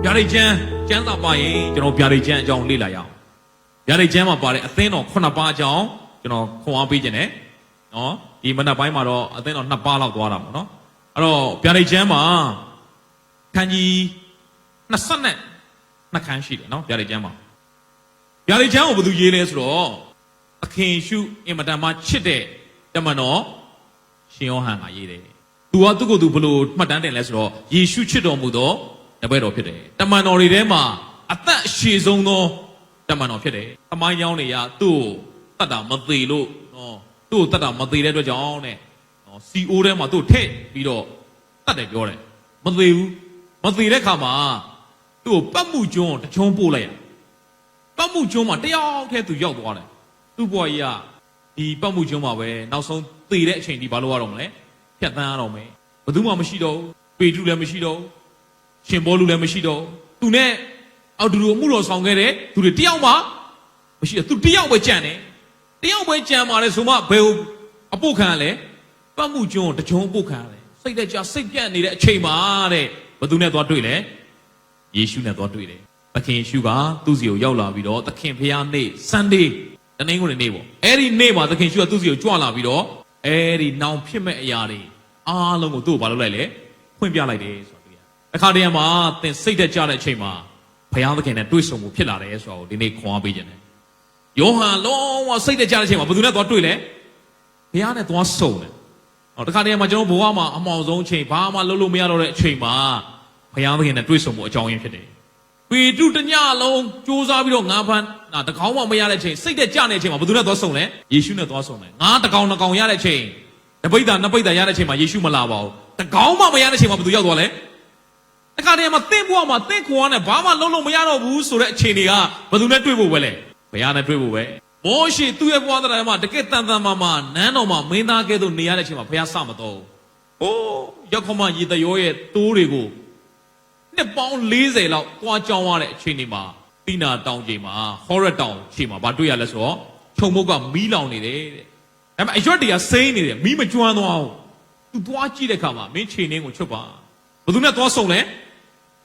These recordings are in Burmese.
ဗျာဒိတ်ကျမ်းသာပါရင်ကျွန်တော်ဗျာဒိတ်ကျမ်းအကြောင်းလေ့လာရအောင်ဗျာဒိတ်ကျမ်းမှာပါတဲ့အသင်းတော်9ပါးအကြောင်းကျွန်တော်ခွန်အားပေးခြင်းနဲ့နော်ဒီမနက်ပိုင်းမှာတော့အသင်းတော်2ပါးလောက်သွားတာပေါ့နော်အဲ့တော့ဗျာဒိတ်ကျမ်းမှာခန်းကြီး22ခန်းရှိတယ်နော်ဗျာဒိတ်ကျမ်းမှာဗျာဒိတ်ကျမ်းကိုဘယ်သူရေးလဲဆိုတော့သခင်ရှုအင်မတန်မှချစ်တဲ့တမန်တော်ရှင်ယောဟန်ကရေးတယ်သူကသူ့ကိုယ်သူဘယ်လိုမှတ်တမ်းတင်လဲဆိုတော့ယေရှုချစ်တော်မူသောတပည့်တော်ဖြစ်တယ်တမန်တော်တွေထဲမှာအသက်အရှည်ဆုံးသောတမန်တော်ဖြစ်တယ်သမိုင်းကြောင်းတွေကသူ့ကိုတတ်တာမသေးလို့နော်သူ့ကိုတတ်တာမသေးတဲ့အတွက်ကြောင့်တဲ့နော်စီအိုးထဲမှာသူ့ထည့်ပြီးတော့တတ်တယ်ပြောတယ်မသေးဘူးမသေးတဲ့ခါမှာသူ့ကိုပတ်မှုကျွန်းတချုံပို့လိုက်ရပတ်မှုကျွန်းမှာတယောက်တည်းသူရောက်သွားတယ်သူ့ဘဝကြီးကဒီပတ်မှုကျွန်းမှာပဲနောက်ဆုံးသေတဲ့အချိန်ဒီဘာလို့ရတော့မလဲဖြတ်သန်းရတော့မယ်ဘယ်သူမှမရှိတော့ဘူးပေတရုလည်းမရှိတော့ရှင်ဘောလူလည်းမရှိတော့သူနဲ့အောက်တူတူအမှုတော်ဆောင်ခဲ့တဲ့သူတွေတယောက်မှမရှိတော့သူတယောက်ပဲကြံတယ်တယောက်ပဲကြံပါလေဆိုမှဘယ်ကိုအပုတ်ခံရလဲပတ်မှုကျွန်းတကြုံအပုတ်ခံရလဲစိတ်တကြစိတ်ပြတ်နေတဲ့အချိန်မှာတဲ့ဘယ်သူနဲ့သွားတွေ့လဲယေရှုနဲ့သွားတွေ့တယ်သခင်ယေရှုကသူ့စီကိုရောက်လာပြီးတော့သခင်ဖခင်နေ့ Sunday တနင်္ဂနွေနေ့ပေါ့အဲ့ဒီနေ့မှာသခင်ယေရှုကသူ့စီကိုကြွလာပြီးတော့အဲ့ဒီနောင်ဖြစ်မဲ့အရာတွေအားလုံးကိုသူ့ကိုဘာလုပ်လိုက်လဲဖွင့်ပြလိုက်တယ်ဆိုတော့အခါတည်းမှာသင်စိတ်သက်ကြတဲ့အချိန်မှာဘုရားသခင်နဲ့တွေ့ဆုံမှုဖြစ်လာတယ်ဆိုတော့ဒီနေ့ခွန်အားပေးခြင်းတယ်ယောဟန်လုံးဝစိတ်သက်ကြတဲ့အချိန်မှာဘယ်သူနဲ့သွားတွေ့လဲဘုရားနဲ့သွားဆုံတယ်ဟောတခါတည်းမှာကျွန်တော်ဘဝမှာအမှောင်ဆုံးအချိန်ဘာမှလုပ်လို့မရတော့တဲ့အချိန်မှာဘုရားသခင်နဲ့တွေ့ဆုံမှုအကြောင်းရင်းဖြစ်တယ်ပေတရုတညလုံးစူးစမ်းပြီးတော့ငါးဖမ်းတကောင်မှမရတဲ့အချိန်စိတ်သက်ကြတဲ့အချိန်မှာဘယ်သူနဲ့သွားဆုံလဲယေရှုနဲ့သွားဆုံတယ်ငါးတကောင်နှစ်ကောင်ရတဲ့အချိန်တပိဿာနှစ်ပိဿာရတဲ့အချိန်မှာယေရှုမလာပါဘူးတကောင်မှမရတဲ့အချိန်မှာဘယ်သူရောက်သွားလဲတခါတည်းမှာသင်ဘဝမှာသင်ခွန်နဲ့ဘာမှလုံးလုံးမရတော့ဘူးဆိုတဲ့အချိန်တွေကဘယ်သူနဲ့တွေ့ဖို့ပဲလဲဘုရားနဲ့တွေ့ဖို့ပဲမောရှေသူ့ရဲ့ဘဝတရားမှာတကယ်တန်တန်မာမာနန်းတော်မှာမင်းသားကဲ့သို့နေရတဲ့အချိန်မှာဘုရားစမတော်ဘူး။ရောက်ခမရေတရောရဲ့တိုးတွေကိုနှစ်ပေါင်း40လောက်တွားကြောင်းရတဲ့အချိန်တွေမှာတိနာတောင်ချိန်မှာဟောရက်တောင်ချိန်မှာဘာတွေ့ရလဲဆိုတော့ခြုံမုတ်ကမီးလောင်နေတယ်တဲ့။ဒါပေမဲ့အရွက်တွေကစိမ့်နေတယ်မီးမကျွမ်းသွားဘူး။ तू တွားကြည့်တဲ့အခါမှာမင်းချိန်နှင်းကိုချွတ်ပါ။ဘယ်သူနဲ့တွားဆုံလဲ။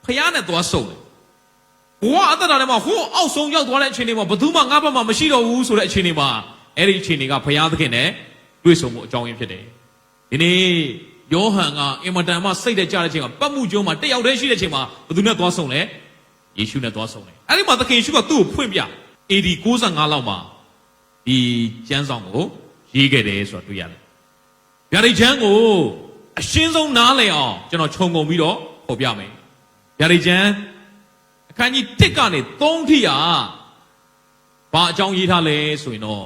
ဖယားနဲ့တွားဆုံတယ်။ဘဝအသက်တာထဲမှာဟိုးအောက်ဆုံးရောက်သွားတဲ့အချိန်တွေမှာဘယ်သူမှငါ့ဘက်မှာမရှိတော့ဘူးဆိုတဲ့အချိန်တွေမှာအဲ့ဒီအချိန်တွေကဖယားသခင်နဲ့တွေ့ဆုံမှုအကြောင်းရင်းဖြစ်တယ်။ဒီနေ့ယောဟန်ကအင်မတန်မှစိတ်တကြတဲ့အချိန်မှာပတ်မှုကျွန်းမှာတယောက်တည်းရှိတဲ့အချိန်မှာဘယ်သူနဲ့သွားဆုံလဲယေရှုနဲ့သွားဆုံတယ်အဲ့ဒီမှာသခင်ယေရှုကသူ့ကိုဖွင့်ပြ AD 95လောက်မှာဒီကျမ်းဆောင်ကိုရေးခဲ့တယ်ဆိုတာတွေ့ရတယ်ဗျာဒိတ်ကျမ်းကိုအရှင်းဆုံးနားလည်အောင်ကျွန်တော်ခြုံငုံပြီးတော့ဖော်ပြမယ်ဗျာဒိတ်ကျမ်းအခန်းကြီး1ကနေ3ထိဟာဘာအကြောင်းရေးထားလဲဆိုရင်တော့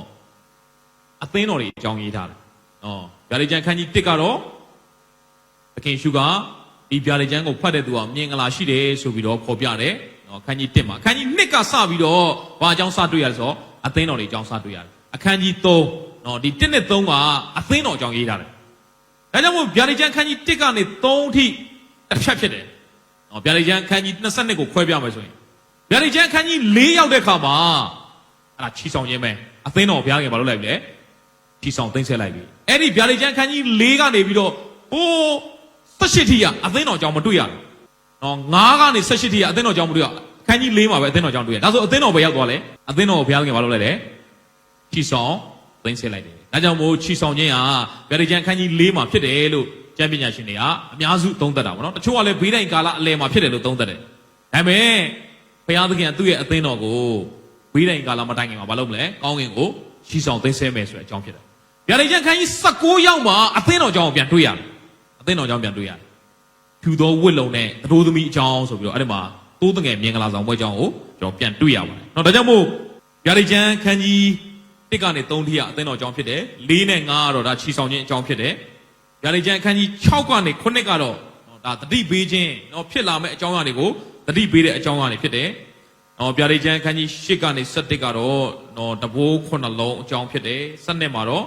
အသင်းတော်တွေအကြောင်းရေးထားတယ်နော်ဗျာဒိတ်ကျမ်းအခန်းကြီး1ကတော့သခင်ရှုကဒီဗျာဒိတ်ကျမ်းကိုဖတ်တဲ့သူကမြင်္ဂလာရှိတယ်ဆိုပြီးတော့ဖော်ပြတယ်နော်အခန်းကြီး1မှာအခန်းကြီး2ကစပြီးတော့ဘာအကြောင်းစတွေ့ရလဲဆိုတော့အသင်းတော်တွေအကြောင်းစတွေ့ရတယ်အခန်းကြီး3နော်ဒီ1နဲ့3ကအသင်းတော်အကြောင်းရေးထားတယ်ဒါကြောင့်မို့ဗျာဒိတ်ကျမ်းအခန်းကြီး1ကနေ3ထိတစ်ဖြတ်ဖြစ်တယ်နော်ဗျာဒိတ်ကျမ်းအခန်းကြီး22ကိုခွဲပြမယ်ဆိုရင်ဗျာဒိတ်ကျမ်းအခန်းကြီး4ရောက်တဲ့အခါမှာအဲ့ဒါချီဆောင်ခြင်းပဲအသင်းတော်ဘုရားခင်ဘာလုပ်လိုက်ပြီလဲချီဆောင်သိမ့်ဆက်လိုက်ပြီအဲ့ဒီဗျာဒိတ်ကျမ်းအခန်းကြီး4ကနေပြီးတော့ဟို18ထိကအသင်းတော်ကြောင့်မတွေ့ရဘူး။နော်9ကနေ18ထိကအသင်းတော်ကြောင့်မတွေ့ရ။ခန်းကြီး4မှာပဲအသင်းတော်ကြောင့်တွေ့ရ။ဒါဆိုအသင်းတော်ပဲရောက်သွားလဲ။အသင်းတော်ကိုဘုရားခင်ဘာလုပ်လိုက်လဲ။ချီဆောင်သိမ်းဆည်းလိုက်တယ်။ဒါကြောင့်မို့ချီဆောင်ခြင်းဟာဗျာဒိတ်ကျမ်းခန်းကြီး4မှာဖြစ်တယ်လို့ကျမ်းပညာရှင်တွေကအများစုသုံးသပ်တာပေါ့နော်။တချို့ကလည်းဘေးတိုင်ကာလအလယ်မှာဖြစ်တယ်လို့သုံးသပ်တယ်။ဒါပေမဲ့ဘုရားသခင်ကသူ့ရဲ့အသင်းတော်ကိုဘေးတိုင်ကာလမတိုင်ခင်မှာဘာလုပ်မလဲ။ကောင်းကင်ကိုချီဆောင်သိမ်းဆည်းမယ်ဆိုတဲ့အကြောင်းဖြစ်တယ်။ဗျာဒိတ်ကျမ်းခန်းကြီး19ရောက်မှာအသင်းတော်ကြောင့်ပြန်တွေ့ရတယ်။အသင်းတော်ကြောင့်ပြန်တွေ့ရတယ်။ဖြူသောဝတ်လုံနဲ့သတို့သမီးအကြောင်းဆိုပြီးတော့အဲ့ဒီမှာတိုးတငယ်မြင်္ဂလာဆောင်ပွဲအကြောင်းကိုကျွန်တော်ပြန်တွေ့ရပါတယ်။နော်ဒါကြောင့်မို့ဗျာဒိတ်ကျမ်းခန်းကြီး1ကနေ3ထိကအသင်းတော်အကြောင်းဖြစ်တယ်။4နဲ့5ကတော့ဒါချီဆောင်ခြင်းအကြောင်းဖြစ်တယ်။ဗျာဒိတ်ကျမ်းခန်းကြီး6ကနေ9ကတော့ဒါတတိပေးခြင်းနော်ဖြစ်လာမဲ့အကြောင်းအရာတွေကိုတတိပေးတဲ့အကြောင်းအရာတွေဖြစ်တယ်။နော်ဗျာဒိတ်ကျမ်းခန်းကြီး8ကနေ7ကတော့နော်တဘိုး9လုံးအကြောင်းဖြစ်တယ်။7မှာတော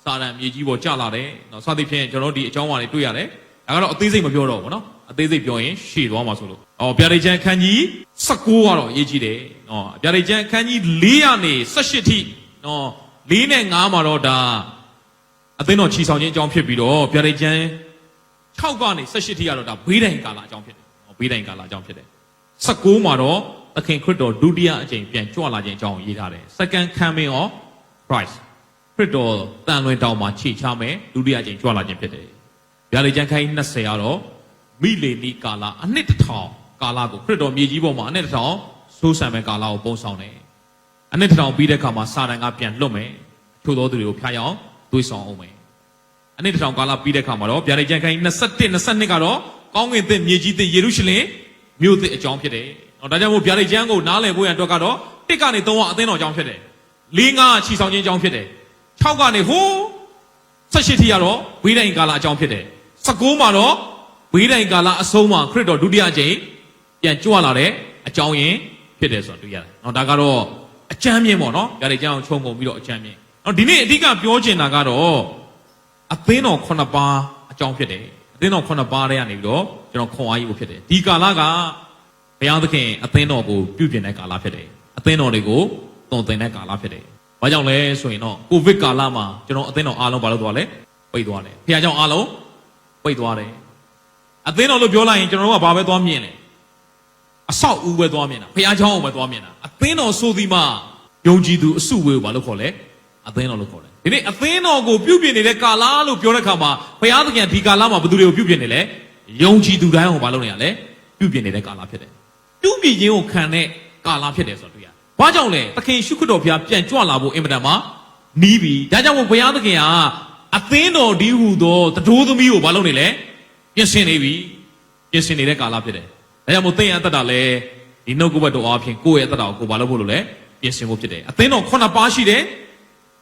့စာရန်မြေကြီးပေါ်ကျလာတယ်နော်စသဖြင့်ကျွန်တော်ဒီအကြောင်းအရာတွေတွေ့ရတယ်ဒါကတော့အသေးစိတ်မပြောတော့ဘူးနော်အသေးစိတ်ပြောရင်ရှည်သွားမှာဆိုလို့ဗျာဒိတ်ကျမ်းခန်းကြီး19ကတော့ရေးကြည့်တယ်နော်ဗျာဒိတ်ကျမ်းခန်းကြီး4ကနေ18ထိနော်4နဲ့5မှာတော့ဒါအသင်းတော်ချီဆောင်ခြင်းအကြောင်းဖြစ်ပြီးတော့ဗျာဒိတ်ကျမ်း6ကနေ18ထိကတော့ဒါဘေးတိုင်ကာလအကြောင်းဖြစ်တယ်နော်ဘေးတိုင်ကာလအကြောင်းဖြစ်တယ် 19မှာတော့သခင်ခရစ်တော်ဒုတိယအကြိမ်ပြန်ကြွလာခြင်းအကြောင်းရေးထားတယ် Second coming of Christ ခရစ်တော်တန်လွင်တောင်မှာခြေချမယ်ဒုတိယအကြိမ်ကြွလာခြင်းဖြစ်တယ်ဗျာဒိတ်ကျမ်းခန်းကြီး20ကတော့မိလေနီကာလအနှစ်တစ်ထောင်ကာလကိုခရစ်တော်မြေကြီးပေါ်မှာအနှစ်တစ်ထောင်ဆိုးဆန်မဲ့ကာလကိုပုံဆောင်တယ်အနှစ်တစ်ထောင်ပြီးတဲ့အခါမှာစာတန်ကပြန်လွတ်မယ်ထို့သောသူတွေကိုဖျားယောင်းသွေးဆောင်အောင်မယ်အနှစ်တစ်ထောင်ကာလပြီးတဲ့အခါမှာတော့ဗျာဒိတ်ကျမ်းခန်းကြီး21 22ကတော့ကောင်းကင်သစ်မြေကြီးသစ်ယေရုရှလင်မြို့သစ်အကြောင်းဖြစ်တယ်။ဒါကြောင့်မို့ဗျာဒိတ်ကျမ်းကိုနားလည်ဖို့ရန်အတွက်ကတော့1ကနေ3ကအသင်းတော်အကြောင်းဖြစ်တယ်။4 5ချီဆောင်ခြင်းအကြောင်းဖြစ်တယ်။6ကနေဟိုး18ထိကတော့ဝိဒိုင်ကာလအကြောင်းဖြစ်တယ်။19မှာတော့ဝိဒိုင်ကာလအဆုံးမှာခရစ်တော်ဒုတိယအကြိမ်ပြန်ကြွလာတဲ့အကြောင်းရင်းဖြစ်တယ်ဆိုတာတွေ့ရတယ်။ဒါကတော့အကျမ်းမြင်ပေါ့နော်။ဗျာဒိတ်ကျမ်းကိုခြုံငုံပြီးတော့အကျမ်းမြင်။ဒီနေ့အဓိကပြောချင်တာကတော့အသင်းတော်9ပါးအကြောင်းဖြစ်တယ်။အသင်းတော်9ပါးထဲကနေပြီးတော့ကျွန်တော်ခွန်အားကြီးဖို့ဖြစ်တယ်။ဒီကာလကဘုရားသခင်အသင်းတော်ကိုပြုပြင်တဲ့ကာလဖြစ်တယ်။အသင်းတော်တွေကိုတုံသင်တဲ့ကာလဖြစ်တယ်။ဘာကြောင့်လဲဆိုရင်တော့ကိုဗစ်ကာလမှာကျွန်တော်အသင်းတော်အားလုံးဘာလို့သွားလဲပိတ်သွားတယ်။ဘုရားကြောင့်အားလုံးပိတ်သွားတယ်။အသင်းတော်လို့ပြောလိုက်ရင်ကျွန်တော်တို့ကဘာပဲသွားမြင်လဲ။အဆောက်အဦပဲသွားမြင်တာ။ဘုရားကြောင့်ပဲသွားမြင်တာ။အသင်းတော်ဆိုသည်မှာယုံကြည်သူအစုဝေးကိုဘာလို့ခေါ်လဲ။အသင်းတော်လို့ခေါ်တယ်။ဒီနေ့အသင်းတော်ကိုပြုပြင်နေတဲ့ကာလလို့ပြောတဲ့အခါမှာဘုရားသခင်ဒီကာလမှာဘယ်သူတွေကိုပြုပြင်နေလဲ။ယုံကြည်သူတိုင်းကိုဘာလုပ်နေရလဲ။ပြုပြင်နေတဲ့ကာလဖြစ်တယ်။ပြုပြင်ခြင်းကိုခံတဲ့ကာလဖြစ်တယ်ဆိုတော့တွေ့ရတယ်။ဘာကြောင့်လဲသခင်ရှုခရစ်တော်ဘုရားပြန်ကြွလာဖို့အင်မတန်မှနီးပြီ။ဒါကြောင့်မို့ဘုရားသခင်ကအသင်းတော်ဒီဟူသောတတိုးသမီးကိုဘာလုပ်နေလဲပြင်ဆင်နေပြီ။ပြင်ဆင်နေတဲ့ကာလဖြစ်တယ်။ဒါကြောင့်မို့သင်ရဲ့အသက်တာလဲဒီနှုတ်ကပတ်တော်အားဖြင့်ကိုယ့်ရဲ့အသက်တာကိုဘာလုပ်ဖို့လို့လဲပြင်ဆင်ဖို့ဖြစ်တယ်။အသင်းတော်9ပါးရှိတယ်။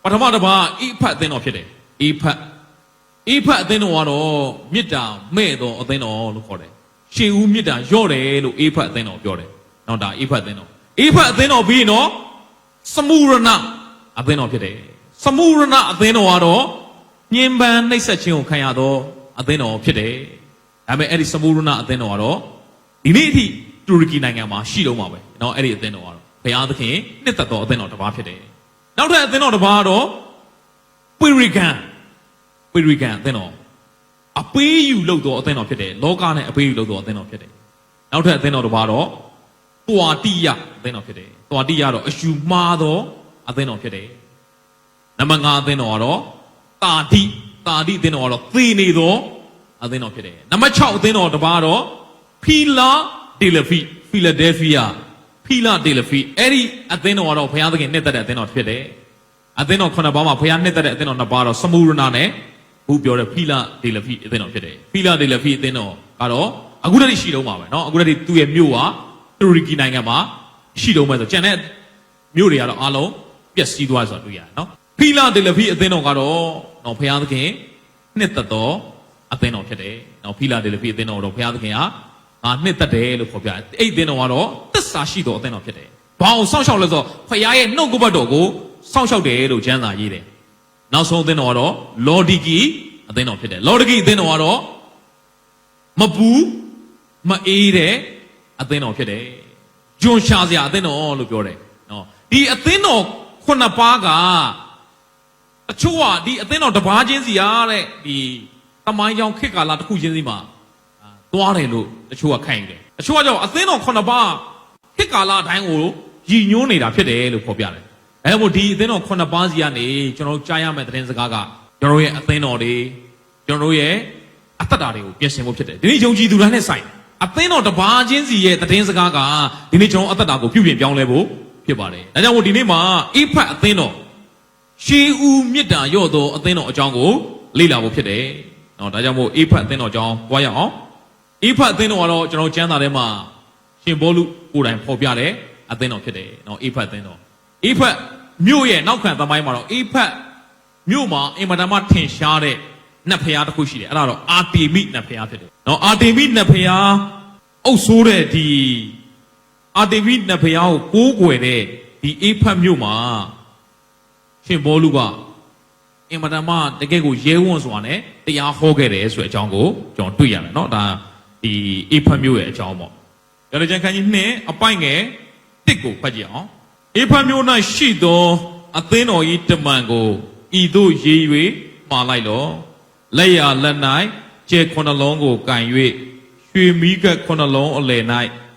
ပထမတစ်ပါးအိဖတ်အသင်းတော်ဖြစ်တယ်။အိဖတ်အသင်းတော်ကတော့မေတ္တာမဲ့သောအသင်းတော်လို့ခေါ်တယ်။ရှေးဦးမေတ္တာရော့တယ်လို့အိဖတ်အသင်းတော်ပြောတယ်။နောက်ဒါအိဖတ်အသင်းတော်ပြီးရင်တော့စမုရဏအသင်းတော်ဖြစ်တယ်။စမုရဏအသင်းတော်ကတော့ညင်ပန်းနှိပ်စက်ခြင်းကိုခံရသောအသင်းတော်ဖြစ်တယ်။ဒါပေမဲ့အဲ့ဒီစမုရဏအသင်းတော်ကတော့ဒီနေ့အထိတူရကီနိုင်ငံမှာရှိတော့မှာပဲ။နော်အဲ့ဒီအသင်းတော်ကတော့ဘုရားသခင်နှစ်သက်သောအသင်းတော်တစ်ပါးဖြစ်တယ်။နောက်ထပ်အသင်းတော်တစ်ပါးကတော့ပိရိကန်အသင်းတော်အပေးယူလုပ်သောအသင်းတော်ဖြစ်တယ်လောကနဲ့အပေးယူလုပ်သောအသင်းတော်ဖြစ်တယ်နောက်ထပ်အသင်းတော်တစ်ပါးတော့တွာတိယအသင်းတော်ဖြစ်တယ်တွာတိယတော့အယူမှားသောအသင်းတော်ဖြစ်တယ်နံပါတ်5အသင်းတော်ကတော့တာတိအသင်းတော်ကတော့သေနေသောအသင်းတော်ဖြစ်တယ်နံပါတ်6အသင်းတော်တစ်ပါးတော့ဖီလာဒယ်ဖီအဲ့ဒီအသင်းတော်ကတော့ဘုရားသခင်နှစ်သက်တဲ့အသင်းတော်ဖြစ်တယ်အသင်းတော်9ပါးမှာဘုရားနှစ်သက်တဲ့အသင်းတော်2ပါးတော့စမုရဏနဲ့ဘူးပြောတဲ့ဖီလာဒယ်ဖီအသင်းတော်ဖြစ်တယ်ဖီလာဒယ်ဖီအသင်းတော်ကတော့အခုတည်းရှိတော့မှာပဲเนาะအခုတည်းသူ့ရဲ့မြို့ဟာတူရကီနိုင်ငံမှာရှိတော့မယ်ဆိုကျန်တဲ့မြို့တွေကတော့အားလုံးပျက်စီးသွားဆိုတော့တွေ့ရတယ်เนาะဖီလာဒယ်ဖီအသင်းတော်ကတော့เนาะဘုရားသခင်နှစ်သက်သောအသင်းတော်ဖြစ်တယ်เนาะဖီလာဒယ်ဖီအသင်းတော်တော့ဘုရားသခင်ဟာနှစ်သက်တယ်လို့ခေါ်ပြတယ်အဲ့ဒီအသင်းတော်ကတော့သစ္စာရှိသောအသင်းတော်ဖြစ်တယ်ဘာအောင်စောင့်ရှောက်လဲဆိုဘုရားရဲ့နှုတ်ကပတ်တော်ကိုစောင့်ရှောက်တယ်လို့ကျမ်းစာရေးတယ်နောက်ဆုံးအသင်းတော်ကတော့လော်ဒီကီအသင်းတော်ဖြစ်တယ်လော်ဒီကီအသင်းတော်ကတော့မပူမအေးတဲ့အသင်းတော်ဖြစ်တယ်ဂျွန်ရှာစရာအသင်းတော်လို့ပြောတယ်နော်ဒီအသင်းတော်9ပါးကတချို့ကဒီအသင်းတော်တစ်ပါးချင်းစီရတဲ့ဒီတမိုင်းကြောင်ခေတ်ကာလတစ်ခုချင်းစီမှာသွားတယ်လို့တချို့ကခံယူတယ်တချို့ကကြောင့်အသင်းတော်9ပါးခေတ်ကာလအတိုင်းကိုရည်ညွှန်းနေတာဖြစ်တယ်လို့ဖော်ပြတယ်အဲမို့ဒီအသင်းတော်9ပါးစီကနေကျွန်တော်တို့ကြားရမယ့်သတင်းစကားကကျွန်တော်ရဲ့အသင်းတော်တွေကျွန်တော်ရဲ့အသက်တာတွေကိုပြင်ဆင်ဖို့ဖြစ်တယ်ဒီနေ့ယုံကြည်သူတိုင်းနဲ့ဆိုင်အသင်းတော်တစ်ပါးချင်းစီရဲ့သတင်းစကားကဒီနေ့ကျွန်တော်အသက်တာကိုပြုပြင်ပြောင်းလဲဖို့ဖြစ်ပါတယ်ဒါကြောင့်မို့ဒီနေ့မှာအိဖတ်အသင်းတော်ရှေးဦးမြစ်တာရော့သောအသင်းတော်အကြောင်းကိုလေ့လာဖို့ဖြစ်တယ်နော်ဒါကြောင့်မို့အိဖတ်အသင်းတော်အကြောင်းပွားရအောင်အိဖတ်အသင်းတော်ကတော့ကျွန်တော်ကျမ်းစာထဲမှာရှင်ဘောလူကိုယ်တိုင်ဖော်ပြတဲ့အသင်းတော်ဖြစ်တယ်နော်အိဖတ်အသင်းတော်အိဖတ်မြို့ရဲ့နောက်ခံသမိုင်းမှာတော့အိဖတ်မြို့မှာအင်မတန်မှထင်ရှားတဲ့နတ်ဖျားတစ်ခုရှိတယ်အဲ့ဒါတော့အာတေမိနတ်ဖျားဖြစ်တယ်နော်အာတေမိနတ်ဖျားအုပ်ဆိုးတဲ့ဒီအာတေမိနတ်ဖျားကိုကိုးကွယ်တဲ့ဒီအိဖတ်မြို့မှာရှင်ဘောလူကအင်မတန်မှတကယ်ကိုရဲဝံ့စွာနဲ့တရားဟောခဲ့တယ်ဆိုတဲ့အကြောင်းကိုကျွန်တော်တွေ့ရတယ်နော်ဒါဒီအိဖတ်မြို့ရဲ့အကြောင်းပေါ့ဒါကြံခန်းကြီး2အပိုင်ငယ်1ကိုဖတ်ကြည့်အောင်အိဖတ်မြို့၌ရှိသောအသင်းတော်၏တမန်ကိုဤသို့ရေး၍မှားလိုက်လောလက်ရလက်၌ကျဲ9လုံးကိုကန်၍ရွှေမီးက9လုံးအလယ်၌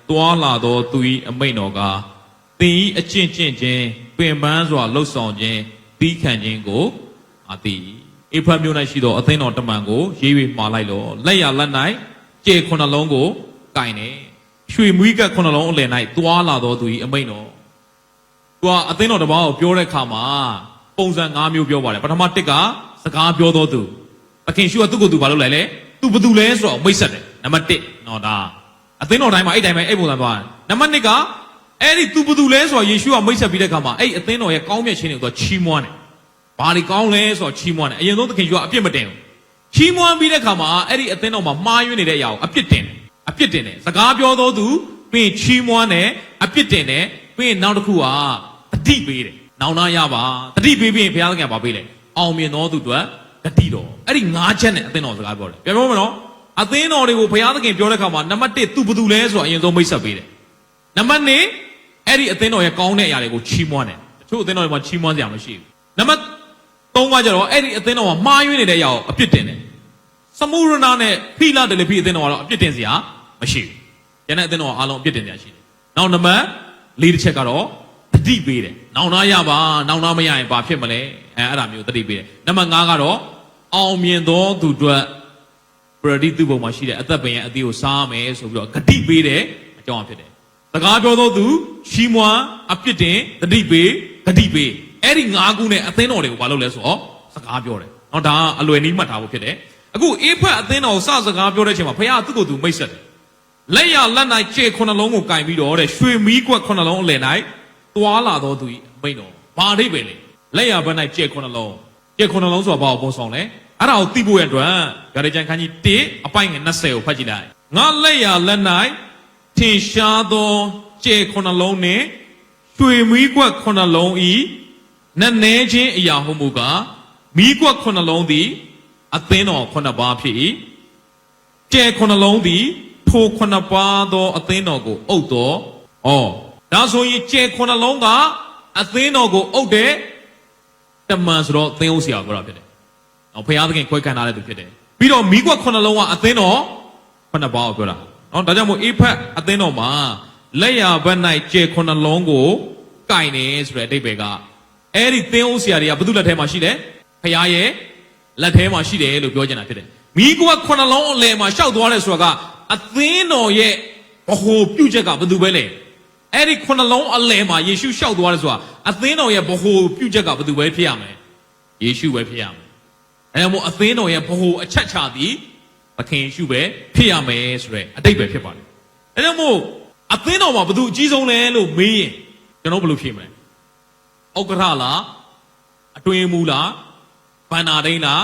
သွာလာသောသူ၏အမိန့်တော်ကသင်၏အကျင့်ကျင့်ခြင်းပင်ပန်းစွာလှုပ်ဆောင်ခြင်းပြီးခံခြင်းကိုအသည်ဧဖရတ်မြို့၌ရှိသောအသင်းတော်တမန်ကိုရေး၍မှာလိုက်လောလက်ရလက်၌ကျေခုနှလုံးကိုကင်နေရွှေမွေးကခုနှလုံးအလယ်၌သွာလာသောသူ၏အမိန့်တော်သူကအသင်းတော်တစ်ပါးကိုပြောတဲ့အခါမှာပုံစံ၅မျိုးပြောပါတယ်ပထမတစ်ကစကားပြောသောသူသခင်ရှုကသူ့ကိုယ်သူဘာလုပ်လဲလဲသူဘယ်သူလဲဆိုတော့မိတ်ဆက်တယ်နံပါတ်1နော်ဒါအသင်းတော်တိုင်းမှာအဲ့တိုင်းပဲအဲ့ပုံစံသွားတယ်နံပါတ်2ကအဲ့ဒီသူဘယ်သူလဲဆိုတော့ယေရှုကမိတ်ဆက်ပြီးတဲ့အခါမှာအဲ့အသင်းတော်ရဲ့ကောင်းမြတ်ခြင်းတွေကိုချီးမွမ်းတယ်ဘာတွေကောင်းလဲဆိုတော့ချီးမွမ်းတယ်အရင်ဆုံးသခင်ရှုကအပြစ်မတင်ဘူးချီးမွမ်းပြီးတဲ့အခါမှာအဲ့ဒီအသင်းတော်မှာမှားယွင်းနေတဲ့အရာကိုအပြစ်တင်တယ်စကားပြောသောသူပြီးချီးမွမ်းတယ်အပြစ်တင်တယ်ပြီးနောက်တစ်ခုကတတိပေးတယ်နောင်နာရပါတတိပေးပြီးရင်ဘုရားသခင်ကပေးတယ်အောင်မြင်သောသူတို့တတိတော်အဲ့ဒီ၅ချက်နဲ့အသင်းတော်စကားပြောတယ်ပြောမယ်နော်အသင်းတော်တွေကိုဘုရားသခင်ပြောတဲ့အခါမှာနံပါတ်1သူဘယ်သူလဲဆိုတော့အရင်ဆုံးမိတ်ဆက်ပေးတယ်နံပါတ်2အဲ့ဒီအသင်းတော်ရဲ့ကောင်းတဲ့အရာတွေကိုချီးမွမ်းတယ်တချို့အသင်းတော်တွေမှာချီးမွမ်းစရာမရှိဘူးနံပါတ်3ကကြတော့အဲ့ဒီအသင်းတော်မှာမှားယွင်းနေတဲ့အရာကိုအပြစ်တင်တယ်စမုရနာနဲ့ဖိလတယ်လေဖိအသင်းတော်ကတော့အပြစ်တင်စရာမရှိဘူးကျန်တဲ့အသင်းတော်အားလုံးအပြစ်တင်စရာရှိတယ်နောက်နံပါတ်4တစ်ချက်ကတော့တတိပေးတယ်နောင်နာရပါနောင်နာမရရင်ဘာဖြစ်မလဲအဲ့ဒါမျိုးတတိပေးတယ်နံပါတ်5ကတော့အောင်မြင်သောသူတို့ပရတိသူ့ဘုံမှာရှိတဲ့အသက်ပင်ရဲ့အသီးကိုစားမယ်ဆိုပြီးတော့ဂတိပေးတဲ့အကြောင်းအဖြစ်တယ်စကားပြောသောသူရှီမွာအပြစ်တင်တတိပေးဂတိပေးအဲ့ဒီ5ခုနဲ့အသင်းတော်တွေကိုဘာလုပ်လဲဆိုတော့စကားပြောတယ်နော်ဒါကအလွယ်နည်းမှတ်ထားဖို့ဖြစ်တယ်အခုအေဖတ်အသင်းတော်ကိုစကားပြောတဲ့အချိန်မှာဘုရားသူ့ကိုယ်သူမိတ်ဆက်တယ်လက်ရလက်၌ကျေခုနှလုံးကိုကင်ပြီးတော့တဲ့ရွှေမီးကွက်ခုနှလုံးအလယ်၌သွာလာသောသူ၏မိန့်တော်ဘာအိဗယ်လဲလက်ရဘက်၌ကျေခုနှလုံးဆိုတာဘာကိုပုံဆောင်လဲအဲ့ဒါကိုသိဖို့ရအတွက်ဂရေကျန်ခန်းကြီး1အပိုင်းငယ်20ကိုဖတ်ကြည့်လိုက်ငါလက်ရလက်၌ထင်ရှားသောကျေခုနှလုံးနှင့်ရွှေမီးကွက်ခုနှလုံး၏နည်းနည်းချင်းအရာဟုမူကားမီးကွက်ခုနှလုံးသည်အသင်းတော်ခုနှစ်ပါးဖြစ်၏ကျေခုနှလုံးသည်ထိုခုနှစ်ပါးသောအသင်းတော်ကိုအုပ်တော်ဒါဆိုရင်ကျေခုနှလုံးကအသင်းတော်ကိုအုပ်တဲ့တမန်ဆိုတော့သင်းအုပ်ဆရာပြောတာဖြစ်တယ်။နော်ဘုရားသခင်ခွဲခံထားတဲ့သူဖြစ်တယ်။ပြီးတော့မိကွက်ခုနှလုံးကအသင်းတော်ခုနှစ်ပါးကိုပြောတာ။နော်ဒါကြောင့်မို့အေဖတ်အသင်းတော်မှာလက်ရဘက်၌ကျေခုနှလုံးကိုကင်နေဆိုတဲ့အဓိပ္ပာယ်ကအဲ့ဒီသင်းအုပ်ဆရာတွေကဘုသူလက်ထဲမှာရှိတယ်။ဘုရားရဲ့လက်ထဲမှာရှိတယ်လို့ပြောချင်တာဖြစ်တယ်။မိကွက်ခုနှလုံးအလယ်မှာရှောက်သွားတယ်ဆိုတာကအသင်းတော်ရဲ့ဘ ਹੁ ပြုတ်ချက်ကဘယ်သူပဲလဲအဲ့ဒီခုနှလုံးအလယ်မှာယေရှုရှောက်သွားတယ်ဆိုတာအသင်းတော်ရဲ့ဘ ਹੁ ပြုတ်ချက်ကဘယ်သူပဲဖြစ်ရမယ်ယေရှုပဲဖြစ်ရမယ်အဲဒါမို့အသင်းတော်ရဲ့ဘ ਹੁ အချက်ချသည်သခင်ယေရှုပဲဖြစ်ရမယ်ဆိုတဲ့အတိတ်ပဲဖြစ်ပါတယ်အဲဒါမို့အသင်းတော်မှာဘယ်သူအကြီးဆုံးလဲလို့မေးရင်ကျွန်တော်ဘယ်လိုဖြေမလဲဥက္ကဋ္ဌလားအတွင်းမူလားဘန္နာဒိန်းလား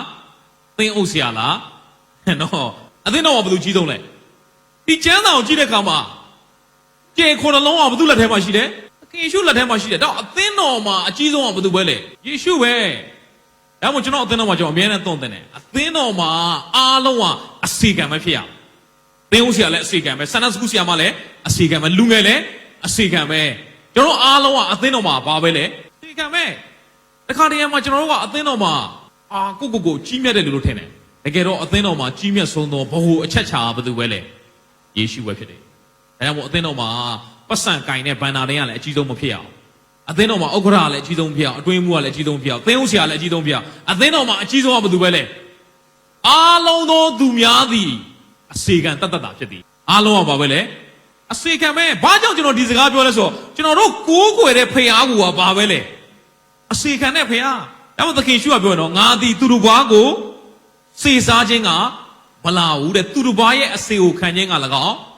သင်းအုပ်ဆရာလားနော်အသင်းတော်ကဘယ်သူကြီးဆုံးလဲဒီကျမ်းစာကိုကြည့်တဲ့အခါမှာကျေခုနှလုံးကဘယ်သူလက်ထဲမှာရှိတယ်သခင်ယေရှုလက်ထဲမှာရှိတယ်တော့အသင်းတော်မှာအကြီးဆုံးကဘယ်သူပဲလဲယေရှုပဲဒါမှမဟုတ်ကျွန်တော်အသင်းတော်မှာကျွန်တော်အမြဲတမ်းသုံးသင်တယ်အသင်းတော်မှာအားလုံးကအစီကံပဲဖြစ်ရသင်းဦးဆရာလည်းအစီကံပဲဆန္ဒစကူဆရာမလည်းအစီကံပဲလူငယ်လည်းအစီကံပဲကျွန်တော်အားလုံးကအသင်းတော်မှာဘာပဲလဲအစီကံပဲတခါတည်းမှာကျွန်တော်တို့ကအသင်းတော်မှာကိုကြီးမြတ်တယ်လို့ထင်တယ်တကယ်တော့အသင်းတော်မှာကြီးမြတ်ဆုံးသောဘ ਹੁ အချက်ချာဘယ်သူပဲလဲယေရှုပဲဖြစ်တယ်ဒါကြောင့်မို့အသင်းတော်မှာပတ်စံကင်တဲ့ဘန္နာတွေကလည်းအကြီးဆုံးမဖြစ်အောင်အသင်းတော်မှာဥက္ကဋ္ဌကလည်းအကြီးဆုံးဖြစ်အောင်အတွင်းမှုကလည်းအကြီးဆုံးဖြစ်အောင်သင်းဦးဆရာလည်းအကြီးဆုံးဖြစ်အောင်အသင်းတော်မှာအကြီးဆုံးကဘယ်သူပဲလဲအားလုံးသောသူများသည်အစေခံတတ်တာဖြစ်သည်အားလုံးကဘာပဲလဲအစေခံပဲဘာကြောင့်ကျွန်တော်ဒီစကားပြောလဲဆိုတော့ကျွန်တော်တို့ကိုးကွယ်တဲ့ဖခင်ကဘာပဲလဲအစေခံတဲ့ဖခင်ဒါမှသခင်ရှုကပြောနော်ငါသည်သူတို့ဘာကိုစေစားခြင်းကမလာဘူးတဲ့သူတို့ဘာရဲ့အစေကိုခံခြင်းက၎င်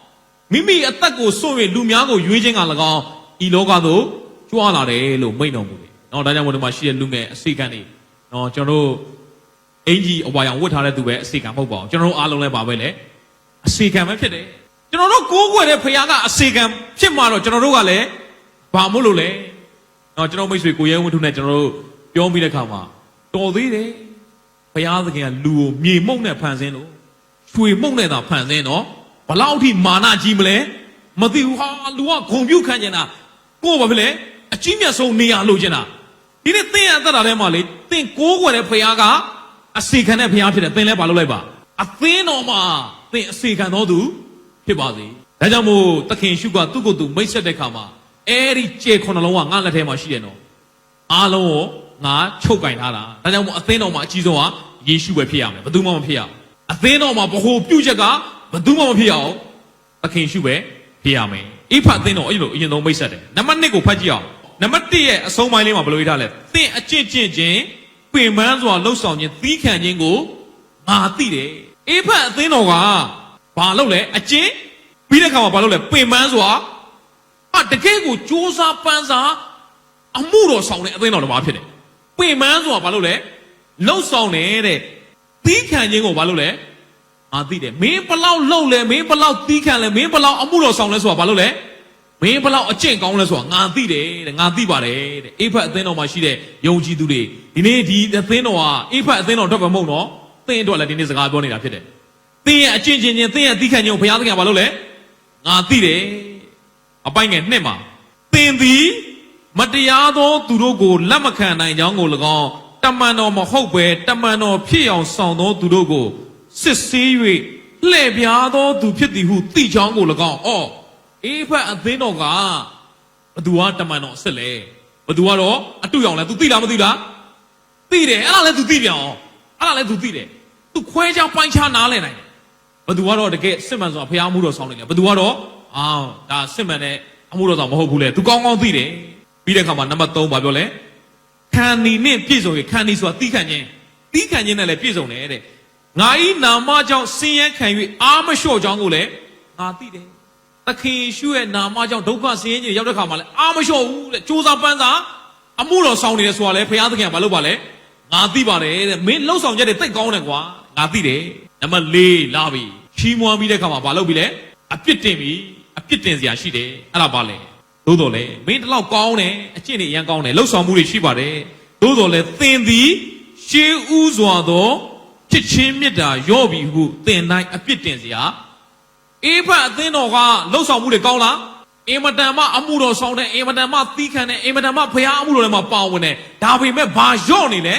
းမိမိအသက်ကိုစွန့်၍လူများကိုရွေးခြင်းက၎င်းဤလောကသို့ကြွားလာတယ်လို့မိန့်တော်မူတယ်။နော်ဒါကြောင့်မို့ဒီမှာရှိတဲ့လူငယ်အစေခံတွေနော်ကျွန်တော်တို့အင်ကြီးအဝါရောင်ဝတ်ထားတဲ့သူပဲအစေခံမဟုတ်ပါဘူးကျွန်တော်တို့အားလုံးလည်းပါပဲလေအစေခံပဲဖြစ်တယ်။ကျွန်တော်တို့ကိုးကွယ်တဲ့ဖခင်ကအစေခံဖြစ်မှာတော့ကျွန်တော်တို့ကလည်းဘာမို့လို့လဲ။နော်ကျွန်တော်မိတ်ဆွေကိုရဲဝင်းထုနဲ့ကျွန်တော်တို့ပြောပြီးတဲ့အခါမှာတော်သေးတယ်။ဘုရားသခင်ကလူကိုမြေမှုန့်နဲ့ဖန်ဆင်းလို့ရွှေမှုန့်နဲ့သာဖန်ဆင်းတော့ဘလောက်ထိမာနကြီးမလဲမသိဘူးဟာလူကဂုံပြုတ်ခံကျင်တာကိုယ်ဘာဖြစ်လဲအကြီးမြတ်ဆုံးနေရာလိုချင်တာဒီနေ့သင်ရတတ်တာထဲမှာလေသင်ကိုးကွယ်တဲ့ဖခင်ကအစေခံတဲ့ဖခင်ဖြစ်တယ်သင်လည်းဘာလုပ်လိုက်ပါအသင်းတော်မှာသင်အစေခံတော်သူဖြစ်ပါစေ ဒါကြောင့်မို့သခင်ရှုကသူ့ကိုယ်သူမိတ်ဆက်တဲ့ခါမှာအဲ့ဒီကျေခုနှလုံးကငါလက်ထဲမှာရှိတယ်နော်အားလုံးကိုငါချုပ်ကင်ထားတာဒါကြောင့်မို့အသင်းတော်မှာအကြီးဆုံးကယေရှုပဲဖြစ်ရမယ်ဘယ်သူမှမဖြစ်ရအောင်အသင်းတော်မှာဗဟိုပြုချက်ကဘယ်သူမှမဖြစ်အောင်သခင်ရှုပဲဖြစ်ရမယ်အိဖတ်အသင်းတော်အဲ့လိုအရင်ဆုံးမိတ်ဆက်တယ်နံပါတ်1ကိုဖတ်ကြည့်အောင်နံပါတ်1ရဲ့အဆုံးပိုင်းလေးမှာဘယ်လိုရေးထားလဲသင်အကျင့်ချင်းပင်ပန်းစွာလှုပ်ဆောင်ခြင်းသီးခံခြင်းကိုငါသိတယ်အိဖတ်အသင်းတော်ကဘာလုပ်လဲအကျင့်ပြီးတဲ့ခါမှာဘာလုပ်လဲပင်ပန်းစွာတကယ်ကိုစူးစမ်းပန်းစားအမှုတော်ဆောင်တဲ့အသင်းတော်တစ်ပါးဖြစ်တယ်ပင်ပန်းစွာဘာလုပ်လဲလှုပ်ဆောင်နေတဲ့သီးခံခြင်းကိုဘာလုပ်လဲငါသိတယ်မင်းဘလောက်လှုပ်လဲမင်းဘလောက်သီးခံလဲမင်းဘလောက်အမှုတော်ဆောင်လဲဆိုတာဘာလုပ်လဲမင်းဘလောက်အကျင့်ကောင်းလဲဆိုတာငါသိတယ်တဲ့ငါသိပါတယ်တဲ့အိဖတ်အသင်းတော်မှာရှိတဲ့ယုံကြည်သူတွေဒီနေ့ဒီအသင်းတော်ဟာအိဖတ်အသင်းတော်တော့မဟုတ်နော်သင်အတွက်လည်းဒီနေ့စကားပြောနေတာဖြစ်တယ်သင်ရဲ့အကျင့်ချင်းသင်ရဲ့သီးခံခြင်းကိုဘုရားသခင်ကဘာလုပ်လဲငါသိတယ်အပိုင်းငယ်2မှာသင်သည်မတရားသောသူတို့ကိုလက်မခံနိုင်ကြောင်းကို၎င်းတမန်တော်မဟုတ်ပဲတမန်တော်ဖြစ်အောင်ဆောင်သောသူတို့ကိုစစ်ဆေး၍လှည့်ပြားသောသူဖြစ်သည်ဟုသိကြောင်းကို၎င်းအေဖတ်အသင်းတော်ကဘသူကတမန်တော်အစ်စ်လဲဘသူကတော့အတူရောင်လဲ तू သိလားမသိလားသိတယ်အဲ့ဒါလဲ तू သိပြန်အောင်အဲ့ဒါလဲ तू သိတယ် तू ခွဲခြားပိုင်းခြားနားလည်နိုင်တယ်ဘသူကတော့တကယ်စစ်မှန်စွာဖျားမှုတော်ဆောင်နေတယ်ဘသူကတော့ဒါစစ်မှန်တဲ့အမှုတော်ဆောင်မဟုတ်ဘူးလေ तू ကောင်းကောင်းသိတယ်ပြီးတဲ့အခါမှာနံပါတ်3ဘာပြောလဲခံဒီနဲ့ပြည့်စုံရင်ခံဒီဆိုတာတီးခံခြင်းနဲ့လည်းပြည့်စုံတယ်တဲ့ငါဤနာမကြောင့်ဆင်းရဲခံ၍အာမလျှော့ကြောင်းကိုလည်းငါသိတယ်သခင်ယေရှုရဲ့နာမကြောင့်ဒုက္ခဆင်းရဲခြင်းရောက်တဲ့ခါမှာလည်းအာမလျှော့ဘူးတဲ့စူးစမ်းပန်းစားအမှုတော်ဆောင်နေတယ်ဆိုတာလည်းဘုရားသခင်ကမလုပ်ပါလဲငါသိပါတယ်တဲ့မင်းလှုပ်ဆောင်ချက်တွေတိတ်ကောင်းတယ်ကွာငါသိတယ်နံပါတ်4လာပြီချီးမွမ်းပြီးတဲ့ခါမှာဘာလုပ်ပြီလဲအပြစ်တင်ပြီအပြစ်တင်စရာရှိတယ်အဲ့ဒါဘာလဲသို့တော်လေမင်းတလောက်ကောင်းတယ်အကျင့်တွေအရင်ကောင်းတယ်လှုပ်ဆောင်မှုတွေရှိပါတယ်သို့တော်လေသင်သည်ရှေးဥစွာသောချစ်ချင်းမေတ္တာရော့ပြီဟုသင်တိုင်းအပြစ်တင်စရာအေးဖတ်အသင်းတော်ကလှုပ်ဆောင်မှုတွေကောင်းလားအင်မတန်မှအမှုတော်ဆောင်တဲ့အင်မတန်မှသီးခံတဲ့အင်မတန်မှဖျားအမှုတော်တွေမှာပါဝင်တယ်ဒါပေမဲ့ဘာရော့နေလ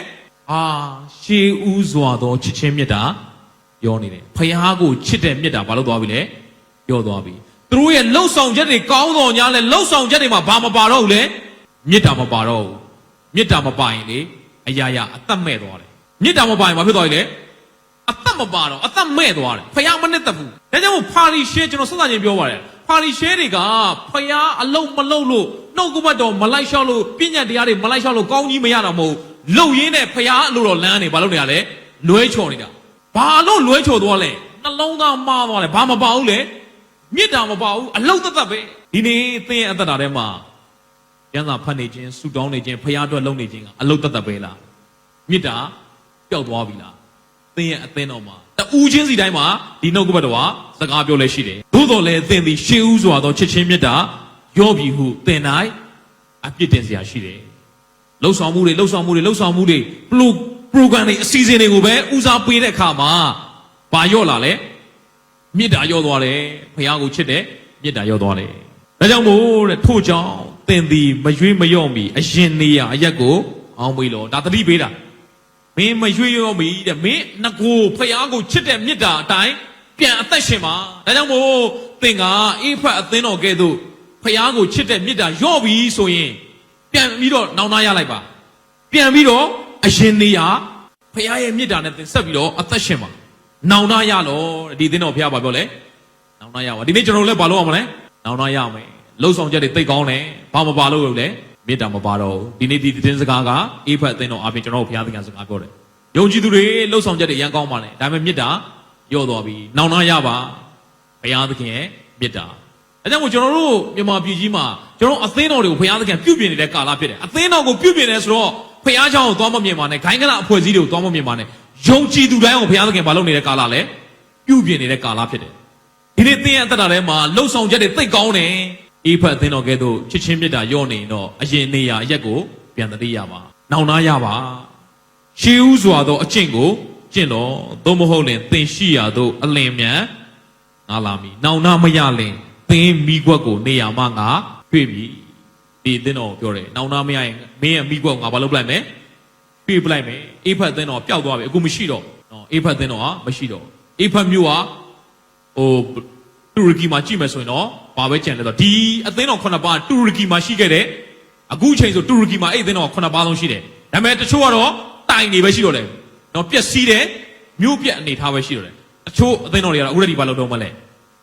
ဲရှေးဥစွာသောချစ်ချင်းမေတ္တာရောနေတယ်ဖျားကိုချစ်တဲ့မေတ္တာဘာလို့သွားပြီလဲရောသွားပြီသူတို့ရဲ့လှုပ်ဆောင်ချက်တွေကောင်းတော်ညာလဲလှုပ်ဆောင်ချက်တွေမှာဘာမပါတော့ဘူးလဲမေတ္တာမပါတော့ဘူးမေတ္တာမပါရင်လေအရာရာအသက်မဲ့သွားတယ်မေတ္တာမပါရင်ဘာဖြစ်သွားလဲအသက်မပါတော့အသက်မဲ့သွားတယ်ဖျားမနစ်သက်ဘူးဒါကြောင့်ဖာရီရှဲကျွန်တော်စသချင်းပြောပါတယ်ဖာရီရှဲတွေကဖျားအလုံးမလုံးလို့နှုတ်ကပတ်တော်မလိုက်လျှောက်လို့ပညာတရားတွေမလိုက်လျှောက်လို့ကောင်းကြီးမရတော့မဟုတ်လှုပ်ရင်းနဲ့ဖျားအလိုတော်လမ်းနေဘာလို့နေရလဲလွဲချော်နေတာဘာလို့လွဲချော်သွားလဲနှလုံးသားမှားသွားတယ်ဘာမပါဘူးလေမေတ္တာမပါဘူးအလုံးသက်သက်ပဲဒီနေ့သင်ရဲ့အသက်တာထဲမှာကျမ်းစာဖတ်နေခြင်းဆုတောင်းနေခြင်းဖျားအတွက်လုပ်နေခြင်းကအလုံးသက်သက်ပဲလားမေတ္တာပျောက်သွားပြီလားသင်ရဲ့အသင်းတော်မှာတူးချင်းစီတိုင်းမှာဒီနှုတ်ကပတ်တော်ဟာစကားပြောလဲရှိတယ်သို့တော်လည်းသင်သည်ရှေးဥစွာသောချစ်ချင်းမေတ္တာရော့ပြီဟုသင်၌အပြစ်တင်စရာရှိတယ်လှုပ်ဆောင်မှုတွေပရိုဂရမ်တွေအစီအစဉ်တွေကိုပဲဦးစားပေးတဲ့အခါမှာဘာရော့လာလဲမေတ္တာရော့သွားတယ်ဘုရားကိုချစ်တယ်မေတ္တာရော့သွားတယ်ဒါကြောင့်မို့တဲ့ထို့ကြောင့်သင်သည်မရွေးမလျော့မီအရင်နေရအရက်ကိုအောင်းမေးလို့ဒါသတိပေးတာမင်းမရွေးရောမီတဲ့မင်းငကိုဘုရားကိုချစ်တဲ့မေတ္တာအတိုင်းပြန်အသက်ရှင်ပါဒါကြောင့်မို့သင်ကအိဖတ်အသင်းတော်ကဲ့သို့ဘုရားကိုချစ်တဲ့မေတ္တာရော့ပြီဆိုရင်ပြန်ပြီးတော့နောင်နာရလိုက်ပါပြန်ပြီးတော့အရင်နေရဘုရားရဲ့မေတ္တာနဲ့သင်ဆက်ပြီးတော့အသက်ရှင်ပါနောင်နာရလို့ဒီသင်းတော်ဘုရားဘာပြောလဲနောင်နာရပါဒီနေ့ကျွန်တော်လည်းဘာလုပ်ရမလဲနောင်နာရမယ်လှုပ်ဆောင်ချက်တွေတိတ်ကောင်းတယ်ဘာမပါလို့လဲမေတ္တာမပါတော့ဒီနေ့ဒီသတင်းစကားကအေးဖတ်အသင်းတော်အပြင်ကျွန်တော်ဘုရားသခင်စကားပြောတယ်ယုံကြည်သူတွေလှုပ်ဆောင်ချက်တွေအရင်ကောင်းပါလေဒါပေမဲ့မေတ္တာရော့သွားပြီနောင်နာရပါဘုရားသခင်ရဲ့မေတ္တာအဲကြောင့်ကျွန်တော်တို့မြန်မာပြည်ကြီးမှာကျွန်တော်အသင်းတော်တွေကိုဘုရားသခင်ပြုပြင်နေတဲ့ကာလဖြစ်တယ်အသင်းတော်ကိုပြုပြင်နေဆိုတော့ဘုရားကျောင်းကိုသွားမမြင်ပါနဲ့ဂိုင်းကနအဖွဲ့အစည်းတွေကိုသွားမမြင်ပါနဲ့ယုံကြည်သူတိုင်းကိုဘုရားသခင်မလုပ်နေတဲ့ကာလလဲပြုပြင်နေတဲ့ကာလဖြစ်တယ်ဒီနေ့သင်ရဲ့အသက်တာထဲမှာလှုပ်ဆောင်ချက်တွေသိတ်ကောင်းတယ်အေးဖတ်အသင်းတော်ကဲ့သို့ချစ်ချင်းမေတ္တာရော့နေတော့အရင်နေရာအရက်ကိုပြန်တတိရပါနောင်နာရပါရှေးဥစွာသောအကျင့်ကိုကျင့်တော်သို့မဟုတ်ရင်သင်ရှိရာသို့အလင်မြန်ငါလာမည်နောင်နာမရလင်သင်မိကွက်ကိုနေရာမှငါတွေ့ပြီဒီအသင်းတော်ပြောတယ်နောင်နာမရရင်မင်းရဲ့မိကွက်ကိုငါဘာလုပ်လိုက်မလဲတွေ့ပလိုက်မယ်အေးဖတ်အသင်းတော်ပျောက်သွားပြီအခုမရှိတော့အေးဖတ်အသင်းတော်ဟာမရှိတော့အေးဖတ်မျိုးဟာ တူရကီမှာကြည့်မယ်ဆိုရင်တော့ဘာပဲကြံလဲတော့ဒီအသင်းတော်9ပါးတူရကီမှာရှိခဲ့တယ်အခုချိန်ဆိုတူရကီမှာအဲ့အသင်းတော်9ပါးလုံးရှိတယ်ဒါပေမဲ့တချို့ကတော့တိုင်နေပဲရှိတော့တယ်နော်ပျက်စီးတယ်မြို့ပြက်အနေထားပဲရှိတော့တယ်တချို့အသင်းတော်တွေကတော့အခုတည်းဘာလို့တော့မလဲ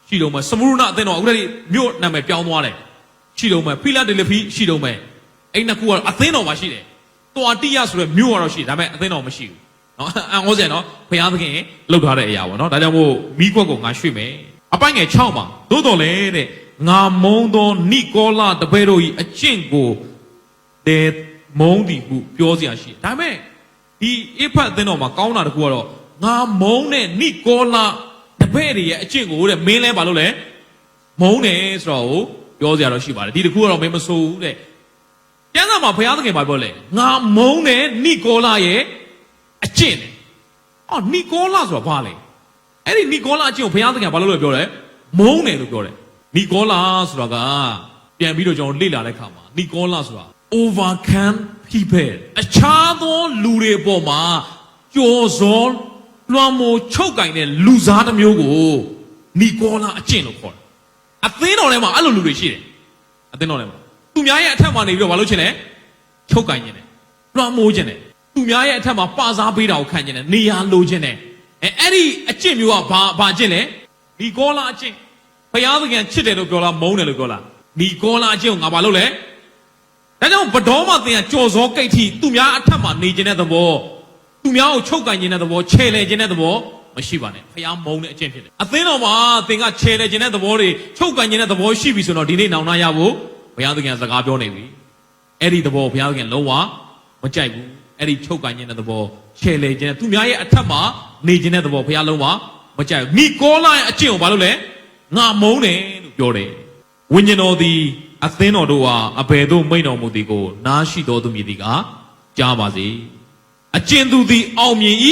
ရှိတော့မှစမုရနအသင်းတော်အခုတည်းမြို့နာမည်ပြောင်းသွားတယ်ရှိတော့မှဖီလာဒယ်လဖီရှိတော့မှအဲ့နှစ်ခုကတော့အသင်းတော်မှာရှိတယ်တွာတိယဆိုတဲ့မြို့ကတော့ရှိတယ်ဒါပေမဲ့အသင်းတော်မရှိဘူးနော်အန်ဩစင်နော်ဘုရားသခင်လှုပ်ထားတဲ့အရာပေါ့နော်ဒါကြောင့်မို့မိခွက်ကိုငါရွှေ့မယ်အပိုင်းငယ်6မှာသို့တော်လေတဲ့ငါမုံသောနိကောလတပည့်တို့၏အကျင့်ကိုတဲမုံသည်ဟုပြောစရာရှိတယ်ဒါပေမဲ့ဒီအဖတ်အသင်းတော်မှာကောင်းတာတခုကတော့ငါမုံတဲ့နိကောလတပည့်တွေရဲ့အကျင့်ကိုတဲ့မင်းလဲဘာလို့လဲမုံတယ်ဆိုတော့ပြောစရာတော့ရှိပါတယ်ဒီတခုကတော့မင်းမဆိုးဘူးတဲ့ကျမ်းစာမှာဘုရားသခင်ပြောလဲငါမုံတဲ့နိကောလရဲ့အကျင့်တယ်အော်နိကောလဆိုတာဘာလဲအဲ့ဒီနိကောလအကျင့်ကိုဘုရားသခင်ဘာလို့လဲပြောတယ်မုံတယ်လို့ပြောတယ်နိကောလဆိုတာကပြန်ပြီးတော့ကျွန်တော်လေ့လာတဲ့အခါမှာနိကောလဆိုတာ overcome people အခြားသောလူတွေအပေါ်မှာကြော်စောလွှမ်းမိုးချုပ်ကင်တဲ့လူစားတစ်မျိုးကိုနိကောလအကျင့်လို့ခေါ်တယ်အသင်းတော်ထဲမှာအဲ့လိုလူတွေရှိတယ်အသင်းတော်ထဲမှာသူများရဲ့အထက်မှာနေပြီးတော့ဘာလို့ချင်လဲချုပ်ကင်ခြင်းတယ်လွှမ်းမိုးခြင်းတယ်သူများရဲ့အထက်မှာပစားပေးတာကိုခံခြင်းတယ်နေရာလိုခြင်းတယ်အဲ့ဒီအကျင့်မျိုးကဘာအကျင့်လဲနိကောလအကျင့်ဘုရားသခင်ချစ်တယ်လို့ပြောလားမုန်းတယ်လို့ပြောလားနိကောလအကျင့်ကိုငါဘာလုပ်လဲဒါကြောင့်ဘတော်မှသင်ကကြော်စောကိတ်ထိသူများအထက်မှာနေခြင်းတဲ့သဘောသူများကိုချုပ်ကန်ခြင်းတဲ့သဘောချဲလဲခြင်းတဲ့သဘောမရှိပါနဲ့ဘုရားမုန်းတဲ့အကျင့်ဖြစ်တယ်အသင်းတော်မှာသင်ကချဲလဲခြင်းတဲ့သဘောတွေချုပ်ကန်ခြင်းတဲ့သဘောရှိပြီဆိုတော့ဒီနေ့နောင်နာရဖို့ဘုရားသခင်စကားပြောနေပြီအဲ့ဒီသဘောဘုရားသခင်လုံးဝမကြိုက်ဘူးအဲ့ဒီချုပ်ကန်ခြင်းတဲ့သဘောချဲလဲခြင်းတဲ့သူများရဲ့အထက်မှာနေခြင်းတဲ့သဘောဘုရားလုံးဝမကြိုက်ဘူးနိကောလရဲ့အကျင့်ကိုဘာလို့လဲငါမုန်းတယ်လို့ပြောတယ်ဝိညာဉ်တော်သည်အသင်းတော်တို့ဟာအဘယ်သို့မိန့်တော်မူသည်ကိုနားရှိတော်သူမည်သည်ကကြားပါစေအကျဉ်သူသည်အောင်မြင်၏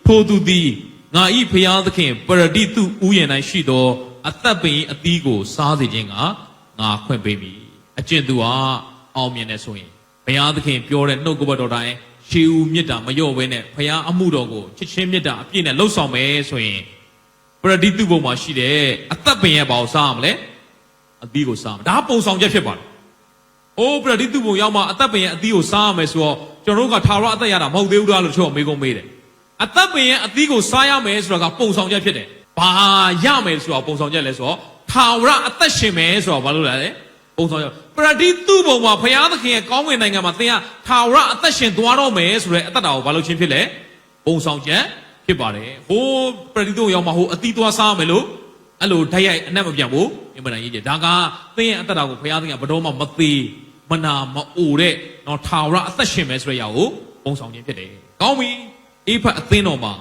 ထိုသူသည်ငါဤဖျားသခင်ပရတိတုဥယျာဉ်၌ရှိသောအသက်ပင်အသီးကိုစားစေခြင်းကငါခွင့်ပေးပြီအကျဉ်သူဟာအောင်မြင်နေဆိုရင်ဘုရားသခင်ပြောတဲ့နှုတ်ကပတ်တော်တိုင်းရှေးဦးမြတ်တာမလျော့ဘဲနဲ့ဘုရားအမှုတော်ကိုချစ်ချင်းမြတ်တာအပြည့်နဲ့လှုပ်ဆောင်မယ်ဆိုရင်ပရတိတုဘုံမှာရှိတဲ့အသက်ပင်ရဲ့ဘာကိုစားရမလဲအသီးကိုစားမယ်ဒါပုံဆောင်ချက်ဖြစ်ပါတယ်။အိုးပရတိတုဘုံရောက်မှအသက်ပင်ရဲ့အသီးကိုစားရမယ်ဆိုတော့ကျွန်တော်တို့ကထာဝရအသက်ရတာမဟုတ်သေးဘူးလားလို့ကျွန်တော်မေးကုန်မေးတယ်။အသက်ပင်ရဲ့အသီးကိုစားရမယ်ဆိုတာကပုံဆောင်ချက်ဖြစ်တယ်။ဘာရမယ်ဆိုတာပုံဆောင်ချက်လဲဆိုတော့ထာဝရအသက်ရှင်မယ်ဆိုတော့ဘာလို့လဲပုံဆောင်ချက်ပရတိတုဘုံမှာဘုရားသခင်ရဲ့ကောင်းကင်နိုင်ငံမှာသင်ကထာဝရအသက်ရှင်သွားတော့မယ်ဆိုတဲ့အသက်တာကိုဘာလို့ချင်းဖြစ်လဲပုံဆောင်ချက်ဖြစ်ပါတယ်။ဟိုးပရတိတုရောက်မှဟိုအသီးသွားစားရမယ်လို့အဲ့လိုဓာတ်ရိုက်အနက်မပြန်ဘူးအင်မတန်ရေးကြဒါကသင်ရဲ့အသက်တာကိုဘုရားသခင်ဘယ်တော့မှမသေးမနာမအိုတဲ့နော်ထာဝရအသက်ရှင်မယ်ဆိုတဲ့အရာကိုပုံဆောင်ခြင်းဖြစ်တယ်။ကောင်းပြီ။အေးဖတ်အသင်းတော်မှာ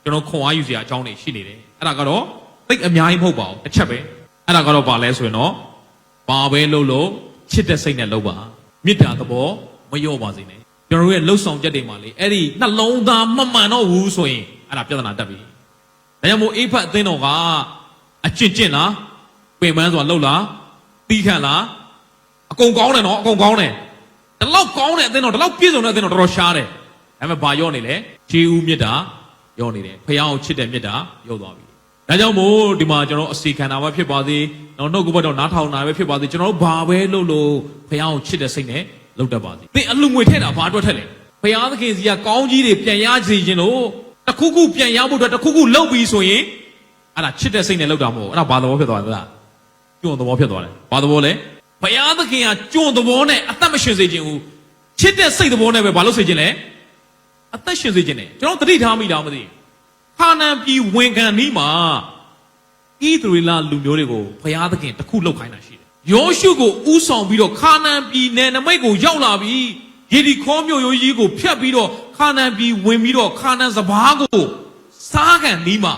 ကျွန်တော်ခွန်အားယူစရာအကြောင်းတွေရှိနေတယ်။အဲ့ဒါကတော့သိအများကြီးမဟုတ်ပါဘူး။တစ်ချက်ပဲ။အဲ့ဒါကတော့ဘာလဲဆိုရင်တော့ဘာပဲလုပ်လို့ချစ်တဲ့စိတ်နဲ့လုပ်ပါ။မေတ္တာသဘောမလျော့ပါစေနဲ့။ကျွန်တော်တို့ရဲ့လှုပ်ဆောင်ချက်တွေမှာလေအဲ့ဒီနှလုံးသားမမှန်တော့ဘူးဆိုရင်အဲ့ဒါပြဿနာတက်ပြီ။ဒါကြောင့်မို့အေးဖတ်အသင်းတော်ကအကျင့်လားပင်ပန်းဆိုတာလှုပ်လားတီးခန့်လားအကုန်ကောင်းတယ်နော်အကုန်ကောင်းတယ်ဒီလောက်ကောင်းတဲ့အသင်းတော်ဒီလောက်ပြည့်စုံတဲ့အသင်းတော်တော်တော်ရှားတယ်ဒါပေမဲ့ဘာရောနေလဲခြေဦးမြတ်တာရောနေတယ်ဖះအောင်ချစ်တဲ့မြတ်တာရောသွားပြီဒါကြောင့်မို့ဒီမှာကျွန်တော်အစီခံတာပဲဖြစ်ပါသေးနော်နှုတ်ကပတ်တော်နားထောင်တာပဲဖြစ်ပါသေးကျွန်တော်တို့ဘာပဲလုပ်လို့ဖះအောင်ချစ်တဲ့စိတ်နဲ့လုပ်တတ်ပါသေးသင်အလူငွေထည့်တာဘာအတွက်ထက်လဲဖះသခင်စီကကောင်းကြီးတွေပြန်ရစေခြင်းလို့တခုခုပြန်ရဖို့အတွက်တခုခုလုပ်ပြီးဆိုရင်အဲ့ဒါချစ်တဲ့စိတ်နဲ့လောက်တာမဟုတ်အဲ့ဒါဘာသဘောဖြစ်သွားလဲလားကျွန်းသဘောဖြစ်သွားတယ်ဘာသဘောလဲဘုရားသခင်ကကျွန်းသဘောနဲ့အသက်မရှင်စေခြင်းဘူးချစ်တဲ့စိတ်သဘောနဲ့ပဲဘာလို့စေခြင်းလဲအသက်ရှင်စေခြင်းနဲ့ကျွန်တော်တတိထားမိတာမသိခါနန်ပြည်ဝင်ခံနီးမှာဣသရေလလူမျိုးတွေကိုဘုရားသခင်တခုလောက်ခိုင်းတာရှိတယ်ယောရှုကိုဥဆောင်ပြီးတော့ခါနန်ပြည်နယ်နမိတ်ကိုရောက်လာပြီးယေရီခေါမြို့ရိုးကြီးကိုဖျက်ပြီးတော့ခါနန်ပြည်ဝင်ပြီးတော့ခါနန်စပါးကိုစားခံနီးမှာ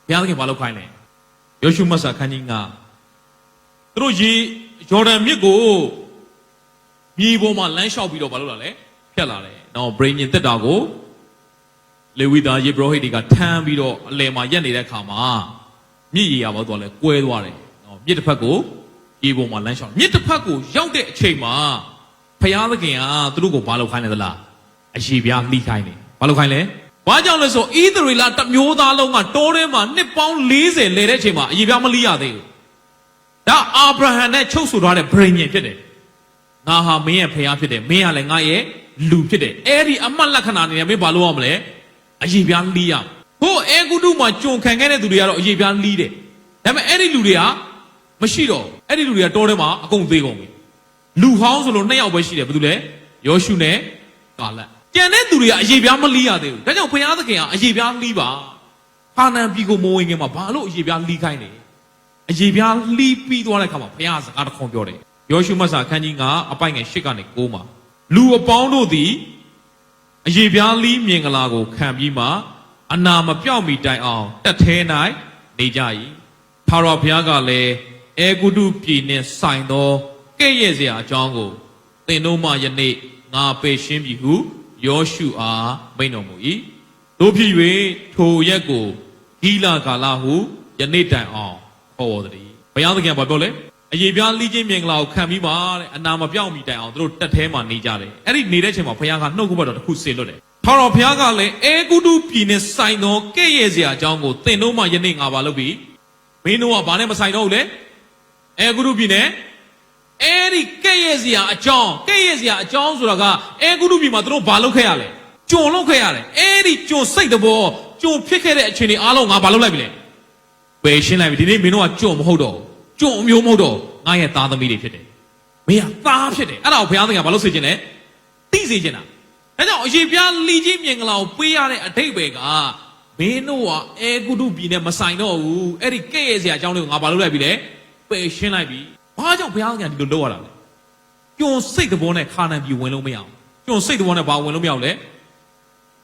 ဘုရားသခင်ဘာလုပ်ခိုင်းလဲယောရှုမတ်စာခန်းကြီးကသူတို့ယော်ဒန်မြစ်ကိုမြေပေါ်မှာလမ်းလျှောက်ပြီးတော့ဘာလုပ်လာလဲဖြတ်လာတယ်နော်ဗြိဉ္ဉ်တက်တာကိုလေဝိသားယေဘရဟိတ်တွေကထမ်းပြီးတော့အလယ်မှာရက်နေတဲ့အခါမှာမြစ်ရေရပါတော့လဲကွဲသွားတယ်နော်မြစ်တစ်ဖက်ကိုရေပေါ်မှာလမ်းလျှောက်မြစ်တစ်ဖက်ကိုရောက်တဲ့အချိန်မှာဘုရားသခင်ကသူတို့ကိုဘာလုပ်ခိုင်းလဲသလားအရှိပြားလှီးခိုင်းတယ်ဘာလုပ်ခိုင်းလဲဘာကြောင့်လဲဆိုဣသရေလတမျိုးသားလုံးကတောထဲမှာနှစ်ပေါင်း40လဲတဲ့အချိန်မှာအရေပြားမလီးရသေးဘူး ဒါအာဗြဟံနဲ့ချုပ်ဆိုထားတဲ့ဗြိဉ္ဉ်ဖြစ်တယ်ငါဟာမင်းရဲ့ဖခင်ဖြစ်တယ်မင်းကလည်းငါရဲ့လူဖြစ်တယ်အဲ့ဒီအမှတ်လက္ခဏာနေနဲ့မင်းဘာလို့ရမလဲအရေးပြားလီးရဟိုအဲဂုတုမှာကြုံခံခဲ့တဲ့သူတွေကတော့အရေးပြားလီးတယ်ဒါပေမဲ့အဲ့ဒီလူတွေကမရှိတော့အဲ့ဒီလူတွေကတောထဲမှာအကုန်သေးကုန်ပြီလူဟောင်းဆိုလို့2ယောက်ပဲရှိတယ်ဘာလို့လဲယောရှုနဲ့ကာလတ်ကျန်တဲ့သူတွေကအရေးပြားမလီးရသေးဘူးဒါကြောင့်ဘုရားသခင်ကအရေးပြားလီးပါဟာနန်ပြည်ကိုမိုးဝင်ခင်မှာဘာလို့အရေးပြားလီးခိုင်းလဲအရေးပြားလီးပြီးသွားတဲ့အခါမှာဘုရားစကားတစ်ခွန်းပြောတယ်ယောရှုမတ်စာခန်းကြီး9အပိုင်ငယ်8ကနေ9မှာလူအပေါင်းတို့သည်အရေးပြားလီးမြင်္ဂလာကိုခံပြီးမှအနာမပြောက်မီတိုင်အောင်တက်ထဲ၌နေကြ၏ထာဝရဘုရားကလည်းအေဂုတုပြည်နှင့်ဆိုင်သောကဲ့ရဲ့စရာအကြောင်းကိုသင်တို့မှယနေ့ငါပယ်ရှင်းပြီဟုယောရှုအားမိန့်တော်မူ၏တို့ဖြစ်၍ထိုရက်ကိုဂီလကာလဟုယနေ့တိုင်အောင်ခေါ်ဝေါ်သည်ဘုရားသခင်ကပြောလဲအရေးပြားလီးခြင်းမြင်္ဂလာကိုခံပြီးပါတဲ့အနာမပြောက်မီတိုင်အောင်တို့တက်ထဲမှာနေကြတယ်အဲ့ဒီနေတဲ့ချိန်မှာဘုရားကနှုတ်ကပတ်တော်တစ်ခုဆေလွတ်တယ်ထာဝရဘုရားကလည်းအေဂုတုပြည်နဲ့ဆိုင်သောကဲ့ရဲ့စရာအကြောင်းကိုသင်တို့မှယနေ့ငါပါလုပ်ပြီမင်းတို့ကဘာနဲ့မဆိုင်တော့ဘူးလေအေဂုတုပြည်နဲ့အဲ့ဒီကဲ့ရဲ့စရာအကြောင်းဆိုတာကအေဂုတုပြည်မှာတို့ဘာလုပ်ခဲ့ရလဲကြုံလုပ်ခဲ့ရတယ်အဲ့ဒီကြုံစိတ်တဘောကြုံဖြစ်ခဲ့တဲ့အခြေအနေအားလုံးငါဘာလုပ်လိုက်ပြီလဲပယ်ရှင်းလိုက်ပြီဒီနေ့မင်းတို့ကကြုံမဟုတ်တော့ကြုံအမျိုးမဟုတ်တော့ငါရဲ့သားသမီးတွေဖြစ်တယ်မင်းကသားဖြစ်တယ်အဲ့ဒါကိုဘုရားသခင်ကဘာလို့စေချင်လဲသိစေချင်တာဒါကြောင့်အရေးပြားလီကြီးမြင်္ဂလာကိုပေးရတဲ့အဓိပ္ပာယ်ကမင်းတို့ကအေဂုတုပြည်နဲ့မဆိုင်တော့ဘူးအဲ့ဒီကဲ့ရဲ့စရာအကြောင်းတွေကိုငါဘာလုပ်လိုက်ပြီလဲပယ်ရှင်းလိုက်ပြီဘာကြောင့်ဘုရားသခင်ဒီလိုလုပ်ရတာလဲကြုံစိတ်တဘောနဲ့ခါနန်ပြည်ဝင်လို့မရအောင်ကြုံစိတ်တဘောနဲ့ဘာဝင်လို့မရအောင်လဲ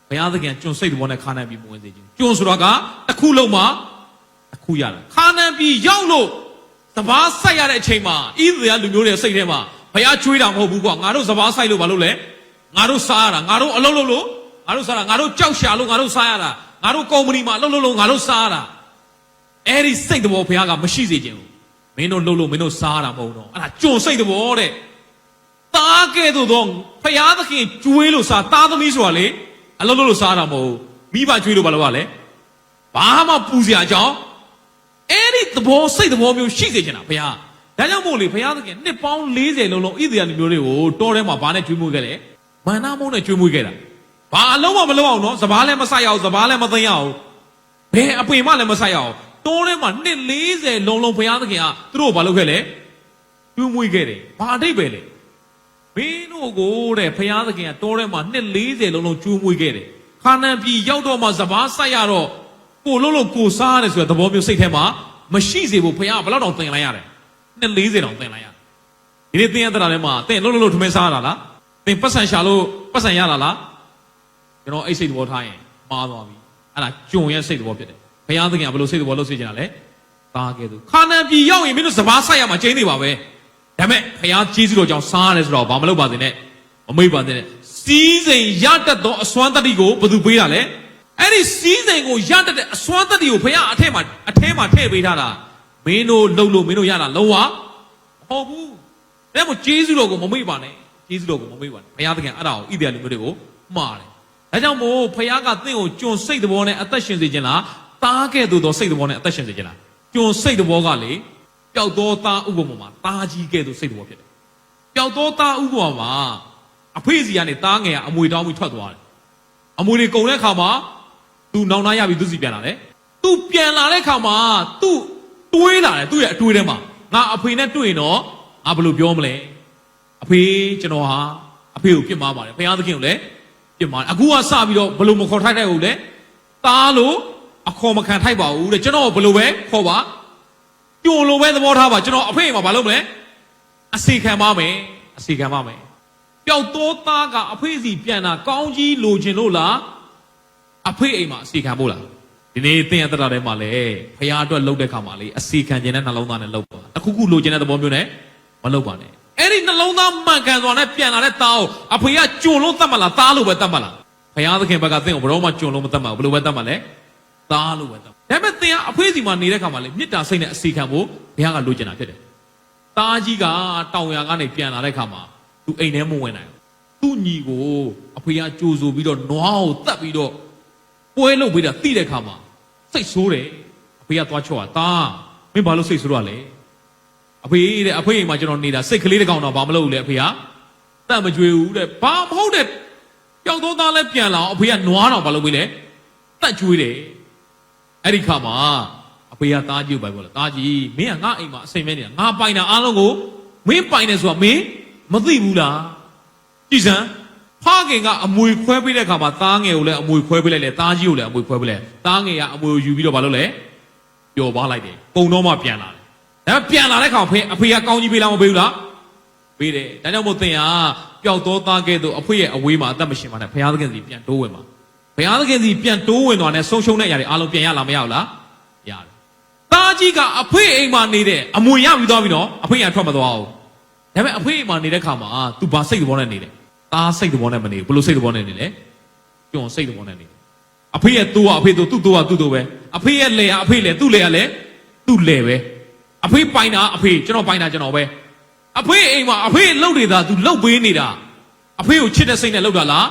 ဘုရားသခင်ကြုံစိတ်တဘောနဲ့ခါနန်ပြည်ဝင်စေခြင်းကြုံဆိုတာကတစ်ခုလုံးမှာတစ်ခုရတာခါနန်ပြည်ရောက်လို့စဘာဆိုင်ရတဲ့အချိန်မှာဣသရေလလူမျိုးတွေစိတ်ထဲမှာဘုရားကျွေးတာမဟုတ်ဘူးကွာငါတို့စဘာဆိုင်လို့ဘာလို့လဲငါတို့စားရတာငါတို့အလုပ်လုပ်လို့ငါတို့စားတာငါတို့ကြောက်ရှာလို့ငါတို့စားရတာငါတို့ကုမ္ပဏီမှာအလုပ်လုပ်လို့ငါတို့စားရတာအဲ့ဒီစိတ်တဘောဘုရားကမရှိစေခြင်းဘူးမင်းတို့လုပ်လို့မင်းတို့စားရတာမဟုတ်တော့အဲ့ဒါကြုံစိတ်တဘောတဲ့သားကဲ့သို့သောဘုရားသခင်ကျွေးလို့စားသားသမီးဆိုတာလေအလုပ်လုပ်လို့စားတာမဟုတ်မိဘကျွေးလို့ဘာလို့ရလဲဘာမှပူစရာအကြောင်းအဲ့ဒီသဘောစိတ်သဘောမျိုးရှိစေချင်တာဘုရားဒါကြောင့်မို့လေဘုရားသခင်နှစ်ပေါင်း40လုံးလုံးဣသရေလလူမျိုးတွေကိုတောထဲမှာဘာနဲ့ကျွေးမွေးခဲ့လဲမန္နာမုန်းနဲ့ကျွေးမွေးခဲ့တာဘာအလုံးမလုပ်အောင်နော်စဘာလည်းမဆိုင်ရအောင်စဘာလည်းမသိရအောင်ဘယ်အပင်မှလည်းမဆိုင်ရအောင်တောထဲမှာနှစ်40လုံးလုံးဘုရားသခင်ကသူတို့ဘာလုပ်ခဲ့လဲကျွေးမွေးခဲ့တယ်ဘာအဓိပ္ပာယ်လဲမင်းတို့ကိုတဲ့ဘုရားသခင်ကတောထဲမှာနှစ်40လုံးလုံးကျွေးမွေးခဲ့တယ်ခါနန်ပြည်ရောက်တော့မှစဘာဆိုင်ရတော့ကိုလုံးလုံးကိုစားရတယ်ဆိုတဲ့သဘောမျိုးစိတ်ထဲမှာမရှိစေဖို့ဘုရားဘယ်တော့တောင်သင်လိုက်ရတယ်နှစ်40တောင်သင်လိုက်ရတယ်ဒီနေ့သင်ရတဲ့မှာသင်လုံးလုံးထမင်းစားရတာလားသင်ပတ်စံရှာလို့ပတ်စံရတာလားကျွန်တော်အဲ့စိတ်သဘောထားရင်မှားသွားပြီအဲ့ဒါကြုံရဲ့စိတ်သဘောဖြစ်တယ်ဘုရားသခင်ကဘယ်လိုစိတ်သဘောလုပ်စေချင်တာလဲသားကဲသူခါနန်ပြည်ရောက်ရင်မင်းတို့စဘာဆိုင်ရမှာကျင်းနေပါပဲဒါပေမဲ့ဘုရားကျေးဇူးတော်ကြောင့်စားရတယ်ဆိုတော့ဘာမလုပ်ပါစေနဲ့မမိတ်ပါစေနဲ့စီးစိမ်ရတတ်သောအစွမ်းတတ္တိကိုဘယ်သူပေးတာလဲအဲ့ဒီစီးစိမ်ကိုရတတ်တဲ့အစွမ်းတတ္တိကိုဘုရားအထဲမှာထည့်ပေးထားတာမင်းတို့လှုပ်လို့မင်းတို့ရတာလုံးဝမဟုတ်ဘူးဒါမှမဟုတ်ကျေးဇူးတော်ကိုမမိတ်ပါနဲ့ကျေးဇူးတော်ကိုမမေ့ပါနဲ့ဘုရားသခင်အဲ့ဒါကိုဣသရေလလူမျိုးတွေကိုမှားတယ်ဒါကြောင့်မို့ဘုရားကသင်ကိုကျွန်စိတ်သဘောနဲ့အသက်ရှင်စေခြင်းလားသားကဲ့သို့သောစိတ်သဘောနဲ့အသက်ရှင်စေခြင်းလားကျွန်စိတ်သဘောကလေပျောက်သောသားဥပမာမှာသားကြီးကဲ့သို့စိတ်သဘောဖြစ်တယ်ပျောက်သောသားဥပမာမှာအဖေစီကနေသားငယ်ကအမွေတောင်းပြီးထွက်သွားတယ်အမွေတွေကုန်တဲ့အခါမှာသူနောင်နာရပြီးသူစီပြန်လာတယ်သူပြန်လာတဲ့အခါမှာသူတွေးလာတယ်သူ့ရဲ့အတွေးထဲမှာငါအဖေနဲ့တွေ့ရင်တော့ငါဘယ်လိုပြောမလဲအဖေကျွန်တော်ဟာအဖေကိုပြစ်မှားပါတယ်ဘုရားသခင်ကိုလည်းပြစ်မှားတယ်အခုကစပြီးတော့ဘယ်လိုမခေါ်ထိုက်တဲ့ဟုတ်လဲသားလို့အခေါ်မခံထိုက်ပါဘူးတဲ့ကျွန်တော်ဘယ်လိုပဲခေါ်ပါကြုံလိုပဲသဘောထားပါကျွန်တော်အဖေမှာဘာလုပ်မလဲအစီခံပါမယ်ပျောက်သောသားကအဖေစီပြန်တာကောင်းကြီးလိုချင်လို့လားအဖေအိမ်မှာအစီခံဖို့လားဒီနေ့သင်ရတဲ့တာထဲမှာလေဘုရားအတွက်လှုပ်တဲ့ခါမှာလေအစီခံခြင်းနဲ့နှလုံးသားနဲ့လှုပ်ပါတခုခုလိုချင်တဲ့သဘောမျိုးနဲ့မလှုပ်ပါနဲ့အဲ့ဒီနှလုံးသားမှန်ကန်စွာနဲ့ပြန်လာတဲ့သားကိုအဖေကကြုံလို့တတ်မှလားသားလို့ပဲတတ်မှလားဘုရားသခင်ဘက်ကသင်ကိုဘယ်တော့မှကြုံလို့မတတ်မှဘူးဘယ်လိုပဲတတ်မှလဲသားလို့ပဲတတ်ဒါပေမဲ့သင်ကအဖေစီမှာနေတဲ့ခါမှာလေမေတ္တာစိတ်နဲ့အစီခံဖို့ဘုရားကလိုချင်တာဖြစ်တယ်သားကြီးကတောင်ယာကနေပြန်လာတဲ့ခါမှာသူအိမ်ထဲမဝင်နိုင်ဘူးသူ့ညီကိုအဖေကကြိုးဆိုပြီးတော့နွားကိုတတ်ပြီးတော့ပွဲလုပ်ပြီးတာတိတဲ့ခါမှာစိတ်ဆိုးတယ်အဖေကသွားချော့တာသားမင်းဘာလို့စိတ်ဆိုးရလဲ အဖေတဲ့အဖေအိမ်မှာကျွန်တော်နေတာစိတ်ကလေးတစ်ကောင်တော့ဘာမလုပ်ဘူးလေအဖေကတတ်မကြွေဘူးတဲ့ဘာမဟုတ်တဲ့ပျောက်သောသားလဲပြန်လာအောင်အဖေကနွားတော့ဘာလုပ်ပေးလဲတတ်ကြွေတယ်အဲ့ဒီခါမှာအဖေကသားကြီးကိုပိုင်ပြောလဲသားကြီးမင်းကငါအိမ်မှာအစိမ်မဲနေတာငါပိုင်တာအားလုံးကိုမင်းပိုင်တယ်ဆိုတာမင်းမသိဘူးလားကြည်စမ်းဖခင်ကအမွေခွဲပေးတဲ့ခါမှာသားငယ်ကိုလည်းအမွေခွဲပေးလိုက်လေသားကြီးကိုလည်းအမွေခွဲပေးလိုက်သားငယ်ကအမွေကိုယူပြီးတော့ဘာလုပ်လဲပျော်သွားလိုက်တယ်ပုံတော့မှပြန်လာတယ်ဒါပြန်လာတဲ့ခါအဖေကကောင်းကြီးပေးလားမပေးဘူးလားပေးတယ်ဒါကြောင့်မို့သင်ဟာပျောက်သောသားကဲ့သို့အဖေရဲ့အဝေးမှာအသက်မရှင်ပါနဲ့ဘုရားသခင်စီပြန်တိုးဝင်ပါဘုရားသခင်စီပြန်တိုးဝင်သွားတဲ့ဆုံးရှုံးတဲ့အရာတွေအားလုံးပြန်ရလားမရဘူးလားရတယ်သားကြီးကအဖေအိမ်မှာနေတဲ့အမွေရပြီးသွားပြီနော်အဖေကထွက်မသွားဘူးဒါပေမဲ့အဖေအိမ်မှာနေတဲ့ခါမှာ तू ဘာစိတ်သဘောနဲ့နေလဲသားစိတ်သဘောနဲ့မနေဘူးဘလို့စိတ်သဘောနဲ့နေလဲကျွန်စိတ်သဘောနဲ့နေအဖေရဲ့တိုးကအဖေတိုးသူ့တိုးကသူ့တိုးပဲအဖေရဲ့လဲကအဖေလဲသူ့လဲကလဲသူ့လဲပဲအဖေပိုင်တာအဖေကျွန်တော်ပိုင်တာကျွန်တော်ပဲအဖေအိမ်မှာအဖေလှုပ်နေတာ तू လှုပ်ပေးနေတာအဖေကိုချစ်တဲ့စိတ်နဲ့လှုပ်တာလား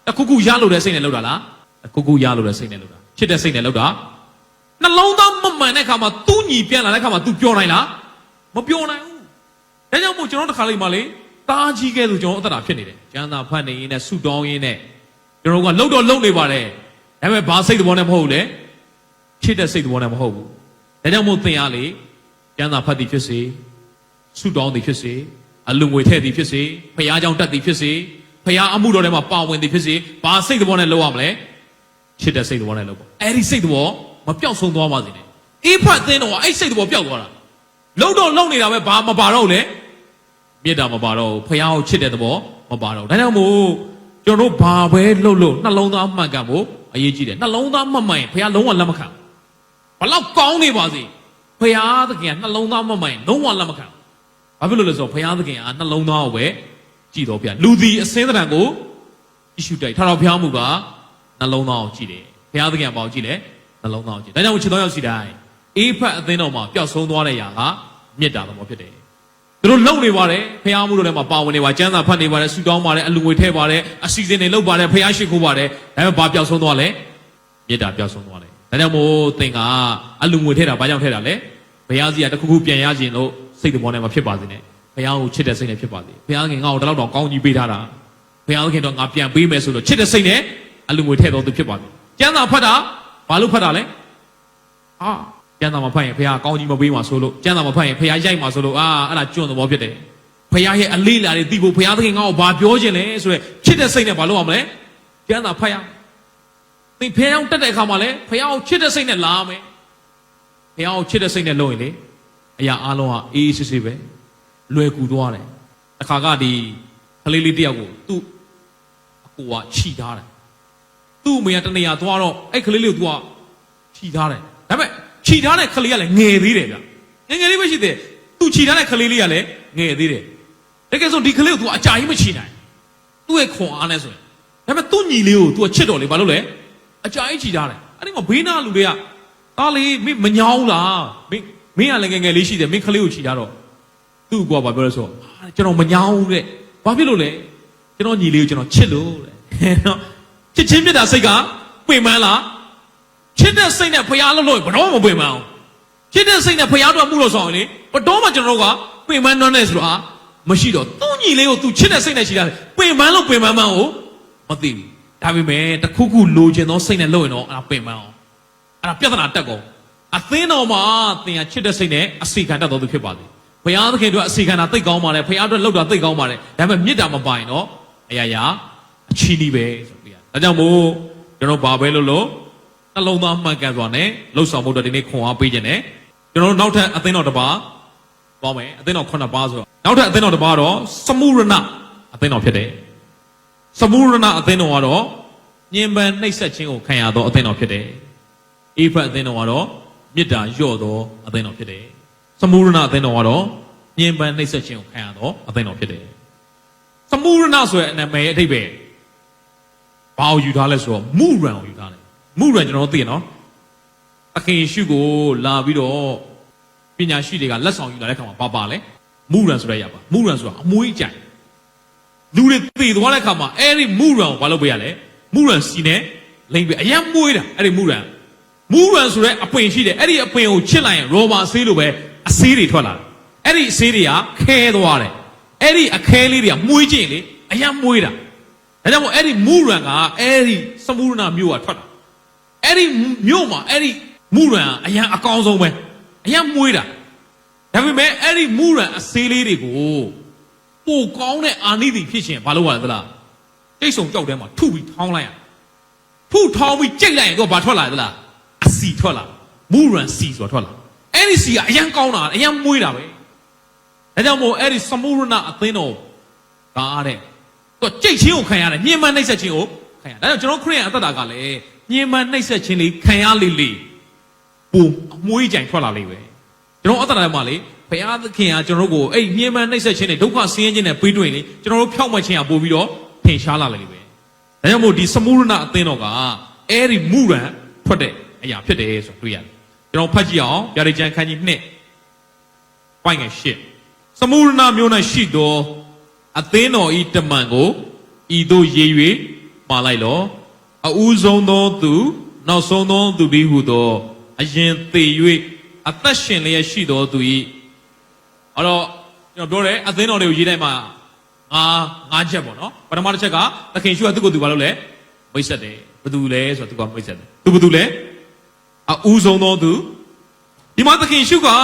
တခုခုရလို့တဲ့စိတ်နဲ့လှုပ်တာလားတခုခုရလို့တဲ့စိတ်နဲ့လှုပ်တာချစ်တဲ့စိတ်နဲ့လှုပ်တာနှလုံးသားမမှန်တဲ့ခါမှာသူ့ညီပြန်လာတဲ့ခါမှာ तू ပြောနိုင်လားမပြောနိုင်ဘူးဒါကြောင့်မို့ကျွန်တော်တစ်ခါလေးမှလေတားကြီးကဲဆိုကျွန်တော်အသက်တာဖြစ်နေတယ်ကျမ်းစာဖတ်နေရင်းနဲ့ဆုတောင်းရင်းနဲ့ကျွန်တော်ကလှုပ်တော့လှုပ်နေပါတယ်ဒါပေမဲ့ဘာစိတ်သဘောနဲ့မဟုတ်ဘူးလေချစ်တဲ့စိတ်သဘောနဲ့မဟုတ်ဘူးဒါကြောင့်မို့သင်ရလေကျမ်းစာဖတ်သည်ဖြစ်စေဆုတောင်းသည်ဖြစ်စေအလူငွေထည့်သည်ဖြစ်စေဖခင်ကြောင့်တက်သည်ဖြစ်စေဖခင်အမှုတော်ထဲမှာပါဝင်သည်ဖြစ်စေဘာစိတ်သဘောနဲ့လုပ်ရမလဲချစ်တဲ့စိတ်သဘောနဲ့လုပ်ပါအဲ့ဒီစိတ်သဘောမပြောက်ဆုံးသွားပါစေနဲ့အေးဖတ်သင်းတော့အဲ့စိတ်သဘောပျောက်သွားတာလှုပ်တော့လှုပ်နေတာပဲဘာမပါတော့လေမြတ်တာမပါတော့ဖခင်ကိုချစ်တဲ့သဘောမပါတော့ဒါကြောင့်မို့ကျွန်တော်တို့ဘာပဲလှုပ်လို့နှလုံးသားမှန်ကန်ဖို့အရေးကြီးတယ်နှလုံးသားမှန်မှန်ဖခင်လုံးဝလက်မခံဘလောက်ကောင်းနေပါစေဖခင်သခင်ကနှလုံးသားမှန်မှန်လုံးဝလက်မခံဘာဖြစ်လို့လဲဆိုတော့ဖခင်သခင်ကနှလုံးသားကိုပဲကြည်တော်ဖခင်လူသည်အစင်းသဏ္ဍာန်ကိုကြည့်ရှုတိုက်ထာတော်ဖခင်မူကနှလုံးသားကိုကြည့်တယ်ဖခင်သခင်ပေါ့ကြည့်တယ်နှလုံးသားကိုကြည့်ဒါကြောင့်ချစ်တော်ရောက်စီတိုင်းအေးဖတ်အသင်းတော်မှာပျောက်ဆုံးသွားတဲ့ຢာကမေတ္တာတော်ဖြစ်တယ်သူတို့လုံနေပါတယ်ဖခင်မှုတို့ထဲမှာပါဝင်နေပါကျမ်းစာဖတ်နေပါတယ်ဆုတောင်းပါတယ်အလူငွေထည့်ပါတယ်အစီအစဉ်တွေလုပ်ပါတယ်ဖခင်ရှိခိုးပါတယ်ဒါပေမဲ့ဘာပျောက်ဆုံးသွားလဲမေတ္တာပျောက်ဆုံးသွားတယ်ဒါကြောင့်မို့သင်ကအလူငွေထည့်တာဘာကြောင့်ထည့်တာလဲဘုရားစီကတခုခုပြန်ရခြင်းလို့စိတ်သဘောနဲ့မဖြစ်ပါစေနဲ့ဘုရားကိုချစ်တဲ့စိတ်နဲ့ဖြစ်ပါစေဘုရားခင်ငါ့ကိုတလောက်တောင်ကောင်းကြီးပေးထားတာဘုရားခင်တော့ငါပြန်ပေးမယ်ဆိုလို့ချစ်တဲ့စိတ်နဲ့အလူငွေထည့်တော်သူဖြစ်ပါစေကျမ်းစာဖတ်တာဘာလို့ဖတ်တာလဲကျမ်းစာမဖတ်ရင်ဘုရားကောင်းကြီးမပေးမှာဆိုလို့ကျမ်းစာမဖတ်ရင်ဘုရားရိုက်မှာဆိုလို့အဲ့ဒါကျွန်းသဘောဖြစ်တယ်ဘုရားရဲ့အလေးလာတွေသိဖို့ဘုရားသခင်ငါ့ကိုဘာပြောခြင်းလဲဆိုရယ်ချစ်တဲ့စိတ်နဲ့ဘာလုပ်ရမလဲကျမ်းစာဖတ်ရသင်ဘုရားအောင်တက်တဲ့အခါမှာလဲဘုရားကိုချစ်တဲ့စိတ်နဲ့လာမယ်ဘုရားကိုချစ်တဲ့စိတ်နဲ့လုပ်ရင်လေအရာအလုံးဟာအေးအေးဆေးဆေးပဲလွယ်ကူသွားတယ်အခါကဒီကလေးလေးတယောက်ကိုသူ့အကူကခြိထားတယ်သူ့အမေကတနေရာသွားတော့အဲ့ကလေးလေးကိုသူကခြိထားတယ်ဒါပေမဲ့ခြိထားတဲ့ကလေးကလည်းငယ်သေးတယ်ဗျငယ်ငယ်လေးပဲရှိသေးတယ်သူခြိထားတဲ့ကလေးလေးကလည်းငယ်သေးတယ်တကယ်ဆိုဒီကလေးကိုသူအကြာကြီးမခြိနိုင်သူ့ရဲ့ခွန်အားနဲ့ဆိုရင်ဒါပေမဲ့သူ့ညီလေးကိုသူကချစ်တော်လေဘာလို့လဲအကြာကြီးခြိထားတယ်အဲ့ဒီမှာဘေးနာလူတွေကသားလေးမင်းမညောင်းလားမင်းကလည်းငယ်ငယ်လေးရှိတယ်မင်းကလေးကိုခြိထားတော့သူ့ကွာဘာပြောလဲဆိုကျွန်တော်မညောင်းတဲ့ဘာဖြစ်လို့လဲကျွန်တော်ညီလေးကိုကျွန်တော်ချစ်လို့တဲ့နော်ချစ်ချင်းမြတ်တာစိတ်ကပင်ပန်းလားချစ်တဲ့စိတ်နဲ့ဖရားလို့ဘတော်မပင်ပန်းအောင်ချစ်တဲ့စိတ်နဲ့ဖရားတို့မှုလို့ဆိုရင်လေဘတော်မှကျွန်တော်တို့ကပင်ပန်းနှွမ်းနေဆိုတာမရှိတော့သူ့ညီလေးကိုသူချစ်တဲ့စိတ်နဲ့ရှိတာပင်ပန်းလို့ပင်ပန်းမှန်းကိုမသိဘူးဒါပေမဲ့တခုခုလိုချင်သောစိတ်နဲ့လုပ်ရင်တော့အဲ့ဒါပင်ပန်းအောင်အဲ့ဒါပြဿနာတက်ကုန်အသင်းတော်မှာသင်ဟာချစ်တဲ့စိတ်နဲ့အစီခံတတ်တော်သူဖြစ်ပါသည်ဘုရားသခင်တို့အစီခံတာသိကောင်းပါတယ်ဘုရားတို့လှုပ်တာသိကောင်းပါတယ်ဒါပေမဲ့မေတ္တာမပိုင်တော့အရာရာအချီးနှီးပဲဆိုပြရဒါကြောင့်မို့ကျွန်တော်ဘာပဲလို့နှလုံးသားမှန်ကန်စွာနဲ့လှုပ်ဆောင်ဖို့အတွက်ဒီနေ့ခွန်အားပေးခြင်းနဲ့ကျွန်တော်တို့နောက်ထပ်အသင်းတော်တစ်ပါးသွားမယ်အသင်းတော်9ပါးဆိုတော့နောက်ထပ်အသင်းတော်တစ်ပါးတော့စမုရဏအသင်းတော်ဖြစ်တယ်စမုရဏအသင်းတော်ကတော့ညင်ပန်နှိပ်စက်ခြင်းကိုခံရသောအသင်းတော်ဖြစ်တယ်အေဖတ်အသင်းတော်ကတော့မေတ္တာလျော့သောအသင်းတော်ဖြစ်တယ်စမုရဏအသင်းတော်ကတော့ညင်ပန်နှိပ်စက်ခြင်းကိုခံရသောအသင်းတော်ဖြစ်တယ်စမုရဏဆိုတဲ့အနာမည်အဓိပ္ပာယ်ဘာကိုယူထားလဲဆိုတော့မုရံကိုယူထားတယ်မုရံကျွန်တော်သိရနော်အခင်ရှုကိုလာပြီးတော့ပညာရှိတွေကလက်ဆောင်ယူလာတဲ့ခါမှာပါလဲမုရံဆိုတဲ့ရပါမုရံဆိုတာအမွေးကြိုင်လူတွေသေသွားတဲ့ခါမှာအဲ့ဒီမုရံကိုဘာလုပ်ပေးရလဲမုရံစီနဲ့လိမ့်ပေးအရင်မွေးတာအဲ့ဒီမုရံဆိုတဲ့အပင်ရှိတယ်အဲ့ဒီအပင်ကိုချစ်လိုက်ရင်ရောဘာဆေးလိုပဲအဆေးတွေထွက်လာတယ် အဲ့ဒီဆေးတွေကခဲသွားတယ်အဲ့ဒီအခဲလေးတွေကမှုေးကျင်လေအရင်မှုေးတာဒါကြောင့်မို့အဲ့ဒီမူရန်ကအဲ့ဒီစမုရဏမြို့ကထွက်တာအဲ့ဒီမြို့မှာအဲ့ဒီမူရန်အရင်အကောင်းဆုံးပဲအရင်မှုေးတာဒါပေမဲ့အဲ့ဒီမူရန်အဆေးလေးတွေကိုပိုကောင်းတဲ့အာနိသီဖြစ်ရှင်ဘာလို့ရလဲသလားတိတ်ဆုံကြောက်ထဲမှာထုပြီးထောင်းလိုက်ရထုထောင်းပြီးကြိတ်လိုက်ရင်တော့ဘာထွက်လာသလားအစီထွက်လာမူရန်စီဆိုတာထွက်လာအဲ့ဒီစီကအရင်ကောင်းတာအရင်မွေးတာပဲဒါကြောင့်မို့အဲ့ဒီစမုရဏအသင်းတော်ကားတဲ့သူကြိတ်ချင်းကိုခံရတယ်ညှဉ်းပန်းနှိပ်စက်ချင်းကိုခံရဒါကြောင့်ကျွန်တော်ခရစ်ယာန်အသက်တာကလည်းညှဉ်းပန်းနှိပ်စက်ချင်းလေးခံရလေလေပုံအမွေးကြိုင်ထွက်လာလိမ့်ပဲကျွန်တော်အသက်တာမှာလေဘုရားသခင်ကကျွန်တော်တို့ကိုအဲ့ညှဉ်းပန်းနှိပ်စက်ချင်းနဲ့ဒုက္ခဆင်းရဲခြင်းနဲ့ပေးတွေ့ရင်လေကျွန်တော်တို့ဖြောက်မှတ်ခြင်းကပို့ပြီးတော့ထင်ရှားလာလိမ့်ပဲဒါကြောင့်မို့ဒီစမုရဏအသင်းတော်ကအဲ့ဒီမူရန်ထွက်တဲ့အရာဖြစ်တယ်ဆိုတွေ့ရတယ်ကျွန်တော်ဖတ်ကြည့်အောင်ဗျာဒိတ်ကျမ်းခန်းကြီး2ပိုင်းငယ်8စမုရဏမျိုး၌ရှိသောအသင်းတော်ဤတမန်ကိုဤသို့ရေး၍မှာလိုက်လောအဦးဆုံးသောသူနောက်ဆုံးသောသူဒီဟုသောအရင်သေ၍အသက်ရှင်လျက်ရှိသောသူဤအဲ့တော့ကျွန်တော်ပြောတယ်အသင်းတော်တွေကိုရေးတိုင်းမှာငါးချက်ပေါ့နော်ပထမတစ်ချက်ကသခင်ရှုကသူ့ကိုယ်သူဘာလုပ်လဲမိတ်ဆက်တယ်ဘယ်သူလဲဆိုတော့သူကမိတ်ဆက်တယ်သူဘယ်သူလဲအဦးဆုံးသောသူဒီမှာသခင်ရှုကငါ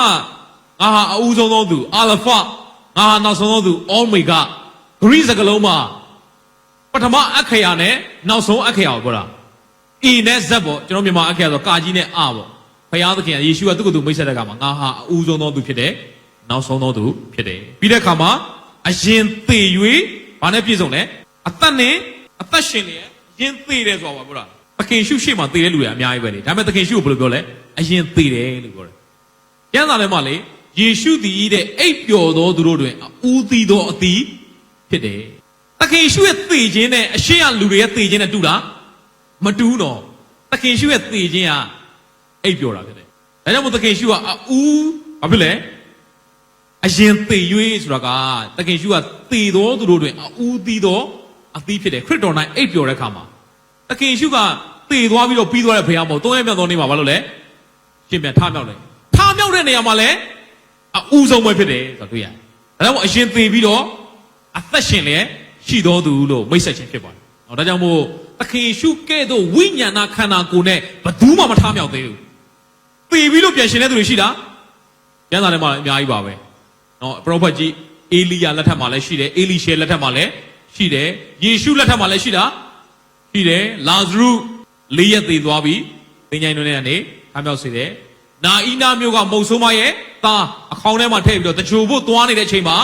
ဟာအဦးဆုံးသောသူအာလဖာငါဟာနောက်ဆုံးသောသူအောမေဂါဂရိစကလုံးမှာပထမအခရာနဲ့နောက်ဆုံးအခရာကိုပြောတာအီနဲ့ဇက်ပေါ့ကျွန်တော်မြန်မာအခရာဆိုကာကြီးနဲ့အပေါ့ဘုရားသခင်ယေရှုကသူ့ကိုယ်သူမိတ်ဆက်တဲ့အခါမှာငါဟာအဦးဆုံးသောသူဖြစ်တယ်နောက်ဆုံးသောသူဖြစ်တယ်ပြီးတဲ့အခါမှာအရင်သေ၍ဘာနဲ့ပြည့်စုံလဲအသက်နဲ့အသက်ရှင်လျက်ရင်သေတယ်ဆိုတာပါပြောတာသခင်ရှုရှေ့မှာသေတဲ့လူတွေအများကြီးပဲလေဒါပေမဲ့သခင်ရှုကိုဘယ်လိုပြောလဲအရင်သေတယ်လို့ပြောတယ်ကျမ်းစာထဲမှာလေယေရှုသည်တဲ့အိပ်ပျော်သောသူတို့တွင်ဦးသီးသောအသီးဖြစ်တယ်သခင်ရှုရဲ့သေခြင်းနဲ့အရှေ့ကလူတွေရဲ့သေခြင်းနဲ့တူလားမတူတော့သခင်ရှုရဲ့သေခြင်းကအိပ်ပျော်တာဖြစ်တယ်ဒါကြောင့်မို့သခင်ရှုကအဦးဘာဖြစ်လဲအရင်သေ၍ဆိုတာကသခင်ရှုကသေသောသူတို့တွင်ဦးသီးသောအသီးဖြစ်တယ်ခရစ်တော်၌အိပ်ပျော်တဲ့အခါမှာသခင်ရှုကသေသွားပြီးတော့ပြီးသွားတဲ့ဘုရားမဟုတ်၃ရက်မြောက်သောနေ့မှာဘာလို့လဲရှင်ပြန်ထမြောက်တယ်ထမြောက်တဲ့နေရာမှာလည်းအဦးဆုံးပဲဖြစ်တယ်ဆိုတော့တွေ့ရတယ်ဒါကြောင့်မို့အရင်သေပြီးတော့အသက်ရှင်လည်းရှိတော်သူလို့မိတ်ဆက်ခြင်းဖြစ်ပါတယ်။ဒါကြောင့်မို့သခင်ရှုကဲ့သို့ဝိညာဏခန္ဓာကိုယ်နဲ့ဘယ်သူမှမထမြောက်သေးဘူး။သေပြီးလို့ပြန်ရှင်တဲ့သူတွေရှိတာကျမ်းစာထဲမှာအများကြီးပါပဲ။နော်ပရောဖက်ကြီးအေလိယလက်ထက်မှာလည်းရှိတယ်။အေလိရှေလက်ထက်မှာလည်းရှိတယ်။ယေရှုလက်ထက်မှာလည်းရှိတာရှိတယ်။လာဇရု၄ရက်သေသွားပြီးသင်္ချိုင်းတွင်ကနေထမြောက်စေတယ်။နာအီနာမျိုးကမုတ်ဆိုးမရဲ့သားအခေါင်းထဲမှာထည့်ပြီးတော့တချို့ဖို့သွားနေတဲ့အချိန်မှာ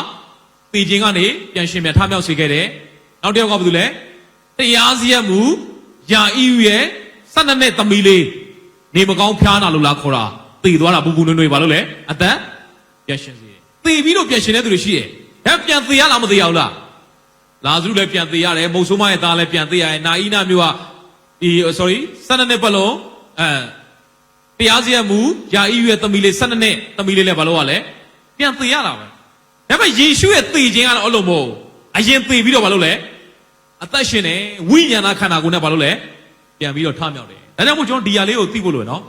သေခြင်းကနေပြန်ရှင်ပြန်ထမြောက်စေခဲ့တယ်။နောက်တစ်ယောက်ကဘာလို့လဲတရားစီရင်မှုယာအီယူရဲ့12နှစ်သမီးလေးနေမကောင်းဖျားနာလို့လားခေါ်တာသေသွားတာပူပူနွေ့နွေ့ဘာလို့လဲအသက်ပြန်ရှင်စေတယ်။သေပြီးတော့ပြန်ရှင်တဲ့သူတွေရှိတယ်။ဒါပြန်သေရလားမသေရဘူးလား။လာဇရုလည်းပြန်သေရတယ်မုတ်ဆိုးမရဲ့သားလည်းပြန်သေရတယ်နာအီနာမျိုးက12နှစ်ပတ်လုံးတရားစီရင်မှုယာအီယူရဲ့သမီးလေး12နှစ်သမီးလေးလည်းဘာလို့ ရလဲပြန်သေရတာပဲဒါပေမဲ့ယေရှုရဲ့သေခြင်းကတော့အဲ့လိုမဟုတ်အရင်သေပြီးတော့ဘာလို့လဲအသက်ရှင်တယ်ဝိညာဏခန္ဓာကိုယ်နဲ့ဘာလို့လဲပြန်ပြီးတော့ထမြောက်တယ်ဒါကြောင့်မို့ကျွန်တော်ဒီຢာလေးကိုသိဖို့လို့နော်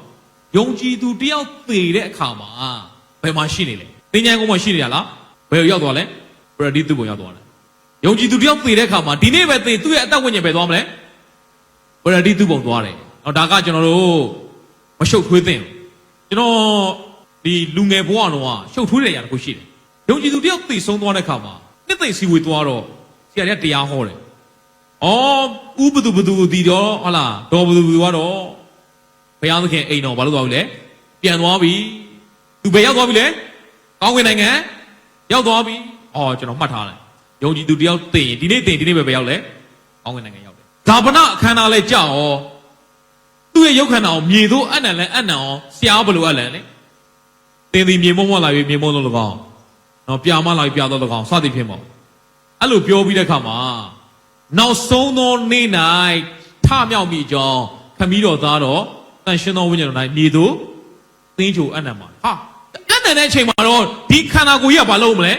ယုံကြည်သူတယောက်သေတဲ့အခါမှာဘယ်မှာရှိနေလဲသင်္ချိုင်းကုန်းမှာရှိနေတာလားဘယ်ရောက်သွားလဲပရဒိတုဘုံရောက်သွားတယ်ယုံကြည်သူတယောက်သေတဲ့အခါမှာဒီနေ့ပဲသေသူ့ရဲ့အသက်ဝိညာဉ်ပဲသွားမလဲပရဒိတုဘုံသွားတယ်နော်ဒါကကျွန်တော်တို့မရှုပ်ထွေးသင့်ကျွန်တော်ဒီလူငယ်ဘဝတော့ရှုပ်ထွေးတဲ့ຢာတစ်ခုရှိတယ်ယုံကြည်သူတယောက်သေဆုံးသွားတဲ့အခါမှာနှစ်သိမ့်စီဝေသွားတော့ဆရာကြီးတရားဟောတယ်။အော်ဥပဒုဘဒုဒီတော့ဟုတ်လားတော်ဘဒုဘဒုကတော့ဘုရားသခင်အိမ်တော်ဘာလို့သွားပြီလဲပြန်သွားပြီ။သူဘယ်ရောက်သွားပြီလဲကောင်းကင်နိုင်ငံရောက်သွားပြီ။အော်ကျွန်တော်မှတ်ထားတယ်။ယုံကြည်သူတယောက်သေရင်ဒီနေ့သေရင်ဒီနေ့ပဲရောက်လဲကောင်းကင်နိုင်ငံရောက်တယ်။ဇာပနအခမ်းအနားလဲကြောက်ဩသူ့ရဲ့ရုပ်ခန္ဓာကိုမြေသို့အနံလဲအနံအောင်ဆရာဘယ်လိုအပ်လဲလေ။သင်သည်မြေမုံမလာပြီမြေမုံလို့၎င်းနော်ပြာမလာပြတော့တကောင်စသည်ဖြစ်ပေါ့အဲ့လိုပြောပြီးတဲ့ခါမှာနောက်ဆုံးသောနေ့၌ထမြောက်မိကြောင်းခမည်းတော်သားတော်တန်ရှင်သောဝိညာဉ်တော်၌မြေသို့သင်းချိုအနံမှာဟာအနံတဲ့အချိန်မှာတော့ဒီခန္ဓာကိုယ်ကြီးကဘာလုပ်မလဲ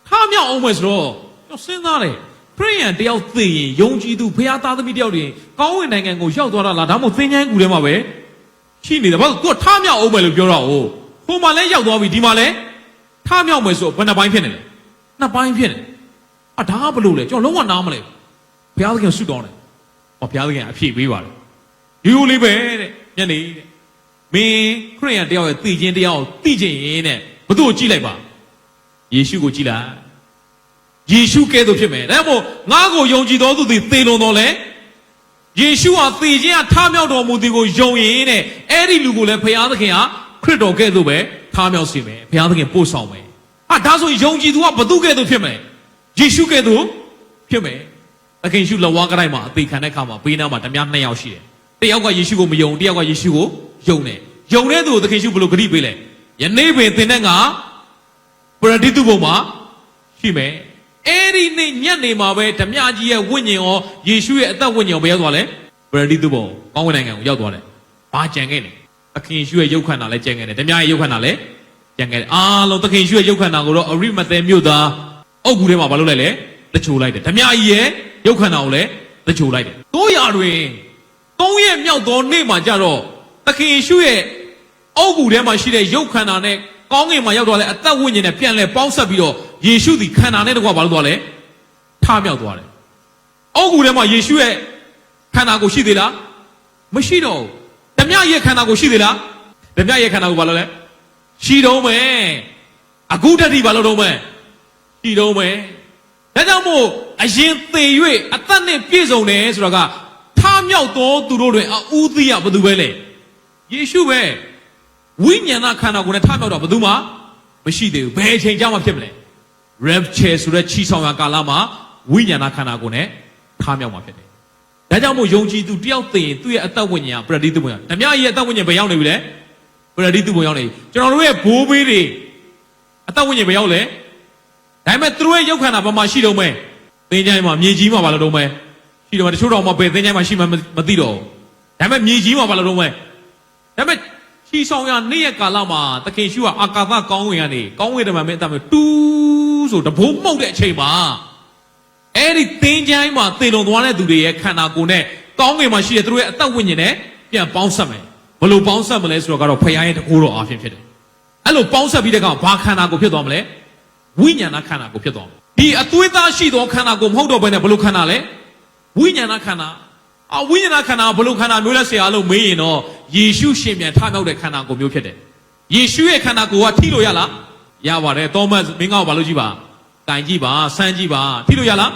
ထမြောက်အောင်မယ်ဆိုတော့ကျွန်တော်စဉ်းစားတယ်ခရိယန်တယောက်သိရင်ယုံကြည်သူဘုရားသားသမီးတယောက်တွေကောင်းဝင်နိုင်ငံကိုရောက်သွားတာလားဒါမှမဟုတ်သင်္ချိုင်းကူထဲမှာပဲရှိနေတယ်ဘာလို့သူကထမြောက်အောင်မယ်လို့ပြောတော့ဟိုမှာလည်းရောက်သွားပြီဒီမှာလည်းထ ထားမြောက်မယ်ဆိုဘယ်နှပိုင်းဖြစ်နေလဲနှစ်ပိုင်းဖြစ်နေဒါကဘလို့လဲကျွန်တော်လုံးဝနားမလဲဘုရားသခင်ဆုတောင်းတယ်ဘုရားသခင်အဖြေပေးပါတယ်ရိုးရိုးလေးပဲတဲ့ညနေတဲ့မင်းခရိယန်တယောက်ရဲ့သိခြင်းတရားကိုသိခြင်းရင်တဲ့ဘသူ့ကိုကြည့်လိုက်ပါယေရှုကိုကြည့်လိုက်ယေရှုကဲ့သို့ဖြစ်မယ်ဒါမို့ငါ့ကိုယုံကြည်တော်သူသည်သေလွန်တော်လဲယေရှုဟာသေခြင်းကထားမြောက်တော်မူသည်ကိုယုံရင်တဲ့အဲ့ဒီလူကိုလည်းဘုရားသခင်ကခရစ်တော်ကဲ့သို့ပဲထားမြောက်စေမယ်ဘုရားသခင်ပို့ဆောင်မယ်ဒါဆိုယုံကြည်သူကဘသူကဲ့သို့ဖြစ်မယ်ယေရှုကဲ့သို့ဖြစ်မယ်သခင်ယေရှုလက်ဝါးကတိုင်းမှာအသေးခံတဲ့အခါမှာဘေးနားမှာဓမြ2ယောက်ရှိတယ်တယောက်ကယေရှုကိုမယုံတယောက်ကယေရှုကိုယုံတယ်ယုံတဲ့သူကိုသခင်ယေရှုဘယ်လိုဂရုပေးလဲယနေ့ပင်သင်တဲ့ငါပရဒိတုဘုံမှာရှိမယ်အဲ့ဒီနေ့ညနေမှာပဲဓမြကြီးရဲ့ဝိညာဉ်ရောယေရှုရဲ့အသက်ဝိညာဉ်ရောဘယ်ရောက်သွားလဲပရဒိတုဘုံကောင်းကင်နိုင်ငံကိုရောက်သွားတယ်ဘာကြံခဲ့လဲသခင်ယေရှုရဲ့ရုပ်ခန္ဓာလည်းကြံခဲ့တယ်ဓမြရဲ့ရုပ်ခန္ဓာလည်းကြံခဲ့တယ်အားလုံးသခင်ယေရှုရဲ့ရုပ်ခန္ဓာကိုတော့အရိမသဲမြို့သားအုတ်ဂူထဲမှာဘာလုပ်လိုက်လဲတချိုလိုက်တယ်ဓမြကြီးရဲ့ရုပ်ခန္ဓာကိုလည်းတချိုလိုက်တယ်တို့ရာတွင်3ရက်မြောက်သောနေ့မှာကြတော့သခင်ယေရှုရဲ့အုတ်ဂူထဲမှာရှိတဲ့ရုပ်ခန္ဓာနဲ့ကောင်းကင်မှာရောက်သွားလဲအသက်ဝိညာဉ်နဲ့ပြန်လဲပေါင်းဆက်ပြီးတော့ယေရှုသည်ခန္ဓာနဲ့တကွာဘာလို့သွားလဲထမြောက်သွားတယ်။အုတ်ဂူထဲမှာယေရှုရဲ့ခန္ဓာကိုရှိသေးလားမရှိတော့ဘူး။ဓမြရဲ့ခန္ဓာကိုရှိသေးလားဓမြရဲ့ခန္ဓာကိုဘာလို့လဲရှိတော့မယ်။အခုတည်းဘာလို့တော့မယ်ရှိတော့မယ်။ဒါကြောင့်မို့အရင်သေ၍အသက်နဲ့ပြည့်စုံတယ်ဆိုတော့ကထမြောက်သောသူတို့တွင်အူးသီးရဘယ်သူပဲလဲယေရှုပဲဝိညာဏခန္ဓာကိုယ်နဲ့ထမြောက်တော့ဘယ်သူမှမရှိသေးဘူးဘယ်အချိန်ကြောင့်မှဖြစ်မလဲ rapture ဆိုတဲ့ချီဆောင်ရာကာလမှာဝိညာဏခန္ဓာကိုယ်နဲ့ထမြောက်မှာဖြစ်တယ်ဒါကြောင့်မို့ယုံကြည်သူတယောက်သိရင်သူ့ရဲ့အသက်ဝိညာဉ်ကပရဒိတုဘုံရောက်ဓမြရဲ့အသက်ဝိညာဉ်ဘယ်ရောက်နေပြီလဲပရဒိတုဘုံရောက်နေပြီကျွန်တော်တို့ရဲ့ဘိုးဘေးတွေအသက်ဝိညာဉ်ဘယ်ရောက်လဲဒါပေမဲ့သူတို့ရဲ့ရုပ်ခန္ဓာဘာမှရှိတော့မဲသင်္ချိုင်းမှာမြေကြီးမှာဘာလို့တော့မဲရှိတော့မဲတချို့တော့မှဘယ်သင်္ချိုင်းမှာရှိမှမသိတော့ဘူးဒါပေမဲ့မြေကြီးမှာဘာလို့တော့မဲဒါပေမဲ့ချီဆောင်ရနေ့ရက်ကာလမှာသခင်ရှုကအာကာသကောင်းဝင်ကနေကောင်းဝင်တမန်မင်းအတမတူးဆိုတဘိုးမှုတ်တဲ့အချိန်မှာအဲ့ဒီသင်္ချိုင်းမှာသေလွန်သွားတဲ့သူတွေရဲ့ခန္ဓာကိုယ်နဲ့ကောင်းဝင်မှာရှိတဲ့သူတို့ရဲ့အသက်ဝိညာဉ်နဲ့ပြန်ပေါင်းဆက်မယ်ဘယ်လိုပေါင်းဆက်မလဲဆိုတော့ကတော့ဖခင်ရဲ့တကူတော်အားဖြင့်ဖြစ်တယ်အဲ့လိုပေါင်းဆက်ပြီးတဲ့ကောင်ဘာခန္ဓာကိုယ်ဖြစ်သွားမလဲဝိညာဏခန္ဓာကိုယ်ဖြစ်သွားမယ်ဒီအသွေးသားရှိသောခန္ဓာကိုယ်မဟုတ်တော့ဘဲနဲ့ဘယ်လိုခန္ဓာလဲဝိညာဏခန္ဓာဝိညာဏခန္ဓာဘယ်လိုခန္ဓာမျိုးလဲဆရာလို့မေးရင်တော့ယေရှုရှင်ပြန်ထမြောက်တဲ့ခန္ဓာကိုယ်မျိုးဖြစ်တယ်ယေရှုရဲ့ခန္ဓာကိုယ်ကထိလို့ရလားရပါတယ်သောမတ်မင်းကောဘာလို့ကြည့်ပါတိုင်ကြည့်ပါစမ်းကြည့်ပါထိလို့ရလာ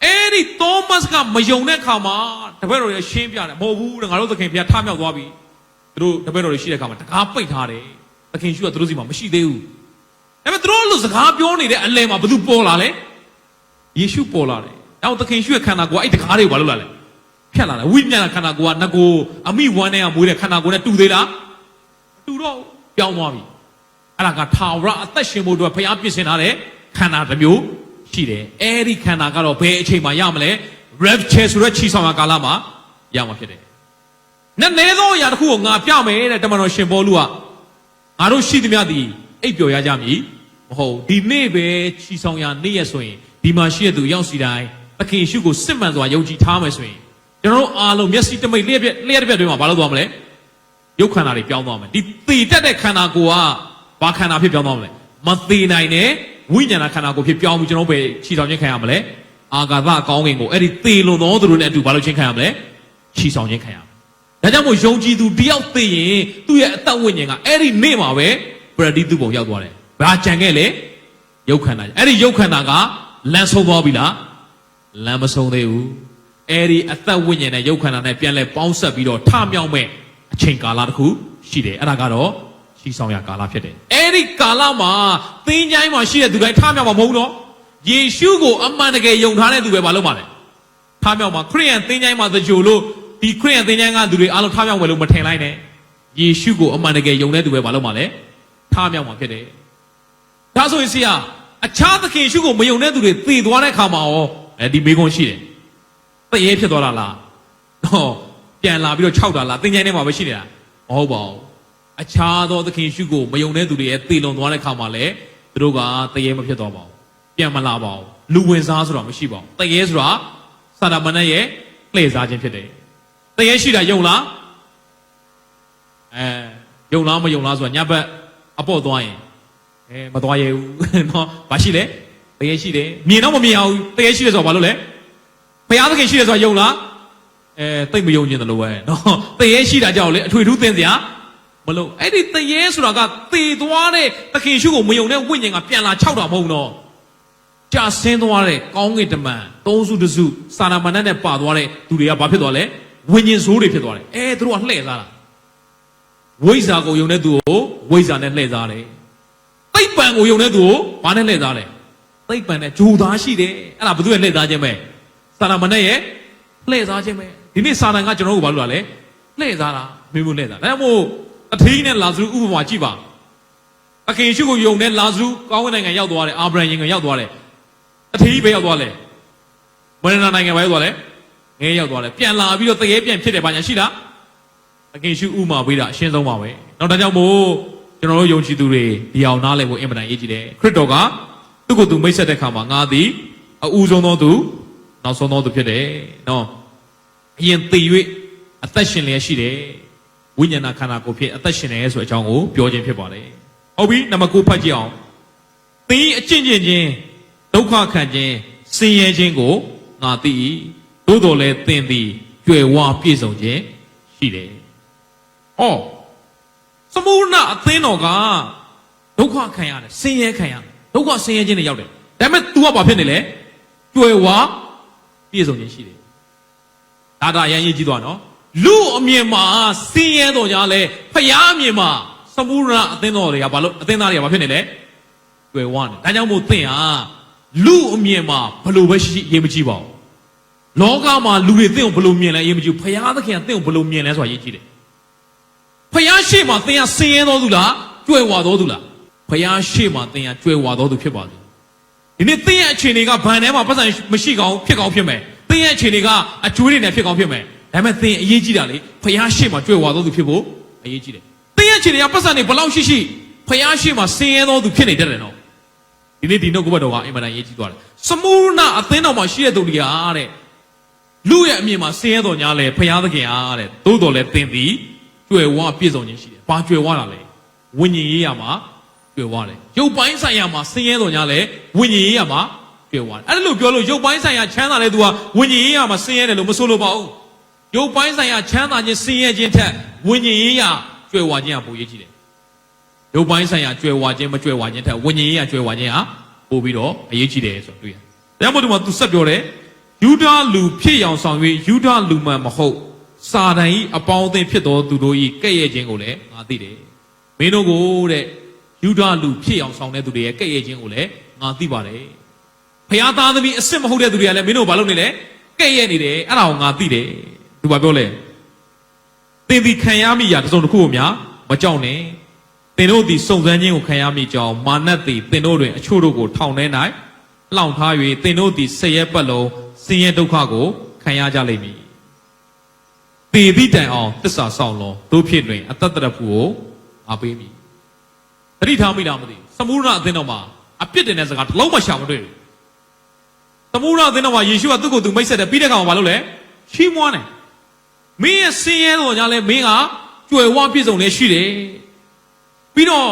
းအဲ့ဒီသောမတ်ကမယုံတဲ့ခါမှာတပည့်တော်တွေရှင်းပြတယ်မဟုတ်ဘူးငါတို့သခင်ဘုရားထမြောက်သွားပြီသူတို့တပည့်တော်တွေရှိတဲ့ခါမှာတကားပိတ်ထားတယ်သခင်ရှုကသူတို့စီမှာမရှိသေးဘူးဒါပေမဲ့သူတို့လို့စကားပြောနေတဲ့အလယ်မှာဘယ်သူပေါ်လာလဲယေရှုပေါ်လာတယ်နောက်သခင်ရှုရဲ့ခန္ဓာကိုယ်အဲ့တကားတွေကိုဘာလို့လာလဲဖြတ်လာတယ်ဝိညာဏခန္ဓာကိုယ်ကငကိုအမိဝမ်းနဲ့ကမွေးတဲ့ခန္ဓာကိုယ်နဲ့တူသေးလားတူတော့ပြောင်းသွားပြီအဲ့ဒါကထာဝရအသက်ရှင်ဖို့အတွက်ဘုရားပြင်ဆင်ထားတဲ့ခန္ဓာတစ်မျိုးရှိတယ်အဲ့ဒီခန္ဓာကတော့ဘယ်အချိန်မှရမလဲ rapture ဆိုတဲ့ချီဆောင်ရာကာလမှာရမှာဖြစ်တယ်နည်းနည်းသောအရာတစ်ခုကိုငါပြမယ်တဲ့တမန်တော်ရှင်ပေါလုကငါတို့ရှိသမျှသည်အိပ်ပျော်ရကြမည်မဟုတ်ဒီနေ့ပဲချီဆောင်ရာနေ့ရက်ဆိုရင်ဒီမှာရှိတဲ့သူရောက်စီတိုင်းသခင်ယေရှုကိုစစ်မှန်စွာယုံကြည်ထားမယ်ဆိုရင်ကျွန်တော်တို့အားလုံးမျက်စိတမိတ်လျှက်တစ်ပြက်တွေမှာဘာလို့သွားမလဲရုပ်ခန္ဓာတွေပြောင်းသွားမယ်ဒီသေတတ်တဲ့ခန္ဓာကိုယ်ကဘာခန္ဓာဖြစ်ပြောင်းသွားမလဲမသေနိုင်တဲ့ဝိညာဏခန္ဓာကိုယ်ဖြစ်ပြောင်းပြီးကျွန်တော်ပဲခြိဆောင်ခြင်းခံရမလဲအာဂါသကောင်းကင်ကိုအဲ့ဒီသေလွန်သောသူတို့နဲ့အတူဘာလို့ခြင်းခံရမလဲခြိဆောင်ခြင်းခံရမယ်ဒါကြောင့်မို့ယုံကြည်သူတယောက်သေရင်သူ့ရဲ့အသက်ဝိညာဉ်ကအဲ့ဒီနေ့မှာပဲပရဒိတုဘုံရောက်သွားတယ်ဘာကြံခဲ့လဲရုပ်ခန္ဓာအဲ့ဒီရုပ်ခန္ဓာကလမ်းဆုံးသွားပြီလားလမ်းမဆုံးသေးဘူးအဲ့ဒီအသက်ဝိညာဉ်နဲ့ရုပ်ခန္ဓာနဲ့ပြန်လဲပေါင်းဆက်ပြီးတော့ထမြောက်မဲ့အချိန်ကာလတစ်ခုရှိတယ်အဲ့ဒါကတော့ချီဆောင်ရကာလဖြစ်တယ်အဲ့ဒီကာလမှာသင်္ချိုင်းမှာရှိတဲ့သူတိုင်းထမြောက်မှာမဟုတ်တော့ယေရှုကိုအမှန်တကယ်ယုံထားတဲ့သူပဲမလုပ်ပါနဲ့ထမြောက်မှာခရိယန်သင်္ချိုင်းမှာသကြိုလို့ဒီခရိယန်သင်္ချိုင်းကသူတွေအားလုံးထမြောက်မယ်လို့မထင်လိုက်နဲ့ယေရှုကိုအမှန်တကယ်ယုံတဲ့သူပဲမလုပ်ပါနဲ့ထမြောက်မှာဖြစ်တယ်ဒါဆိုရင်ဆရာအခြားသခင်ယေရှုကိုမယုံတဲ့သူတွေသေသွားတဲ့ခါမှာရောဒီမေးခွန်းရှိတယ်တရေဖြစ်သွားတာလားဟောပြန်လာပြီးတော့ခြောက်တာလားသင်္ချိုင်းထဲမှာပဲရှိနေတာမဟုတ်ပါဘူးအခြားသောသခင်ရှုကိုမယုံတဲ့သူတွေရဲ့သေလွန်သွားတဲ့ခါမှာလည်းသူတို့ကတရေမဖြစ်သွားပါဘူးပြန်မလာပါဘူးလူဝင်စားဆိုတာမရှိပါဘူးတရေဆိုတာစာတမဏေရဲ့လှည့်စားခြင်းဖြစ်တယ်တရေရှိတာယုံလားယုံလားမယုံလားဆိုတာညဘက်အပေါ့သွားရင် မသွားရဲဘူးနော်ဘာရှိလဲတရေရှိတယ်မြင်တော့မမြင်အောင်တရေရှိတယ်ဆိုတော့ဘာလို့လဲဘုရားသခင်ရှိတယ်ဆိုတာယုံလားတိတ်မယုံကျင်တယ်လို့ပဲနော်တရေရှိတာကြောင့်လေအထွေထူးသင်စရာမလို့အဲ့ဒီတရေဆိုတာကသေသွားတဲ့သခင်ရှုကိုမယုံတဲ့ဝိညာဉ်ကပြန်လာခြောက်တာမဟုတ်တော့ကြာဆင်းသွားတဲ့ကောင်းကင်တမန်သုံးစုတစုစာနာမဏတ်နဲ့ပါသွားတဲ့သူတွေကဘာဖြစ်သွားလဲဝိညာဉ်ဆိုးတွေဖြစ်သွားတယ်သူတို့ကလှည့်စားတာဝိဇ္ဇာကိုယုံတဲ့သူကိုဝိဇ္ဇာနဲ့လှည့်စားတယ်သိပ္ပံကိုယုံတဲ့သူကိုဘာနဲ့လှည့်စားလဲသိပ္ပံနဲ့ဂျိုသားရှိတယ်အဲ့ဒါဘယ်သူရဲ့လှည့်စားခြင်းပဲစာနာမဏတ်ရဲ့လှည့်စားခြင်းပဲဒီနေ့စာနာကကျွန်တော်တို့ဘာလို့လဲလှည့်စားတာမင်းမလှည့်စားဒါကြောင့်မို့အထင်းနဲ့လာဇရုဥပမာကြည့်ပါအခင်ရှုကိုယုံတဲ့လာဇရုကောင်းကင်နိုင်ငံရောက်သွားတယ်အာဗြဟံရင်ကရောက်သွားတယ်အထင်းပဲရောက်သွားလဲမရဏနိုင်ငံပဲရောက်သွားလဲငဲရောက်သွားလဲပြန်လာပြီးတော့တရေပြန်ဖြစ်တယ်ဘာညာရှိလားအခင်ရှုဥမာပေးတာအရှင်းဆုံးပါပဲနောက်ဒါကြောင့်မို့ကျွန်တော်တို့ယုံကြည်သူတွေဒီအောင်နားလည်ဖို့အင်မတန်ရေးကြည့်တယ်ခရစ်တော်ကသူ့ကိုယ်သူမိတ်ဆက်တဲ့ခါမှာငါသည်အဦးဆုံးသောသူနောက်ဆုံးသောသူဖြစ်တယ်နော်အရင်သိ၍အသက်ရှင်လျက်ရှိတယ်ဝိညာဏခန္ဓာကိုယ်ဖြစ်အသက်ရှင်တယ်ဆိုတဲ့အကြောင်းကိုပြောခြင်းဖြစ်ပါတယ်ဟုတ်ပြီနံပါတ်9ဖတ်ကြည့်အောင်သင်အကျင့်ချင်းဒုက္ခခံခြင်းဆင်းရဲခြင်းကိုငါသိ၏သို့တော်လည်းသင်သည်ကြွယ်ဝပြည့်စုံခြင်းရှိတယ်။အော်သမုဒ္ဒနာအသင်းတော်ကဒုက္ခခံရတယ်ဆင်းရဲခံရတယ်ဒုက္ခဆင်းရဲခြင်းတွေရောက်တယ်။ဒါပေမဲ့ तू ကဘာဖြစ်နေလဲကြွယ်ဝပြည့်စုံခြင်းရှိတယ်။ဒါအရင်ရေးကြည့်သွားနော်။လူအမြင်မှာဆင်းရဲတော်ကြလဲဖယားအမြင်မှာသမုဒ္ဒနာအသင်းတော်တွေကဘာလို့အသင်းသားတွေကဘာဖြစ်နေလဲကြွယ်ဝနေ။ဒါကြောင့်မို့သင်ဟာလူအမြင်မှာဘလို့ပဲရှိရေးမကြည့်ပါဘူးလောကမှာလူတွေသင်ကိုဘလို့မြင်လဲရေးမကြည့်ဘူးဖယားသခင်ကသင်ကိုဘလို့မြင်လဲဆိုတာရေးကြည့်တယ်ဖယားရှိမှသင်ဟာဆင်းရဲတော်သူလားကြွယ်ဝတော်သူလားဖယားရှိမှသင်ဟာကြွယ်ဝတော်သူဖြစ်ပါစေဒီနေ့သင်ရဲ့အခြေအနေကဘန်ထဲမှာပတ်စံမရှိကောင်းဖြစ်မယ်သင်ရဲ့အခြေအနေကအကျွေးတွေနဲ့ဖြစ်ကောင်းဖြစ်မယ်ဒါပေမဲ့သင်အရေးကြီးတာလေဖယားရှိမှကြွယ်ဝတော်သူဖြစ်ဖို့အရေးကြီးတယ်သင်ရဲ့အခြေအနေကပတ်စံတွေဘလောက်ရှိဖယားရှိမှဆင်းရဲတော်သူဖြစ်နေတတ်တယ်နော်ဒီနေ့ဒီနှုတ်ကပတ်တော်ကအင်မတန်ရေးကြည့်သွားတယ်သမုဒ္ဒနာအသင်းတော်မှာရှိတဲ့သူတွေကတဲ့လူရဲ့အမြင်မှာဆင်းရဲတော်ညာလဲဖယားသခင်အားတဲ့သို့တော်လဲသင်သည်ကြွယ်ဝပြည့်စုံခြင်းရှိတယ်။ဘာကြွယ်ဝတာလဲဝိညာဉ်ရေးရမှာကြွယ်ဝတယ်။ရုပ်ပိုင်းဆိုင်ရာမှာဆင်းရဲတော်ညာလဲဝိညာဉ်ရေးရမှာကြွယ်ဝတယ်။အဲ့ဒါလို့ပြောလို့ရုပ်ပိုင်းဆိုင်ရာချမ်းသာတဲ့သူကဝိညာဉ်ရေးရမှာဆင်းရဲတယ်လို့မဆိုလိုပါဘူး။ရုပ်ပိုင်းဆိုင်ရာချမ်းသာခြင်းဆင်းရဲခြင်းထက်ဝိညာဉ်ရေးရကြွယ်ဝခြင်းကပိုရေးကြည့်တယ်။ရုပ်ပိုင်းဆိုင်ရာကြွယ်ဝခြင်းမကြွယ်ဝခြင်းထက်ဝိညာဉ်ရေးရကြွယ်ဝခြင်းဟာပိုပြီးတော့အရေးကြီးတယ်ဆိုတွေ့ရတယ်။ဒါကြောင့်မို့ဒီမှာသူဆက်ပြောတယ်ယူဒလူဖြစ်ရောင်ဆောင်၍ယူဒလူမှန်မဟုတ်စာတန်ဤအပေါင်းအသင်းဖြစ်တော်သူတို့ဤကဲ့ရဲ့ခြင်းကိုလည်းငါသိတယ်မင်းတို့ကိုတဲ့ယူဒလူဖြစ်ရောင်ဆောင်တဲ့သူတွေရဲ့ကဲ့ရဲ့ခြင်းကိုလည်းငါသိပါတယ်ဖျားသားသမီးအစ်စ်မဟုတ်တဲ့သူတွေကလည်းမင်းတို့ဘာလုပ်နေလဲကဲ့ရဲ့နေတယ်အဲ့ဒါကိုငါသိတယ်သူဘာပြောလဲသင်သည်ခံရမိရာတစ်စုံတစ်ခုကိုများမကြောက်နဲ့သင်တို့သည်စုံစမ်းခြင်းကိုခံရမိကြောင်းမာနသည်သင်တို့တွင်အချို့တို့ကိုထောင်ထဲ၌လှောင်ထား၍သင်တို့သည်ဆယ်ရက်ပတ်လုံးဆင်းရဲဒုက္ခကိုခံရကြလိမ့်မည်။ပေသည့်တိုင်အောင်သစ္စာဆောင်လောတို့ဖြစ်တွင်အတ္တတရဖူကိုအားပေးမည်။တတိထားမိလားမသိဘူး။သမုဒ္ဒနာအသင်းတော်မှာအပြစ်တင်တဲ့စကားတစ်လုံးမှရှာမတွေ့ဘူး။သမုဒ္ဒနာအသင်းတော်မှာယေရှုကသူ့ကိုယ်သူမိတ်ဆက်တယ်ပြီးတဲ့ကောင်ကဘာလုပ်လဲ။ချီးမွမ်းတယ်။မင်းရဲ့ဆင်းရဲတော်ညာလဲမင်းကကြွယ်ဝပြည့်စုံနေရှိတယ်။ပြီးတော့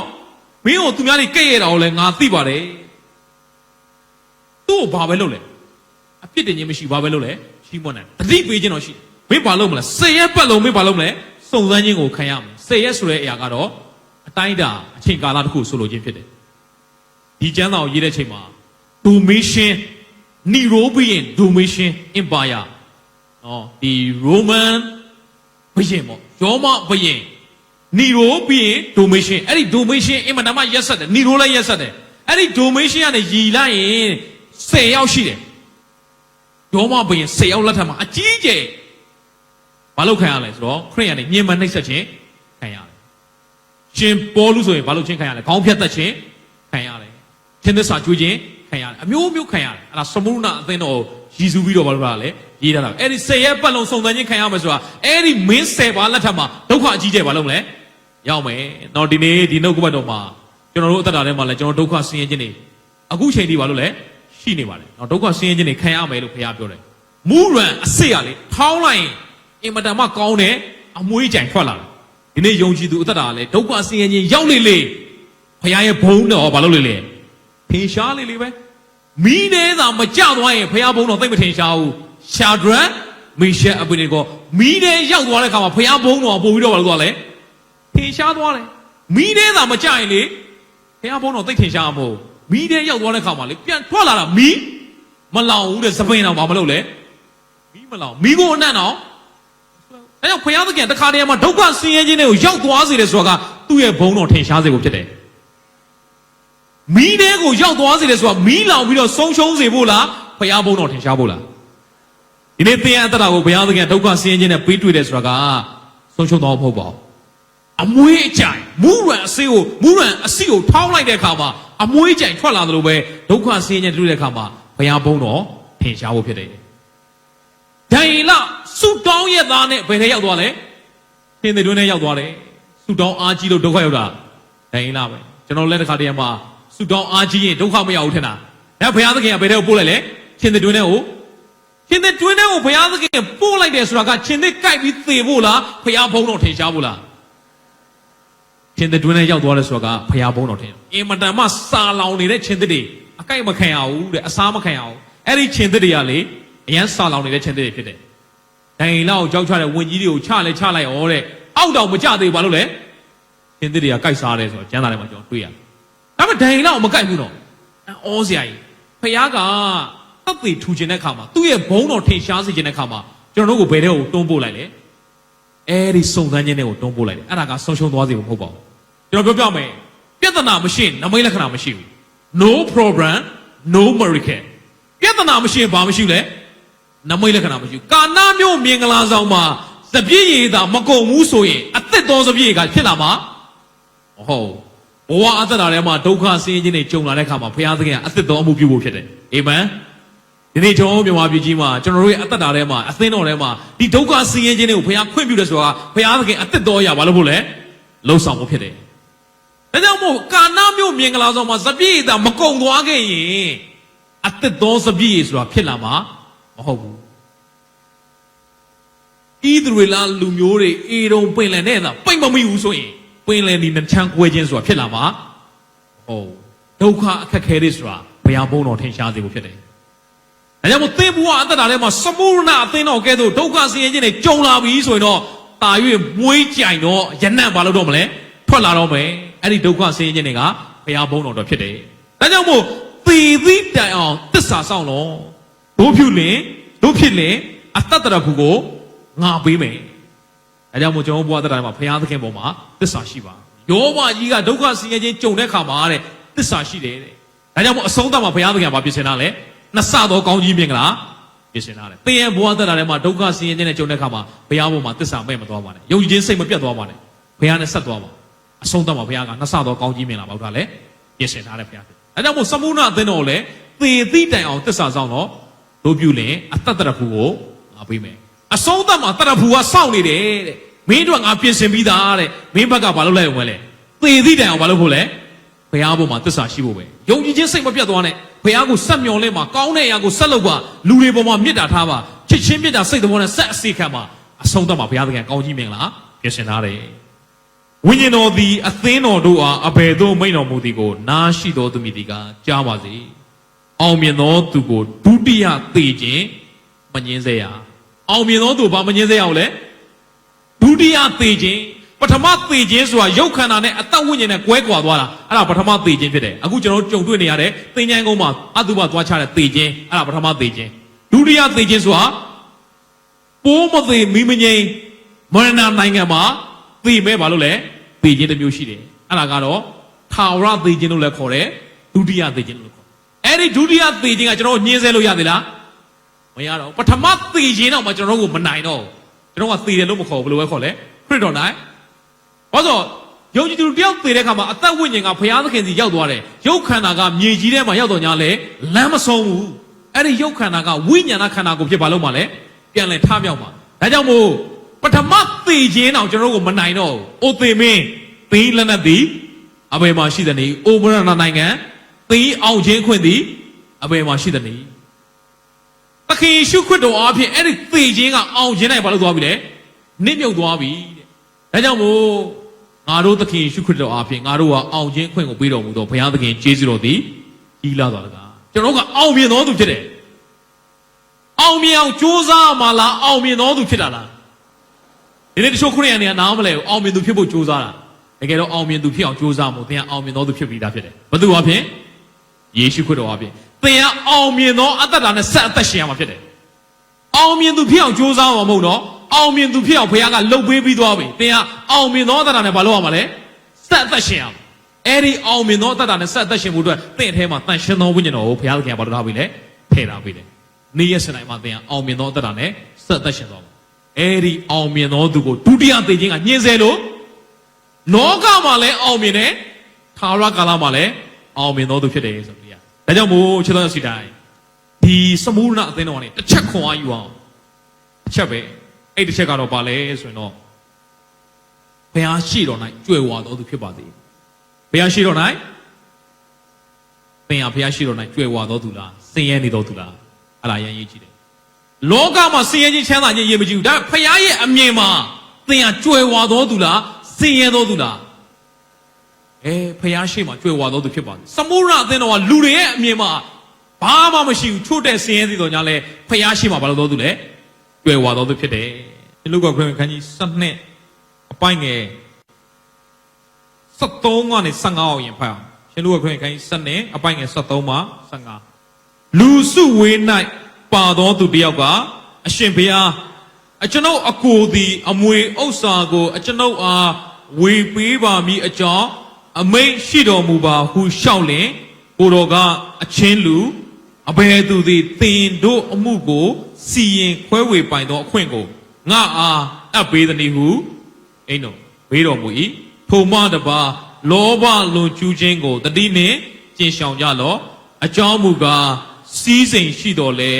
မင်းကိုသူများတွေကဲ့ရဲ့တာကိုလည်းငါသိပါတယ်။သူ့ကိုဘာပဲလုပ်လဲ။အပြစ်တင်ခြင်းမရှိဘာပဲလုပ်လဲချီးမွမ်းတယ်တတိပေးခြင်းတော့ရှိမင်းဘာလုပ်မလဲဆယ်ရက်ပတ်လုံးမင်းဘာလုပ်မလဲစုံစမ်းခြင်းကိုခံရမယ်ဆယ်ရက်ဆိုတဲ့အရာကတော့အတိုင်းတာအချိန်ကာလတစ်ခုဆိုလိုခြင်းဖြစ်တယ်ဒီကျမ်းစာကိုရေးတဲ့ချိန်မှာ Domitian Nero-Roman Domitian Empire ဒီ Roman ဘုရင်ပေါ့ရောမဘုရင် Nero ပြီးရင် Domitian အဲ့ဒီ Domitian အင်မတန်မှရက်ဆက်တယ် Nero လည်းရက်ဆက်တယ်အဲ့ဒီ Domitian ကနေရည်လိုက်ရင်10ယောက်ရှိတယ်ရောမဘုရင်10ယောက်လက်ထက်မှာအကြီးကျယ်ဘာလို့ခံရလဲဆိုတော့ခရစ်ယာန်တွေညင်မနှိပ်စက်ခြင်းခံရတယ်ရှင်ပေါလုဆိုရင်ဘာလို့ချင်းခံရလဲခေါင်းဖြတ်သက်ခြင်းခံရတယ်သင်သစ္စာကျွေးခြင်းခံရတယ်အမျိုးမျိုးခံရတယ်အဲ့ဒါသမုဒ္ဒနာအသင်းတော်ရည်စူးပြီးတော့ဘာလို့လာလဲရေးထားတာအဲ့ဒီ10ရက်ပတ်လုံးစုံစမ်းခြင်းခံရမယ်ဆိုတာအဲ့ဒီမင်း10ပါးလက်ထက်မှာဒုက္ခအကြီးကျယ်ဘာလို့လဲရောက်မယ်တော့ဒီနေ့ဒီနှုတ်ကပတ်တော်မှာကျွန်တော်တို့အသက်တာထဲမှာလဲကျွန်တော်ဒုက္ခဆင်းရဲခြင်းတွေအခုချိန်ထိဘာလို့လဲရှိနေပါလေနော်ဒုက္ခဆင်းရဲခြင်းတွေခံရမယ်လို့ဘုရားပြောတယ်မူရန်အစစ်ရလေထောင်းလိုက်အင်မတန်မှကောင်းတယ်အမွှေးကြိုင်ထွက်လာတယ်ဒီနေ့ယုံကြည်သူအသက်တာကလည်းဒုက္ခဆင်းရဲခြင်းရောက်လေ ဖခင်ရဲ့ဘုန်းတော်ဘာလို့လဲလဲထင်ရှားလေလေပဲမီးနေသာမကြသွားရင်ဖခင်ဘုန်းတော်သိမထင်ရှားဘူးရှာဒရက်မေရှက်အဘိနေကောမီးနေရောက်သွားတဲ့ခါမှာဖခင်ဘုန်းတော်ပို့ပြီးတော့ဘာလို့သွားလဲထင်ရှားသွားတယ်မီးနေသာမကြရင်လေဖခင်ဘုန်းတော်သိထင်ရှားမို့မီးနေရောက်သွားတဲ့ခါမှာလေပြန်ထွက်လာတာမီးမလောင်ဘူးတဲ့စပိန်တော်ဘာမလုပ်လဲမီးမလောင်မီးကိုအနံ့တော့အဲ့တော့ဖခင်သခင်တခါတည်းမှာဒုက္ခဆင်းရဲခြင်းတွေကိုရောက်သွားစေတယ်ဆိုတာကသူ့ရဲ့ဘုန်းတော်ထင်ရှားစေဖို့ဖြစ်တယ်မီးတဲကိုရောက်သွားစေတယ်ဆိုတာမီးလောင်ပြီးတော့ဆုံးရှုံးစေဖို့လားဖခင်ဘုန်းတော်ထင်ရှားဖို့လားဒီနေ့သင်ရဲ့အတ္တကိုဘုရားသခင်ဒုက္ခဆင်းရဲခြင်းနဲ့ပေးတွေ့တယ်ဆိုတာကဆုံးရှုံးတော့မဟုတ်ပါဘူးအမွေးအကြိုင်မူရန်အစီကိုထောင်းလိုက်တဲ့အခါမှာအမွေးအကြိုင်ထွက်လာသလိုပဲဒုက္ခဆင်းရဲခြင်းတွေ့တဲ့အခါမှာဘုရားဘုန်းတော်ထင်ရှားဖို့ဖြစ်တယ်ဒိုင်လဆုတောင်းရဲ့သားနဲ့ဘယ်ထဲရောက်သွားလဲသင်တွေတွင်းထဲရောက်သွားတယ်ဆုတောင်းအားကြီးလို့ဒုက္ခရောက်တာဒိုင်လပဲကျွန်တော်လက်တစ်ခါတည်းမှာဆုတောင်းအားကြီးရင်ဒုက္ခမရောက်ဘူးထင်တာဒါဘုရားသခင်ကဘယ်ထဲကိုပို့လိုက်လဲရှင်တွေတွင်းထဲကိုရှင်တွေတွင်းထဲကိုဘုရားသခင်ပို့လိုက်တယ်ဆိုတာကရှင်တွေကြိုက်ပြီးသေဖို့လားဘုရားဘုန်းတော်ထင်ရှားဖို့လားရှင်တွေတွင်းထဲရောက်သွားတယ်ဆိုတာကဘုရားဘုန်းတော်ထင်အင်မတန်မှစာလောင်နေတဲ့ရှင်တွေအကြိုက်မခံရဘူးတဲ့အစားမခံရဘူးအဲ့ဒီရှင်တွေကလေအရန်စာလောင်နေတဲ့ရှင်တွေဖြစ်တယ်ဒိုင်လောက်ကြောက်ချတဲ့ဝင်ကြီးတွေကိုချလိုက်ဩတဲ့အောက်တောင်မကြသေးဘာလို့လဲရှင်တွေကကြိုက်စားတယ်ဆိုတော့ကျမ်းစာထဲမှာကျွန်တော်တွေ့ရတယ်ဒါပေမဲ့ဒိုင်လောက်မကြိုက်ဘူးတော့ဩစရာကြီးဖခင်ကတပ်သေးထူခြင်းတဲ့ခါမှာသူ့ရဲ့ဘုန်းတော်ထင်ရှားစေခြင်းတဲ့ခါမှာကျွန်တော်တို့ကိုဘယ်တဲ့ကိုတွန်းပို့လိုက်လဲအဲ့ဒီစုံစမ်းခြင်းတွေကိုတွန်းပို့လိုက်တယ်အဲ့ဒါကဆုံးရှုံးသွားစေဖို့မဟုတ်ပါဘူးကျွန်တော်ပြောပြမယ်ပြဿနာမရှိရင်နမိတ်လက္ခဏာမရှိဘူး no problem no miracle ပြဿနာမရှိရင်ဘာမရှိလဲနမိတ်လက္ခဏာမရှိဘူးကာနာမျိုးမြင်ကလာဆောင်မှာစပြည့်ရည်သာမကုန်ဘူးဆိုရင်အသက်တော်စပြည့်ကဖြစ်လာမှာဟုတ်ဘဝအသက်တာထဲမှာဒုက္ခဆင်းရဲခြင်းတွေကြုံလာတဲ့အခါမှာဘုရားသခင်ကအသက်တော်အမှုပြုဖို့ဖြစ်တယ်အာမင်ဒီနေ့ကျွန်တော်မြန်မာပြည်ကြီးမှာကျွန်တော်တို့ရဲ့အသက်တာထဲမှာအသင်းတော်ထဲမှာဒီဒုက္ခဆင်းရဲခြင်းတွေကိုဘုရားခွင့်ပြုတယ်ဆိုတာဘုရားသခင်အသက်တော်ရပါလို့ဖို့လဲလှုပ်ဆောင်ဖို့ဖြစ်တယ်ဒါကြောင့်မို့ကာနာမျိုးမြင်ကလာဆောင်မှာစပြည့်သာမကုန်သွားခဲ့ရင်အသက်တော်စပြည့်ဆိုတာဖြစ်လာမှာမဟုတ်ဘူးဣသရေလလူမျိုးတွေအေရုံပင်လယ်နဲ့သာပိတ်မမိဘူးဆိုရင်ပင်လယ်ဒီနှချမ်းကွဲခြင်းဆိုတာဖြစ်လာမှာဟုတ်ဒုက္ခအခက်ခဲတွေဆိုတာဘုရားဘုန်းတော်ထင်ရှားစေဖို့ဖြစ်တယ်ဒါကြောင့်မို့သင်ဘဝအသက်တာထဲမှာစမုရဏအသင်းတော်ကဲ့သို့ဒုက္ခဆင်းရဲခြင်းတွေကြုံလာပြီဆိုရင်တော့တာ၍မွေးကြိုင်တော့ယနံ့ဘာလို့တော့မလဲထွက်လာတော့မယ်အဲ့ဒီဒုက္ခဆင်းရဲခြင်းတွေကဘုရားဘုန်းတော်ဖြစ်တယ်ဒါကြောင့်မို့သေသည့်တိုင်အောင်သစ္စာဆောင်လို့တို့ဖြစ်လင်အတ္တတရခုကိုငါပေးမယ်အဲကြောင့်မို့ကျွန်တော်ဘုရားတရားမှာဘုရားသခင်ပေါ်မှာသစ္စာရှိပါယောဘကြီးကဒုက္ခဆင်းရဲခြင်းကြုံတဲ့ခါမှာတဲ့သစ္စာရှိတယ်တဲ့ဒါကြောင့်မို့အဆုံးသတ်မှာဘုရားသခင်ကပြင်ဆင်တာလေနှစ်ဆတော့ကောင်းကြီးမြင်ကလားပြင်ဆင်တာလေသင်ရဲ့ဘဝတရားထဲမှာဒုက္ခဆင်းရဲခြင်းနဲ့ကြုံတဲ့ခါမှာဘုရားပေါ်မှာသစ္စာမဲ့မသွားပါနဲ့ယုံကြည်ခြင်းစိတ်မပြတ်သွားပါနဲ့ဘုရားနဲ့ဆက်သွားပါအဆုံးသတ်မှာဘုရားကနှစ်ဆတော့ကောင်းကြီးမြင်လာပါဦးဒါလေပြင်ဆင်ထားတယ်ဘုရားအဲကြောင့်မို့စမုဏအသင်းတော်လေသေသည့်တိုင်အောင်သစ္စာဆောင်တော့တို့ပြုလင်အတ္တတရခုကိုငါပေးမယ်အဆုံးသတ်မှာတရဖူကစောင့်နေတယ်တဲ့မင်းတို့ကငါပြင်ဆင်ပြီးသားတဲ့မင်းဘက်ကဘာလုပ်လိုက်အောင်လဲသေသည့်တိုင်အောင်ဘာလုပ်ဖို့လဲဘုရားဘုံမှာသစ္စာရှိဖို့ပဲယုံကြည်ခြင်းစိတ်မပြတ်သွားနဲ့ဘုရားကိုဆက်မျှော်လင့်ပါကောင်းတဲ့အရာကိုဆက်လုပ်ပါလူတွေပေါ်မှာမေတ္တာထားပါချစ်ချင်းမေတ္တာစိတ်တော်နဲ့ဆက်အစီခံပါအဆုံးသတ်မှာဘုရားသခင်ကောင်းကြီးမင်္ဂလာပြင်ဆင်ထားတယ်ဝိညာဉ်တော်သည်အသင်းတော်တို့အားအဘယ်သို့မိန့်တော်မူသည်ကိုနားရှိတော်သူမည်သည်ကကြားပါစေအောင်မြင်သောသူကိုဒုတိယသေခြင်းမငင်းစေရအောင်မြင်သောသူဘာမငင်းစေရအောင်လဲဒုတိယသေခြင်းပထမသေခြင်းဆိုတာရုပ်ခန္ဓာနဲ့အသက်ဝိညာဉ်နဲ့ကွဲကွာသွားတာအဲ့ဒါပထမသေခြင်းဖြစ်တယ်အခုကျွန်တော်ကြုံတွေ့နေရတဲ့သင်္ချိုင်းကုန်းမှာအတုပသွားချတဲ့သေခြင်းအဲ့ဒါပထမသေခြင်းဒုတိယသေခြင်းဆိုတာပိုးမသေမီးမငိမ့်မရဏနိုင်ငံမှာသေမဲ့ဘာလို့လဲသေခြင်းတစ်မျိုးရှိတယ်အဲ့ဒါကတော့ထာဝရသေခြင်းလို့လည်းခေါ်တယ်ဒုတိယသေခြင်းလို့ခေါ်အဲ့ဒီဒုတိယသေခြင်းကကျွန်တော်ညှင်းဆဲလို့ရသေးလားမရတော့ပထမသေခြင်းတော့မှကျွန်တော်တို့ကိုမနိုင်တော့ကျွန်တော်ကသေတယ်လို့မခေါ်ဘူးဘယ်လိုပဲခေါ်လဲခရစ်တော်နိုင်ဘာလို့ယုံကြည်သူတယောက်သေတဲ့အခါမှာအသက်ဝိညာဉ်ကဘုရားသခင်စီရောက်သွားတယ်ရုပ်ခန္ဓာကမြေကြီးထဲမှာရောက်တော့ညာလဲလမ်းမဆုံးဘူးအဲ့ဒီရုပ်ခန္ဓာကဝိညာဏခန္ဓာကိုဖြစ်ပါလို့မှလဲပြန်လဲထမြောက်မှာဒါကြောင့်မို့ပထမသေခြင်းတော့ကျွန်တော်တို့ကိုမနိုင်တော့ဘူးအိုသေမင်းသီးလက်နက်သည်အဘယ်မှာရှိသနည်းအိုမရဏနိုင်ငံသီးအောင်ခြင်းခွင့်သည်အဘယ်မှာရှိသနည်းသခင်ယေရှုခရစ်တော်အားဖြင့်အဲ့ဒီသေခြင်းကအောင်ခြင်းနိုင်ဘာလို့သွားပြီလဲနစ်မြုပ်သွားပြီတဲ့ဒါကြောင့်မို့ ငါတို့သခင်ယေရှုခရစ်တော်အားဖြင့်ငါတို့ကအောင်ခြင်းခွင့်ကိုပေးတော်မူသောဘုရားသခင်ကျေးဇူးတော်သည်ကြီးလာတော်တကားကျွန်တော်ကအောင်မြင်တော်သူဖြစ်တယ်အောင်မြင်အောင်ကြိုးစားမှလားအောင်မြင်တော်သူဖြစ်တာလားဒီနေ့တချို့ခရိယန်တွေကနားမလဲအောင်မြင်သူဖြစ်ဖို့ကြိုးစားတာတကယ်တော့အောင်မြင်သူဖြစ်အောင်ကြိုးစားမှုသင်ကအောင်မြင်တော်သူဖြစ်ပြီးသားဖြစ်တယ်ဘယ်သူအားဖြင့်ယေရှုခရစ်တော်အားဖြင့်သင်ကအောင်မြင်သောအသက်တာနဲ့ဆက်အသက်ရှင်ရမှာဖြစ်တယ်အောင်မြင်သူဖြစ်အောင်ကြိုးစားမှာမဟုတ်တော့အောင်မြင်သူဖြစ်အောင်ဘုရားကလှုပ်ပေးပြီးသွားပြီသင်ကအောင်မြင်သောအသက်တာနဲ့ဘာလုပ်ရမှာလဲဆက်အသက်ရှင်ရမှာအဲ့ဒီအောင်မြင်သောအသက်တာနဲ့ဆက်အသက်ရှင်မှုအတွက်သင်အထဲမှာတန်ရှင်သောဝိညာဉ်တော်ကိုဘုရားသခင်ကဘာလို့ထားပြီလဲထည့်ထားပြီလေနေ့ရက်စနေမှာသင်ကအောင်မြင်သောအသက်တာနဲ့ဆက်အသက်ရှင်သွားမှာအဲ့ဒီအောင်မြင်သောသူကိုဒုတိယသေခြင်းကညှင်းဆဲလို့လောကမှာလည်းအောင်မြင်တယ်ထာဝရကာလမှာလည်းအောင်မြင်သောသူဖြစ်တယ်ဆိုပြီးဒါကြောင့်မို့ချစ်တော်စီတိုင်းဒီစမုရဏအသင်းတော်ကနေတစ်ချက်ခွန်အားယူအောင်တစ်ချက်ပဲအဲ့တစ်ချက်ကတော့ပါလဲဆိုရင်တော့ဘုရားရှိတော်၌ကြွယ်ဝတော်သူဖြစ်ပါသည်ဘုရားရှိတော်၌သင်ဟာဘုရားရှိတော်၌ကြွယ်ဝတော်သူလားဆင်းရဲနေတော်သူလားအဲ့ဒါရမ်းရေးကြည့်တယ်လောကမှာဆင်းရဲခြင်းချမ်းသာခြင်းရေးမကြည့်ဘူးဒါဘုရားရဲ့အမြင်မှာသင်ဟာကြွယ်ဝတော်သူလားဆင်းရဲတော်သူလားဖျားရှိမှကြွယ်ဝတော်သူဖြစ်ပါတယ်စမုရအသင်းတော်ကလူတွေရဲ့အမြင်မှာဘာမှမရှိဘူးချို့တဲ့ဆင်းရဲသေးတော်ညာလဲဖျားရှိမှဘာလို့တော်သူလဲကြွယ်ဝတော်သူဖြစ်တယ်ရှင်လုကာခရစ်ဝင်ခန်းကြီး7အပိုင်းငယ်73ကနေ15အောင်ရင်ဖတ်အောင်ရှင်လုကာခရစ်ဝင်ခန်းကြီး7အပိုင်းငယ်73မှ15လူစုဝေး၌ပါတော်သူတယောက်ကအရှင်ဘုရားကျွန်ုပ်အကိုသည်အမွေဥစ္စာကိုကျွန်ုပ်အားဝေပေးပါမည်အကြောင်းအမိန့်ရှိတော်မူပါဟုလျှောက်လင်ကိုတော်ကအချင်းလူအဘယ်သူသည်သင်တို့အမှုကိုစီရင်ခွဲဝေပိုင်သောအခွင့်ကိုငါအားအပ်ပေးသည်ဟုအိမ်တော်ဘေးတော်မူ၏ထိုမှတပါလောဘလွန်ကျူးခြင်းကိုတတိနှင့်ကျင့်ဆောင်ကြလော့အကြောင်းမူကားစီးစိမ်ရှိတော်လဲ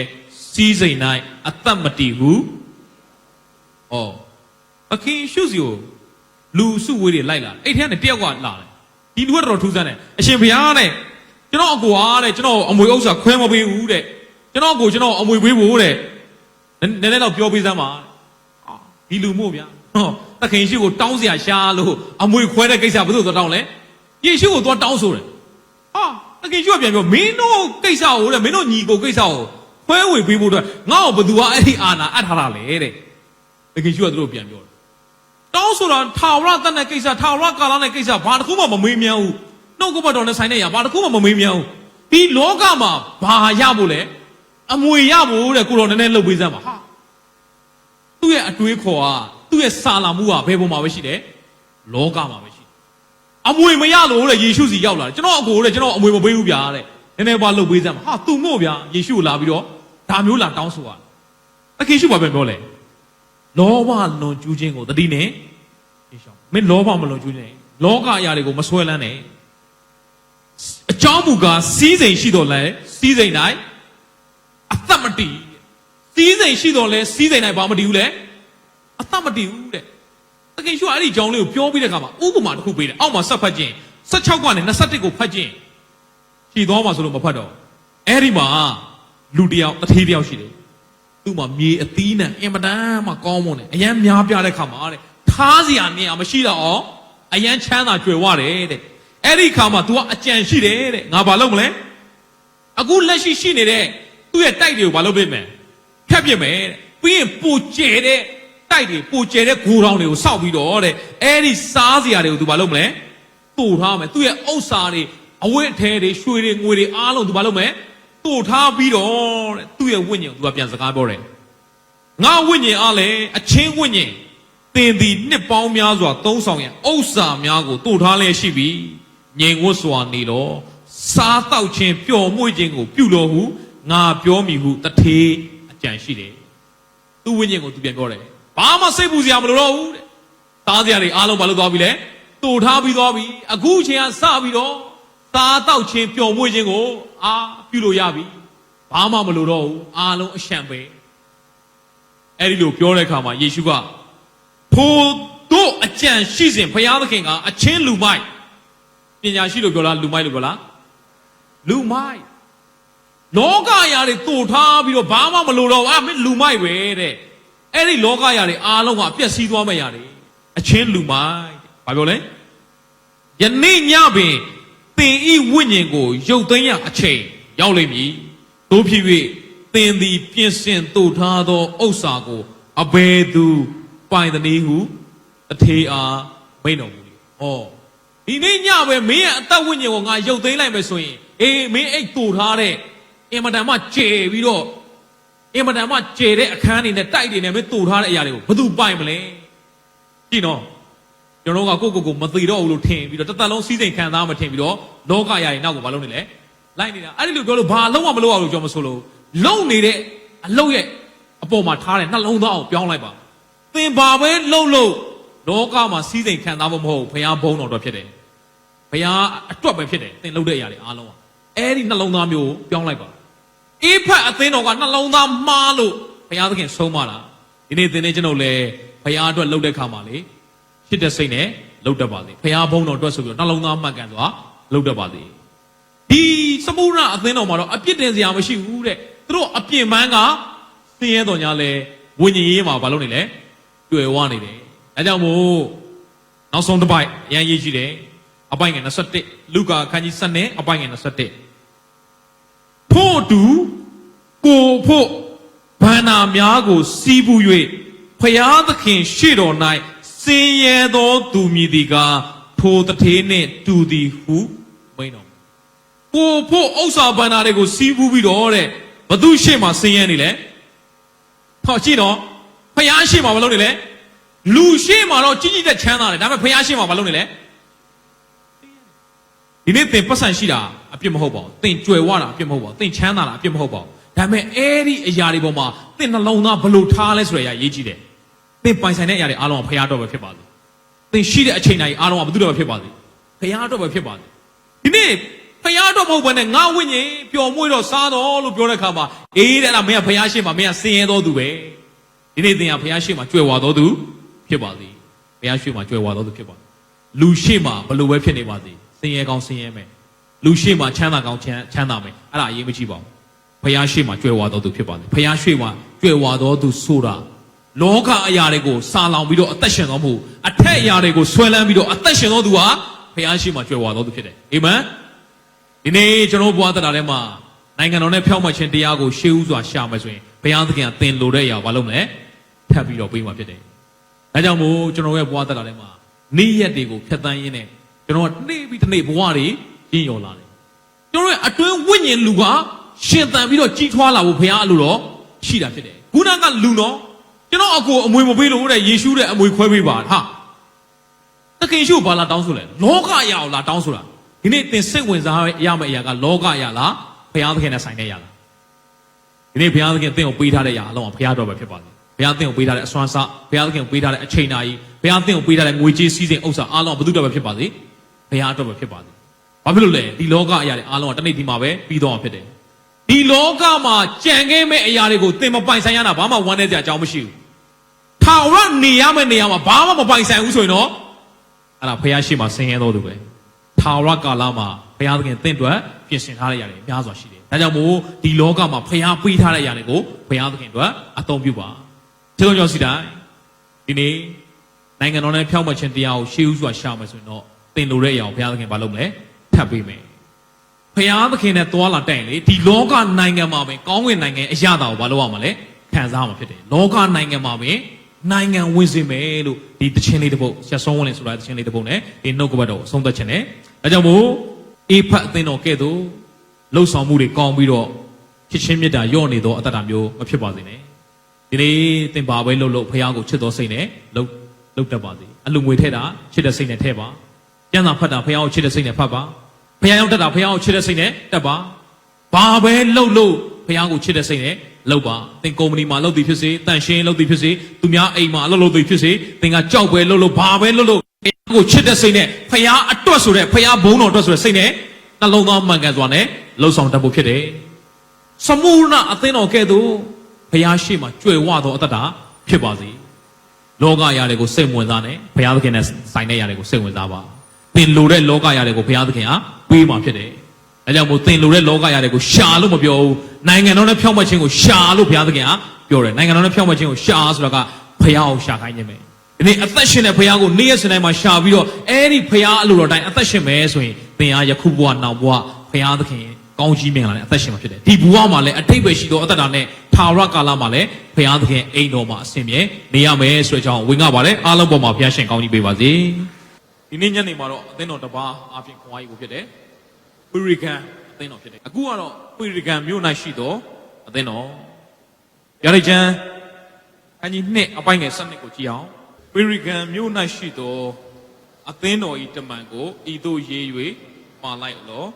စီးစိမ်၌အသက်မတည်ဟုအခင်းရှုစီကိုလူစုဝေးတွေလိုက်လာအဲ့ထဲကနေတယောက်ကလာတယ်ဒီလူကတော့ထူးဆန်းတယ်အရှင်ဘုရားတဲ့ကျွန်တော်အကိုအားတဲ့ကျွန်တော်အမွေဥစ္စာခွဲမပေးဘူးတဲ့ကျွန်တော်အကိုကျွန်တော်အမွေပေးဖို့တဲ့နည်းနည်းတော့ပြောပေးစမ်းပါဒီလူမို့ဗျာသခင်ရှိကိုတောင်းเสียရှာလို့အမွေခွဲတဲ့ကိစ္စဘယ်သူတော့တောင်းလဲယေရှုကိုသွားတောင်းဆိုတယ်သခင်ရှိကပြန်ပြောမင်းတို့ကိစ္စကိုတဲ့မင်းတို့ညီကိုကိစ္စကိုခွဲဝေပေးဖို့အတွက်ငါ့ကိုဘယ်သူကအဲ့ဒီအာဏာအပ်ထားတာလဲတဲ့သခင်ရှိကသူတို့ပြန်ပြောတောင်းဆိုတာထာဝရတတ်တဲ့ကိစ္စထာဝရကာလနဲ့ကိစ္စဘာတစ်ခုမှမမေးမြန်းဘူးနှုတ်ကပတ်တော်နဲ့ဆိုင်တဲ့ရာဘာတစ်ခုမှမမေးမြန်းဘူးဒီလောကမှာဘာရဖို့လဲအမွေရဖို့တဲ့ကိုတော်နည်းနည်းလှုပ်ပေးစမ်းပါသူ့ရဲ့အတွေးခေါ်ကသူ့ရဲ့စာလာမှုကဘယ်ပုံမှာပဲရှိတယ်လောကမှာပဲရှိတယ်အမွေမရလို့တဲ့ယေရှုစီရောက်လာတယ်ကျွန်တော်အကိုတဲ့ကျွန်တော်အမွေမပေးဘူးဗျာတဲ့နည်းနည်းပါလှုပ်ပေးစမ်းပါသူမို့ဗျာယေရှုကိုလာပြီးတော့ဒါမျိုးလာတောင်းဆိုတာအခင်ရှုပါပဲပြောလဲလောဘလွန်ကျူးခြင်းကိုတတိနဲ့မင်းလောဘမလွန်ကျူးခြင်းလောကအရာတွေကိုမဆွဲလန်းနဲ့အကြောင်းမူကားစီးစိမ်ရှိတော်လဲစီးစိမ်၌အသက်မတည်စီးစိမ်ရှိတော်လဲစီးစိမ်၌ဘာမတည်ဘူးလဲအသက်မတည်ဘူးတဲ့တကယ်ရှိအဲ့ဒီအကြောင်းလေးကိုပြောပြီးတဲ့အခါမှာဥပမာတစ်ခုပေးတယ်အောက်မှာဆက်ဖတ်ခြင်း16ကနေ21ကိုဖတ်ခြင်းရှိသွားမှာဆိုလို့မဖတ်တော့အဲ့ဒီမှာလူတယောက်တထေးတယောက်ရှိတယ်သူ့မှာမြေအသီးနဲ့အင်မတန်မှကောင်းမွန်တယ်အရန်များပြတဲ့ခါမှာတဲ့ထားစရာနေရာမရှိတော့အောင်အရန်ချမ်းသာကြွယ်ဝတယ်တဲ့အဲ့ဒီခါမှာ तू ကအကြံရှိတယ်တဲ့ငါဘာလုပ်မလဲအခုလက်ရှိနေတဲ့သူ့ရဲ့တိုက်တွေကိုဘာလုပ်ပေးမလဲဖြတ်ပြစ်မယ်တဲ့ပြီးရင်ပိုကျဲတဲ့တိုက်တွေပိုကျဲတဲ့ဂိုးတောင်တွေကိုစောက်ပြီးတော့တဲ့အဲ့ဒီစားစရာတွေကို तू ဘာလုပ်မလဲတိုးထားမယ်သူ့ရဲ့ဥစ္စာတွေအဝတ်အထည်တွေရွှေတွေငွေတွေအားလုံး तू ဘာလုပ်မလဲတိုးထားပြီးတော့တဲ့သူ့ရဲ့ဝိညာဉ်ကို तू ပြန်စကားပြောတယ်ငါဝိညာဉ်အားလည်းအချင်းဝိညာဉ်သင်သည်နှစ်ပေါင်းများစွာသုံးဆောင်ရန်ဥစ္စာများကိုတိုးထားလျက်ရှိပြီးငြိမ်ဝတ်စွာနေတော့စားတောက်ခြင်းပျော်မွေ့ခြင်းကိုပြုလို့ဟုငါပြောမိဟုတထေးအကြံရှိတယ်သူ့ဝိညာဉ်ကို तू ပြန်ပြောတယ်ဘာမှစိတ်ပူစရာမလိုတော့ဘူးတဲ့သားစရာတွေအားလုံးဘာလို့သွားပြီလဲတိုးထားပြီးသွားပြီအခုချိန်ကစပြီးတော့စားတောက်ခြင်းပျော်မွေ့ခြင်းကိုပြုလို့ရပြီဘာမှမလိုတော့ဘူးအားလုံးအရှံပဲအဲ့ဒီလိုပြောတဲ့အခါမှာယေရှုကထိုတို့အကြံရှိစဉ်ဘုရားသခင်ကအချင်းလူမိုက်ပညာရှိလို့ပြောလားလူမိုက်လို့ပြောလားလူမိုက်လောကအရာတွေတိုးထားပြီးတော့ဘာမှမလိုတော့မင်းလူမိုက်ပဲတဲ့အဲ့ဒီလောကအရာတွေအားလုံးကအပြည့်စည်းသွားမယ့်အရာတွေအချင်းလူမိုက်ဘာပြောလဲ ယနေ့ညပင်သင်ဤဝိညာဉ်ကိုရုပ်သိမ်းရအချိန်ရောက်လိမ့်မည်တို့ဖြစ်၍သင်သည်ပြင်ဆင်သို့ထားသောဥစ္စာကိုအဘယ်သူပိုင်သည်ဟုအထေအားမိန့်တော်မူ၏ဟောဒီနေ့ညပဲမင်းရဲ့အသက်ဝိညာဉ်ကိုငါရုပ်သိမ်းလိုက်မယ်ဆိုရင်အေးမင်းအိတ်တူထားတဲ့အင်မတန်မှကျေပြီးတော့အင်မတန်မှကျေတဲ့အခန်းတွေနဲ့တိုက်တွေနဲ့မင်းတူထားတဲ့အရာတွေကိုဘယ်သူပိုင်မလဲကြည့်နော်ကျွန်တော်ကကိုမသိတော့ဘူးလို့ထင်ပြီးတော့တစ်သက်လုံးစီးစိမ်ခံစားမထင်ပြီးတော့လောကအရာတွေနောက်ကိုမလုပ်နေလဲလိုက်နေတာအဲ့ဒီလိုပြောလို့ဘာလုံးဝမလုပ်အောင်လို့ပြောမဆိုလို့လုံနေတဲ့အလုပ်ရဲ့အပေါ်မှာထားတဲ့နှလုံးသားအောင်ပြောင်းလိုက်ပါသင်ဘာပဲလှုပ်လို့လောကမှာစီးစိမ်ခံစားဖို့မဟုတ်ဘုရားဘုန်းတော်တော့ဖြစ်တယ်ဘုရားအတွက်ပဲဖြစ်တယ်သင်လှုပ်တဲ့အရာတွေအားလုံးကအဲ့ဒီနှလုံးသားမျိုးပြောင်းလိုက်ပါအေးဖက်အသင်းတော်ကနှလုံးသားမှားလို့ဘုရားသခင်ဆုံးမလားဒီနေ့သင်နေကျွန်တော်လည်းဘုရားအတွက်လှုပ်တဲ့ခါမှာလေဖြစ်တဲ့စိတ်နဲ့လှုပ်တတ်ပါစေဘုရားဘုန်းတော်အတွက်ဆိုပြီးတော့နှလုံးသားမှတ်ကန်စွာလှုပ်တတ်ပါစေဒီစမုရအသင်းတော်မှာတော့အပြစ်တင်စရာမရှိဘူးတဲ့သူတို့အပြင်ပန်းကသင်ရဲတော်ညာလဲဝိညာဉ်ရေးမှာဘာလုပ်နေလဲတွေ့ဝနေတယ်အဲကြောင့်မို့နောက်ဆုံးတစ်ပိုက်အရင်ရေးရှိတယ်အပိုင်ငယ်21လူကာခန်းကြီး7နဲ့အပိုင်ငယ်21ဖို့တူကိုဖို့ဘန္နာများကိုစီးပူ၍ဖယားသခင်ရှေ့တော်၌စင်ရဲသောသူမည်သည်ကထိုတထေးနှင့်တူသည်ဟုမိန်တော်ကိုဖို့ဥစ္စာဘန္နာတွေကိုစီးပူပြီးတော့တဲ့ဘသူရှေ့မှာစင်ရဲနေလဲဟောကြည့်တော့ဖယားရှေ့မှာမလုပ်နေလဲလူရှေ့မှာတော့ကြီးကြီးတဲ့ချမ်းသာတယ်ဒါပေမဲ့ဖယားရှေ့မှာမလုပ်နေလဲဒီနေ့သင်ပတ်စံရှိတာအပြစ်မဟုတ်ပါဘူးသင်ကြွယ်ဝတာအပြစ်မဟုတ်ပါဘူးသင်ချမ်းသာတာအပြစ်မဟုတ်ပါဘူးဒါပေမဲ့အဲ့ဒီအရာတွေပေါ်မှာသင်နှလုံးသားဘလို့ထားလဲဆိုတဲ့အရာရေးကြည့်တယ်သင်ပိုင်ဆိုင်တဲ့အရာတွေအားလုံးကဖယားတော့ပဲဖြစ်ပါစေသင်ရှိတဲ့အချိန်တိုင်းအားလုံးကဘသူတော့ပဲဖြစ်ပါစေဖယားတော့ပဲဖြစ်ပါစေဒီနေ့ဖယားတော့မဟုတ်ဘဲနဲ့ငါဝိညာဉ်ပျော်မွေ့တော့စားတော့လို့ပြောတဲ့အခါမှာအေးတဲ့လားမင်းကဖယားရှိမှမင်းကစင်ရဲတော်သူပဲဒီနေ့သင်ကဖယားရှိမှကြွယ်ဝတော်သူဖြစ်ပါစေဖယားရှိမှကြွယ်ဝတော်သူဖြစ်ပါလူရှိမှဘလို့ပဲဖြစ်နေပါစေစင်ရဲကောင်းစင်ရဲမယ်လူရှိမှချမ်းသာကောင်းချမ်းသာမယ်အဲ့ဒါအရေးမကြီးပါဘူးဖယားရှိမှကြွယ်ဝတော်သူဖြစ်ပါစေဖယားရှိမှကြွယ်ဝတော်သူဆိုတာလောကအရာတွေကိုစာလောင်ပြီးတော့အသက်ရှင်တော်မူအထက်အရာတွေကိုဆွဲလန်းပြီးတော့အသက်ရှင်တော်သူဟာဖယားရှိမှကြွယ်ဝတော်သူဖြစ်တယ်အာမင်ဒီနေ့ကျွန်တော်ဘုရားတရားထဲမှာနိုင်ငံတော်နဲ့ဖြောင့်မတ်ခြင်းတရားကိုရှေးဥစွာရှာမယ်ဆိုရင်ဘုရားသခင်ကသင်လိုတဲ့အရာဘာလုပ်မလဲထပ်ပြီးတော့ပေးမှာဖြစ်တယ်ဒါကြောင့်မို့ကျွန်တော်ရဲ့ဘုရားတရားထဲမှာနေ့ရက်တွေကိုဖျက်ဆီးရင်းနဲ့ကျွန်တော်ကနေ့ပြီးတစ်နေ့ဘဝတွေရင်းရော်လာတယ်ကျွန်တော်ရဲ့အတွင်းဝိညာဉ်လူကရှင်သန်ပြီးတော့ကြီးထွားလာဖို့ဘုရားအလိုတော်ရှိတာဖြစ်တယ်ခုနကလူတော်ကျွန်တော်အကိုအမွေမပေးလို့တဲ့ယေရှုတဲ့အမွေခွဲပေးပါဟာသခင်ရှုဘာလာတောင်းဆိုလဲလောကအရာကိုလာတောင်းဆိုတာဒီနေ့သင်စိတ်ဝင်စားရမယ့်အရာကလောကအရာလားဘုရားသခင်နဲ့ဆိုင်တဲ့အရာလားဒီနေ့ဘုရားသခင်သင်ကိုပေးထားတဲ့အရာအလုံးကဘုရားတော်ပဲဖြစ်ပါစေဘုရားသင်ကိုပေးထားတဲ့အစွမ်းစားဘုရားသခင်ကိုပေးထားတဲ့အချိန်နာကြီးဘုရားသင်ကိုပေးထားတဲ့ငွေကြေးစည်းစိမ်ဥစ္စာအားလုံးကဘုသူတော်ပဲဖြစ်ပါစေဘုရားတော်ပဲဖြစ်ပါစေဘာဖြစ်လို့လဲဒီလောကအရာတွေအားလုံးကတနေ့ဒီမှာပဲပြီးတော့ဖြစ်တယ်ဒီလောကမှာကြံခဲ့မဲ့အရာတွေကိုသင်မပိုင်ဆိုင်ရတာဘာမှဝမ်းနည်းစရာအကြောင်းမရှိဘူးထာဝရနေရမယ့်နေရာမှာဘာမှမပိုင်ဆိုင်ဘူးဆိုရင်တော့အဲ့ဒါဘုရားရှိမှဆင်းရဲတော်သူပဲထာဝရကာလမှာဘုရားသခင်သင်အတွက်ပြင်ဆင်ထားတဲ့ຢာတွေများစွာရှိတယ်။ဒါကြောင့်မို့ဒီလောကမှာဘုရားပေးထားတဲ့ຢာတွေကိုဘုရားသခင်အတွက်အသုံးပြုပါ။ကျေးဇူးတော်ရှိတိုင်းဒီနေ့နိုင်ငံတော်နဲ့ဖြောင့်မတ်ခြင်းတရားကိုရှေးဥစွာရှာမယ်ဆိုရင်တော့သင်လိုတဲ့အရာကိုဘုရားသခင်မလုပ်မလဲထပ်ပေးမယ်။ဘုရားသခင်နဲ့သွားလာတိုင်လေဒီလောကနိုင်ငံမှာပဲကောင်းကင်နိုင်ငံအရာတော်ကိုမလုပ်ရမှာလဲခံစားမှာဖြစ်တယ်။လောကနိုင်ငံမှာပဲနိုင်ငံဝင်စေမယ်လို့ဒီတခြင်းလေးတစ်ပုဒ်ဆက်ဆုံးဝင်ဆိုတာတခြင်းလေးတစ်ပုဒ်နဲ့ဒီနှုတ်ကပတ်တော်အဆုံးသတ်ခြင်းနဲ့ဒါကြောင့်မို့အေဖတ်အသင်းတော်ကဲ့သို့လှုပ်ဆောင်မှုတွေကောင်းပြီးတော့ချစ်ချင်းမြတ်တာညော့နေသောအတ္တမျိုးမဖြစ်ပါစေနဲ့ဒီနေ့သင်ပါပဲလှုပ်ဖခင်ကိုချစ်တော်စိတ်နဲ့လှုပ်တတ်ပါစေအလူငွေထဲတာချစ်တဲ့စိတ်နဲ့ထဲပါကျမ်းစာဖတ်တာဖခင်ကိုချစ်တဲ့စိတ်နဲ့ဖတ်ပါဖခင်ရောက်တတ်တာဖခင်ကိုချစ်တဲ့စိတ်နဲ့တက်ပါဘာပဲလှုပ်ဖခင်ကိုချစ်တဲ့စိတ်နဲ့လောက်ပါသင်ကုမ္ပဏီမှာလုပ်သည်ဖြစ်စေတန်ရှင်းလုပ်သည်ဖြစ်စေသူများအိမ်မှာလုပ်သည်ဖြစ်စေသင်ကကြောက်ပဲလုပ်ဘာပဲလုပ်ကိုချစ်တဲ့စိတ်နဲ့ဖျားအတွက်ဆိုတဲ့ဖျားဘုံတော်အတွက်ဆိုတဲ့စိတ်နဲ့နှလုံးသားမှန်ကန်စွာနဲ့လှုပ်ဆောင်တတ်ဖို့ဖြစ်တယ်။စမုရအသင်းတော်ကဲ့သို့ဖျားရှိမှကြွယ်ဝသောအတ္တဖြစ်ပါစေ။လောကရာတွေကိုစိတ်ဝင်စားနဲ့ဖျားသခင်နဲ့ဆိုင်တဲ့ရာတွေကိုစိတ်ဝင်စားပါ။သင်လိုတဲ့လောကရာတွေကိုဖျားသခင်ကပေးမှဖြစ်တယ်။ဒါကြောင့်မို့သင်လိုတဲ့လောကရာတွေကိုရှာလို့မပြောဘူး။နိုင်ငံတော်နဲ့ဖြောင့်မတ်ခြင်းကိုရှာလို့ဘုရားသခင်ကပြောတယ်။နိုင်ငံတော်နဲ့ဖြောင့်မတ်ခြင်းကိုရှာဆိုတာကဖျားကိုရှာခိုင်းခြင်းပဲ။ ဒီနေ့အသက်ရှင်တဲ့ဘုရားကိုနေ့ရက်စဉ်တိုင်းမှာရှာပြီးတော့အဲ့ဒီဘုရားအလိုတော်တိုင်းအသက်ရှင်မယ်ဆိုရင်သင်ဟာယခုဘဝနောက်ဘဝဘုရားသခင်ကောင်းကြီးမင်္ဂလာနဲ့အသက်ရှင်မှာဖြစ်တယ်ဒီဘဝမှာလည်းအထိပ္ပယ်ရှိသောအသက်တာနဲ့ထာဝရကာလမှာလည်းဘုရားသခင်အိမ်တော်မှာအစဉ်မြဲနေရမယ်ဆိုတဲ့အကြောင်းဝင်ငါပါလေအားလုံးပေါ်မှာဘုရားရှင်ကောင်းကြီးပေးပါစေဒီနေ့ညနေမှာတော့အသင်းတော်တစ်ပါးအပြင်ခွန်အားကြီးကိုဖြစ်တယ်ပရိကန်အသင်းတော်ဖြစ်တယ်အခုကတော့ပရိကန်မြို့၌ရှိသောအသင်းတော်ဗျာဒိတ်ချမ်းအညီနှစ်အပိုင်းငယ်7နှစ်ကိုကြည့်အောင်ပရိကန်မြို့၌ရှိသောအသင်းတော်ဤတမန်ကိုဤသို့ရေး၍မှာလိုက်လော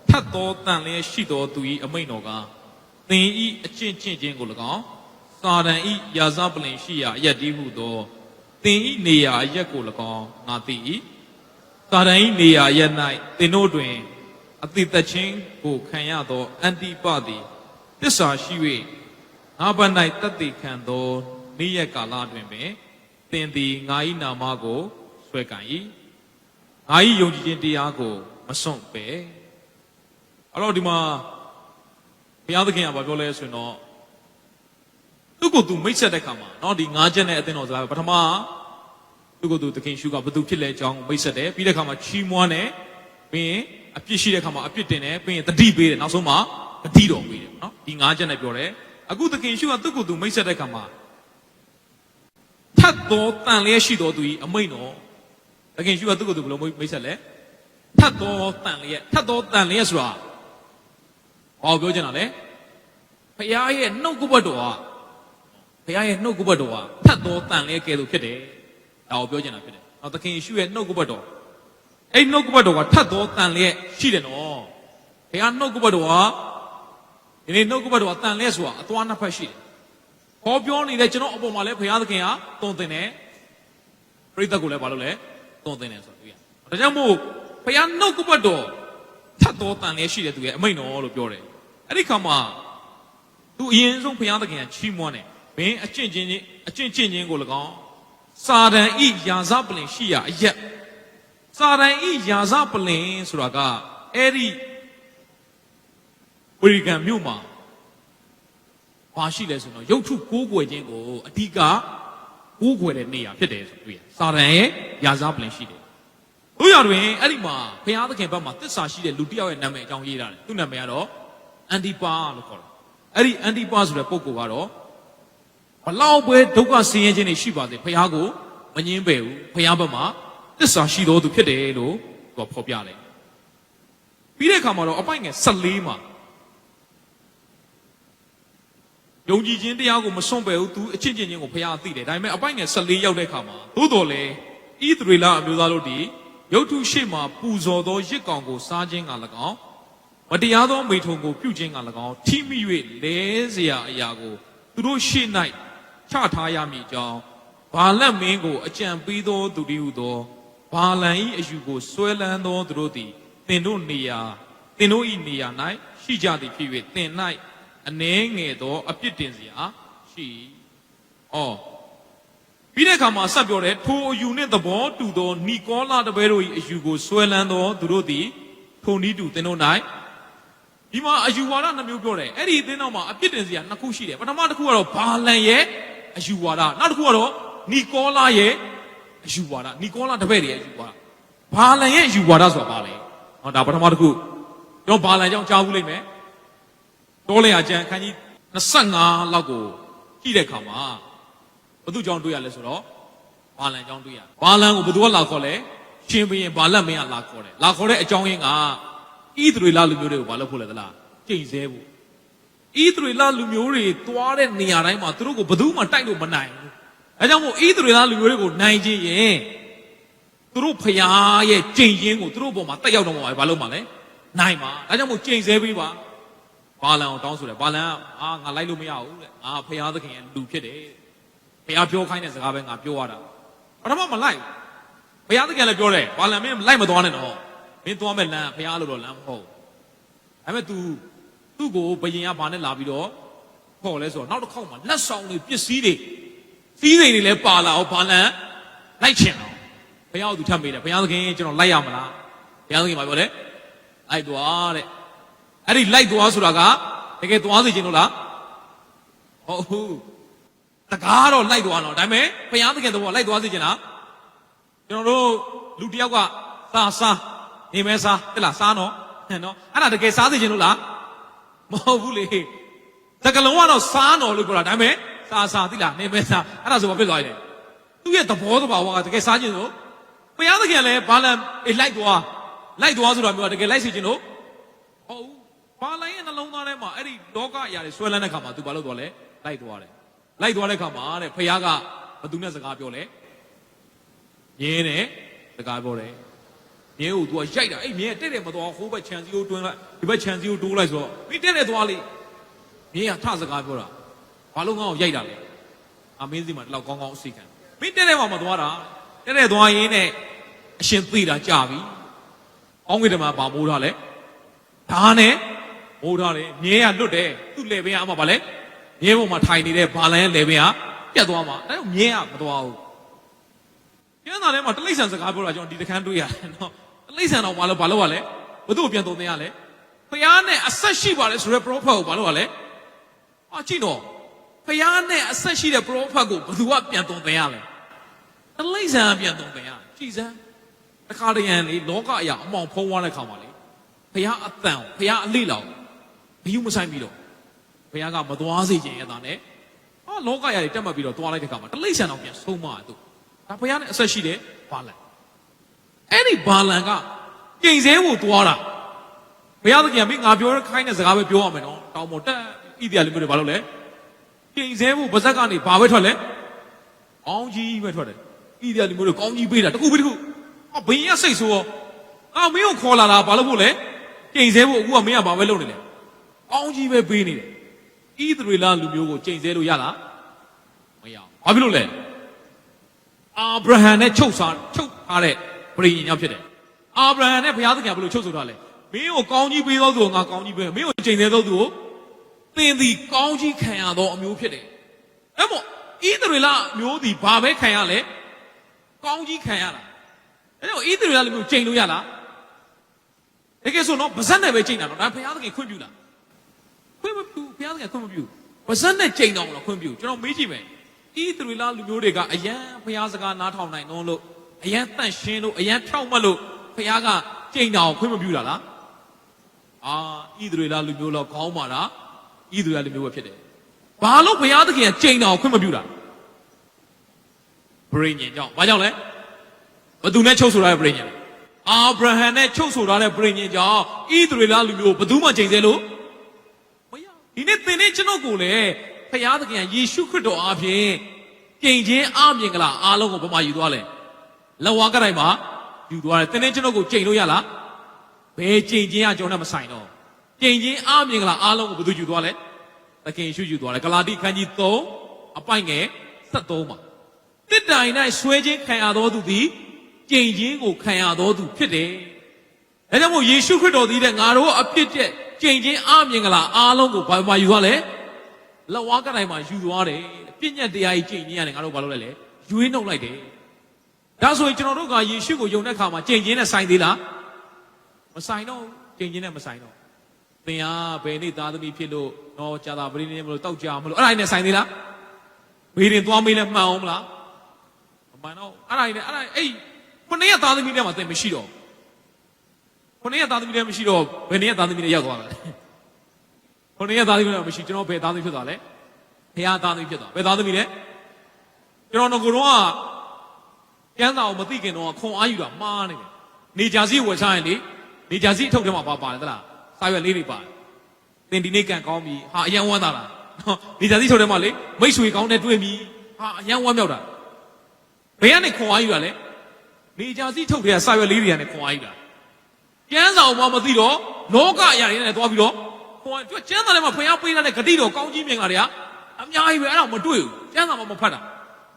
ထတ်သောတန်လျက်ရှိသောသူ၏အမိန့်တော်ကသင်ဤအကျင့်ကျင့်ခြင်းကို၎င်းစာတန်ဤယာဇပလင်ရှိရာအရက်တည်းဟုသောသင်ဤနေရာအရက်ကို၎င်းငါသိ၏စာတန်ဤနေရာအရက်၌သင်တို့တွင်အတိတ်ချင်းကိုခံရသောအန်တိပသည်တစ္ဆာရှိ၍ငါဘ၌တတ်သိခံသောနေ့ရက်ကာလတွင်ပင်သင်သည်ငါ၏နာမကိုဆွဲကန်၏ငါ၏ယုံကြည်ခြင်းတရားကိုမစွန့်ပဲအဲ့တော့ဒီမှာဘုရားသခင်ကဘာပြောလဲဆိုရင်တော့သူ့ကိုယ်သူမိတ်ဆက်တဲ့ခါမှာเนาะဒီ၅ချက်နဲ့အသင်းတော်စကားပထမသူ့ကိုယ်သူသခင်ရှုကဘသူဖြစ်လဲအကြောင်းမိတ်ဆက်တယ်ပြီးတဲ့ခါမှာချီးမွမ်းတယ်ပြီးရင်အပြစ်ရှိတဲ့ခါမှာအပြစ်တင်တယ်ပြီးရင်တတိပေးတယ်နောက်ဆုံးမှာတတိတော်ပေးတယ်เนาะဒီ၅ချက်နဲ့ပြောတယ်အခုသခင်ရှုကသူ့ကိုယ်သူမိတ်ဆက်တဲ့ခါမှာထတ်တော်တန်လျက်ရှိတော်သူကြီးအမိန့်တော်သခင်ရှုကသူ့ကိုယ်သူဘယ်လိုမိတ်ဆက်လဲထတ်တော်တန်လျက်ဆိုတာဘာပြောချင်တာလဲဘုရားရဲ့နှုတ်ကပတ်တော်ကဘုရားရဲ့နှုတ်ကပတ်တော်ကထတ်တော်တန်လျက်ကဲသို့ဖြစ်တယ်ဒါကိုပြောချင်တာဖြစ်တယ်နောက်သခင်ယေရှုရဲ့နှုတ်ကပတ်တော်အဲ့နှုတ်ကပတ်တော်ကထတ်တော်တန်လျက်ရှိတယ်နော်ဘုရားနှုတ်ကပတ်တော်ကဒီနေ့နှုတ်ကပတ်တော်ကတန်လျက်ဆိုတာအသွားနှစ်ဖက်ရှိတယ်ဟောပြောနေတဲ့ကျွန်တော်အပေါ်မှာလဲဘုရားသခင်ကတုံသင်တယ်ပရိသတ်ကိုလည်းဘာလို့လဲတုံသင်တယ်ဆိုတော့တွေ့ရဒါကြောင့်မို့ဘုရားနှုတ်ကပတ်တော်ထတ်တော်တန်လျက်ရှိတယ်သူရဲ့အမိန့်တော်လို့ပြောတယ်အဲ့ဒီခါမှာသူအရင်ဆုံးဘုရားသခင်ကချီးမွမ်းတယ်ဘင်းအကျင့်ချင်းကို၎င်းစာတန်ဤယာဇပလင်ရှိရာအရက်စာတန်ဤယာဇပလင်ဆိုတာကအဲ့ဒီဝေကန်မြို့မှာဘာရှိလဲဆိုတော့ရုပ်ထုကိုးကွယ်ခြင်းကိုအဓိကကိုးကွယ်တဲ့နေရာဖြစ်တယ်ဆိုတွေ့ရစာတန်ရဲ့ယာဇပလင်ရှိတယ်တို့ရတွင်အဲ့ဒီမှာဘုရားသခင်ဘက်မှာသစ္စာရှိတဲ့လူတစ်ယောက်ရဲ့နာမည်အကြောင်းရေးထားတယ်သူ့နာမည်ကတော့အန်တီပါလို့ခေါ်တယ်အဲ့ဒီအန်တီပါဆိုတဲ့ပုဂ္ဂိုလ်ကတော့ဘလောက်ပဲဒုက္ခဆင်းရဲခြင်းတွေရှိပါစေဘုရားကိုမငြင်းပယ်ဘူးဘုရားဘက်မှာသစ္စာရှိတော်သူဖြစ်တယ်လို့သူဖော်ပြတယ်ပြီးတဲ့အခါမှာတော့အပိုင်ငယ်14မှာယုံကြည်ခြင်းတရားကိုမစွန့်ပယ်ဘူးသူအချင်းချင်းချင်းကိုဘုရားသိတယ်ဒါပေမဲ့အပိုင်ငယ်14ရောက်တဲ့အခါမှာသို့တော်လေဣသရေလအမျိုးသားတို့ဒီရုပ်ထုရှိမှပူဇော်သောရစ်ကောင်ကိုစားခြင်းက၎င်းမတရားသောမိထုံကိုပြုခြင်းက၎င်းထိမိ၍လဲเสียအရာကိုသူတို့ရှေ့၌ချထားရမည်ကြောင်းဘာလက်မင်းကိုအကြံပေးသောသူတည်းဟုသောဘာလန်၏အယူကိုဆွဲလန်းသောသူတို့သည်သင်တို့၏နေရာ၌ရှိကြသည်ဖြစ်၍သင်၌အနှဲငယ်သောအပြစ်တင်เสียရှိပြီးတဲ့အခါမှာဆက်ပြောတယ်ထိုအယူနှင့်သဘောတူသောနီကောလာတပည့်တို့၏အယူကိုဆွဲလန်းသောသူတို့သည်ထိုနည်းတူသင်တို့၌ဒီမှာအယူဝါဒနှမျိုးပြောတယ်အဲ့ဒီအသင်းတော်မှာအပြစ်တင်စရာနှစ်ခုရှိတယ်ပထမတစ်ခုကတော့ဘာလန်ရဲ့အယူဝါဒနောက်တစ်ခုကတော့နီကောလာရဲ့အယူဝါဒနီကောလာတပည့်တွေရဲ့အယူဝါဒဘာလန်ရဲ့အယူဝါဒဆိုတာဘာလဲဒါပထမတစ်ခုကျွန်တော်ဘာလန်ကြောင့်ကြားဘူးလိမ့်မယ်တောလေအကျမ်းအခန်းကြီး25လောက်ကိုကြည့်တဲ့အခါမှာဘုသူ့ကြောင့်တွေ့ရလဲဆိုတော့ဘာလန်ကြောင့်တွေ့ရဘာလန်ကိုဘသူကလာခေါ်လဲရှင်ဘုရင်ဘာလက်မင်းကလာခေါ်တယ်လာခေါ်တဲ့အကြောင်းရင်းကဣသရေလလူမျိုးတွေကိုဘာလုပ်ဖို့လဲသလားကျိန်ဆဲဖို့ဣသရေလလူမျိုးတွေသွားတဲ့နေရာတိုင်းမှာသူတို့ကိုဘယ်သူမှတိုက်လို့မနိုင်ဘူးအဲကြောင့်မို့ဣသရေလလူမျိုးတွေကိုနိုင်ခြင်းရင်သူတို့ဖျားရဲ့ကျိန်ခြင်းကိုသူတို့ပေါ်မှာတက်ရောက်တော့မှာဘာလုပ်မှာလဲနိုင်မှာအဲကြောင့်မို့ကျိန်ဆဲပေးပါဘာလန်ကိုတောင်းဆိုတယ်ဘာလန်ကငါလိုက်လို့မရဘူးတဲ့ငါဖျားသခင်ရဲ့လူဖြစ်တယ်ဖျားပြောခိုင်းတဲ့စကားပဲငါပြောရတာပထမမလိုက်ဘုရားသခင်လည်းပြောတယ်ဘာလန်မင်းလိုက်မသွားနဲ့တော့မင်းသွားမဲ့လမ်းဘုရားလို့တော့လမ်းမဟုတ်ဒါပေမဲ့ तू သူ့ကိုဘယင်ကဘာနဲ့လာပြီးတော့ခေါ်လဲဆိုတော့နောက်တစ်ခေါက်မှာလက်ဆောင်တွေပစ္စည်းတွေစီးစိမ်တွေလည်းပါလာအောင်ဘာလန်လိုက်ချင်အောင်ဘုရားက तू ထပ်မေးတယ်ဘုရားသခင်ကျွန်တော်လိုက်ရမလားဘုရားသခင်ကပြောတယ်လိုက်သွားတဲ့အဲ့ဒီလိုက်သွားဆိုတာကတကယ်သွားစီခြင်းလို့လားဟုတ် တကားတော့လိုက်သွားတော့ဒါပေမဲ့ဘုရားသခင်တော်လိုက်သွားစေချင်လားကျွန်တော်တို့လူတယောက်ကစားနေမဲစားတဲ့လားစားနော်နော်အဲ့ဒါတကယ်စားစေချင်လို့လားမဟုတ်ဘူးလေတကလုံးကတော့စားနော်လို့ပြောတာဒါပေမဲ့စားသိလားနေမဲစားအဲ့ဒါဆိုဘာဖြစ်သွားလဲသူ့ရဲ့သဘောတဘာဝကတကယ်စားခြင်းဆိုဘုရားသခင်လည်းဘာလဲလိုက်သွားဆိုတာမျိုးကတကယ်လိုက်စေခြင်းလို့ဟုတ်ဘာလဲရဲ့နှလုံးသားထဲမှာအဲ့ဒီလောကအရာတွေဆွဲလန်းတဲ့ခါမှာ तू ဘာလို့သွားလဲလိုက်သွားတဲ့ခါမှာတဲ့ဘုရားကဘသူနဲ့စကားပြောလဲမြင်းနဲ့စကားပြောတယ်မြင်းကို तू ကရိုက်တာအဲ့မြင်းတဲ့မသွားဟိုးဘက်ခြံစည်းကိုတွင်းလိုက်ဒီဘက်ခြံစည်းကိုတိုးလိုက်ဆိုတော့မင်းတဲ့သွားလေမြင်းကထစကားပြောတာဘာလို့ငါ့ကိုရိုက်တာလဲအမင်းစီမှာဒီလောက်ကောင်းကောင်းအစီခံမင်းတဲ့မှာမသွားတာတဲ့သွားရင်းနဲ့အရှင်သိတာကြာပြီအောင်းဝိတ္တမှာဗာမိုးထားလဲဒါနဲ့မိုးထားတယ်မြင်းကလွတ်တယ်သူ့လေပင်ကအမှပါလဲမြင်းပေါ်မှာထိုင်နေတဲ့ဘာလန်ရဲ့လေပင်ကပြတ်သွားမှာအဲမြင်းကမသွားဘူးကျန်းသာထဲမှာတလိษံစကားပြောတာကျွန်တော်ဒီတခန်းတွေးရတယ်နော်တလိษံတော့ဘာလို့ရလဲဘသူ့ကိုပြန်သုံးသင်ရလဲဖျားနဲ့အဆက်ရှိပါလေဆိုရဲ prophet ကိုဘာလို့ရလဲကြည့်တော့ဖျားနဲ့အဆက်ရှိတဲ့ prophet ကိုဘသူကပြန်သုံးသင်ရလဲတလိษံပြန်သုံးသင်ရကြည်စမ်းတခါတရံလေလောကအရာအမောင်ဖုံးသွားတဲ့ခါမှာလေဖျားအတန်ဖျားအလိလောင်ဘီယူမဆိုင်ပြီးတော့ဘုရားကမသွားစေခြင်းရတာနဲ့လောကရာတွေတက်မှတ်ပြီးတော့သွားလိုက်တဲ့ခါမှာတလိษံတော်ပြန်ဆုံးမသူဒါဘုရားနဲ့အဆက်ရှိတယ်ဘာလန်အဲ့ဒီဘာလန်ကကျိန်စဲကိုသွားတာဘုရားသခင်ကမင်းငါပြောခိုင်းတဲ့စကားပဲပြောရမယ်နော်တောင်းမတက်ဣသရေလမျိုးတွေဘာလို့လဲကျိန်စဲကိုပါဇက်ကနေဘာပဲထွက်လဲကောင်းကြီးပဲထွက်တယ်ဣသရေလမျိုးတွေကောင်းကြီးပေးတာတခုပြီးတခုဘင်းရစိတ်ဆိုတော့မင်းကိုခေါ်လာတာဘာလို့ဖို့လဲကျိန်စဲဖို့အခုကမင်းကဘာပဲလုပ်နေလဲကောင်းကြီးပဲပေးနေတယ်ဣသရေလလူမျိုးကိုကျိန်ဆဲလို့ရလားမရဘူးဘာဖြစ်လို့လဲအာဗြဟံနဲ့ချုပ်ထားတဲ့ပရိညင်ဖြစ်တယ်အာဗြဟံနဲ့ဘုရားသခင်ဘယ်လိုချုပ်ဆိုထားလဲမင်းကိုကောင်းကြီးပေးသောသူကိုငါကောင်းကြီးပေးမင်းကိုကျိန်ဆဲသောသူကိုသင်သည်ကောင်းကြီးခံရသောအမျိုးဖြစ်တယ်အဲ့မို့ဣသရေလမျိုးသည်ဘာပဲခံရလဲကောင်းကြီးခံရတာအဲ့တော့ဣသရေလလူမျိုးကျိန်လို့ရလားတကယ်ဆိုတော့ဗဇက်နဲ့ပဲကျိန်တာတော့ဒါဘုရားသခင်ခွင့်ပြုလားခွင့်မပြုဘုရားသခင်ခွင့်မပြုဗဇက်နဲ့ကျိန်တော်လို့ခွင့်ပြုကျွန်တော်မေးကြည့်မယ်ဣသရေလလူမျိုးတွေကအယံဘုရားစကားနားထောင်နိုင်လို့အယံတန့်ရှင်းလို့အယံဖြောက်မှတ်လို့ဘုရားကကျိန်တော်ခွင့်မပြုတာလားဣသရေလလူမျိုးတော့ခေါင်းပါတာဣသရေလလူမျိုးပဲဖြစ်တယ်ဘာလို့ဘုရားသခင်ကကျိန်တော်ခွင့်မပြုတာပရိညင်ကြောင့်ဘာကြောင့်လဲဘသူနဲ့ချုပ်ဆိုထားတဲ့ပရိညင်အာဗြဟံနဲ့ချုပ်ဆိုထားတဲ့ပရိညင်ကြောင့်ဣသရေလလူမျိုးဘသူမှကျိန်ဆဲလို့ဒီနေ့သင်နဲ့ကျွန်တော်ကိုလည်းဖခင်သခင်ယေရှုခရစ်တော်အားဖြင့်ကျင့်ခြင်းအမြင်ကလားအားလုံးကိုဘယ်မှာယူသွားလဲလက်ဝါးကတိုင်းမှာယူသွားတယ်သင်နဲ့ကျွန်တော်ကိုကျင့်လို့ရလားဘယ်ကျင့်ခြင်းကကျွန်တော်နဲ့မဆိုင်တော့ကျင့်ခြင်းအမြင်ကလားအားလုံးကိုဘယ်သူယူသွားလဲသခင်ယေရှုယူသွားတယ်ဂလာတိခန်းကြီး3အပိုင်ငယ်73မှာတစ်တိုင်၌ဆွဲခြင်းခံရတော်သူသည်ကျင့်ခြင်းကိုခံရတော်သူဖြစ်တယ်ဒါကြောင့်မို့ယေရှုခရစ်တော်သည်တဲ့ငါတို့အဖြစ်တဲ့ကျင့်ခြင်းအမြင်ကလားအားလုံးကိုဘာမှယူသွားလဲလက်ဝါးကတိုင်းမှာယူသွားတယ်ပြည့်ညက်တရားကြီးကျင့်ခြင်းရတယ်ငါတို့ဘာလုပ်လဲလဲရွေးနှုတ်လိုက်တယ်ဒါဆိုရင်ကျွန်တော်တို့ကယေရှုကိုယုံတဲ့အခါမှာကျင့်ခြင်းနဲ့ဆိုင်သေးလားမဆိုင်တော့ကျင့်ခြင်းနဲ့မဆိုင်တော့သင်ဟာဘယ်နေ့သားသမီးဖြစ်လို့တော့ကြာတာပရိနိဗ္ဗာန်မလို့တောက်ကြမလို့အဲ့ဒါနဲ့ဆိုင်သေးလားဘေးရင်သွားမေးလဲမှန်အောင်မလားမမှန်တော့အဲ့ဒါနဲ့အဲ့ခုနှစ်ရက်သားသမီးတွေမှာသင်မရှိတော့ခုနှစ်ရက်သားသမီးတွေမရှိတော့ဘယ်နှစ်ရက်သားသမီးတွေရောက်သွားတာလဲခုနှစ်ရက်သားသမီးတွေမရှိကျွန်တော်ဘယ်သားသမီးဖြစ်သွားလဲဘုရားသားသမီးဖြစ်သွားဘယ်သားသမီးလဲကျွန်တော်ကတော့ကျမ်းစာကိုမသိခင်တော့ခွန်အားယူတာမှားနေတယ်နေကြစီဝယ်ချရင်လေနေကြစီအထုပ်ထဲမှာပါတယ်သလားစာရွက်လေးတွေပါတယ်သင်ဒီနေ့ကန်ကောင်းပြီဟာအယံဝမ်းသာလားနေကြစီထုတ်ထဲမှာလေမိတ်ဆွေကောင်းနဲ့တွေ့ပြီဟာအယံဝမ်းမြောက်တာဘယ်ကနေခွန်အားယူတာလဲနေကြစီထုတ်ထဲကစာရွက်လေးတွေကနေခွန်အားယူတာကျမ်းစာကိုမသိတော့လောကအရာတွေနဲ့သွားပြီးတော့ခွန်အားကျမ်းစာထဲမှာဖျားပေးထားတဲ့ဂတိတော်ကောင်းကြီးမြင်တာတွေကအများကြီးပဲအဲ့ဒါမတွေ့ဘူးကျမ်းစာမှာမဖတ်တာ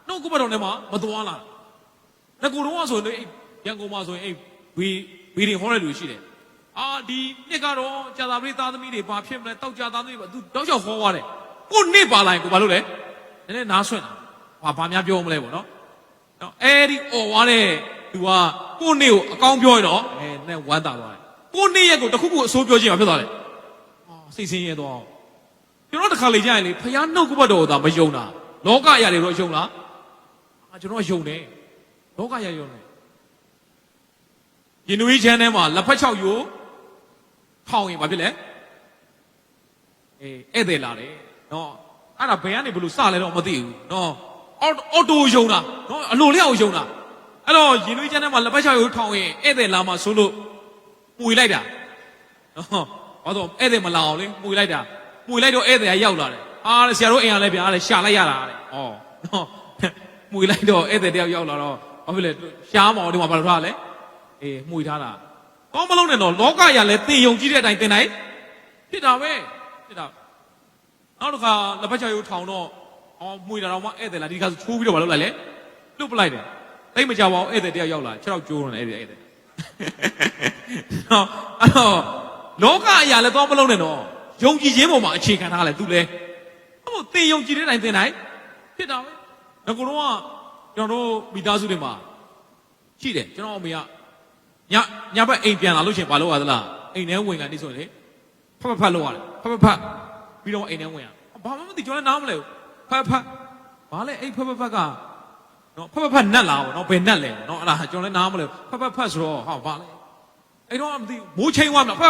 နှုတ်ကပတ်တော်ထဲမှာမသွားလာငကိုတော့ဆိုရင်ရန်ကုန်မှာဆိုရင်ဘီရင်ဟောတဲ့လူရှိတယ်ဒီနှစ်ကတော့ကြာသာပရိသသမီးတွေဘာဖြစ်မလဲတောက်ကြသားသမီးတွေသူတောက်ချောက်ဟောသွားတယ်ကိုနှစ်ပါလိုက်ကိုဘာလို့လဲနည်းနည်းနားဆွင့်တာဘာများပြောမလဲပေါ့နော်အဲ့ဒီអော်သွားတဲ့သူကကိုနှစ်ကိုအကောင်းပြောရင်တော့နဲ့ဝမ်းသာသွားတယ်ကိုနှစ်ရဲ့ကိုတခုခုအဆိုးပြောခြင်းမှာဖြစ်သွားတယ်စိတ်ဆင်းရဲသွားကျွန်တော်တခါလေကြာရင်လေဖယားနှုတ်ကပတ်တော်ကိုသာမယုံတာ လောကရတွေတော့ယုံလားကျွန်တော်ယုံတယ်လောကရယုံတယ်ရင်နွေးချမ်းထဲမှာလက်ဖက်6ယူထောင်ရင်ဘာဖြစ်လဲဧည့်သည်လာတယ်နော်အဲ့ဒါဘယ်ကနေဘလို့စလဲတော့မသိဘူးနော်အော်တိုယုံတာနော်အလိုလျောက်ယုံတာအဲ့တော့ရင်နွေးချမ်းထဲမှာလက်ဖက်6ယူထောင်ရင်ဧည့်သည်လာမှဆိုလို့မှုလိုက်တာနော်ဘာလို့ဧည့်သည်မလာအောင်လေမှုလိုက်တာမှုလိုက်တော့ဧည့်သည်ကရောက်လာတယ်အားဆရာတို့အိမ်ကလည်းဗျာတဲ့ရှာလိုက်ရတာတဲ့ဩနော်မှုလိုက်တော့ဧည့်သည်တယောက်ရောက်လာတော့ဘာဖြစ်လဲရှားမအောင်ဒီမှာဘာလို့ထားလဲမှုထားတာကောင်းမလုံးနဲ့တော့လောကရလည်းသင်ယုံကြည်တဲ့အတိုင်းသင်နိုင်ဖြစ်တာပဲဖြစ်တာနောက်တစ်ခါလက်ဖက်ချရုပ်ထောင်တော့မှုတာတော့မှဧည့်သည်လာဒီခါချိုးပြီးတော့ဘာလုပ်လိုက်လဲလွတ်ပလိုက်တယ်တိတ်မကြပါဘူးဧည့်သည်တယောက်ရောက်လာ6 6ကျိုးနေဧည့်သည်နော်အဲ့တော့လောကအရာလည်းကောင်းမလုံးနဲ့တော့ယုံကြည်ခြင်းပေါ်မှာအခြေခံထားလဲသူလဲဟုတ်သင်ယုံကြည်တဲ့အတိုင်းသင်နိုင်ဖြစ်တာပဲငါကတော့ကျွန်တော်တို့မိသားစုတွေမှာရှိတယ်ကျွန်တော်အမေကညဘက်အိမ်ပြန်လာလို့ရှင်ဘာလုပ်ရသလားအိမ်ထဲဝင်ကန်နေဆိုရင်လေဖတ်လို့ရတယ်ဖတ်ပြီးတော့အိမ်ထဲဝင်ရဘာမှမသိကျွန်တော်နားမလဲဘူးဖတ်ဘာလဲအဲ့ဖတ်ကနော်ဖတ်နတ်လာပေါ့နော်ဘယ်နတ်လဲနော်အဲ့ဒါကျွန်တော်လည်းနားမလဲဖတ်ဆိုတော့ဟာဘာလဲအဲ့တော့မသိမိုးချိန်သွားမလားဖတ်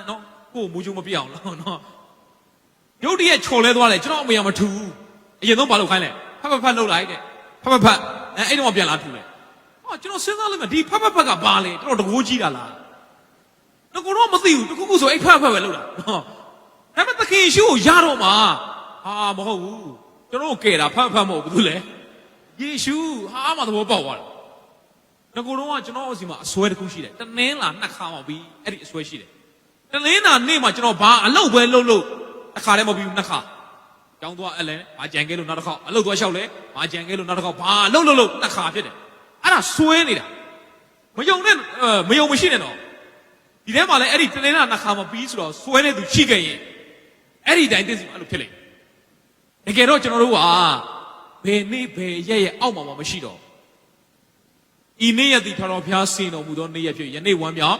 နော်ကိုမိုးချုံမပြအောင်လို့နော်ရုတ်တရက်ချော်လဲသွားတယ်ကျွန်တော်အမေကမထူဘူးအရင်ဆုံးဘာလုပ်ခိုင်းလဲဖတ်လုပ်လိုက်တဲ့ဖတ်အဲ့တော့ပြန်လာထူတယ်ကျွန်တော်စဉ်းစားလိုက်မှဒီဖတ်ကဘာလဲတော်တော်တကိုးကြီးတာလားငါကတော့မသိဘူးတခုဆိုအဲ့ဖတ်ပဲလုပ်တာနော်ဒါပေမဲ့သခင်ရှုကိုရတော့မှာမဟုတ်ဘူးကျွန်တော်ကဲတာဖတ်မဟုတ်ဘူးလေယေရှုမှသဘောပေါက်သွားတယ်ငါကတော့ကျွန်တော်အစီမှာအစွဲတစ်ခုရှိတယ်တနင်းလာ2ခါမှပြီးအဲ့ဒီအစွဲရှိတယ်တနင်းလာနေ့မှာကျွန်တော်ဘာအလုပ်ပဲလုပ်တစ်ခါတည်းမပြီးဘူး2ခါကြောင်းသွားအဲ့လဲဘာကြံခဲ့လို့နောက်တစ်ခါအလုပ်သွားလျှောက်လဲဘာကြံခဲ့လို့နောက်တစ်ခါဘာလုပ်2ခါဖြစ်တယ်အဲ့ဒါဆွဲနေတာမယုံမရှိနဲ့တော့ဒီထဲမှာလည်းအဲ့ဒီတလင်းနာနှစ်ခါမပြီးဆိုတော့ဆွဲတဲ့သူရှိခဲ့ရင်အဲ့ဒီတိုင်းသိစီမှာအဲ့လိုဖြစ်လိမ့်မယ်တကယ်တော့ကျွန်တော်တို့ကဘယ်နေ့ဘယ်ရက်ရဲ့အောက်မှာမရှိတော့ဤနေ့ရက်ဒီထတော်ဖျားစင်တော်မူသောနေ့ရက်ဖြစ်ယနေ့ဝမ်းမြောက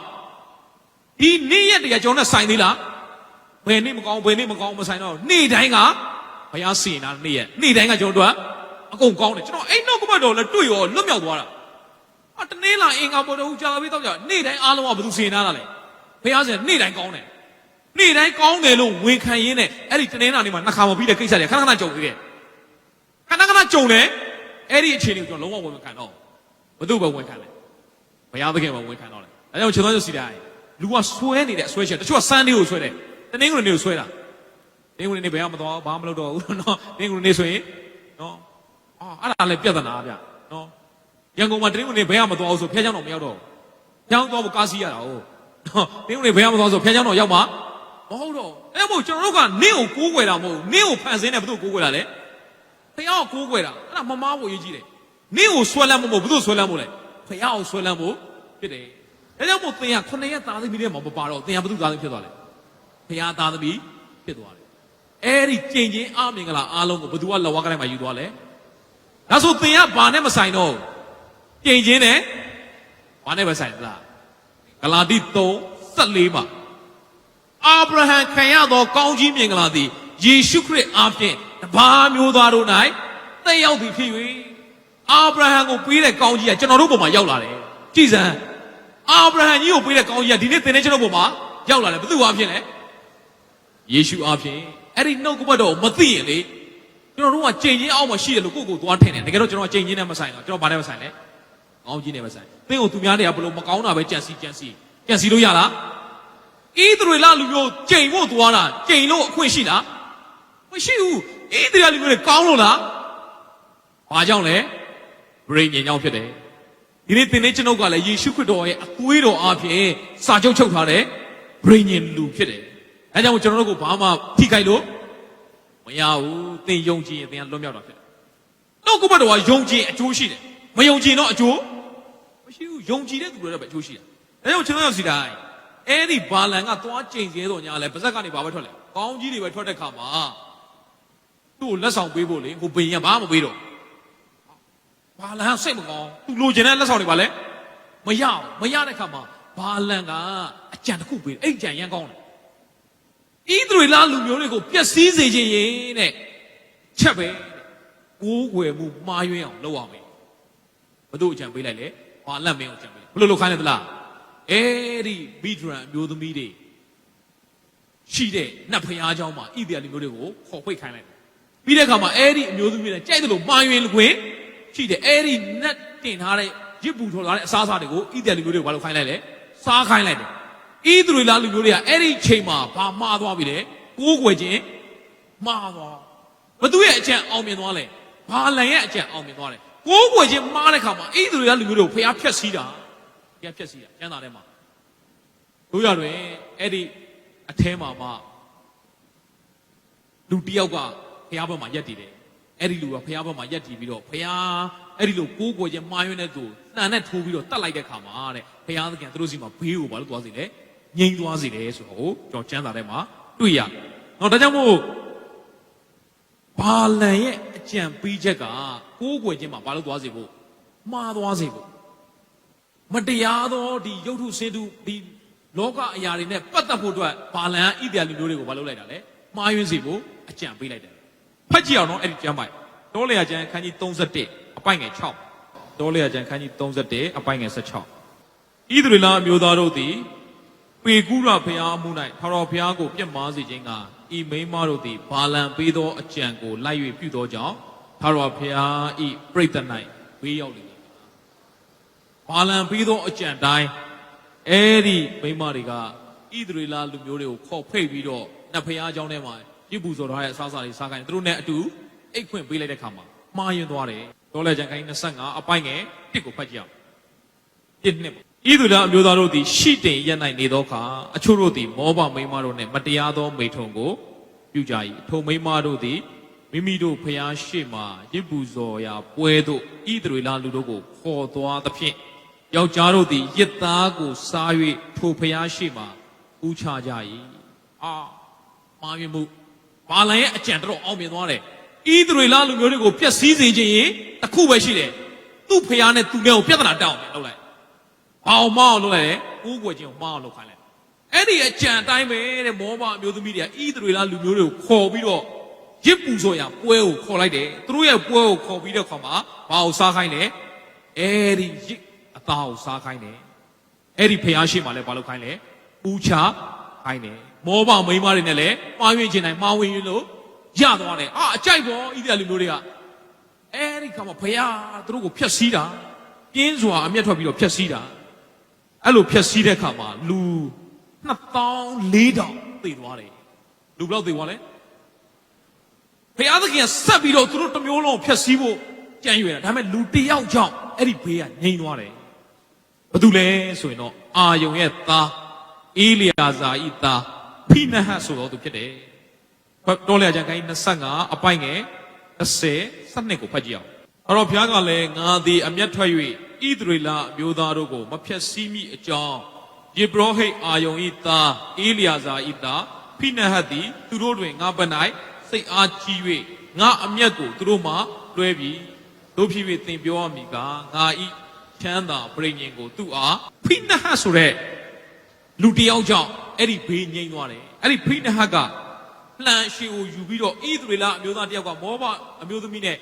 ်ဒီနေ့ရက်တကယ်ကျွန်တော်နဲ့ဆိုင်သေးလားဘယ်နေ့မကောင်းမဆိုင်တော့နေ့တိုင်းကဘုရားစင်တာနေ့တိုင်းကကျွန်တော်တို့ကအကုန်ကောင်းတယ်ကျွန်တော်အိမ်နောက်ကဘက်တော့လည်းတွေ့ရောလွတ်မြောက်သွားတာတနေ့လာအင်္ဂါပေါ်တော့ကြာပြီးတော့ကြာနေ့တိုင်းအားလုံးကဘယ်သူစင်နာတာလဲဘုရားစင်နေ့တိုင်းကောင်းတယ်နေ့တိုင်းကောင်းတယ်လို့ဝန်ခံရင်းနဲ့အဲ့ဒီတနေ့နာနေမှာနှစ်ခါမပြီးတဲ့ကိစ္စတွေခဏကြုံသေးတယ်ခဏကြုံတယ်အဲ့ဒီအခြေအနေကိုကျွန်တော်လုံးဝဝန်ခံတော့ဘယ်သူပဲဝန်ခံလဲဘုရားသခင်ပဲဝန်ခံတော့တယ်ဒါကြောင့်ကျွန်တော်တို့စီတိုင်းလူကဆွဲနေတဲ့အဆွဲချက်တချို့ကစမ်းလေးကိုဆွဲတယ်တနေ့ကိုဆွဲတာတနေ့ကိုဘယ်မှမသွားဘာမှမလုပ်တော့ဘူးနော်တနေ့ကိုဆိုရင်နော်အဲ့ဒါလည်းပြဿနာဗျနော်ရန်ကုန်မှာတင်းဝင်နေဘယ်မှမသွားအောင်ဆိုဖျက်ချောင်းတော့မရောက်တော့ကျောင်းသွားဖို့ကားစီးရတာဟုတ်နော်တင်းဝင်နေဘယ်မှမသွားဆိုဖျက်ချောင်းတော့ရောက်မှာမဟုတ်တော့အဲ့မို့ကျွန်တော်တို့ကနင့်ကိုကိုးကွယ်တာမဟုတ်ဘူးနင့်ကိုဖန်ဆင်းတယ်ဘယ်သူကိုးကွယ်တာလဲဖျားကိုကိုးကွယ်တာအဲ့ဒါမမားဖို့ရေးကြည့်တယ်နင့်ကိုဆွဲလမ်းမဟုတ်ဘယ်သူဆွဲလမ်းမို့လဲဖျားကိုဆွဲလမ်းဖို့ဖြစ်တယ်ဒါကြောင့်မို့သင်က9ရက်သားသမီးတွေမှာမပါတော့သင်ကဘယ်သူသားသမီးဖြစ်သွားလဲဖျားသားသမီးဖြစ်သွားတယ်အဲ့ဒီကြင်ချင်းအမင်္ဂလာအားလုံးကိုဘယ်သူကလက်ဝါးကတိုင်းမှာယူသွားလဲဒါဆိုသင်ကဘာနဲ့မဆိုင်တော့ကြင်ချင်းနဲ့ဘာနဲ့မဆိုင်လားဂလာတိ3:14မှာအာဗြဟံခံရသောကောင်းကြီးမင်္ဂလာသည်ယေရှုခရစ်အားဖြင့်တပါးမျိုးသားတို့၌သက်ရောက်သည်ဖြစ်၍အာဗြဟံကိုပေးတဲ့ကောင်းကြီးကကျွန်တော်တို့ဘုံမှာရောက်လာတယ်ကြည်စံအာဗြဟံကြီးကိုပေးတဲ့ကောင်းကြီးကဒီနေ့သင်တဲ့ကျွန်တော်ဘုံမှာရောက်လာတယ်ဘယ်သူအားဖြင့်လဲယေရှုအားဖြင့်အဲ့ဒီနှုတ်ကပတ်တော်ကိုမသိရင်လေကျွန်တော်တို့ကကြင်ချင်းအောက်မှာရှိတယ်လို့ကိုယ့်ကိုယ်သွားထင်တယ်တကယ်တော့ကျွန်တော်ကကြင်ချင်းနဲ့မဆိုင်တော့ကျွန်တော်ဘာနဲ့မဆိုင်လဲကောင်းကြီးနဲ့မဆိုင်သင်ကိုသူများတွေကဘလို့မကောင်းတာပဲကြံစီလို့ရလားဣသရေလလူမျိုးကြိမ်ဖို့သွားတာကြိမ်လို့အခွင့်ရှိလားမရှိဘူးဣသရေလလူမျိုးတွေကောင်းလို့လားဘာကြောင့်လဲဗြိဉ္ဉ်ကြောင့်ဖြစ်တယ်ဒီနေ့သင်နဲ့ကျွန်ုပ်ကလည်းယေရှုခရစ်တော်ရဲ့အသွေးတော်အားဖြင့်စာချုပ်ချုပ်ထားတဲ့ဗြိဉ္ဉ်လူဖြစ်တယ်အဲကြောင့်ကျွန်တော်တို့ကဘာမှထိခိုက်လို့မရဘူးသင်ယုံကြည်ရင်သင်ကလွတ်မြောက်တာဖြစ်တယ်နောက်ကဘက်တော်ကယုံကြည်အကျိုးရှိတယ်မယုံကြည်တော့အကျိုးမရှိဘူးယုံကြည်တဲ့သူတွေတော့ပဲအကျိုးရှိတာဒါကြောင့်ကျွန်တော်တို့စီတိုင်းအဲ့ဒီဘာလန်ကသွားကျိန်သေးတော့ညာလဲပါဇက်ကနေဘာပဲထွက်လဲကောင်းကြီးတွေပဲထွက်တဲ့ခါမှာသူ့ကိုလက်ဆောင်ပေးဖို့လေဟိုဘယင်ဘာမှမပေးတော့ဘာလန်စိတ်မကောင်းသူလိုချင်တဲ့လက်ဆောင်တွေပါလဲမရတဲ့ခါမှာဘာလန်ကအကြံတစ်ခုပေးအဲ့ကြံရမ်းကောင်းတယ်ဣသရေလလူမျိုးတွေကိုပျက်စီးစေခြင်းရင်တဲ့ချက်ပဲ ကိုးကွယ်မှုမှားယွင်းအောင်လုပ်ရမယ်ဘသူအကြံပေးလိုက်လေဘာလက်မင်းကိုအကြံပေးဘလို့ခိုင်းလိုက်သလားအဲ့ဒီဘီဒရန်အမျိုးသမီးတွေရှိတဲ့နတ်ဖျားเจ้าမှာဣသရေလမျိုးတွေကိုခေါ်ဖိတ်ခိုင်းလိုက်ပြီးတဲ့အခါမှာအဲ့ဒီအမျိုးသမီးတွေကြိုက်တယ်လို့မှားယွင်းခွင့်ရှိတယ်အဲ့ဒီနတ်တင်ထားတဲ့ရစ်ပူထော်လာတဲ့အစားအစာတွေကိုဣသရေလမျိုးတွေကိုဘာလို့ခိုင်းလိုက်လဲစားခိုင်းလိုက်တယ်ဣသရေလလူမျိုးတွေကအဲ့ဒီချိန်မှာဘာမှားသွားပြီလဲကိုးကွယ်ခြင်းမှားသွားဘသူရဲ့အကြံအောင်မြင်သွားလဲဘာလန်ရဲ့အကြံအောင်မြင်သွားလဲကိုးကွယ်ခြင်းမှားတဲ့ခါမှာဣသရေလလူမျိုးတွေကိုဖျားဖျက်ဆီးတာဖျားဖျက်ဆီးတာကျမ်းစာထဲမှာတို့ရတွင်အဲ့ဒီအထဲမှာမှလူတယောက်ကဖျားဘက်မှာရက်တည်တယ်အဲ့ဒီလူကဖျားဘက်မှာရက်တည်ပြီးတော့ဖျားအဲ့ဒီလိုကိုးကွယ်ခြင်းမှားယွင်းတဲ့သူနှံနဲ့ထိုးပြီးတော့တတ်လိုက်တဲ့ခါမှာတဲ့ဖျားသခင်သူတို့စီမှာဘေးကိုဘာလို့သွားစေလဲငြိမ်သွားစေတယ်ဆိုတော့ကျွန်တော်ကျမ်းစာထဲမှာတွေ့ရတယ်။နော်ဒါကြောင့်မို့ဘာလန်ရဲ့အကြံပေးချက်ကကိုးကွယ်ခြင်းမှာဘာလို့သွားစေဖို့မှားသွားစေဖို့မတရားသောဒီရုပ်ထုဆင်းထုဒီလောကအရာတွေနဲ့ပတ်သက်ဖို့အတွက်ဘာလန်ဣသရေလလူမျိုးတွေကိုဘာလုပ်လိုက်တာလဲမှားယွင်းစေဖို့အကြံပေးလိုက်တယ်ဖတ်ကြည့်အောင်နော်အဲ့ဒီကျမ်းပိုက်တောလေယာကျမ်းခန်းကြီး31အပိုင်ငယ်6တောလေယာကျမ်းခန်းကြီး31အပိုင်ငယ်16ဣသရေလအမျိုးသားတို့သည်ပေကုရဘုရားအမှု၌ထာဝရဘုရားကိုပြစ်မှားစေခြင်းကဤမိန်းမတို့သည်ဘာလံပေးသောအကြံကိုလိုက်၍ပြုသောကြောင့်ထာဝရဘုရားဤပြိတ္တ၌ဘေးရောက်လေဘာလံပေးသောအကြံတိုင်းအဲ့ဒီမိန်းမတွေကဣသရေလလူမျိုးတွေကိုခေါ်ဖိတ်ပြီးတော့နတ်ဘုရားကျောင်းထဲမှာရစ်ပူဇော်ထားတဲ့အစားအစာတွေစားခိုင်းသူတို့နဲ့အတူအိတ်ခွင့်ပေးလိုက်တဲ့ခါမှာမှားယွင်းသွားတယ်တောလဲကျန်ခိုင်း25အပိုင်ငယ်1ကိုဖတ်ကြည့်အောင်1နှစ်ဣသရေလအမျိုးသားတို့သည်ရှိတင်ရက်၌နေသောအခါအချို့တို့သည်မောဘမိန်းမတို့နှင့်မတရားသောမိထုံကိုပြုကြ၏ထိုမိန်းမတို့သည်မိမိတို့ဖျားရှိမှရစ်ပူဇော်ရာပွဲသို့ဣသရေလလူတို့ကိုခေါ်သွားသဖြင့်ယောက်ျားတို့သည်ရစ်သားကိုစား၍ထိုဖျားရှိမှဥချကြ၏မှားယွင်းမှုဘာလန်ရဲ့အကြံတော်အောင်မြင်သွားတယ်ဣသရေလလူမျိုးတွေကိုပျက်စီးစေခြင်းရင်တစ်ခုပဲရှိတယ်သူ့ဖျားနဲ့သူ့နဲ့ကိုပြဿနာတောင်းတယ်လုပ်လိုက်အောင်မအောင်လုပ်လိုက်တယ်ကိုးကွယ်ခြင်းကိုမအောင်လုပ်ခိုင်းလိုက်အဲ့ဒီအကြံတိုင်းပဲတဲ့မောဘအမျိုးသမီးတွေကဣသရေလလူမျိုးတွေကိုခေါ်ပြီးတော့ရစ်ပူဇော်ရာပွဲကိုခေါ်လိုက်တယ်သူတို့ရဲ့ပွဲကိုခေါ်ပြီးတဲ့ခါမှာဘာကိုစားခိုင်းလဲအဲ့ဒီရစ်အသားကိုစားခိုင်းတယ်အဲ့ဒီဖျားရှိမှလည်းဘာလုပ်ခိုင်းလဲဥချခိုင်းတယ်မောဘမိန်းမတွေနဲ့လည်းမှားယွင်းခြင်းတိုင်းမှားဝင်လို့ရသွားတယ်အကြိုက်ပေါ်ဣသရေလလူမျိုးတွေကအဲ့ဒီခါမှာဘုရားသူတို့ကိုဖျက်ဆီးတာပြင်းစွာအမျက်ထွက်ပြီးတော့ဖျက်ဆီးတာအဲ့လိုဖျက်ဆီးတဲ့ခါမှာလူ2400သေသွားတယ်လူဘယ်လောက်သေသွားလဲဘုရားသခင်ဆက်ပြီးတော့သူတို့တစ်မျိုးလုံးဖျက်ဆီးဖို့ကြံရွယ်တာဒါပေမဲ့လူတစ်ယောက်ကြောင့်အဲ့ဒီဘေးကငြိမ်သွားတယ်ဘာတူလဲဆိုရင်တော့အာယုံရဲ့သားအေလျာဇာဤသားဖိနဟတ်ဆိုတော့သူဖြစ်တယ်တောလေကျမ်းခန်းကြီး25အပိုင်ငယ်30 12ကိုဖတ်ကြည့်အောင်အဲ့တော့ဘုရားကလည်းငါသည်အမျက်ထွက်၍ဣသရေလအမျိုးသားတို့ကိုမဖျက်ဆီးမိအကြောင်းယေဘရဟိတ်အာယုံဤသားအေလျာဇာဤသားဖိနဟတ်သည်သူတို့တွင်ငါပ၌စိတ်အားကြီး၍ငါအမျက်ကိုသူတို့မှလွှဲပြီးတို့ဖြစ်၍သင်ပြောရမည်ကငါဤချမ်းသာပြိညင်ကိုသူ့အားဖိနဟတ်ဆိုတဲ့လူတယောက်ကြောင့်အဲ့ဒီဘေးငြိမ်းသွားတယ်အဲ့ဒီဖိနဟတ်ကလှန်ရှည်ကိုယူပြီးတော့ဣသရေလအမျိုးသားတယောက်ကမောဘအမျိုးသမီးနဲ့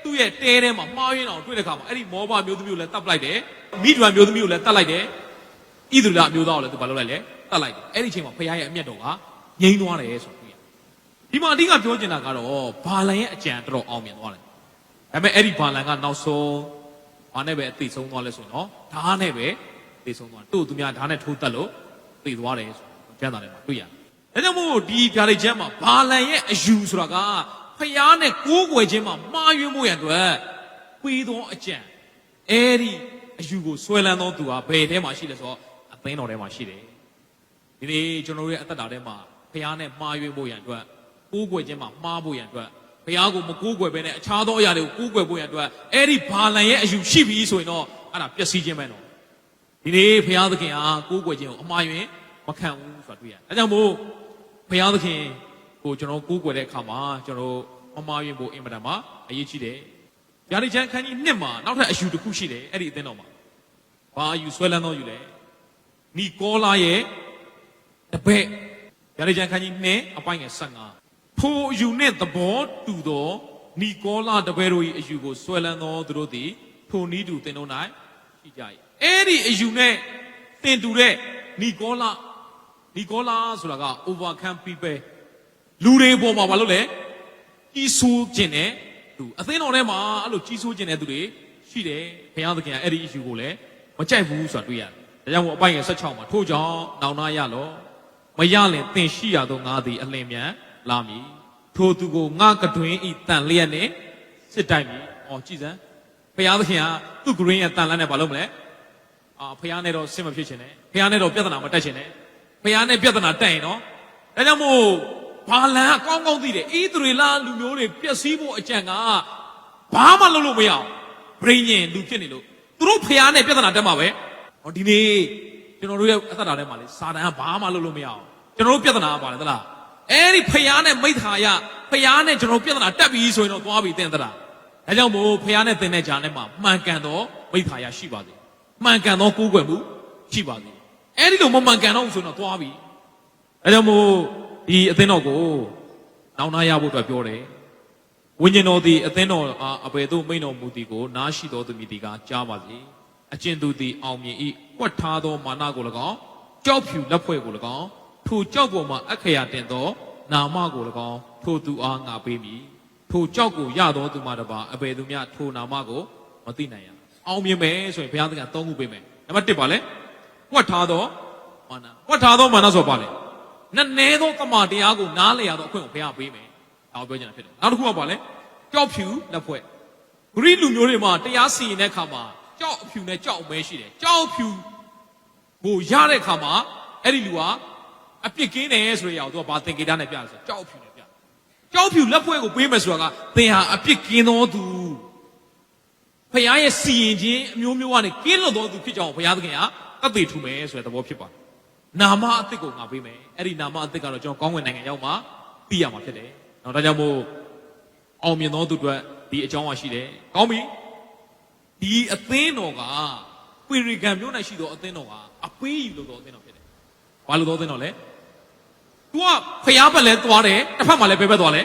သူ့ရဲ့တဲထဲမှာမှားယွင်းအောင်တွေ့တဲ့ခါမှာအဲ့ဒီမောဘအမျိုးသမီးကိုလည်းတတ်ပလိုက်တယ်မိဒွန်မျိုးသမီးကိုလည်းတတ်လိုက်တယ်ဣသရေလအမျိုးသားကိုလည်းသူဘာလုပ်လိုက်လဲတတ်လိုက်တယ်အဲ့ဒီချိန်မှာဖခင်ရဲ့အမျက်တော်ကငြိမ်းသွားတယ်ဆိုပြီးဒီမှာအဓိကပြောချင်တာကတော့ဘာလန်ရဲ့အကြံတော်အောင်မြင်သွားတယ်ဒါပေမဲ့အဲ့ဒီဘာလန်ကနောက်ဆုံးဘာနဲ့ပဲအသိဆုံးသွားလဲဆိုရင်တော့ဓာတ်နဲ့ပဲသိဆုံးသွားသူ့သူများဓာတ်နဲ့ထိုးတက်လို့သိသွားတယ်ဆိုကျမ်းစာထဲမှာတွေ့ရတယ်ဒါကြောင့်မို့ဒီဖြာလေးချမ်းမှာဘာလန်ရဲ့အယူဆိုတာကဖျားနဲ့ကိုးကွယ်ခြင်းမှာမှားယွင်းမှုရန်အတွက်ပေးသောအကြံအဲ့ဒီအယူကိုဆွဲလန်းသောသူဟာဘယ်ထဲမှာရှိလဲဆိုတော့အသင်းတော်ထဲမှာရှိတယ်ဒီနေ့ကျွန်တော်တို့ရဲ့အသက်တာထဲမှာဖျားနဲ့မှားယွင်းမှုရန်အတွက်ကိုးကွယ်ခြင်းမှာမှားဖို့ရန်အတွက်ဖျားကိုမကိုးကွယ်ဘဲနဲ့အခြားသောအရာတွေကိုကိုးကွယ်ဖို့ရန်အတွက်အဲ့ဒီဘာလန်ရဲ့အယူရှိပြီဆိုရင်တော့အဲ့ဒါပျက်စီးခြင်းပဲနော်ဒီနေ့ဖျားသခင်ဟာကိုးကွယ်ခြင်းကိုအမှားယွင်းမခံဘူးဆိုတာတွေ့ရတယ်ဒါကြောင့်မို့ဘုရားသခင်ကိုကျွန်တော်ကိုးကွယ်တဲ့အခါမှာကျွန်တော်မမှားယွင်းဖို့အင်မတန်မှအရေးကြီးတယ်။ဗျာဒိတ်ချမ်းခန်းကြီး1မှာနောက်ထပ်အယူတစ်ခုရှိတယ်အဲ့ဒီအသင်းတော်မှာ။ဘာအယူဆွဲလန်းတော့ယူလဲ။နီကောလာရဲ့တပည့်ဗျာဒိတ်ချမ်းခန်းကြီး2အပိုင်းငယ်15ထိုအယူနဲ့သဘောတူသော နီကောလာတပည့်တို့၏အယူကိုဆွဲလန်းသောသူတို့သည်ထိုနည်းတူသင်တို့၌ရှိကြ၏အဲ့ဒီအယူနဲ့သင်တူတဲ့နီကောလာဆိုတာက overcome people လူတွေပေါ်မှာဘာလို့လဲကြီးစိုးခြင်းနဲ့သူအသင်းတော်ထဲမှာအဲ့လိုကြီးစိုးခြင်းတဲ့သူတွေရှိတယ်ဘုရားသခင်ကအဲ့ဒီအယူကိုလည်းမကြိုက်ဘူးဆိုတာတွေ့ရတယ်ဒါကြောင့်မို့အပိုင်ငယ်16မှာထို့ကြောင့်နောင်နာရလောမရလင်သင်ရှိရသောငါသည်အလင်းမြန်လာမည်ထိုသူကိုငါကတွင်ဤတန်လျက်နဲ့စစ်တိုက်မည်။အော်ကြည်စမ်းဘုရားသခင်ကသူ့ဂရင်းရဲ့တန်လန်းနဲ့ဘာလုပ်မလဲ။ဘုရားနဲ့တော့ဆင်မဖြစ်ချင်နဲ့ဘုရားနဲ့တော့ပြဿနာမတက်ချင်နဲ့ဘုရားနဲ့ပြဿနာတက်ရင်တော့ဒါကြောင့်မို့ဘာလန်ကောင်းကောင်းသိတယ်ဣသရေလလူမျိုးတွေပျက်စီးဖို့အကြံကဘာမှလုပ်လို့မရအောင်ဗြိဉ္ဉ်လူဖြစ်နေလို့သူတို့ဘုရားနဲ့ပြဿနာတက်မှာပဲ။ဟောဒီနေ့ကျွန်တော်တို့ရဲ့အသက်တာထဲမှာလေစာတန်ကဘာမှလုပ်လို့မရအောင်ကျွန်တော်တို့ပြဿနာကပါလေသလားအဲ့ဒီဖျားနဲ့မိခါရဖျားနဲ့ကျွန်တော်ပြဿနာတက်ပြီဆိုရင်တော့သွားပြီတင်သလားဒါကြောင့်မို့ဖျားနဲ့တင်တဲ့ကြားထဲမှာမှန်ကန်သောမိခါရရှိပါစေမှန်ကန်သောကိုးကွယ်မှုရှိပါစေအဲ့ဒီလိုမမှန်ကန်တော့ဆိုရင်တော့သွားပြီဒါကြောင့်မို့ဒီအသင်းတော်ကိုနောင်နာရဖို့အတွက်ပြောတယ်ဝိညာဉ်တော်သည်အသင်းတော်အဘယ်သို့မိန့်တော်မူသည်ကိုနားရှိတော်သူမည်သည်ကကြားပါစေအကျဉ်သူသည်အောင်မြင်၏ကွက်ထားသောမာနကို၎င်းကြောက်ဖြူလက်ဖွဲ့ကို၎င်းထိုကြောက်ပေါ်မှာအခရာတင်သောနာမကို၎င်းထိုသူအားငါပေးမည်ထိုကြောက်ကိုရသောသူမှတပါအဘယ်သူမျှထိုနာမကိုမသိနိုင်ရအောင်မြင်မယ်ဆိုရင်ဘုရားသခင်သုံးခုပေးမယ်နံပါတ်1ပါလဲကွက်ထားသောမာနကွက်ထားသောမာနဆိုပါလဲနည်းနည်းသောတမန်တရားကိုနားလည်ရသောအခွင့်ကိုဘုရားပေးမယ်ဒါကိုပြောချင်တာဖြစ်တယ်နောက်တစ်ခုကပါလဲကြောက်ဖြူလက်ဖွဲ့ဂရိလူမျိုးတွေမှာတရားစီရင်တဲ့အခါမှာကြောက်အဖြူနဲ့ကြောက်အမဲရှိတယ်ကြောက်ဖြူကိုရတဲ့အခါမှာအဲ့ဒီလူကအပြစ်ကင်းတယ်ဆိုရအောင်သူကဘာသင်္ကေတနဲ့ပြတယ်ဆိုကြောက်ဖြူနဲ့ပြကြောက်ဖြူလက်ဖွဲ့ကိုပေးမယ်ဆိုတာကသင်ဟာအပြစ်ကင်းတော်သူဖခင်ရဲ့စီရင်ခြင်းအမျိုးမျိုးကနေကင်းလွတ်တော်သူဖြစ်ကြောင်းဘုရားသခင်ကတည်ထူမယ်ဆိုတဲ့သဘောဖြစ်ပါတယ်နာမအသစ်ကိုငါပေးမယ်အဲ့ဒီနာမအသစ်ကတော့ကျွန်တော်ကောင်းဝင်နိုင်ငံရောက်မှသိရမှာဖြစ်တယ်နော်ဒါကြောင့်မို့အောင်မြင်တော်သူတို့ဒီအကြောင်းအရှိတယ်ကောင်းပြီဒီအသင်းတော်ကပီရီဂံမြို့၌ရှိသောအသင်းတော်ကအပေးယူလို့သောအသင်းတော်ဖြစ်တယ်ဘာလို့သောအသင်းတော်လဲသူကဖျားဘက်လဲသွားတယ်တစ်ဖက်မှာလဲဘယ်ဘက်သွားလဲ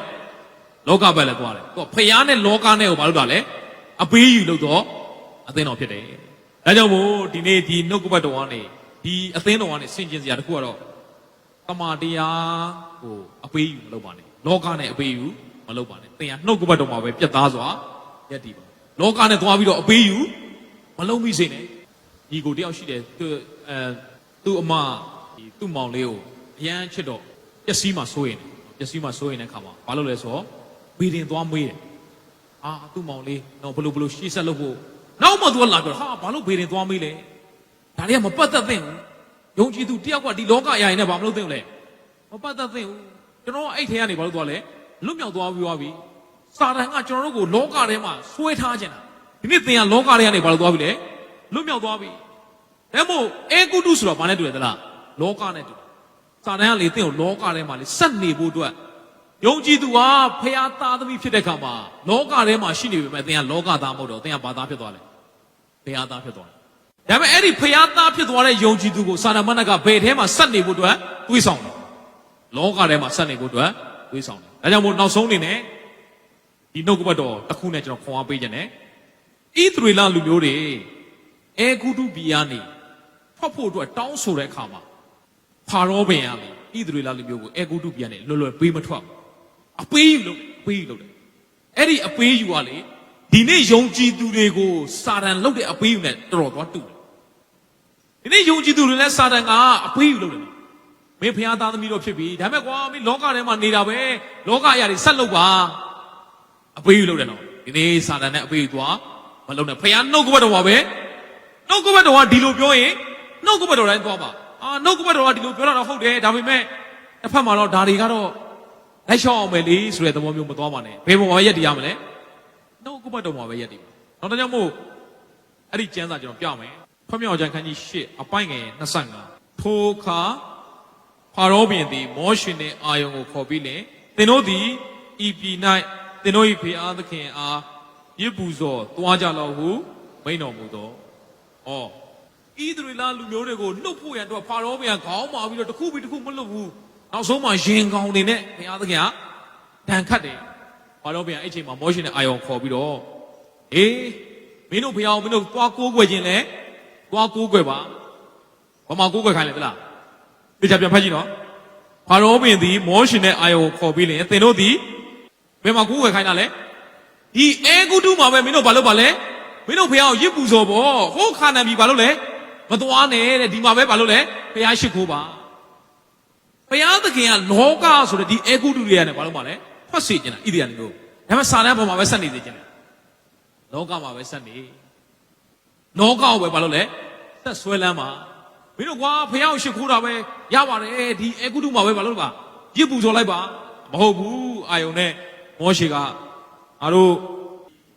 လောကဘက်လဲသွားတယ်သူကဖျားနဲ့လောကနဲ့ကိုဘာလို့တာလဲအပေးယူလို့သောအသင်းတော်ဖြစ်တယ်ဒါကြောင့်မို့ဒီနေ့ဒီနှုတ်ကပတ်တော်ကနေဒီအသင်းတော်ကနေဆင်ခြင်စရာတစ်ခုကတော့တမာတရားကိုအပေးယူမလုပ်ပါနဲ့လောကနဲ့အပေးယူမလုပ်ပါနဲ့သင်ကနှုတ်ကပတ်တော်မှာပဲပြတ်သားစွာယက်တည်ပါလောကနဲ့သွားပြီးတော့အပေးယူမလုပ်မိစေနဲ့ဒီကိုတယောက်ရှိတယ်သူ့အမဒီသူ့မောင်လေးကိုအရန်ချစ်တော့ပျက်စီးမှစိုးရင်တဲ့ခါမှာဘာလို့လဲဆိုတော့ဘေးတင်သွားမွေးတယ်သူ့မောင်လေးတော့ဘလို့ရှေ့ဆက်လို့ဖို့နောက်မှသူကလာပြောဘာလို့ဘေးတင်သွားမွေးလဲဒါတွေကမပတ်သက်သင့်ဘူးယုံကြည်သူတယောက်ကဒီလောကအရာတွေနဲ့ဘာမလုပ်သင့်ဘူးလဲမပတ်သက်သင့်ဘူးကျွန်တော်အဲ့ထဲကနေဘာလို့သွားလဲလွတ်မြောက်သွားပြီးပြီစာတန်ကကျွန်တော်တို့ကိုလောကထဲမှာဆွဲထားခြင်းတာဒီနေ့သင်ကလောကထဲကနေဘာလို့သွားပြီလဲလွတ်မြောက်သွားပြီဒါမို့အေကုတုဆိုတော့ဘာနဲ့တူလဲသလားလောကနဲ့တူစာတန်ကလေသင်ကိုလောကထဲမှာလေဆက်နေဖို့အတွက်ယုံကြည်သူဟာဖခင်သားသမီးဖြစ်တဲ့ခါမှာလောကထဲမှာရှိနေပေမဲ့သင်ကလောကသားမဟုတ်တော့သင်ကဘာသားဖြစ်သွားလဲဖခင်သားဖြစ်သွားတယ်ဒါပေမဲ့အဲ့ဒီဖခင်သားဖြစ်သွားတဲ့ယုံကြည်သူကိုစာတန်မဏ္ဍကဘယ်ထဲမှာဆက်နေဖို့အတွက်တွေးဆောင်တယ်လောကထဲမှာဆက်နေဖို့အတွက်တွေးဆောင်တယ်ဒါကြောင့်မို့နောက်ဆုံးအနေနဲ့ဒီနှုတ်ကပတ်တော်တစ်ခုနဲ့ကျွန်တော်ခွန်အားပေးခြင်းနဲ့ဣသရေလလူမျိုးတွေအေဂုတုပြည်ကနေထွက်ဖို့အတွက်တောင်းဆိုတဲ့အခါမှာဖာရောဘင်ကဣသရေလလူမျိုးကိုအေဂုတုပြည်ကနေလွယ်လွယ်ပေးမထွက်အပေးယူလို့တယ်အဲ့ဒီအပေးယူကလေဒီနေ့ယုံကြည်သူတွေကိုစာတန်လုပ်တဲ့အပေးယူနဲ့တော်တော်သွားတူတယ်ဒီနေ့ယုံကြည်သူတွေလည်းစာတန်ကအပေးယူလုပ်တယ်မင်းဖခင်သားသမီးတို့ဖြစ်ပြီဒါပေမဲ့ကွာမင်းလောကထဲမှာနေတာပဲလောကအရာတွေဆက်လုပ်ပါအပေးယူလုပ်တယ်နော်ဒီနေ့စာတန်နဲ့အပေးယူသွားမလုပ်နဲ့ဖခင်နှုတ်ကပတ်တော်ပါပဲနှုတ်ကပတ်တော်ကဒီလိုပြောရင်နှုတ်ကပတ်တော်တိုင်းသွားပါနှုတ်ကပတ်တော်ကဒီလိုပြောတာတော့ဟုတ်တယ်ဒါပေမဲ့တစ်ဖက်မှာတော့ဒါတွေကတော့လိုက်ရှောက်အောင်ပဲလေဆိုတဲ့သဘောမျိုးမသွားပါနဲ့ဘယ်ပုံမှာရက်တည်ရမလဲနှုတ်ကပတ်တော်မှာပဲရက်တည်ပါနောက်တစ်ကြောင့်မို့အဲ့ဒီကျမ်းစာကျွန်တော်ပြမယ်ဖွင့်မြောက်ကျမ်းခန်းကြီး8အပိုင်းငယ်25ထိုအခါဖာရောဘုရင်သည်မောရှေနှင့်အာရုန်ကိုခေါ်ပြီးလင်သင်တို့သည်ဤပြည်၌သင်တို့၏ဖေအားသခင်အားရစ်ပူဇော်သွားကြလော့ဟုမိန့်တော်မူသောဣသရေလလူမျိုးတွေကိုနှုတ်ဖို့ရန်တော့ဖာရောဘုရင်ခေါင်းမာပြီးတော့တစ်ခုပြီးတစ်ခုမလွတ်ဘူးနောက်ဆုံးမှရင်ကောင်တွေနဲ့ဘုရားသခင်ကဒဏ်ခတ်တယ် ဘာလို့ပြန်အဲ့ချိန်မှာမောရှင်နဲ့အာယောခေါ်ပြီးတော့အေးမင်းတို့ဖျားမင်းတို့သွားကိုးကွယ်ခြင်းလဲသွားကိုးကွယ်ပါဘာမှကိုးကွယ်ခိုင်းလဲတလားဒီချက်ပြန်ဖတ်ကြည့်နော်ဘာလို့ပင်သည်မောရှင်နဲ့အာယောခေါ်ပြီးလင်သင်တို့သည်ဘယ်မှာကိုးကွယ်ခိုင်းတာလဲဒီအဲဂုတုမှာပဲမင်းတို့ဘာလို့ပါလဲမင်းတို့ဖျားကိုရစ်ပူဇော်ပေါ့ဟိုခါနံပြီဘာလို့လဲမသွားနဲ့တဲ့ဒီမှာပဲဘာလို့လဲဖျားရှိခိုးပါဘုရားသခင်ကလောကဆိုတဲ့ဒီအဲဂုတုတွေကနေဘာလို့ပါလဲထွက်စေခြင်းလားဣသရေလတို့ဒါပေမဲ့စာတန်းပေါ်မှာပဲဆက်နေသေးခြင်းလားလောကမှာပဲဆက်နေလောကကိုပဲဘာလို့လဲဆက်ဆွဲလန်းပါမင်းတို့ကွာဘုရားကိုရှိခိုးတာပဲရပါတယ်ဒီအဲဂုတုမှာပဲဘာလို့ပါရစ်ပူဇော်လိုက်ပါမဟုတ်ဘူးအာယုန်နဲ့မောရှေကအားတို့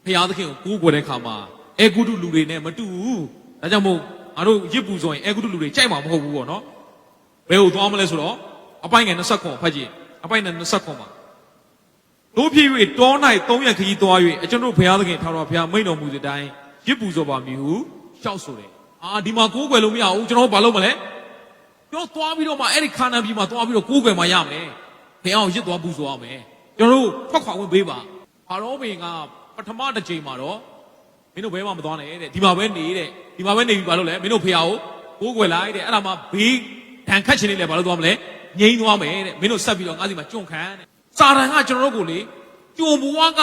ဘုရားသခင်ကိုကိုးကွယ်တဲ့ခါမှာအဲဂုတုလူတွေနဲ့မတူဘူးဒါကြောင့်မို့အားတို့ရစ်ပူဇော်ရင်အဲဂုတုလူတွေကြိုက်မှာမဟုတ်ဘူးပေါ့နော်ဘယ်ကိုသွားမလဲဆိုတော့အပိုင်းငယ်29ဖတ်ကြည့်အပိုင်းငယ်29မှာတို့ဖြစ်၍တော၌3ရက်ခရီးသွား၍အကျွန်ုပ်ဘုရားသခင်ထာဝရဘုရားမိန့်တော်မူသည့်တိုင်ရစ်ပူဇော်ပါမည်ဟုရှောက်ဆိုတယ်ဒီမှာကိုးကွယ်လို့မရဘူးကျွန်တော်ဘာလုပ်မလဲပြောသွားပြီးတော့မှအဲ့ဒီခါနန်ပြည်မှာသွားပြီးတော့ကိုးကွယ်မှရမယ်ဘုရားကိုရစ်သွားပူဇော်ရမယ်ကျွန်တော်တို့ထွက်ခွာဝင်ပေးပါဘာလို့ဘင်ကပထမတစ်ချိန်မှာတော့မင်းတို့ဘဲမှမသွားနဲ့တဲ့ဒီမှာပဲနေတဲ့ဒီမှာပဲနေပြီးဘာလုပ်လဲမင်းတို့ဘုရားကိုးကွယ်လိုက်တဲ့အဲ့ဒါမှဘေးဒဏ်ခတ်ခြင်းလေးလည်းဘာလို့သွားမလဲငြိမ်းသွားမယ်တဲ့မင်းတို့ဆက်ပြီးတော့ငါးစီမှာကြုံခံတဲ့စာတန်ကကျွန်တော်တို့ကိုလေကြုံဘဝက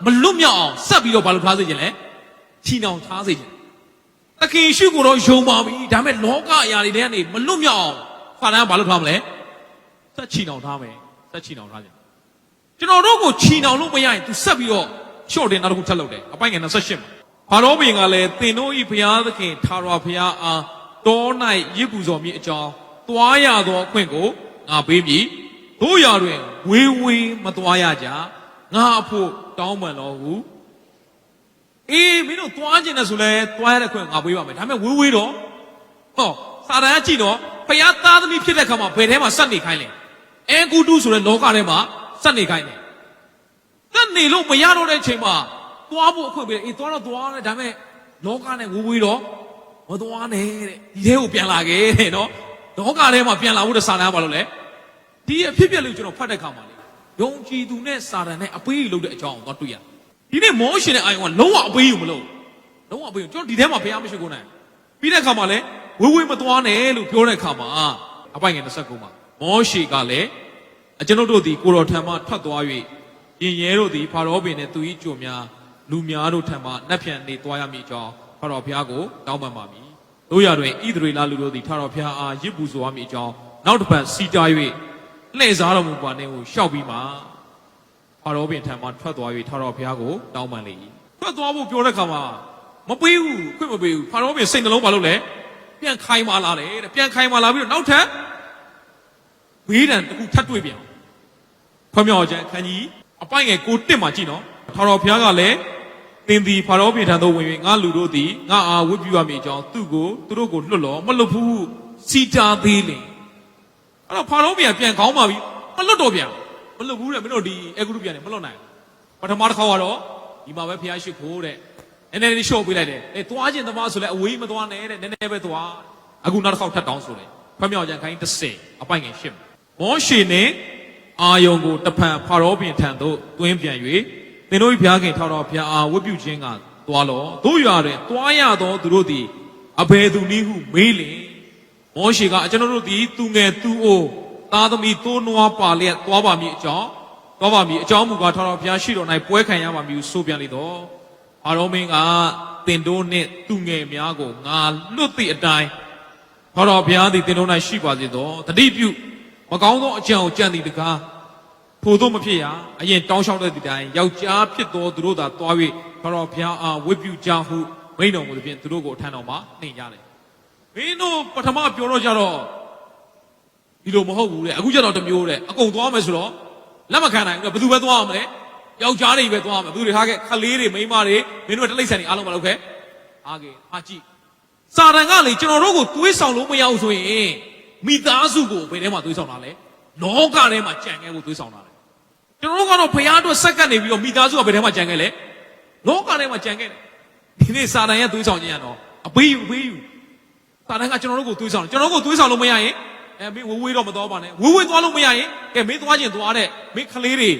မလွတ်မြောက်အောင်ဆက်ပြီးတော့ဘာလို့ထားစေခြင်းလဲချီနှောင်ထားစေခြင်းသခင်ရှုကိုတော့ယုံပါပြီဒါပေမဲ့လောကအရာတွေထဲကနေမလွတ်မြောက်အောင်စာတန်ကဘာလို့ထားမလဲဆက်ချီနှောင်ထားမယ်ဆက်ချီနှောင်ထားခြင်းကျွန်တော်တို့ကိုချီနှောင်လို့မရရင် तू ဆက်ပြီးတော့ရှော့တင်နောက်တစ်ခုထပ်လုပ်တယ်အပိုင်းငယ်28မှာဘာလို့ဘင်ကလည်းသင်တို့ဤဘုရားသခင်ထာဝရဘုရားအားတော၌ရစ်ပူဇော်မည်အကြောင်းသွားရသောအခွင့်ကိုငါပေးမည်တို့ရာတွင်ဝေးဝေးမသွားရကြငါအဖို့တောင်းပန်တော်ဟုအေးမင်းတို့သွားခြင်းနဲ့ဆိုလဲသွားရတဲ့ခွင့်ငါပေးပါမယ်ဒါပေမဲ့ဝေးဝေးတော့ဟောစာတန်ကကြည့်တော့ဘုရားသားသမီးဖြစ်တဲ့ခါမှာဘယ်ထဲမှာစက်နေခိုင်းလဲအဲဂုတုဆိုတဲ့လောကထဲမှာစက်နေခိုင်းတယ်စက်နေလို့မရတော့တဲ့အချိန်မှာသွားဖို့အခွင့်ပေးအေးသွားတော့သွားတယ်ဒါပေမဲ့လောကနဲ့ဝေးဝေးတော့မသွားနဲ့တဲ့ဒီထဲကိုပြန်လာခဲ့တဲ့နော်လောကထဲမှာပြန်လာဖို့တစာတန်ကဘာလို့လဲဒီအဖြစ်ပြက်လို့ကျွန်တော်ဖတ်တဲ့ခါမှာလေယုံကြည်သူနဲ့စာတန်နဲ့အပေးလုပ်တဲ့အကြောင်းကိုတော့တွေ့ရဒီနေ့မောရှင်နဲ့အာယုံကလုံးဝအပေးယူမလို့လုံးဝအပေးယူကျွန်တော်ဒီထဲမှာဘုရားမရှိကိုနိုင်ပြီးတဲ့ခါမှာလဲဝေးဝေးမသွားနဲ့လို့ပြောတဲ့ခါမှာအပိုင်ငယ်29မှာမောရှေကလည်းကျွန်တော်တို့သည်ကိုတော်ထံမှထွက်သွား၍ရင်ရဲတို့သည်ဖာရောဘင်နဲ့သူ၏ကြုံများလူများတို့ထံမှနှက်ဖြန်နေသွားရမည်အကြောင်းဖာရောဘုရားကိုတောင်းပန်ပါမည်တို့ရတွင်ဣသရေလလူတို့သည်ထာဝရဘုရားအားရစ်ပူဇော်ရမည်အကြောင်းနောက်တစ်ပတ်စီတား၍လှည့်စားတော်မူပါနှင့်ကိုရှောက်ပြီးမှဖာရောဘင်ထံမှထွက်သွား၍ထာဝရဘုရားကိုတောင်းပန်လေ၏ထွက်သွားဖို့ပြောတဲ့ခါမှာမပေးဘူးခွင့်မပေးဘူးဖာရောဘင်စိတ်နှလုံးဘာလို့လဲပြန်ခိုင်းမာလာတယ်တဲ့ပြန်ခိုင်းမာလာပြီးတော့နောက်ထပ်ဘေးဒဏ်တစ်ခုထပ်တွေ့ပြန်ဖွင့်မြောက်ခြင်းအခန်းကြီးအပိုင်ငယ်9မှာကြည့်နော်ထာဝရဘုရားကလည်းသင်သည်ဖာရောဘင်ထံသို့ဝင်၍ငါလူတို့သည်ငါအားဝတ်ပြုရမည်အကြောင်းသူတို့ကိုလွတ်တော်မလွတ်ဘူးစီတာသေးလေအဲ့တော့ဖာရောဘင်ပြန်ခေါင်းပါပြီမလွတ်တော့ပြန်မလွတ်ဘူးတဲ့မင်းတို့ဒီအဲဂုတုပြန်နေမလွတ်နိုင်ပထမတစ်ခါကတော့ဒီမှာပဲဖျားရှိခိုးတဲ့နည်းနည်းလေးရှော့ပေးလိုက်တယ်သွားခြင်းသမားဆိုလဲအဝေးမသွားနဲ့တဲ့နည်းနည်းပဲသွားအခုနောက်တစ်ခေါက်ထပ်တောင်းဆိုတယ်ဖွင့်မြောက်ခြင်းခိုင်း30အပိုင်ငယ်8မောရှေနဲ့အာယုန်ကိုတဖန်ဖာရောဘင်ထံသို့တွင်းပြန်၍သင်တို့ဘုရားခင်ထာဝရဘုရားအားဝတ်ပြုခြင်းကသွားလောတို့ရွာတွင်သွားရသောသူတို့သည်အဘယ်သူနည်းဟုမေးလျင်မောရှေကကျွန်တော်တို့သည်သူငယ်သူအိုသားသမီးသိုးနွားပါလျက်သွားပါမည်အကြောင်းမူကားထာဝရဘုရားရှိတော်၌ပွဲခံရပါမည်ဟုဆိုပြန်လေတော့အာရောမင်းကသင်တို့နှင့်သူငယ်များကိုငါလွတ်သည့်အတိုင်းထာဝရဘုရားသည်သင်တို့၌ရှိပါစေသောတတိပြုမကောင်းသောအကြံကိုကြံသည်တကားထို့သောမဖြစ်ရအရင်တောင်းလျှောက်တဲ့ဒီတိုင်းယောက်ျားဖြစ်သောသူတို့သာသွား၍ထာဝရဘုရားအားဝတ်ပြုကြဟုမိန့်တော်မူသဖြင့်သူတို့ကိုအထံတော်မှာနှိမ်ကြတယ်မင်းတို့ပထမပြောတော့ကြတော့ဒီလိုမဟုတ်ဘူးတဲ့အခုကျတော့တမျိုးတဲ့အကုန်သွားမယ်ဆိုတော့လက်မခံနိုင်ဘူးဘယ်သူပဲသွားအောင်မလဲယောက်ျားတွေပဲသွားမယ်ဘယ်သူတွေထားခဲ့ခလေးတွေမိန်းမတွေမင်းတို့တလိမ့်ဆန်တွေအားလုံးမလုပ်ခဲ့အားကြကြည့်စာတန်ကလေကျွန်တော်တို့ကိုသွေးဆောင်လို့မရဘူးဆိုရင်မိသားစုကိုဘယ်ထဲမှာသွေးဆောင်တာလဲလောကထဲမှာကြံခဲ့ဖို့သွေးဆောင်တာလေကျွန်တော်တို့ကတော့ဘုရားအတွက်စက္ကန့်နေပြီးတော့မိသားစုကဘယ်ထဲမှာကြံခဲ့လဲလောကထဲမှာကြံခဲ့တယ်ဒီနေ့စာတန်ရဲ့သွေးဆောင်ခြင်းကတော့အပေးယူစာတန်ကကျွန်တော်တို့ကိုသွေးဆောင်ကျွန်တော်တို့ကိုသွေးဆောင်လို့မရရင်မင်းဝေးတော့မတော်ပါနဲ့ဝေးသွားလို့မရရင်ကဲမင်းသွားခြင်းသွားတဲ့မင်းကလေးတွေ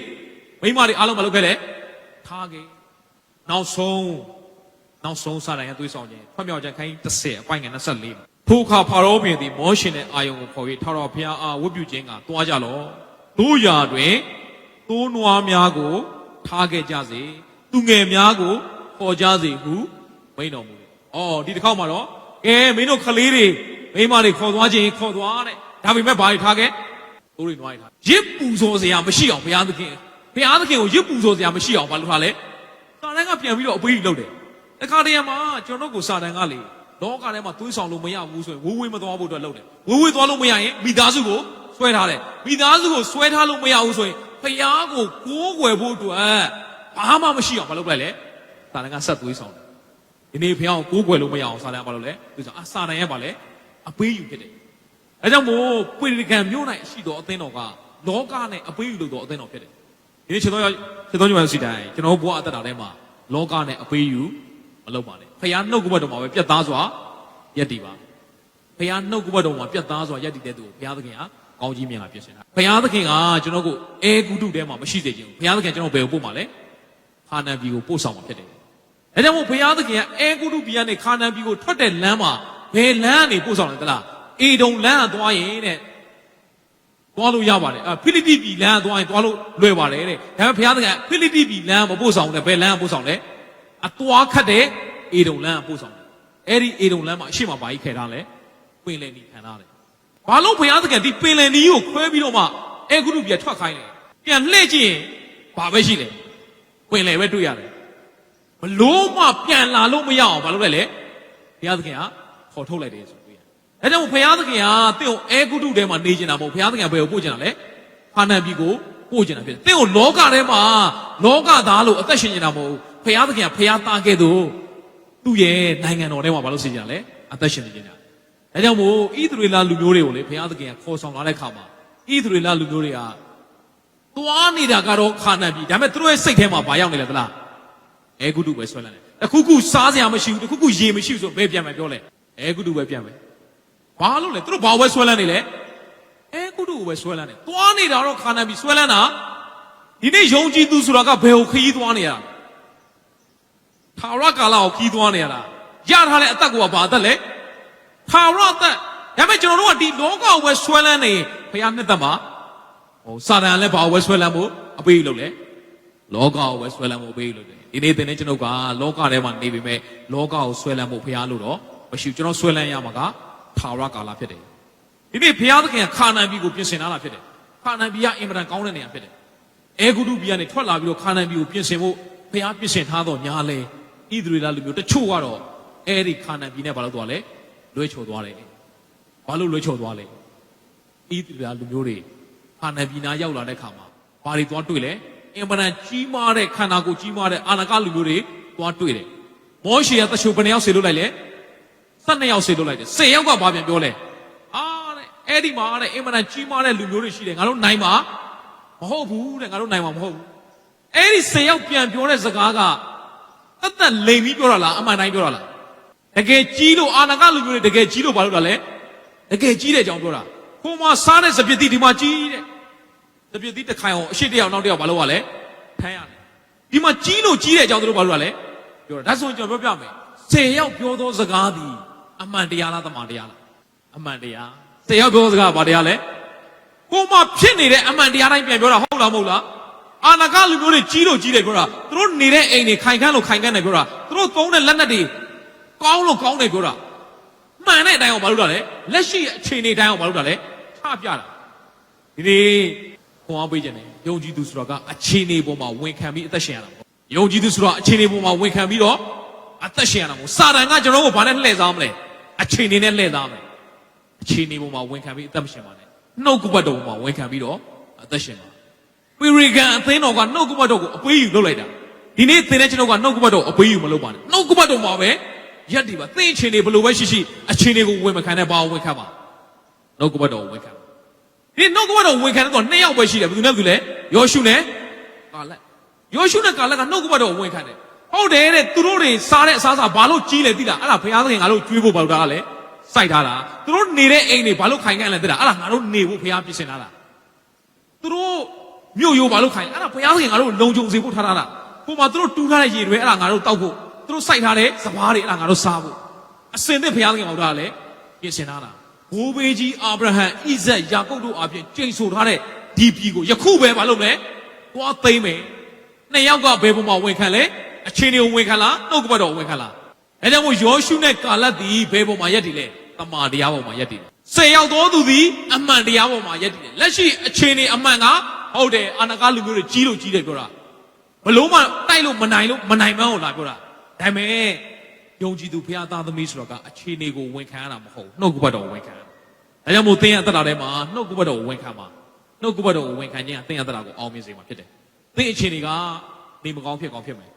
မိမတွေအားလုံးမလုပ်ခဲ့လေထားခဲ့နောက်ဆုံးစာတန်ရဲ့သွေးဆောင်ခြင်းဖွင့်မြောက်ခြင်းခိုင်း30အပိုင်းငယ်24ထိုအခါဖာရောဘုရင်သည်မောရှေနှင့်အာယုန်ကိုခေါ်၍ထာဝရဘုရားအားဝတ်ပြုခြင်းကတွားကြလော့တို့ရာတွင်သိုးနွားများကိုထားခဲ့ကြစေသူငယ်များကိုခေါ်ကြစေဟုမိန့်တော်မူတယ်။အော်ဒီတစ်ခေါက်မှာတော့ကဲမင်းတို့ကလေးတွေမိန်းမတွေခေါ်သွားခြင်းခေါ်သွားတဲ့ဒါပေမဲ့ဘာတွေထားခဲ့သိုးတွေနွားတွေထားရစ်ပူဇော်စရာမရှိအောင်ဘုရားသခင်ကိုရစ်ပူဇော်စရာမရှိအောင်ဘာလို့ထားလဲစာတန်ကပြန်ပြီးတော့အပေးကြီးလုပ်တယ်တခါတည်းမှာကျွန်တော်တို့ကိုစာတန်ကလေလောကထဲမှာသွေးဆောင်လို့မရဘူးဆိုရင်ဝေးမသွားဖို့အတွက်လုပ်တယ်ဝေးသွားလို့မရရင်မိသားစုကိုဆွဲထားတယ်မိသားစုကိုဆွဲထားလို့မရဘူးဆိုရင်ဖယားကိုကိုးကွယ်ဖို့အတွက်ဘာမှမရှိအောင်မလုပ်လိုက်လေစာတန်ကဆက်သွေးဆောင်တယ်ဒီနေ့ဖယားကိုကိုးကွယ်လို့မရအောင်စာတန်ကဘာလုပ်လဲသူဆိုစာတန်ရဲ့ဘာလဲအပေးယူဖြစ်တယ်အဲကြောင့်မို့ပွေရိကန်မြို့၌ရှိတော်အသင်းတော်ကလောကနဲ့အပေးယူလို့တော်အသင်းတော်ဖြစ်တယ်ဒီနေ့ခြေတော်ညွှန်စီတိုင်းကျွန်တော်ဘုရားအသက်တာထဲမှာလောကနဲ့အပေးယူမလုပ်ပါနဲ့ဖယားနှုတ်ကပတ်တော်မှာပဲပြတ်သားစွာယက်တည်ပါဖယားနှုတ်ကပတ်တော်မှာပြတ်သားစွာယက်တည်တဲ့သူကိုဘုရားသခင်ကကောင်းကြီးမြတ်လာပြင်ဆင်တာဘုရားသခင်ကကျွန်တော်ကိုအဲဂုတုထဲမှာမရှိစေခြင်းဘုရားသခင်ကျွန်တော်ဘယ်ကိုပို့မှာလဲခါနန်ပြည်ကိုပို့ဆောင်မှာဖြစ်တယ်ဒါကြောင့်မို့ဘုရားသခင်ကအဲဂုတုပြည်ကနေခါနန်ပြည်ကိုထွက်တဲ့လမ်းမှာဘယ်လမ်းကနေပို့ဆောင်လဲသလားအေဒုံလမ်းကသွားရင်တဲ့သွားလို့ရပါတယ်ဖိလိပ္ပိပြည်လမ်းသွားရင်သွားလို့လွယ်ပါတယ်တဲ့ဒါပေမဲ့ဘုရားသခင်ဖိလိပ္ပိပြည်လမ်းမပို့ဆောင်တဲ့ဘယ်လမ်းကပို့ဆောင်လဲအသွားခတ်တဲ့အေဒုံလမ်းကပို့ဆောင်တယ်အဲ့ဒီအေဒုံလမ်းမှာအရှိမပါကြီးခဲထားလဲပင်လယ်နီခံထားတယ်ဘာလို့ဘုရားသခင်ဒီပင်လယ်နီကိုခွဲပြီးတော့မှအဲဂုတုပြည်ထွက်ခိုင်းတယ်ပြန်လှည့်ကြည့်ရင်ဘာပဲရှိလဲပင်လယ်ပဲတွေ့ရတယ်ဘလို့မှပြန်လာလို့မရအောင်ဘာလို့လဲဘုရားသခင်ကခေါ်ထုတ်လိုက်တယ်ဆိုပြီးအဲကြောင့်ဘုရားသခင်ကတင့်ကိုအဲဂုတုထဲမှာနေကျင်တာမဟုတ်ဘုရားသခင်ကဘယ်ကိုပို့ကျင်တာလဲခါနန်ပြည်ကိုပို့ကျင်တာဖြစ်တယ်တင့်ကိုလောကထဲမှာလောကသားလို့အသက်ရှင်နေတာမဟုတ်ဘုရားသခင်ကဘုရားသားကဲ့သို့သူ့ရဲ့နိုင်ငံတော်ထဲမှာဘာလို့ရှိကြလဲအသက်ရှင်နေကြတာဒါကြောင့်မို့ဣသရေလလူမျိုးတွေကိုလေဘုရားသခင်ကခေါ်ဆောင်လာတဲ့ခါမှာဣသရေလလူမျိုးတွေကသွားနေတာကတော့ခါနန်ပြည်ဒါပေမဲ့သူတို့ရဲ့စိတ်ထဲမှာဘာရောက်နေလဲသလားအဲဂုတုပဲဆွဲလန်းတယ်တခုခုစားစရာမရှိဘူးတခုခုရေမရှိဘူးဆိုဘယ်ပြန်မယ်ပြောလဲအဲဂုတုပဲပြန်မယ်ဘာလို့လဲသူတို့ဘာဝဲဆွဲလန်းနေလဲအဲဂုတုကိုပဲဆွဲလန်းတယ်သွားနေတာတော့ခါနန်ပြည်ဆွဲလန်းတာဒီနေ့ယုံကြည်သူဆိုတာကဘယ်ကိုခရီးသွားနေရတာထာဝရကာလကိုခီးသွားနေရတာရထားတဲ့အသက်ကိုဘာအသက်လဲထာဝရအသက်ဒါပေမဲ့ကျွန်တော်တို့ကဒီလောကကိုပဲဆွဲလန်းနေဘုရားနှစ်သက်မှာစာတန်လည်းဘာကိုပဲဆွဲလန်းဖို့အပေးလို့လေလောကကိုပဲဆွဲလန်းဖို့အပေးလို့တယ်ဒီနေ့သင်တဲ့ကျွန်တော်ကလောကထဲမှာနေပေမဲ့လောကကိုဆွဲလန်းဖို့ဘုရားလို့တော့မရှိကျွန်တော်ဆွဲလန်းရမှာကထာဝရကာလဖြစ်တယ်ဒီနေ့ဘုရားသခင်ကခါနန်ပြည်ကိုပြင်ဆင်လာတာဖြစ်တယ်ခါနန်ပြည်ကအင်မတန်ကောင်းတဲ့နေရာဖြစ်တယ်အဲဂုတုပြည်ကနေထွက်လာပြီးတော့ခါနန်ပြည်ကိုပြင်ဆင်ဖို့ဘုရားပြင်ဆင်ထားတော့ညာလဲဣသရေလလူမျိုးတချို့ကတော့အဲ့ဒီခါနန်ပြည်နဲ့ဘာလို့သွားလဲလွဲချော်သွားတယ်ဘာလို့လွဲချော်သွားလဲဣသရေလလူမျိုးတွေခါနန်ပြည်နာရောက်လာတဲ့ခါမှာဘာတွေသွားတွေ့လဲအင်မတန်ကြီးမားတဲ့ခန္ဓာကိုယ်ကြီးမားတဲ့အာနာကလူမျိုးတွေသွားတွေ့တယ်မောရှေကတချို့ဘယ်နှယောက်ဆေလို့လိုက်လဲ12ယောက်ဆေလို့လိုက်တယ်10ယောက်ကဘာပြန်ပြောလဲတဲ့အဲ့ဒီမှာတဲ့အင်မတန်ကြီးမားတဲ့လူမျိုးတွေရှိတယ်ငါတို့နိုင်မှာမဟုတ်ဘူးတဲ့ငါတို့နိုင်မှာမဟုတ်ဘူးအဲ့ဒီ10ယောက်ပြန်ပြောတဲ့စကားကသက်လိမ်ပြီးပြောတာလားအမှန်တိုင်းပြောတာလားတကယ်ကြီးလို့အာနာကလူမျိုးတွေတကယ်ကြီးလို့ဘာလို့တာလဲတကယ်ကြီးတဲ့အကြောင်းပြောတာကိုမစားတဲ့စပစ်တိဒီမှာကြီးတဲ့စပစ်တိတစ်ခိုင်အောင်အရှိတယောက်နောက်တယောက်ဘာလို့ လဲထမ်းရတယ်ဒီမှာကြီးလို့ကြီးတဲ့အကြောင်းတို့ဘာလို့လဲပြောတာဒါဆိုရင်ကျွန်တော်ပြောပြမယ်10ယောက်ပြောသောစကားသည်အမှန်တရားလားတမန်တရားလားအမှန်တရား10ယောက်ပြောသောစကားဘာတရားလဲကိုမဖြစ်နေတဲ့အမှန်တရားတိုင်းပြန်ပြောတာဟုတ်လားမဟုတ်လားအာနာကလူမျိုးတွေကြီးလို့ကြီးတယ်ပြောတာသူတို့နေတဲ့အိမ်တွေခိုင်ခန့်လို့ခိုင်ခန့်တယ်ပြောတာသူတို့သုံးတဲ့လက်နက်တွေကောင်းလို့ကောင်းတယ်ပြောတာမှန်တဲ့အတိုင်းအောင်မလုပ်တာလေလက်ရှိအခြေအနေတိုင်းအောင်မလုပ်တာလေချပြတာဒီနေ့ခွန်အားပေးခြင်းနဲ့ယုံကြည်သူဆိုတာကအခြေအနေပေါ်မှာဝန်ခံပြီးအသက်ရှင်ရတာပေါ့ယုံကြည်သူဆိုတာအခြေအနေပေါ်မှာဝန်ခံပြီးတော့အသက်ရှင်ရတာပေါ့စာတန်ကကျွန်တော်တို့ဘာနဲ့လှည့်စားမလဲအခြေအနေနဲ့လှည့်စားမယ်အခြေအနေပေါ်မှာဝန်ခံပြီးအသက်မရှင်ပါနဲ့နှုတ်ကပတ်တော်ပေါ်မှာဝန်ခံပြီးတော့အသက်ရှင်ပါပီရီကန်အသင်းတော်ကနှုတ်ကပတ်တော်ကိုအပေးယူလုပ်လိုက်တာဒီနေ့သင်တဲ့ကျွန်တော်ကနှုတ်ကပတ်တော်အပေးယူမလုပ်ပါနဲ့နှုတ်ကပတ်တော်မှာပဲရက်တည်ပါသင်အခြေအနေဘယ်လိုပဲရှိရှိအခြေအနေကိုဝန်မခံတဲ့ဘာကိုဝန်ခံပါနှုတ်ကပတ်တော်ကိုဝန်ခံဒီနှုတ်ကပတ်တော်ဝန်ခံတဲ့တော့2ယောက်ပဲရှိတယ်ဘယ်သူနဲ့ဘယ်သူလဲယောရှုနဲ့ကာလက်ယောရှုနဲ့ကာလက်ကနှုတ်ကပတ်တော်ကိုဝန်ခံတယ်ဟုတ်တယ်တဲ့သူတို့တွေစားတဲ့အစားဘာလို့ကြီးလဲသိလားအဲ့ဒါဘုရားသခင်ငါတို့ကျွေးဖို့ဘာလို့တာလဲစိုက်ထားတာသူတို့နေတဲ့အိမ်တွေဘာလို့ခိုင်ခံ့လဲသိလားအဲ့ဒါငါတို့နေဖို့ဘုရားပြင်ဆင်ထားတာသူတို့ မြို့ရိုးဘာလို့ခိုင်းအဲ့ဒါဘုရားသခင်ငါတို့လုံခြုံစေဖို့ထားတာဟိုမှာသူတို့တူးထားတဲ့ရေတွေအဲ့ဒါငါတို့တောက်ဖို့သူတို့စိုက်ထားတဲ့စပားတွေအဲ့ဒါငါတို့စားဖို့အစင်သစ်ဘုရားသခင်ဟောတာလေပြင်ဆင်ထားတာဘိုးဘေးကြီးအာဗြဟံဣဇက်ယာကုပ်တို့အပြင်ကျိန်ဆိုထားတဲ့ဒီပြည်ကိုယခုပဲမလုပ်လဲသွားသိမ့်မယ်နှစ်ယောက်ကဘယ်ပုံမှာဝင်ခံလဲအချင်းတွေကိုဝင်ခံလားနှုတ်ကပတ်တော်ဝင်ခံလားအဲကြောင့်မို့ယောရှုနဲ့ကာလတ်သည်ဘယ်ပုံမှာရက်တည်လဲတမန်တရားပေါ်မှာရက်တည်တယ်10ယောက်သောသူသည်အမှန်တရားပေါ်မှာရက်တည်တယ်လက်ရှိအချင်းတွေအမှန်ကဟုတ်တယ်အာနာကလူမျိုးတွေကြီးလို့ကြီးတယ်ပြောတာဘလို့မှတိုက်လို့မနိုင်မန်းကိုလာပြောတာဒါပေမဲ့ယုံကြည်သူဘုရားသားသမီးဆိုတော့ကအချင်းတွေကိုဝင်ခံရတာမဟုတ်နှုတ်ကပတ်တော်ဝင်ခံဒါကြောင့်မို့သင်ရတတ်တာထဲမှာနှုတ်ကပတ်တော်ဝင်ခံမှာနှုတ်ကပတ်တော်ကိုဝင်ခံခြင်းကသင်ရတတ်တာကိုအောင်မြင်စေမှာဖြစ်တယ်သင်အချင်းတွေကနေမကောင်းဖြစ်ကောင်းဖြစ်မယ်ဒ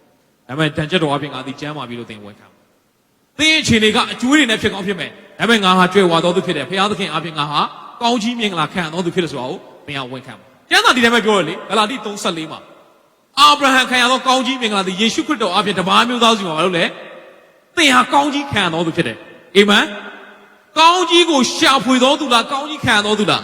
ါပေမဲ့တန်ချက်တော်အပြင်ငါသည်ကျမ်းမာပြီလို့သင်ဝင်ခံသင်အချင်းတွေကအကျွေးတွေနဲ့ဖြစ်ကောင်းဖြစ်မယ်ဒါပေမဲ့ငါဟာကြွယ်ဝတော်သူဖြစ်တယ်ဘုရားသခင်အပြင်ငါဟာကောင်းကြီးမြင်္ဂလာခံတော်သူဖြစ်တယ်ဆိုတာကိုသင်ဝင်ခံကျမ်းစာဒီတိုင်းပဲပြောရလေဂလာတိ3:14မှာအာဗြဟံခံရသောကောင်းကြီးမြင်္ဂလာသည်ယေရှုခရစ်တော်အပြင်တပါးမျိုးသားစီမှာမလို့လေသင်ဟာကောင်းကြီးခံတော်သူဖြစ်တယ်အာမင်ကောင်းကြီးကိုရှာဖွေတော်သူလားကောင်းကြီးခံတော်သူလား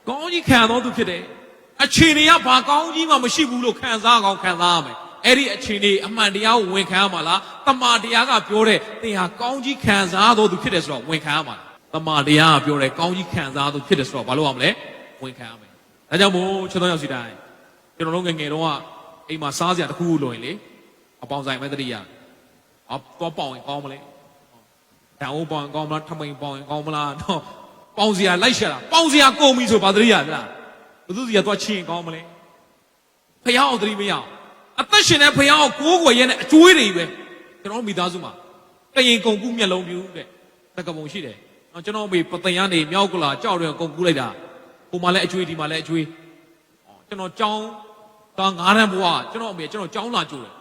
ကောင်းကြီးခံတော်သူဖြစ်တယ်အခြေအနေကဘာကောင်းကြီးမှမရှိဘူးလို့ခံစားအောင်ခံစားရမယ်အဲ့ဒီအခြေအနေအမှန်တရားကိုဝန်ခံရမှာလားတမန်တရားကပြောတဲ့သင်ဟာကောင်းကြီးခံစားတော်သူဖြစ်တယ်ဆိုတော့ဝန်ခံရမှာတမန်တရားကပြောတဲ့ကောင်းကြီးခံစားသူဖြစ်တယ်ဆိုတော့ဘာလို့ရမလဲဝန်ခံရမယ်ဒါကြောင့်မို့ချက်တော်ရောက်စီတိုင်းကျွန်တော်တို့ငယ်ငယ်တော့အိမ်မှာစားစရာတစ်ခုခုလိုရင်လေအပေါင်ဆိုင်မဲ့တတိယတော့ပေါင်ရင်ကောင်းမလဲတန်အိုးပေါင်ရင်ကောင်းမလားထမိန်ပေါင်ရင်ကောင်းမလားတော့ပေါင်စရာလိုက်ရှာတာပေါင်စရာကုန်ပြီဆိုဘာတတိယလားဘုသူစရာတော့ချင်းကောင်းမလဲဖះအောင်တတိမရအောင်အသက်ရှင်တဲ့ဖះအောင်ကိုးကွယ်ရဲနဲ့အကျွေးတွေပဲကျွန်တော်မိသားစုမှာတရင်ကုန်ကူးမျက်လုံးပြူတဲ့တက္ကပုံရှိတယ်ကျွန်တော်မေပသိမ်ကနေမြောက်ကလာကြောက်တယ်ကုန်ကူးလိုက်တာဟိုမှာလည်းအကျွေးဒီမှာလည်းအကျွေးကျွန်တော်ကြောင်းသား9တန်းဘွားကျွန်တော်အမေကျွန်တော်ကြောင်းလာကြိုးတယ်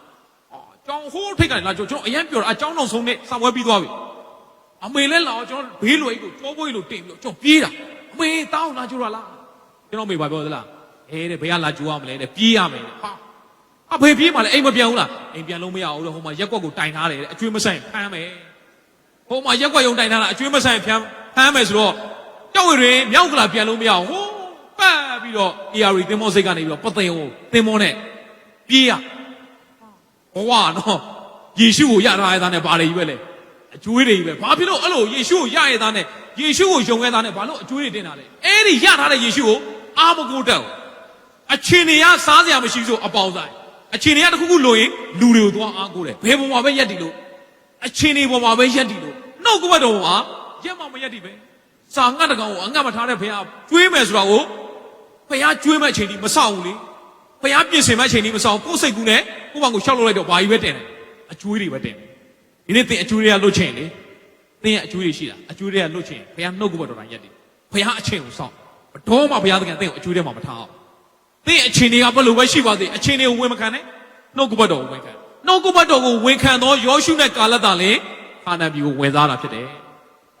ကြောင်းဟိုးထိတ်ကနေလာကြိုးကျွန်တော်အရင်ပြောတာအကြောင်းတော့ဆုံးနဲ့စာပွဲပြီးသွားပြီအမေလည်းလာကျွန်တော်ဘေးလွယ်ကြီးကိုကြောပွေးလို့တင်ပြီးကျွန်တော်ပြေးတာအမေတောင်းလာကြိုးတာလားကျွန်တော်အမေဘာပြောသလားတဲ့ဘယ်ကလာကြိုးရမလဲတဲ့ပြေးရမယ်ဟာအဖေပြေးမှလည်းအိမ်မပြန်ဘူးလားအိမ်ပြန်လို့မရဘူးလို့ဟိုမှာရက်ကွက်ကိုတိုင်ထားတယ်တဲ့အကျွေးမဆိုင်ဖမ်းမယ်ဟိုမှာရက်ကွက်ယုံတိုင်ထားတာအကျွေးမဆိုင်ဖမ်းမယ်ဆိုတော့ကြောက်ရရင်မြောက်ကလာပြန်လို့မရအောင်ဟိုးပတ်ပြီးတော့ AR သင်္ဘောစိတ်ကနေပြီးတော့ပသိမ်ကိုသင်္ဘောနဲ့ပြေးရဘဝနော်ယေရှုကိုရထားရတဲ့နဲ့ဘာတွေကြီးပဲလဲအကျွေးတွေကြီးပဲဘာဖြစ်လို့အဲ့လိုယေရှုကိုရရတဲ့နဲ့ယေရှုကိုယုံခဲ့တဲ့နဲ့ဘာလို့အကျွေးတွေတင်တာလဲအဲ့ဒီရထားတဲ့ယေရှုကိုအာမကိုတက်အချင်းတွေကစားစရာမရှိဆိုအပေါင်းဆိုင်အချင်းတွေကတခုခုလိုရင်လူတွေကိုသွားအားကိုးတယ်ဘယ်ပုံမှာပဲရက်တည်လို့အချင်းတွေပုံမှာပဲရက်တည်လို့နှုတ်ကပတ်တော်ဟာရက်မှမရက်တည်ပဲစာငတ်တကောင်ကိုအငတ်မထားတဲ့ဘုရားကျွေးမယ်ဆိုတာကိုဘုရားကျွေးမဲ့အချိန်ဒီမဆောင်ဘူးလေဘုရားပြင်ဆင်မဲ့အချိန်ဒီမဆောင်ကိုယ်စိတ်ကူးနဲ့ကိုယ့်ဘာကိုရှောက်လို့လိုက်တော့ဘာကြီးပဲတင်တယ်အကျွေးတွေပဲတင်တယ်ဒီနေ့သင်အကျွေးတွေကလွတ်ချင်လေသင်ရဲ့အကျွေးတွေရှိတာအကျွေးတွေကလွတ်ချင်ဘုရားနှုတ်ကပတ်တော်တိုင်းရက်တည်ဘုရားအချိန်ကိုစောင့်ဘတော်မှဘုရားသခင်သင်ကိုအကျွေးထဲမှာမထားအောင်သင်အချိန်တွေကဘယ်လိုပဲရှိပါသေးအချိန်တွေကိုဝင်မခံနဲ့နှုတ်ကပတ်တော်ကိုဝင်ခံနှုတ်ကပတ်တော်ကိုဝင်ခံသောယောရှုနဲ့ကာလတ်တာလေဟာနာပြည်ကိုဝင်စားတာဖြစ်တယ်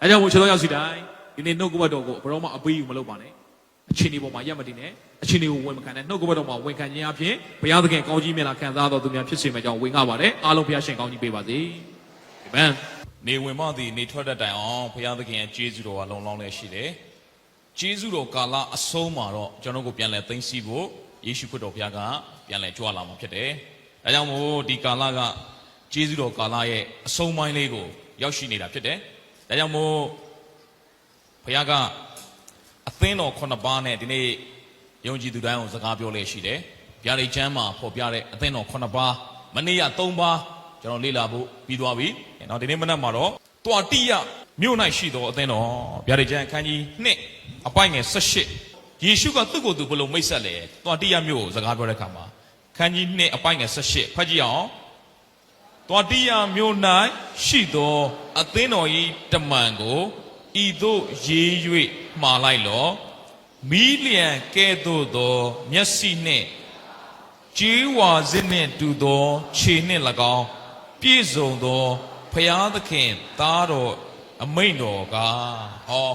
အဲကြောင့်မို့ကျွန်တော်ရောက်စီတိုင်းဒီနေ့နှုတ်ကပတ်တော်ကိုဘယ်တော့မှအပေးယူမလုပ်ပါနဲ့အချိန်တွေပေါ်မှာရက်မတည်နဲ့အချိန်တွေကိုဝင်မခံနဲ့နှုတ်ကပတ်တော်မှာဝင်ခံခြင်းအပြင်ဘုရားသခင်ကောင်းကြီးမြတ်လာခံစားတော်သူများဖြစ်စေမယ့်ကြောင်းဝင်ငှပါတယ်အားလုံးဘုရားရှင်ကောင်းကြီးပေးပါစေအာမင်နေဝင်မသည်နေထွက်တဲ့တိုင်အောင်ဘုရားသခင်ရဲ့ကျေးဇူးတော်ကလုံလောင်းလည်းရှိတယ်ကျေးဇူးတော်ကာလအဆုံးမှာတော့ကျွန်တော်တို့ပြန်လဲသိသိဖို့ယေရှုခရစ်တော်ဘုရားကပြန်လဲကြွလာမှာဖြစ်တယ်ဒါကြောင့်မို့ဒီကာလကကျေးဇူးတော်ကာလရဲ့အဆုံးပိုင်းလေးကိုရောက်ရှိနေတာဖြစ်တယ်ဒါကြောင့်မို့ဘုရားကအသင်းတော်9ပါးနဲ့ဒီနေ့ယုံကြည်သူတိုင်းကိုစကားပြောလဲရှိတယ်ဗျာဒိတ်ကျမ်းမှာဖော်ပြတဲ့အသင်းတော်9ပါးမနေ့က3ပါးကျွန်တော်လေ့လာဖို့ပြီးသွားပြီနောက်ဒီနေ့မနက်မှာတော့တွာတိယမြို့၌ရှိသောအသင်းတော်ဗျာဒိတ်ကျမ်းအခန်းကြီး2အပိုင်းငယ်18ယေရှုကသူ့ကိုယ်သူဘလို့မိတ်ဆက်လဲတွာတိယမြို့ကိုစကားပြောတဲ့အခါမှာအခန်းကြီး2အပိုင်းငယ်18ဖတ်ကြည့်အောင်တွာတိယမြို့၌ရှိသောအသင်းတော်၏တမန်ကိုဤသို့ရေး၍မှားလိုက်လောမီးလျံကဲ့သို့သောမျက်စိနှင့်ကြေးဝါစစ်နှင့်တူသောခြေနှင့်၎င်းပြည့်စုံသောဖျားသခင်သားတော်အမိန့်တော်က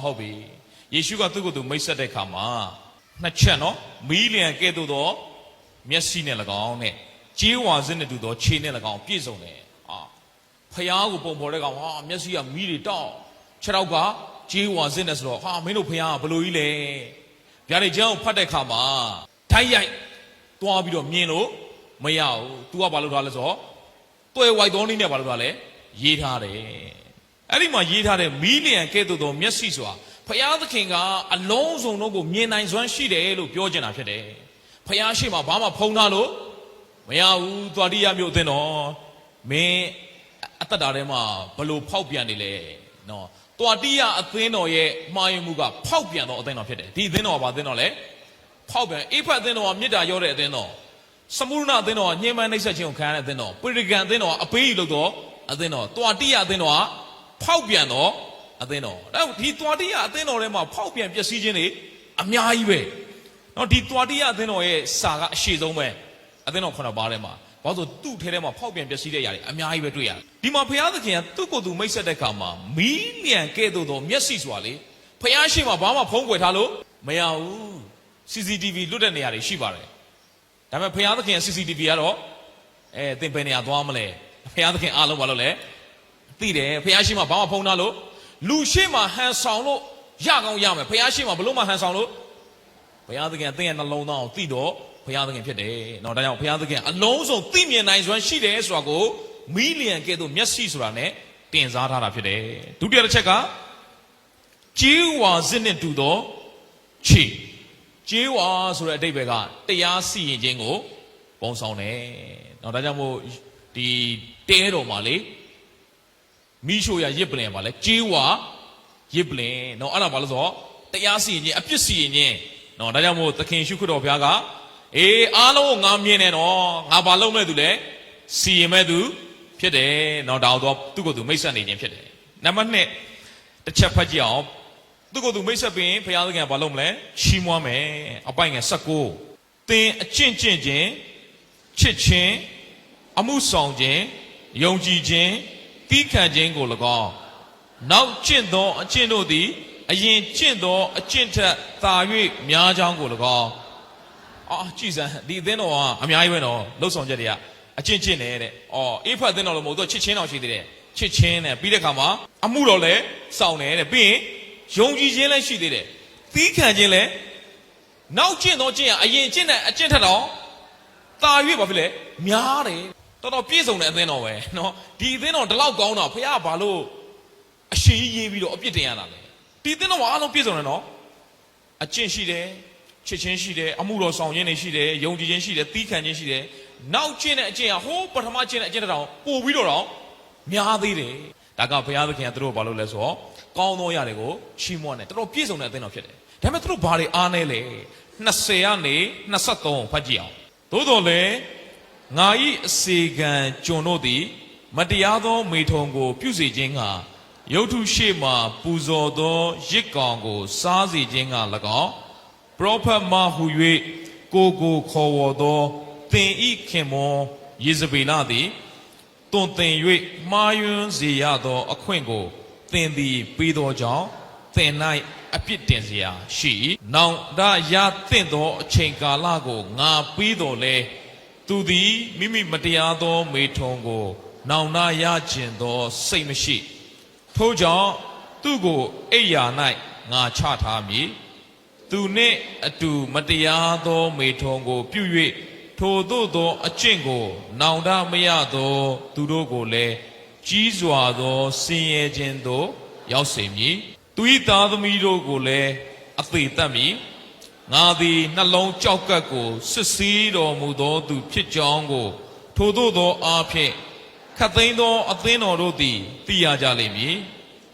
ဟုတ်ပြီယေရှုကသူ့ကိုယ်သူမိတ်ဆက်တဲ့အခါမှာနှစ်ချက်နော်မီးလျံကဲ့သို့သောမျက်စိနဲ့၎င်းနဲ့ကြေးဝါစစ်နဲ့တူသောခြေနဲ့၎င်းပြည့်စုံတယ်ဖျားကိုပုံဖော်တဲ့ကောင်မျက်စိကမီးတွေတောက်ခြေထောက်ကကြေးဝါစစ်နဲ့ဆိုတော့မင်းတို့ဖျားကဘလို့ကြီးလဲဗျာဒိတ်ကျမ်းကိုဖတ်တဲ့အခါမှာဒ ထိုင်းရိုက်တွားပြီးတော့မြင်လို့မရဘူး။ तू ကဘာလုပ်ထားလဲဆိုတော့တွဲဝိုက်တော်နည်းနဲ့ဘာလုပ်ထားလဲရေးထားတယ်။အဲ့ဒီမှာရေးထားတဲ့မီလီယံကဲ့သို့သောမျက်စိဆိုတာဖယားသခင်ကအလုံးစုံတို့ကိုမြင်နိုင်စွမ်းရှိတယ်လို့ပြောချင်တာဖြစ်တယ်။ဖယားရှိမှဘာမှဖုံးထားလို့မရဘူး။သွားတိရမျိုးအသင်းတော်မင်းအသက်တာထဲမှာဘလို့ဖောက်ပြန်နေလဲနော်။သွားတိရအသင်းတော်ရဲ့မှားယွင်းမှုကဖောက်ပြန်သောအသင်းတော်ဖြစ်တယ်။ဒီအသင်းတော်ကဘာအသင်းတော်လဲဖောက်ပြန်အေဖတ်အသင်းတော်ကမေတ္တာရောတဲ့အသင်းတော်စမုရဏအသင်းတော်ကညှဉ်းပန်းနှိပ်စက်ခြင်းကိုခံရတဲ့အသင်းတော်ပရိဂန်အသင်းတော်ကအပေးယူလို့တော့အသင်းတော်သွားတိရအသင်းတော်ကဖောက်ပြန်တော့အသင်းတော်ဒါဒီသွားတိရအသင်းတော်ထဲမှာဖောက်ပြန်ပျက်စီးခြင်းတွေအများကြီးပဲနော်ဒီသွားတိရအသင်းတော်ရဲ့စာကအရှိဆုံးပဲအသင်းတော်9ပါးထဲမှာဘာလို့သူ့ထဲထဲမှာဖောက်ပြန်ပျက်စီးတဲ့ຢာတွေအများကြီးပဲတွေ့ရတယ်ဒီမှာဘုရားသခင်ကသူ့ကိုယ်သူမိတ်ဆက်တဲ့အခါမှာမီးလျံကဲ့သို့သောမျက်စိဆိုတာလေဘုရားရှိမှဘာမှဖုံးကွယ်ထားလို့မရဘူး CCTV လွတ်တဲ့နေရာတွေရှိပါတယ်ဒါပေမဲ့ဘုရားသခင် CCTV ကတော့သင်ဘယ်နေရာသွားမလဲဘုရားသခင်အားလုံးဘာလို့လဲသိတယ်ဘုရားရှိမှဘာမှဖုံးထားလို့လူရှိမှဟန်ဆောင်လို့ရကောင်းရမယ်ဘုရားရှိမှဘလို့မှဟန်ဆောင်လို့ဘုရားသခင်သင်ရဲ့နှလုံးသားကိုသိတော့ဘုရားသခင်ဖြစ်တယ်။နော်ဒါကြောင့်ဘုရားသခင်အလုံးစုံသိမြင်နိုင်စွမ်းရှိတယ်ဆိုတာကိုမီလီယံကဲ့သို့မျက်စိဆိုတာနဲ့တင်စားထားတာဖြစ်တယ်။ဒုတိယတစ်ချက်ကကြေးဝါစစ်နဲ့တူသောခြေကြေးဝါဆိုတဲ့အဓိပ္ပာယ်ကတရားစီရင်ခြင်းကိုပုံဆောင်တယ်။နော်ဒါကြောင့်မို့ဒီတဲတော်မှာလေမိရှို့ရရစ်ပလင်ပါလေကြေးဝါရစ်ပလင်နော်အဲ့ဒါဘာလို့ဆိုတော့တရားစီရင်ခြင်းအပြစ်စီရင်ခြင်းနော်ဒါကြောင့်မို့သခင်ရှုခရစ်တော်ဘုရားကအေးအားလုံးငါမြင်နေတော့ငါဘာလုပ်မဲ့သူလဲစီရင်မဲ့သူဖြစ်တယ်နော်ဒါတော့သူ့ကိုယ်သူမိတ်ဆက်နေခြင်းဖြစ်တယ်နံပါတ်2တစ်ချက်ဖတ်ကြည့်အောင်သူ့ကိုယ်သူမိတ်ဆက်ပြီးဘုရားသခင်ကဘာလုပ်မလဲချီးမွမ်းမယ်အပိုင်ငယ်19သင်အကျင့်ခြင်းချစ်ခြင်းအမှုဆောင်ခြင်းယုံကြည်ခြင်းတီးခံခြင်းကို၎င်းနောက်ကျင့်သောအကျင့်တို့သည်အရင်ကျင့်သောအကျင့်ထက်သာ၍များကြောင်းကို၎င်းကြည်စံဒီအသင်းတော်ကအများကြီးပဲနော်လှုပ်ဆောင်ချက်တွေကအကျင့်ကျင့်နေတဲ့အေးဖတ်အသင်းတော်လို့မဟုတ်တော့ချစ်ချင်းတော်ရှိသေးတယ်ချစ်ချင်းနဲ့ပြီးတဲ့ခါမှာအမှုတော်လည်းစောင့်နေတဲ့ပြီးရင်ယုံကြည်ခြင်းလည်းရှိသေးတယ်သီးခံခြင်းလည်းနောက်ကျင့်သောကျင့်အရင်ကျင့်တဲ့အကျင့်ထက်တော့သာ၍ဘာဖြစ်လဲများတယ်တော်တော်ပြည့်စုံတဲ့အသင်းတော်ပဲနော်ဒီအသင်းတော်ဒီလောက်ကောင်းတာဖခင်ကဘာလို့အရှိရေးပြီးတော့အပြစ်တင်ရတာလဲဒီအသင်းတော်ကအားလုံးပြည့်စုံတယ်နော်အကျင့်ရှိတယ်ချစ်ချင်းရှိတယ်အမှုတော်ဆောင်ခြင်းတွေရှိတယ်ယုံကြည်ခြင်းရှိတယ်သီးခံခြင်းရှိတယ်နောက်ကျင့်တဲ့အကျင့်ကဟိုးပထမကျင့်တဲ့အကျင့်တောင်ပို့ပြီးတော့များသေးတယ်ဒါကဘုရားသခင်ကသူတို့ဘာလို့လဲဆိုတော့ကောင်းသောຢာတွေကိုချီးမွမ်းတယ်တော်တော်ပြည့်စုံတဲ့အသင်းတော်ဖြစ်တယ်ဒါပေမဲ့သူတို့ဘာတွေအားနေလဲ20ကနေ23ဖတ်ကြည့်အောင်သို့တော်လည်းငါ၏အစေခံကျွန်တို့သည်မတရားသောမေထုံကိုပြုစေခြင်းကရုပ်ထုရှိမှပူဇော်သောရစ်ကောင်ကိုစားစေခြင်းက၎င်းပရောဖက်မဟု၍ကိုခေါ်ဝေါ်သောသင်ဤခင်မောယေဇဗေလသည်တွင်သင်၍မှားယွင်းစေရသောအခွင့်ကိုသင်သည်ပေးသောကြောင့်သင်၌အပြစ်တင်เสียရှိနောင်တရသင့်သောအချိန်ကာလကိုငါပေးတော်လဲသူသည်မိမိမတရားသောမေထုံကိုနောင်တရခြင်းသောစိတ်မရှိထို့ကြောင့်သူကိုအိယာ၌ငါချထားမည်သူနှင့်အတူမတရားသောမေထုံကိုပြု၍ထိုသို့သောအကျင့်ကိုနောင်တမရသောသူတို့ကိုလည်းကြီးစွာသောဆင်းရဲခြင်းသို့ရောက်စေမည်သူ၏သားသမီးတို့ကိုလည်းအသေးတတ်မည်ငါသည်နှလုံးကြောက်ကပ်ကိုစစ်ဆေးတော်မူသောသူဖြစ်ကြောင်းကိုထိုသို့သောအားဖြင့်ခတ်သိမ်းသောအသင်းတော်တို့သည်သိရကြလိမ့်မည်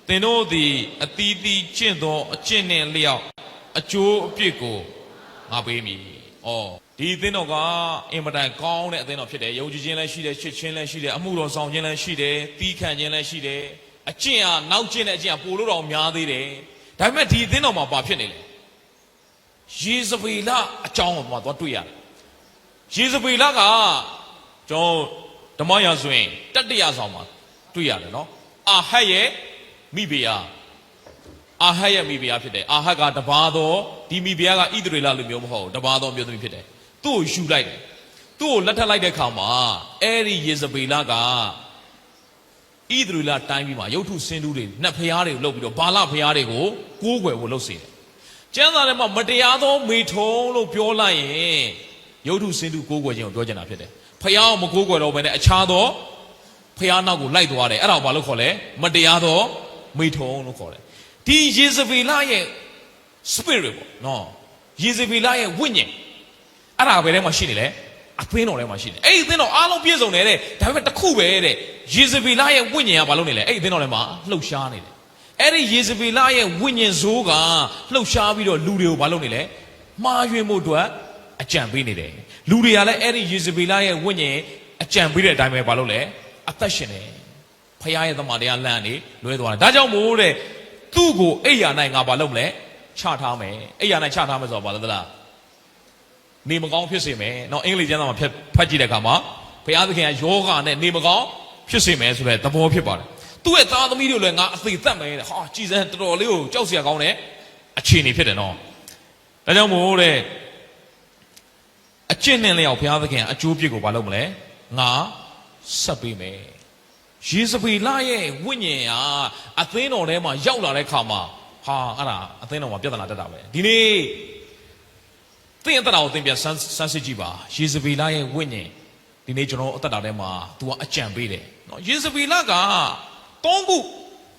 သင်တို့သည်အသီးသီးကျင့်သောအကျင့်နှင့်လျောက်အကျိုးအပြစ်ကိုငါပေးမည်ဒီအသင်းတော်ကအင်မတန်ကောင်းတဲ့အသင်းတော်ဖြစ်တယ်ယုံကြည်ခြင်းလည်းရှိတယ်ချစ်ခြင်းလည်းရှိတယ်အမှုတော်ဆောင်ခြင်းလည်းရှိတယ်သီးခံခြင်းလည်းရှိတယ်အကျင့်ကနောက်ကျင့်တဲ့အကျင့်ကပိုလို့တော့များသေးတယ်ဒါပေမဲ့ဒီအသင်းတော်မှာဘာဖြစ်နေလဲယေဇဗေလအကြောင်းကိုသွားတွေ့ရတယ်ယေဇဗေလကကျွန်တော်ဓမ္မရာဆိုရင်တတိယဆောင်မှာတွေ့ရတယ်နော်အာဟတ်ရဲ့မိဖုရားအာဟတ်ရဲ့မိဖုရားဖြစ်တယ်အာဟတ်ကတပါးသောဒီမိဖုရားကဣသရေလလူမျိုးမဟုတ်တပါးသောမျိုးသမီးဖြစ်တယ်သူ့ကိုယူလိုက်တယ်သူ့ကိုလက်ထပ်လိုက်တဲ့ခါမှာအဲ့ဒီယေဇဗေလကဣသရေလတိုင်းပြည်မှာရုပ်ထုဆင်းတူးတွေနတ်ဖုရားတွေကိုလုပ်ပြီးတော့ဘာလဖုရားတွေကိုကိုးကွယ်ဖို့လုပ်စေတယ် ကျမ်းစာထဲမှာမတရားသောမိထုံလို့ပြောလိုက်ရင်ယုတ်ထုစင်ထုကိုးကွယ်ခြင်းကိုပြောချင်တာဖြစ်တယ်ဖျားကိုမကိုးကွယ်တော့ဘဲနဲ့အခြားသောဖျားနောက်ကိုလိုက်သွားတယ်အဲ့ဒါကိုဘာလို့ခေါ်လဲမတရားသောမိထုံလို့ခေါ်တယ်ဒီယေဇဗေလရဲ့ spirit ပေါ့နော်ယေဇဗေလရဲ့ဝိညာဉ်အဲ့ဒါဘယ်ထဲမှာရှိနေလဲအသင်းတော်ထဲမှာရှိတယ်အဲ့ဒီအသင်းတော်အားလုံးပြည့်စုံတယ်တဲ့ဒါပေမဲ့တစ်ခုပဲတဲ့ယေဇဗေလရဲ့ဝိညာဉ်ကဘာလုပ်နေလဲအဲ့ဒီအသင်းတော်ထဲမှာလှုပ်ရှားနေတယ်အဲ့ဒီယေဇဗေလရဲ့ဝိညာဉ်ဇိုးကလှုပ်ရှားပြီးတော့လူတွေကိုဘာလုပ်နေလဲမှားယွင်းမှုအတွက်အကြံပေးနေတယ်လူတွေကလည်းအဲ့ဒီယေဇဗေလရဲ့ဝိညာဉ်အကြံပေးတဲ့အတိုင်းပဲဘာလုပ်လဲအသက်ရှင်တယ်ဖခင်ရဲ့သမာတရားလမ်းနေလွဲသွားတယ်ဒါကြောင့်မို့တဲ့သူ့ကိုအိယာနိုင်ငါဘာလုပ်မလဲချထားမယ်အိယာနိုင်ချထားမယ်ဆိုတော့ဘာလဲသလားနေမကောင်းဖြစ်စေမယ်เนาะအင်္ဂလိပ်ကျမ်းစာမှာဖတ်ကြည့်တဲ့အခါမှာဘုရားသခင်ကယောဂနဲ့နေမကောင်းဖြစ်စေမယ်ဆိုတဲ့သဘောဖြစ်ပါတယ်သူ့ရဲ့သားသမီးတို့လည်းငါအသေးသက်မယ်တဲ့ဟာကြည်စံတော်တော်လေးကိုကြောက်စရာကောင်းတဲ့အခြေအနေဖြစ်တယ်เนาะဒါကြောင့်မို့တဲ့အကျင့်နဲ့လျောက်ဘုရားသခင်အကျိုးပြစ်ကိုဘာလုပ်မလဲငါဆက်ပေးမယ်ယေဇဗေလရဲ့ဝိညာဉ်ဟာအသင်းတော်ထဲမှာရောက်လာတဲ့ခါမှာဟာအဲ့ဒါအသင်းတော်မှာပြဿနာတက်တာပဲဒီနေ့သင်အသက်တာကိုသင်ပြန်ဆန်းစစ်ကြည့်ပါယေဇဗေလရဲ့ဝိညာဉ်ဒီနေ့ကျွန်တော်အသက်တာထဲမှာ तू ကအကြံပေးတယ်နော်ယေဇဗေလက3ခု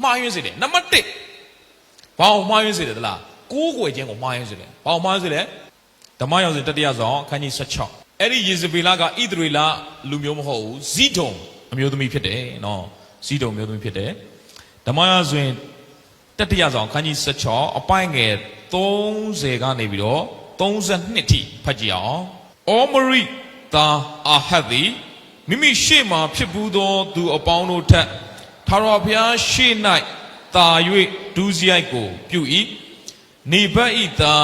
မှားယွင်းစေတယ်နံပါတ်1ဘာအောင်မှားယွင်းစေတယ်သလားကိုးကွယ်ခြင်းကိုမှားယွင်းစေတယ်ဘာအောင်မှားယွင်းစေလဲဓမ္မရောက်စဉ်တတိယဆောင်အခန်းကြီး16အဲ့ဒီယေဇဗေလကဣသရေလလူမျိုးမဟုတ်ဘူးဇိဒုံအမျိုးသမီးဖြစ်တယ်နော်ဇိဒုံမျိုးသမီးဖြစ်တယ်ဓမ္မရောက်စဉ်တတိယဆောင်အခန်းကြီး16အပိုင်းငယ်30ကနေပြီးတော့32ထိဖတ်ကြည့်အောင်အောမရိသာအာဟတ်သည်မိမိရှေ့မှာဖြစ်ပူးသောသူအပေါင်းတို့ထက်ထာဝရဘုရားရှေ့၌သာ၍ဒုစရိုက်ကိုပြု၏နေဘတ်ဤသာ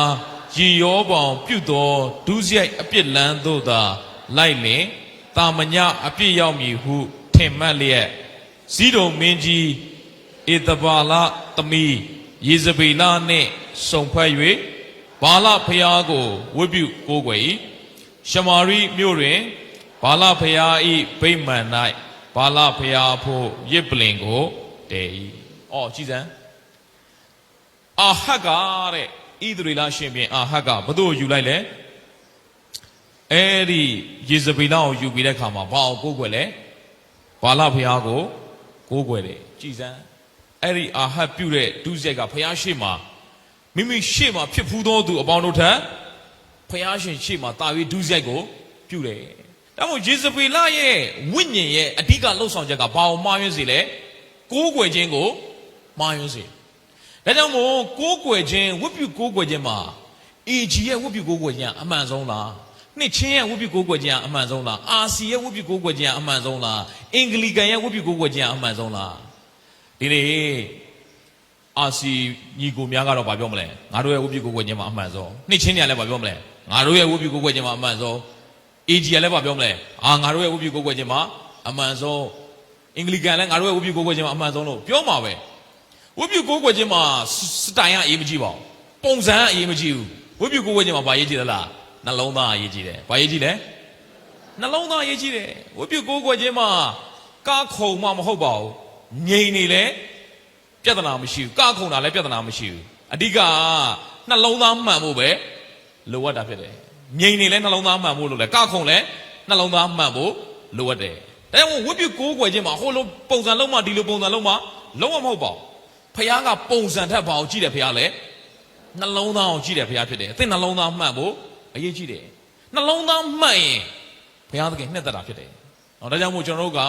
ရေရောပေါင်ပြုသောဒုစရိုက်အပြစ်လန်းသို့သာလိုက်လင်တာမညအပြစ်ရောက်မည်ဟုထင်မှတ်လျက်ဇိဒုံမင်းကြီးဧသဘာလသမီးယေဇဗေလနှင့်စုံဖွဲ့၍ဘာလဖျားကိုဝတ်ပြုကိုးကွယ်၏ရှမာရိမြို့တွင်ဘာလဖျား၏ဗိမာန်၌ဘာလဖျားဖို့ရစ်ပလင်ကိုတည်၏အော်ကြည်စမ်းအာဟတ်ကတဲ့ဣသရေလရှင်ပြန်အာဟတ်ကဘသူ့ကိုယူလိုက်လဲအဲ့ဒီယေဇဗေလကိုယူပြီးတဲ့ခါမှာဘာကိုကိုးကွယ်လဲဘာလဖျားကိုကိုးကွယ်တယ်ကြည်စမ်းအဲ့ဒီအာဟတ်ပြုတဲ့ဒုစရိုက်ကဖျားရှိမှာမိမိရှေ့မှာဖြစ်ဖူးသောသူအပေါင်းတို့ထက်ဖျားရှင်ရှေ့မှာတာ၍ဒုစရိုက်ကိုပြုတယ်ဒါမို့ယေဇဗေလရဲ့ဝိညာဉ်ရဲ့အဓိကလှုပ်ဆောင်ချက်ကဘာအောင်မှားယွင်းစေလဲကိုးကွယ်ခြင်းကိုမှားယွင်းစေဒါကြောင့်မို့ကိုးကွယ်ခြင်းဝတ်ပြုကိုးကွယ်ခြင်းမှာအေဂျီရဲ့ဝတ်ပြုကိုးကွယ်ခြင်းအမှန်ဆုံးလားနှစ်ချင်းရဲ့ဝတ်ပြုကိုးကွယ်ခြင်းအမှန်ဆုံးလားအာစီရဲ့ဝတ်ပြုကိုးကွယ်ခြင်းအမှန်ဆုံးလားအင်္ဂလိကန်ရဲ့ဝတ်ပြုကိုးကွယ်ခြင်းအမှန်ဆုံးလားဒီနေ့အာစီညီကိုများကတော့ဗာပြောမလဲငါတို့ရဲ့ဝတ်ပြုကိုးကွယ်ခြင်းမှာအမှန်ဆုံးနှစ်ချင်းတွေကလည်းဗာပြောမလဲငါတို့ရဲ့ဝတ်ပြုကိုးကွယ်ခြင်းမှာအမှန်ဆုံးအေဂျီကလည်းဗာပြောမလဲငါတို့ရဲ့ဝတ်ပြုကိုးကွယ်ခြင်းမှာအမှန်ဆုံးအင်္ဂလိကန်လည်းငါတို့ရဲ့ဝတ်ပြုကိုးကွယ်ခြင်းမှာအမှန်ဆုံးလို့ပြောမှာပဲဝတ်ပြုကိုးကွယ်ခြင်းမှာစတိုင်ကအရေးမကြီးပါဘူးပုံစံကအရေးမကြီးဘူးဝတ်ပြုကိုးကွယ်ခြင်းမှာဗာရေးကြည့်သလားနှလုံးသားအရေးကြီးတယ်ဗာရေးကြည့်လဲနှလုံးသားအရေးကြီးတယ်ဝတ်ပြုကိုးကွယ်ခြင်းမှာကားခုံမှမဟုတ်ပါဘူးငြိမ်နေလဲပြဿနာမရှိဘူးကားခုံတာလည်းပြဿနာမရှိဘူးအဓိကနှလုံးသားမှန်ဖို့ပဲလိုအပ်တာဖြစ်တယ်ငြိမ်နေလဲနှလုံးသားမှန်ဖို့လိုလဲကားခုံလဲနှလုံးသားမှန်ဖို့လိုအပ်တယ်ဒါကြောင့်ဝတ်ပြုကိုးကွယ်ခြင်းမှာဟိုလိုပုံစံလုံးမှဒီလိုပုံစံလုံးမှလုံးဝမဟုတ်ပါဘူးဖခင်ကပုံစံထက်ဘာကိုကြည့်တယ်ဖခင်လဲနှလုံးသားကိုကြည့်တယ်ဖခင်ဖြစ်တယ်အသင်နှလုံးသားမှန်ဖို့အရေးကြီးတယ်နှလုံးသားမှန်ရင်ဘုရားသခင်နှစ်သက်တာဖြစ်တယ်။ဒါကြောင့်မို့ကျွန်တော်တို့က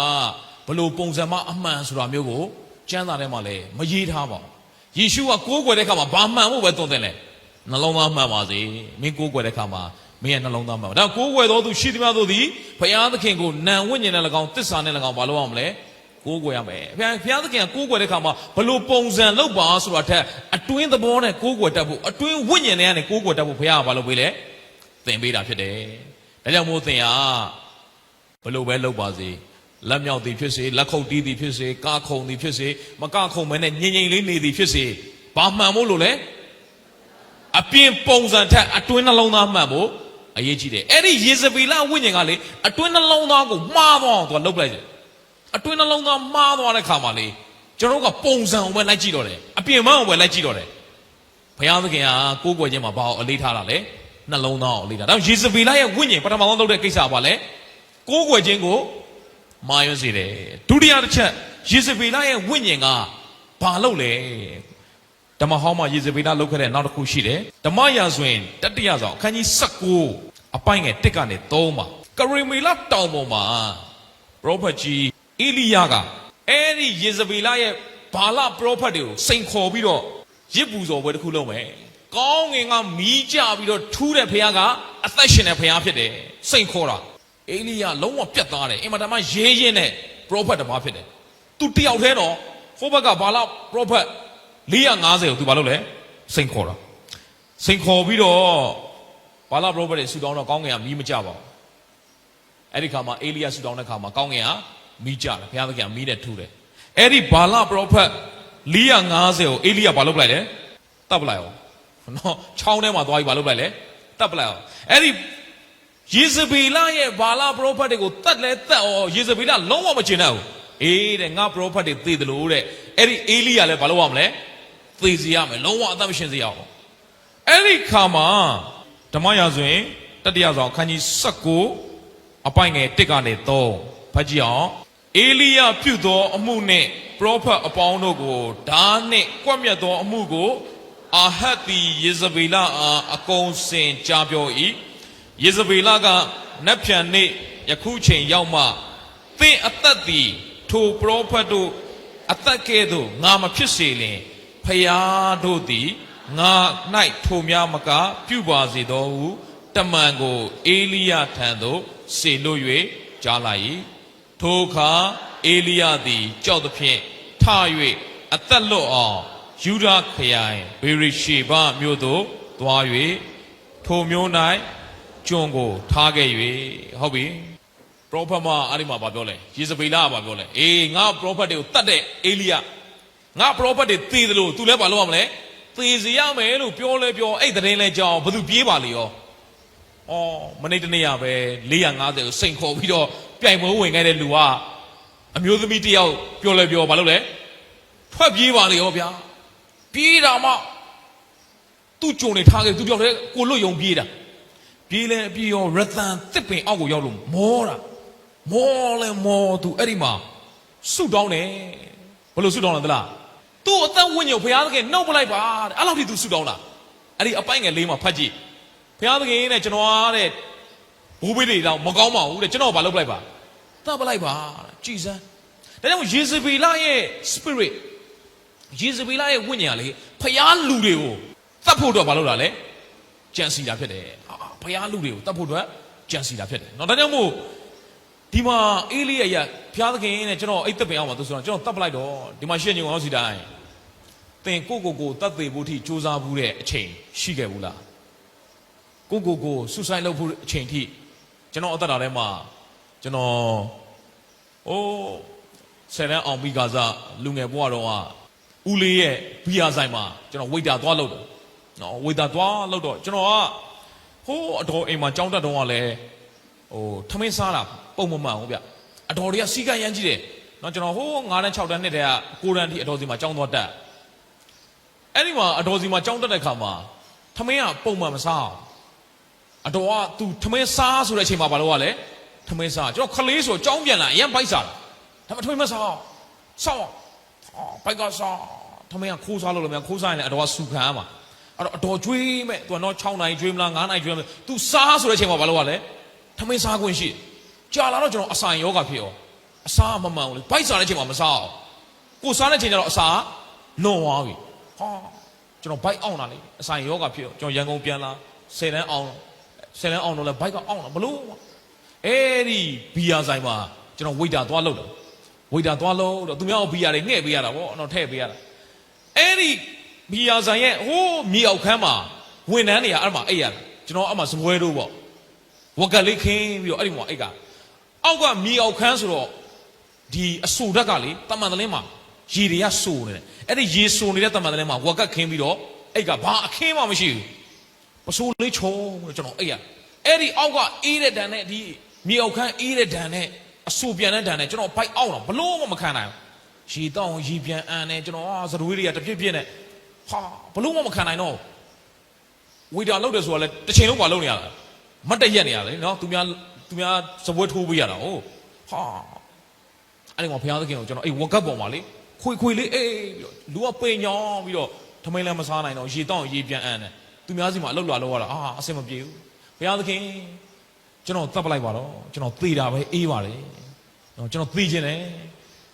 ဘလို့ပုံစံမအမှန်ဆိုတာမျိုးကိုကျမ်းစာထဲမှာလည်းမရေးထားပါဘူး။ယေရှုကကိုးကွယ်တဲ့အခါမှာဘာမှန်ဖို့ပဲသွန်သင်လဲ။နှလုံးသားမှန်ပါစေ။မင်းကိုးကွယ်တဲ့အခါမှာမင်းရဲ့နှလုံးသားမှန်ပါ။ဒါကိုးကွယ်တော်သူရှိသမျှတို့သည်ဘုရားသခင်ကိုနံဝိညာဉ်နဲ့၎င်းသစ္စာနဲ့၎င်းဘာလို့အောင်မလဲ။ကိုးကွယ်ရမယ်။ဘုရားသခင်ကကိုးကွယ်တဲ့အခါမှာဘလို့ပုံစံလုပ်ပါဆိုတာထက်အတွင်းသဘောနဲ့ကိုးကွယ်တတ်ဖို့အတွင်းဝိညာဉ်နဲ့ကနေကိုးကွယ်တတ်ဖို့ဘုရားကဘာလုပ်ပေးလဲ။သင်ပေးတာဖြစ်တယ်။ဒါကြောင့်မို့သင်ဟာဘလို့ပဲလုပ်ပါစေလက်မြောက်သည်ဖြစ်စေလက်ခုပ်တီးသည်ဖြစ်စေကားခုံသည်ဖြစ်စေမကခုံမဲနဲ့ငြိမ်ငြိမ်လေးနေသည်ဖြစ်စေဘာမှန်မို့လို့လဲအပြင်ပုံစံထက်အတွင်းနှလုံးသားမှန်ဖို့အရေးကြီးတယ်အဲ့ဒီယေဇဗေလဝိညာဉ်ကလေအတွင်းနှလုံးသားကိုမှားသွားအောင်သူကလုပ်လိုက်တယ်အတွင်းနှလုံးသားမှားသွားတဲ့ခါမှာလေကျွန်တော်တို့ကပုံစံကိုပဲလိုက်ကြည့်တော့တယ်အပြင်မှန်းကိုပဲလိုက်ကြည့်တော့တယ် ဘုရားသခင်ကကိုးကွယ်ခြင်းမှာဘာကိုအလေးထားတာလဲနှလုံးသားကိုအလေးထားဒါယေဇဗေလရဲ့ဝိညာဉ်ပထမဆုံးလုပ်တဲ့ကိစ္စကဘာလဲကိုးကွယ်ခြင်းကိုမာရွံ့စေတယ်ဒုတိယတစ်ချက်ယေဇဗေလရဲ့ဝိညာဉ်ကဘာလုပ်လဲဓမ္မဟောင်းမှာယေဇဗေလလုပ်ခဲ့တဲ့နောက်တစ်ခုရှိတယ်ဓမ္မရာဇဝင်တတိယဆောင်အခန်းကြီး19အပိုင်းငယ်1ကနေ3မှာကရိမေလတောင်ပေါ်မှာပရောဖက်ကြီးအေလိယကအဲ့ဒီယေဇဗေလရဲ့ဘာလပရောဖက်တွေကိုစိန်ခေါ်ပြီးတော့ရစ်ပူဇော်ပွဲတစ်ခုလုပ်မယ်ကောင်းငင်ကမီးကြပြီးတော့ထူးတဲ့ဘုရားကအသက်ရှင်တဲ့ဘုရားဖြစ်တယ်စိန်ခေါ်တာအေလိယလုံးဝပြတ်သားတယ်အင်မတန်မှရေးရင်းတဲ့ပရောဖက်တစ်ပါးဖြစ်တယ်သူတယောက်တည်းတော့ဟိုဘက်ကဘာလပရောဖက်450ကိုသူဘာလုပ်လဲစိန်ခေါ်တာစိန်ခေါ်ပြီးတော့ဘာလပရောဖက်တွေဆူတောင်းတော့ကောင်းငင်ကမီးမကြပါဘူးအဲ့ဒီခါမှာအေလိယဆူတောင်းတဲ့ခါမှာကောင်းငင်ကမီးကြတယ်ဘုရားသခင်ကမီးနဲ့ထူးတယ်အဲ့ဒီဘာလပရောဖက်450ကိုအေလိယဘာလုပ်လိုက်လဲတပ်ပလိုက်အောင်နော်ချောင်းထဲမှာသွားပြီးဘာလုပ်လိုက်လဲတပ်ပလိုက်အောင်အဲ့ဒီယေဇဗေလရဲ့ဘာလပရောဖက်တွေကိုတတ်လဲတတ်အောင်ယေဇဗေလလုံးဝမကျင်တတ်ဘူးအေးတဲ့ငါပရောဖက်တွေသိတယ်လို့တဲ့အဲ့ဒီအေလိယလည်းဘာလုပ်ရမလဲသိစီရမယ်လုံးဝအသက်မရှင်စေရအောင်အဲ့ဒီခါမှာဓမ္မရာဇဝင်တတိယဆောင်အခန်းကြီး19အပိုင်းငယ်1ကနေ3ဖတ်ကြည့်အောင်အေလိယပြုသောအမှုနှင့်ပရောဖက်အပေါင်းတို့ကိုဓာနှင့်ကွပ်မျက်သောအမှုကိုအာဟတ်သည်ယေဇဗေလအားအကုန်စင်ကြားပြော၏ယေဇဗေလကနတ်ဖြန်နေ့ယခုချိန်ရောက်မှသင်အသက်သည်ထိုပရောဖက်တို့အသက်ကဲ့သို့ငါမဖြစ်စေလျင်ဖျားတို့သည်ငါ၌ထိုများမကပြုပါစေသောဟုတမန်ကိုအေလိယထံသို့စေလွတ်၍ကြားလိုက်၏ထိုအခါအေလိယသည်ကြောက်သဖြင့်ထ၍အသက်လွတ်အောင်ယူဒခရိုင်ဘေရိရှေဘမြို့သို့သွား၍ထိုမြို့၌ကျွန်ကိုထားခဲ့၍ဟုတ်ပြီပရောဖက်မအဲ့ဒီမှာဘာပြောလဲယေဇဗေလကဘာပြောလဲအေးငါပရောဖက်တွေကိုတတ်တဲ့အေလိယငါပရောဖက်တွေသေတယ်လို့ तू လည်းဘာလုပ်ရမလဲသေစေရမယ်လို့ပြောလဲပြောအဲ့တဲ့ရင်လဲကြောင်းဘယ်သူပြေးပါလေရောအော်မနေ့တနေ့ရပဲ450ကိုစိန်ခေါ်ပြီးတော့ပြိုင်ပွဲဝင်ခဲ့တဲ့လူကအမျိုးသမီးတယောက်ပြောလဲပြောဘာလုပ်လဲထွက်ပြေးပါလေရောဗျာပြေးတာမှသူ့ကြုံနေထားခဲ့သူပြောလဲကိုလွတ်ယုံပြေးတာပြေးလဲပြေးရောရသန်တစ်ပင်အောက်ကိုရောက်လို့မောတာမောလဲမောသူအဲ့ဒီမှာဆုတောင်းတယ်ဘယ်လိုဆုတောင်းလဲသလားသူ့အသက်ဝိညာဉ်ဘုရားသခင်နှုတ်ပလိုက်ပါတဲ့အဲ့လောက်ထိသူဆုတောင်းတာအဲ့ဒီအပိုင်းငယ်လေးမှာဖတ်ကြည့်ဘုရားသခင်နဲ့ကျွန်တော်တဲ့ဘိုးဘေးတွေတော့မကောင်းပါဘူးတဲ့ကျွန်တော်ဘာလုပ်ပလိုက်ပါတတ်ပလိုက်ပါကြည်စမ်းဒါကြောင့်ယေဇဗေလရဲ့ spirit ယေဇဗေလရဲ့ဝိညာဉ်ကလေဖျားလူတွေကိုတတ်ဖို့တော့ဘာလုပ်တာလဲကြံစီတာဖြစ်တယ်ဖျားလူတွေကိုတတ်ဖို့တော့ကြံစီတာဖြစ်တယ်เนาะဒါကြောင့်မို့ဒီမှာအေလိယရဲ့ဘုရားသခင်နဲ့ကျွန်တော်အိတ်သက်ပင်အောင်ပါသူဆိုတော့ကျွန်တော်တတ်ပလိုက်တော့ဒီမှာရှင်းညုံအောင်စီတိုင်းသင်ကိုတတ်သေးဖို့ထိစူးစမ်းဘူးတဲ့အချိန်ရှိခဲ့ဘူးလားကိုဆူဆိုင်လုပ်ဖို့အချိန်ထိကျွန်တော်အသက်တာထဲမှာကျွန်တော်ဆယ်တန်းအောင်ပြီးကစားလူငယ်ဘဝတော့ဦးလေးရဲ့ဘီယာဆိုင်မှာကျွန်တော်ဝေတာသွားလုပ်တယ်နော်ဝေတာသွားလုပ်တော့ကျွန်တော်ကအတော်အိမ်မှာကြောင်းတက်တော့ကလည်းထမင်းစားတာပုံမမှန်ဘူးဗျအတော်တွေကစီကံရမ်းကြီးတယ်နော်ကျွန်တော်9တန်း6တန်းနှစ်တည်းက9တန်းထိအတော်စီမှာကြောင်းသွားတက်အဲ့ဒီမှာအတော်စီမှာကြောင်းတက်တဲ့ခါမှာထမင်းကပုံမှန်မစားအတော်ကသူထမင်းစားဆိုတဲ့အချိန်မှာဘာလို့ လဲထမင်းစားကျွန်တော်ခလေးဆိုကြောင်းပြန်လာအရင်ဘိုက်စားဒါမှထမင်းမစားဆောင်းဘိုက်ကစားထမင်းကခိုးစားလို့လည်းမခိုးစားရင်လည်းအတော်ကစူခံရမှာအဲ့တော့အတော်ကျွေးမဲ့သူကတော့6နိုင်ကျွေးမလား9နိုင်ကျွေးမလားသူစားဆိုတဲ့အချိန်မှာဘာလို့ လဲထမင်းစားခွင့်ရှိကြာလာတော့ကျွန်တော်အဆိုင်ယောဂဖြစ်ရောအစားမမှန်ဘူးလေဘိုက်စားတဲ့အချိန်မှာမစားအောင်ကိုစားတဲ့အချိန်ကျတော့အစာလွန်သွားပြီကျွန်တော်ဘိုက်အောင်လာလေအဆိုင်ယောဂဖြစ်ရောကျွန်တော်ရန်ကုန်ပြန်လာ10တန်းအောင်တော့လဲဘိုက်ကအောင်တာဘလို့အဲ့ဒီဘီယာဆိုင်မှာကျွန်တော်ဝေတာသွားလုပ်တယ်ဝေတာသွားလုပ်တော့သူများဘီယာတွေငှဲ့ပေးရတာဗောတော့ထည့်ပေးရတာအဲ့ဒီဘီယာဆိုင်ရဲ့မြေအောက်ခန်းမှာဝန်ထမ်းတွေကအဲ့မှာအိပ်ရတာကျွန်တော်အဲ့မှာစပွဲတို့ဗောဝက်ကလေးခင်းပြီးတော့အဲ့ဒီမှာအိတ်ကအောက်ကမြေအောက်ခန်းဆိုတော့ဒီအဆူဓာတ်ကလေတမန်တလင်းမှာရေတွေကဆူနေတယ်အဲ့ဒီရေဆူနေတဲ့တမန်တလင်းမှာဝက်ကခင်းပြီးတော့အိတ်ကဘာအခင်းမှမရှိဘူးပစိုးလေးချုံကျွန်တော်အဲ့ရအဲ့ဒီအောက်ကအေးတဲ့ဒဏ်နဲ့ဒီမြေအောက်ခန်းအေးတဲ့ဒဏ်နဲ့အဆူပြန်တဲ့ဒဏ်နဲ့ကျွန်တော်ဘိုက်အောက်တော့ဘလို့မခံနိုင်ဘူးရေတောင်းရေပြန်အန်နဲ့ကျွန်တော်စရွေးတွေကတပြည့်ပြည့်နဲ့ ဟာဘလို့မှမခံနိုင်တော့ဝေတာလောက်တယ်ဆိုတာလေတစ်ချိန်လုံးပါလုံးနေရတာမတ်တက်ရက်နေရလေနော်သူများစပွဲထိုးပေးရတာဟုတ်ဟာအဲ့ဒီမှာဘုရားသခင်ကိုကျွန်တော်အဲ့ဝက်ကပ်ပေါ်မှာလေခွေလေးအေးလူကပိန်ညောင်းပြီးတော့ထမင်းလည်းမစားနိုင်တော့ရေတောင်းရေပြန်အန်းတယ်သူများစီမှာအလုပ်လာလောက်ရတာအဆင်မပြေဘူးဘုရားသခင်ကျွန်တော်တပ်ပလိုက်ပါတော့ကျွန်တော်သေတာပဲအေးပါလေနော်ကျွန်တော်သေခြင်းတယ်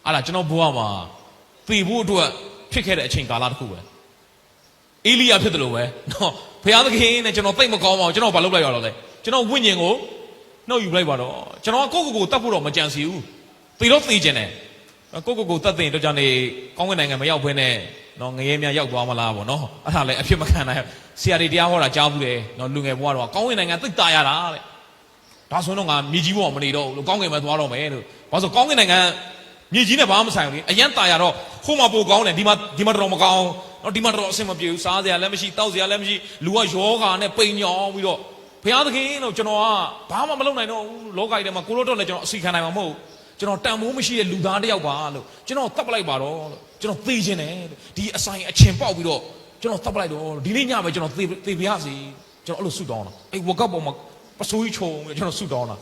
အဲ့ဒါကျွန်တော်ဘဝမှာသေဖို့အတွက်ဖြစ်ခဲ့တဲ့အချိန်ကာလတစ်ခုပဲအေလိယဖြစ်တယ်လို့ပဲနော်ဘုရားသခင်နဲ့ကျွန်တော်သိမကောင်းပါဘူးကျွန်တော်ဘာလုပ်လိုက်ရတော့လဲကျွန်တော်ဝိညာဉ်ကိုနှုတ်ယူလိုက်ပါတော့ကျွန်တော်ကိုယ့်တတ်ဖို့တော့မကြံစီဘူးသေတော့သေခြင်းတယ်ကိုတတ်တဲ့တော့ကြောင့်နေကောင်းကင်နိုင်ငံမရောက်ဘဲနဲ့နော်ငရဲများရောက်သွားမလားပေါ့နော်အဲ့ဒါလည်းအဖြစ်မခံနိုင်ဆရာတွေတရားဟောတာကြားဘူးတယ်နော်လူငယ်ဘဝတော့ကောင်းကင်နိုင်ငံသိတာရတာတဲ့ဒါဆိုတော့ငါမြေကြီးဘဝမနေတော့ဘူးလို့ကောင်းကင်မှာသွားတော့မယ်လို့ဘာလို့ကောင်းကင်နိုင်ငံမြေကြီးနဲ့ဘာမှမဆိုင်ဘူးလေအရန်တာရတော့ခိုးမှပိုကောင်းတယ်ဒီမှာတော့မကောင်းနော်ဒီမှာတော့အဆင်မပြေဘူးစားစရာလည်းမရှိတောက်စရာလည်းမရှိလူကယောဂါနဲ့ပိန်ညောင်းပြီးတော့ဘုရားသခင်လို့ကျွန်တော်ကဘာမှမလုပ်နိုင်တော့ဘူးလောကကြီးထဲမှာကိုလိုတော့လည်းကျွန်တော်အစီခံနိုင်မှာမဟုတ်ကျွန်တော်တန်မိုးမရှိတဲ့လူသားတစ်ယောက်ပါလို့ကျွန်တော်တတ်ပလိုက်ပါတော့လို့ကျွန်တော်သေခြင်းတယ်ဒီအဆိုင်အချင်ပေါက်ပြီးတော့ကျွန်တော်တတ်ပလိုက်တော့ဒီနေ့ညပဲကျွန်တော်သေပြရစီကျွန်တော်အဲ့လိုဆုတောင်းတာအဲ့ဝက်ကပ်ပေါ်မှာပစိုးကြီးချုံပြီးကျွန်တော်ဆုတောင်းတာ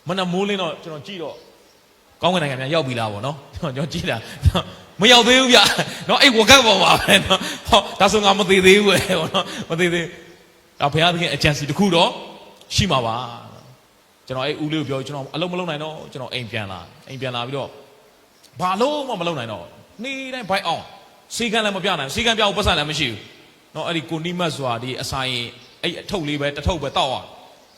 မနက်မိုးလင်းတော့ကျွန်တော်ကြည့်တော့ကောင်းကင်နိုင်ငံပြန်ရောက်ပြီလားပေါ့နော်ကျွန်တော်ကြည့်တာမရောက်သေးဘူးဗျနော်အဲ့ဝက်ကပ်ပေါ်မှာပဲနော်ဟောဒါဆိုငါမသေးသေးဘူးပဲပေါ့နော်မသေးသေးဒါဘုရားသခင်အကြံစီတစ်ခုတော့ရှိမှာပါကျွန်တော်အဲ့ဦးလေးကိုပြောကျွန်တော်အလုံးမလုံးနိုင်တော့ကျွန်တော်အိမ်ပြန်လာပြီးတော့ဘာလုံးမှမလုံးနိုင်တော့နေ့တိုင်းဘိုက်အောင်စီကံလည်းမပြနိုင်စီကံပြဖို့ပတ်စံလည်းမရှိဘူးเนาะအဲ့ဒီကိုနီမတ်ဆိုတာဒီအဆိုင်အဲ့အထုပ်လေးပဲတထုပ်ပဲတောက်ရ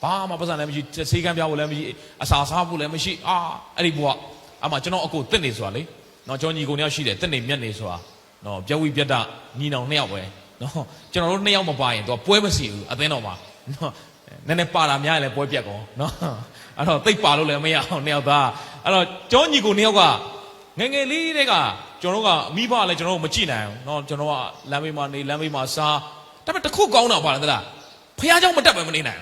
ဘာမှပတ်စံလည်းမရှိစီကံပြဖို့လည်းမရှိအစာစားဖို့လည်းမရှိအဲ့ဒီဘုရားအမှကျွန်တော်အကိုတက်နေဆိုတာလေเนาะကျွန်တော်ညီကိုနှစ်ယောက်ရှိတယ်တက်နေမြက်နေဆိုတာเนาะပြဝိပြတ်တညီနောင်နှစ်ယောက်ပဲเนาะကျွန်တော်တို့နှစ်ယောက်မပါရင်သူကပွဲမစီဘူးအသင်းတော်မှာเนาะနည်းနည်းပါတာများရင်လည်းပွဲပြက်ကောနော်အဲ့တော့တိတ်ပါလို့လည်းမရအောင်နှစ်ယောက်သားအဲ့တော့ကျောင်းညီကိုနှစ်ယောက်ကငယ်ငယ်လေးတွေကကျွန်တော်တို့ကမိဘလည်းကျွန်တော်တို့မကြည့်နိုင်ဘူးနော်ကျွန်တော်ကလမ်းဘေးမှာနေလမ်းဘေးမှာစားဒါပေမဲ့တခုကောင်းတာပါလားသလားဖះเจ้าမတက်ပဲမနေနိုင်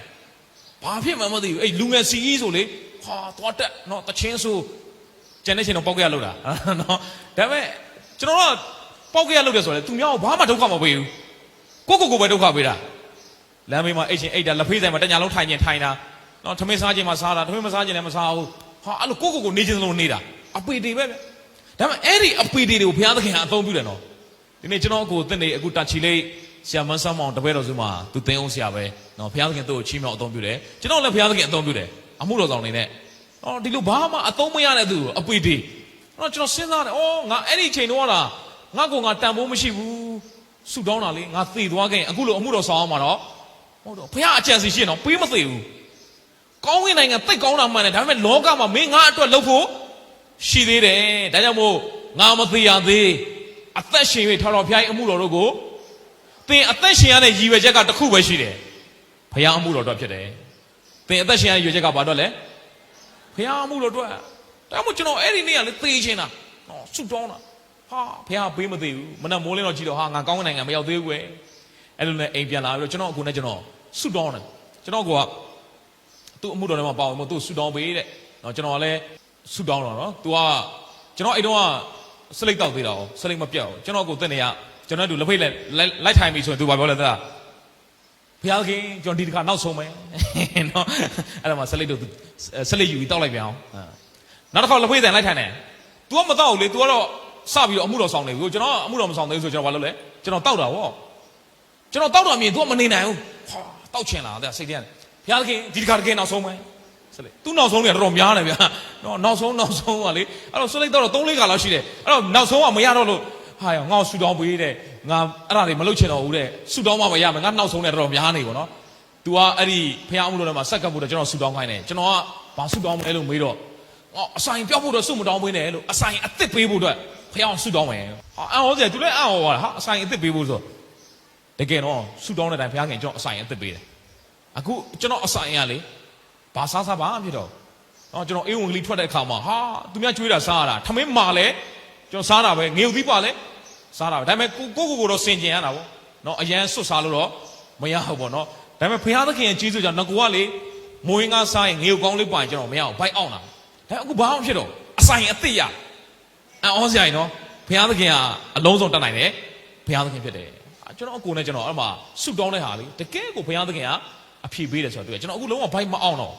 ဘာဖြစ်မှမသိဘူးအဲ့လူငယ်စီကြီးဆိုလေဟာသွားတက်နော်တချင်းဆိုကျန်တဲ့ချင်းတော့ပေါက်ကြရလို့တာနော်ဒါပေမဲ့ကျွန်တော်တို့ပေါက်ကြရလို့တယ်ဆိုတော့သူများကဘာမှဒုက္ခမပေးဘူးကိုပဲဒုက္ခပေးတာလမ်းမေးမှာအိတ်ချင်းအိတ်တာလက်ဖေးဆိုင်မှာတညာလုံးထိုင်တာနော်ထမင်းစားခြင်းမှာစားတာထမင်းမစားခြင်းလည်းမစားဘူးဟာအဲ့လိုကိုနေခြင်းစလုံးနေတာအပေတွေပဲဗျဒါပေမဲ့အဲ့ဒီအပေတွေကိုဘုရားသခင်ကအသုံးပြုတယ်နော်ဒီနေ့ကျွန်တော်ကိုသင်နေအခုတာချီလေးဆရာမန်းဆမ်းမောင်တပည့်တော်စုမှာသူသင်အောင်ဆရာပဲနော်ဘုရားသခင်သူ့ကိုချီးမြှောက်အသုံးပြုတယ်ကျွန်တော်လည်းဘုရားသခင်အသုံးပြုတယ်အမှုတော်ဆောင်နေနဲ့နော်ဒီလိုဘာမှအသုံးမရတဲ့သူအပေတွေနော်ကျွန်တော်စဉ်းစားတယ်ငါအဲ့ဒီချိန်တော့ငါတန်ဖိုးမရှိဘူးဆုတောင်းတာလေငါသေသွားခဲ့အခုလိုအမှုတော်ဆောင်အောင်မှာတော့ဟုတ်တော့ဘုရားအကြံစီရှိရင်တော့ပေးမသေးဘူးကောင်းကင်နိုင်ငံသိကောင်းတာမှန်တယ်ဒါပေမဲ့လောကမှာမင်းငါအတွက်လုပ်ဖို့ရှိသေးတယ်ဒါကြောင့်မို့ငါမသေးရသေးအသက်ရှင်၍ထာဝရဘုရားရဲ့အမှုတော်တို့ကိုသင်အသက်ရှင်ရတဲ့ရည်ရွယ်ချက်ကတစ်ခုပဲရှိတယ်ဘုရားအမှုတော်အတွက်ဖြစ်တယ်သင်အသက်ရှင်ရတဲ့ရည်ရွယ်ချက်ကဘာအတွက်လဲဘုရားအမှုတော်အတွက်ဒါကြောင့်မို့ကျွန်တော်အဲ့ဒီနေ့ကလည်းသေချင်တာဆုတောင်းတာဟာဘုရားပေးမသေးဘူးမနက်မိုးလင်းတော့ကြည့်တော့ဟာငါကောင်းကင်နိုင်ငံမရောက်သေးဘူးကွယ်အဲ့လိုနဲ့အိမ်ပြန်လာပြီးတော့ကျွန်တော်အကူနဲ့ကျွန်တော်ဆုတောင်းတယ်ကျွန်တော်ကသူ့အမှုတော်ထဲမှာပါဝင်မို့သူ့ဆုတောင်းပေးတဲ့နော်ကျွန်တော်ကလည်းဆုတောင်းတော့နော်သူကကျွန်တော်အဲ့တော့စလိတ်တောက်သေးတာ哦စလိတ်မပြတ်အောင်ကျွန်တော်ကိုတက်နေရကျွန်တော်တို့လက်ဖိတ်လိုက်ထိုင်ပြီဆိုရင်သူဘာပြောလဲတဲ့ဘုရားခင်ကျွန်တော်ဒီတစ်ခါနောက်ဆုံးမယ်နော်အဲ့ဒါမှစလိတ်တို့စလိတ်ယူပြီးတောက်လိုက်ပြန်အောင်နောက်တစ်ခါလက်ဖိတ်တိုင်လိုက်ထိုင်တယ် तू ကမတောက်ဘူးလေ तू ကတော့စပြီးတော့အမှုတော်ဆောင်နေပြီကျွန်တော်အမှုတော်မဆောင်သေးဘူးဆိုကျွန်တော်ဘာလုပ်လဲကျွန်တော်တောက်တာဗောကျွန်တော်တောက်တာမြင် तू ကမနေနိုင်ဘူးဟာတောက်ချင်လာတဲ့စိတ်ထဲဘုရားခင်ဒီတစ်ခါတကယ်နောက်ဆုံးမယ်စလိတ် तू နောက်ဆုံးနေတော့များတယ်ဗျာနော်နောက်ဆုံးကလေအဲ့တော့စလိတ်တော့3-4ခါလောက်ရှိတယ်အဲ့တော့နောက်ဆုံးကမရတော့လို့ဟာရောငါ့ကိုဆူတောင်းပေးတဲ့ငါအဲ့ဒါတွေမလုပ်ချင်တော့ဘူးတဲ့ဆူတောင်းမှမရမယ်ငါနောက်ဆုံးနေတော့များနေပေါ့နော် तू ကအဲ့ဒီဘုရားအမှုတော်ထဲမှာစက်ကပ်ဖို့တော့ကျွန်တော်ဆူတောင်းခိုင်းတယ်ကျွန်တော်ကဘာဆူတောင်းမလဲလို့မေးတော့အဆိုင်ပြောက်ဖို့တော့ဆုမတောင်းပေးနဲ့လို့အဆိုင်အစ်စ်ပေးဖို့အတွက်ဖះအောင်ဆုတောင်းမယ်ဟာအံ့ဩစရာ तू လည်းအံ့ဩပါဟာအဆိုင်အစ်စ်ပေးဖို့ဆိုတကယ်တော့ဆုတောင်းတဲ့အတိုင်းဖះခင်ကျွန်တော်အဆိုင်အစ်စ်ပေးတယ်အခုကျွန်တော်အဆိုင်ရလေဘာစားဘာဖြစ်တော့ကျွန်တော်အေးဝင်ကလေးထွက်တဲ့အခါမှာဟာသူများကျွေးတာစားရတာထမင်းမာလဲကျွန်တော်စားတာပဲငေုပ်သီးပါလဲစားတာပဲဒါပေမဲ့ကိုတော့စင်ကျင်ရတာဗောနော်အရန်စွတ်စားလို့တော့မရဘူးဗောနော်ဒါပေမဲ့ဖះသခင်ရဲ့ကြီးစွာကြောင့်ငကိုကလေမွေးငါစားရင်ငေုပ်ကောင်းလေးပါရင်ကျွန်တော်မရအောင်ဘိုက်အောင်တာဒါအခုဘာမှမဖြစ်တော့အဆိုင်အစ်စ်ရအံ့ဩစရာနော်ဘုရားသခင်ကအလုံးစုံတတ်နိုင်တယ်ဘုရားသခင်ဖြစ်တယ် ကျွန်တော်ကိုယ်နဲ့ကျွန်တော်အဲ့မှာဆုတောင်းတဲ့ဟာလေတကယ်ကိုဘုရားသခင်ကအဖြေပေးတယ်ဆိုတော့တွေ့ကျွန်တော်အခုလုံးဝဘိုက်မအောင်တော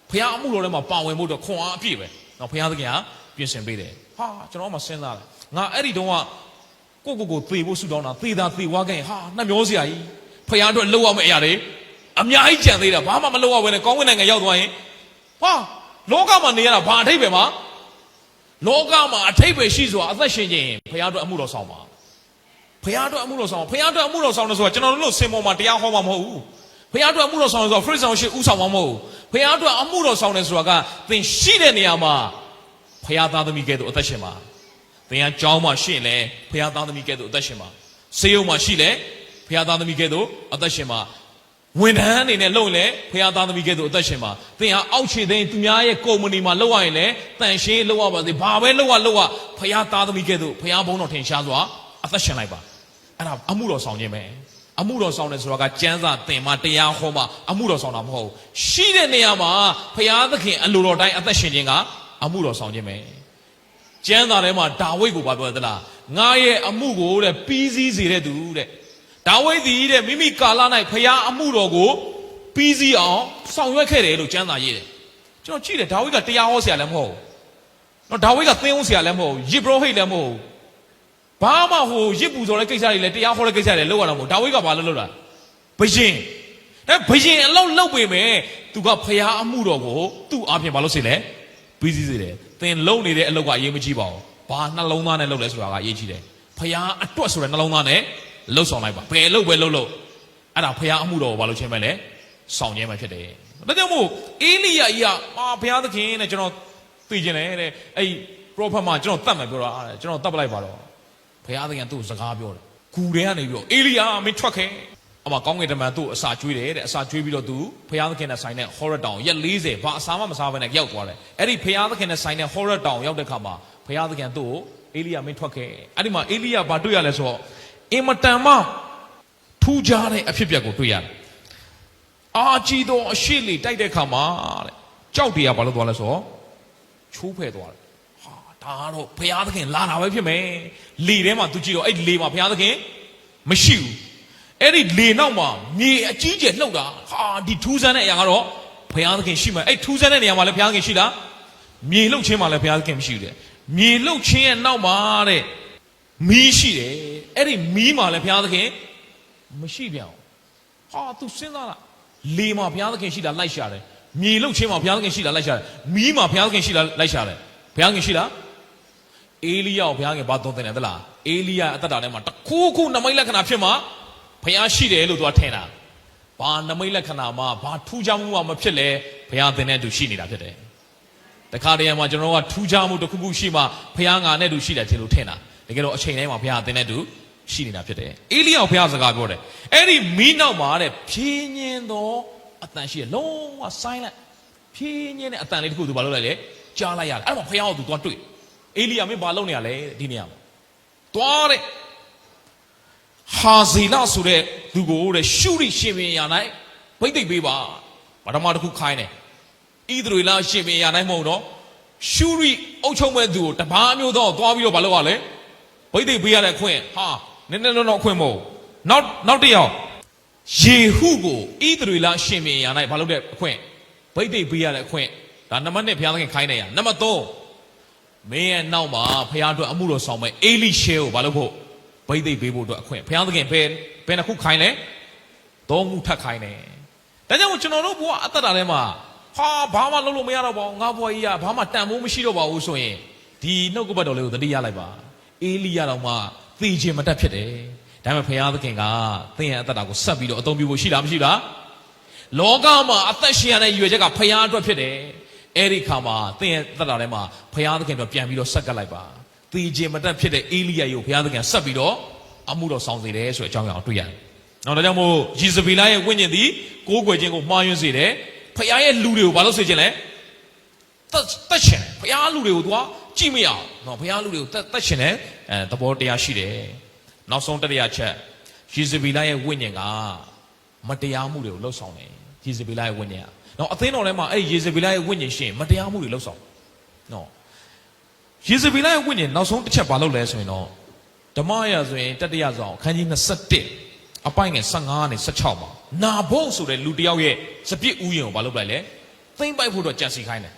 ့ဘုရားအမှုတော်ထဲမှာပါဝင်ဖို့တော့ခွန်အားအပြည့်ပဲနော်ဘုရားသခင်ကပြင်ဆင်ပေးတယ်ဟာကျွန်တော်မှစဉ်းစားတယ်ငါအဲ့ဒီတုန်းကကိုသေဖို့ဆုတောင်းတာသေတာသေသွားခဲ့ရင်ဟာနှမျောစရာကြီးဘုရားအတွက်လှုပ်ရမယ့်အရာတွေအများကြီးကြံသေးတာဘာမှမလှုပ်ရဘဲနဲ့ကောင်းကင်နိုင်ငံရောက်သွားရင်ဟာလောကမှာနေရတာဘာအထိပ္ပယ်မှာလောကမှာအထိပ္ပယ်ရှိဆိုတာအသက်ရှင်ခြင်းဘုရားအတွက်အမှုတော်ဆောင်ပါဘုရားအတွက်အမှုတော်ဆောင်ဘုရားအတွက်အမှုတော်ဆောင်တယ်ဆိုတာကျွန်တော်တို့စင်ပေါ်မှာတရားဟောမှာမဟုတ်ဘူးဘုရားအတွက်အမှုတော်ဆောင်တယ်ဆိုတာဖရစ်ဆောင်ရှိဥဆောင်မှာမဟုတ်ဘူးဘုရားအတွက်အမှုတော်ဆောင်တယ်ဆိုတာကသင်ရှိတဲ့နေရာမှာဘုရားသားသမီးကဲ့သို့အသက်ရှင်ပါသင်ကကျောင်းမှာရှိရင်လည်းဘုရားသားသမီးကဲ့သို့အသက်ရှင်ပါဆေးရုံမှာရှိလဲဘုရားသားသမီးကဲ့သို့အသက်ရှင်ပါဝန်ထမ်းအနေနဲ့လုပ်ရင်လည်းဘုရားသားသမီးကဲ့သို့အသက်ရှင်ပါသင်ဟာအောက်ခြေသိန်းသူများရဲ့ကုမ္ပဏီမှာလုပ်ရရင်လည်းတန်ရှင်းလုပ်ရပါစေဘာပဲလုပ်ရဘုရားသားသမီးကဲ့သို့ဘုရားဘုန်းတော်ထင်ရှားစွာအသက်ရှင်လိုက်ပါအဲ့ဒါအမှုတော်ဆောင်ခြင်းပဲအမှုတော်ဆောင်တယ်ဆိုတာကကျမ်းစာသင်မှာတရားဟောမှာအမှုတော်ဆောင်တာမဟုတ်ရှိတဲ့နေရာမှာဘုရားသခင်အလိုတော်တိုင်းအသက်ရှင်ခြင်းကအမှုတော်ဆောင်ခြင်းပဲကျမ်းစာထဲမှာဒါဝိဒ်ကိုပြောသလားငါရဲ့အမှုကိုတဲ့ပြီးစည်းစေတဲ့သူတဲ့ဒါဝိဒ်သည်တဲ့မိမိကာလ၌ဘုရားအမှုတော်ကိုပြီးစည်းအောင်ဆောင်ရွက်ခဲ့တယ်လို့ကျမ်းစာရေးတယ်ကျွန်တော်ကြည့်တယ်ဒါဝိဒ်ကတရားဟောဆရာလည်းမဟုတ်ဘူးနော်ဒါဝိဒ်ကသင်းဦးဆရာလည်းမဟုတ်ဘူးယစ်ဘရဟိတ်လည်းမဟုတ်ဘူးဘာမှရစ်ပူဇော်တဲ့ကိစ္စတွေလည်းတရားဟောတဲ့ကိစ္စတွေလောက်ရတာမဟုတ်ဒါဝိဒ်ကဘာလုပ်တာဘယင်ဘယင်အလောက်လောက်ပေမဲ့သူကဖျားအမှုတော်ကိုသူ့အပြင်ဘာလို့စေလဲပြီးစည်းစေတယ်သင်လုံနေတဲ့အလုပ်ကအရေးမကြီးပါဘူးဘာနှလုံးသားနဲ့လုပ်လဲဆိုတာကအရေးကြီးတယ်ဖျားအတွက်ဆိုတဲ့နှလုံးသားနဲ့လှုပ်ဆောင်လိုက်ပါဘယ်အလုပ်ပဲလှုပ်အဲ့ဒါဖျားအမှုတော်ကိုဘာလို့ချင်းပဲလဲဆောင်ခြင်းပဲဖြစ်တယ်ဒါကြောင့်မို့အေလိယကြီးကဘုရားသခင်နဲ့ကျွန်တော်သိကျင်တယ်တဲ့အဲ့ပရောဖက်မှာကျွန်တော်တတ်မယ်ပြောတာကျွန်တော်တတ်ပလိုက်ပါတော့ဘုရားသခင်သူ့စကားပြောတယ်ဂူထဲကနေပြီးတော့အေလိယမင်းထွက်ခဲ့အမကောင်းကင်တမန်သူ့အစာကျွေးတယ်တဲ့အစာကျွေးပြီးတော့သူဘုရားသခင်နဲ့ဆိုင်တဲ့ဟောရတောင်ရက်40ဘာအစာမှမစားဘဲနဲ့ရောက်သွားတယ်အဲ့ဒီဘုရားသခင်နဲ့ဆိုင်တဲ့ဟောရတောင်ရောက်တဲ့ခါမှာဘုရားသခင်သူ့ကိုအေလိယမင်းထွက်ခဲ့အဲ့ဒီမှာအေလိယဘာတွေ့ရလဲဆိုတော့အင်မတန်မှထူးခြားတဲ့အဖြစ်အပျက်ကိုတွေ့ရတယ်အာကြီးသောအရှိလေတိုက်တဲ့ခါမှာတဲ့ကြောက်တရားဘာလို့သွားလဲဆိုတော့ချိုးဖဲ့သွားတယ်ဒါတော့ဘုရားသခင်လာတာပဲဖြစ်မယ်လေထဲမှာသူကြည့်တော့အဲ့လေမှာဘုရားသခင်မရှိဘူးအဲ့ဒီလေနောက်မှာမြေအကြီးကျယ်လှုပ်တာဒီထူးဆန်းတဲ့အရာကတော့ဘုရားသခင်ရှိမှအဲ့ထူးဆန်းတဲ့နေရာမှာလည်းဘုရားသခင်ရှိတာမြေလှုပ်ခြင်းမှာလည်းဘုရားသခင်မရှိဘူးတဲ့မြေလှုပ်ခြင်းရဲ့နောက်မှာတဲ့မီးရှိတယ်အဲ့ဒီမီးမှာလည်းဘုရားသခင်မရှိပြန်ဘူးသူစဉ်းစားတာလေမှာဘုရားသခင်ရှိတာလိုက်ရှာတယ်မြေလှုပ်ခြင်းမှာဘုရားသခင်ရှိတာလိုက်ရှာတယ်မီးမှာဘုရားသခင်ရှိတာလိုက်ရှာတယ်ဘုရားသခင်ရှိတာအေလိယကိုဘုရားခင်ဘာသုံးတယ်လဲသလားအေလိယအသက်တာထဲမှာတခုနမိတ်လက္ခဏာဖြစ်မှာဘုရားရှိတယ်လို့သူကထင်တာဘာနမိတ်လက္ခဏာမှာဘာထူးခြားမှုမှမဖြစ်လဲဘုရားသင်နဲ့သူရှိနေတာဖြစ်တယ်တခါတည်းမှာကျွန်တော်ကထူးခြားမှုတစ်ခုရှိမှဘုရားငါနဲ့သူရှိတယ်ထင်လို့ထင်တာတကယ်တော့အချိန်တိုင်းမှာဘုရားသင်နဲ့သူရှိနေတာဖြစ်တယ်အေလိယကိုဘုရားစကားပြောတယ်အဲ့ဒီမီးနောက်မှာတဲ့ဖြင်းညင်းသောအတန်ရှိတယ်လုံးဝဆိုင်းလိုက်ဖြင်းညင်းတဲ့အတန်လေးတစ်ခုသူဘာလုပ်လိုက်လဲကြားလိုက်ရတယ်အဲ့မှာဘုရားကိုသူသွားတွေ့အေလိယမင်းဘာလုပ်နေရလဲဒီနေရာမှာသွားတဲ့ဟာဇေလဆိုတဲ့သူကိုတဲ့ရှုရိရှင်ဘင်ရာ၌ဗိတ်သိက်ပေးပါပထမတစ်ခုခိုင်းတယ်ဣသရေလရှင်ဘင်ရာ၌မဟုတ်တော့ရှုရိအုပ်ချုပ်မဲ့သူကိုတပားမျိုးတော့သွားပြီးတော့ဘာလုပ်ရလဲဗိတ်သိက်ပေးရတဲ့အခွင့်နည်းတော့အခွင့်မဟုတ်နောက်တစ်ယောက်ယေဟုကိုဣသရေလရှင်ဘင်ရာ၌ဘာလုပ်တဲ့အခွင့်ဗိတ်သိက်ပေးရတဲ့အခွင့်ဒါနံပါတ်1ဘုရားသခင်ခိုင်းနေရနံပါတ်3မင်းရဲ့နောက်မှာဘုရားအတွက်အမှုတော်ဆောင်မဲ့အေလိရှဲကိုဘာလို့ဖို့ဗိသိက်ပေးဖို့အတွက်အခွင့်ဘုရားသခင်ဘယ်နှခုခိုင်းလဲ3ခုထပ်ခိုင်းတယ်ဒါကြောင့်ကျွန်တော်တို့ဘုရားအသက်တာထဲမှာဘာမှလုပ်လို့မရတော့ပါဘူးငါဘွားကြီးကဘာမှတန်ဖိုးမရှိတော့ပါဘူးဆိုရင်ဒီနှုတ်ကပတ်တော်လေးကိုသတိရလိုက်ပါအေလိယတော်မှသိခြင်းမတတ်ဖြစ်တယ်ဒါပေမဲ့ဘုရားသခင်ကသင်ရဲ့အသက်တာကိုဆက်ပြီးတော့အသုံးပြုဖို့ရှိလားမရှိလားလောကမှာအသက်ရှင်ရတဲ့ရွယ်ချက်ကဘုရားအတွက်ဖြစ်တယ်အဲ့ဒီခါမှာသင်ရဲ့သက်တာထဲမှာဘုရားသခင်တော့ပြန်ပြီးတော့ဆက်ကပ်လိုက်ပါသေခြင်းမတတ်ဖြစ်တဲ့အေလိယကိုဘုရားသခင်ဆက်ပြီးတော့အမှုတော်ဆောင်စေတယ်ဆိုတဲ့အကြောင်းအရာကိုတွေ့ရတယ်။နောက်ဒါကြောင့်မို့ယေဇဗေလရဲ့ဝိညာဉ်သည်ကိုးကွယ်ခြင်းကိုမှားယွင်းစေတယ်။ဘုရားရဲ့လူတွေကိုဘာလို့စေခြင်းလဲ။တတ်ရှင်ဘုရားလူတွေကိုသူကကြည့်မရအောင်။နော်ဘုရားလူတွေကိုတတ်ရှင်တဲ့သဘောတရားရှိတယ်။နောက်ဆုံးတတိယချက်ယေဇဗေလရဲ့ဝိညာဉ်ကမတရားမှုတွေကိုလှုပ်ဆောင်တယ်။ယေဇဗေလရဲ့ဝိညာဉ်နော်အသင်းတော်ထဲမှာအဲ့ယေဇဗေလရဲ့ဝိညာဉ်ရှင်မတရားမှုတွေလှုပ်ဆောင်နော်ယေဇဗေလရဲ့ဝိညာဉ်နောက်ဆုံးတစ်ချက်ဘာလုပ်လဲဆိုရင်တော့ဓမ္မရာဆိုရင်တတိယဆောင်အခန်းကြီး21 အပိုင်းငယ်15နဲ့16မှာနာဘုတ်ဆိုတဲ့လူတယောက်ရဲ့စပစ်ဥယျာဉ်ကိုမလုပ်လိုက်လေသိမ့်ပိုက်ဖို့တော့ကြံစီခိုင်းတယ်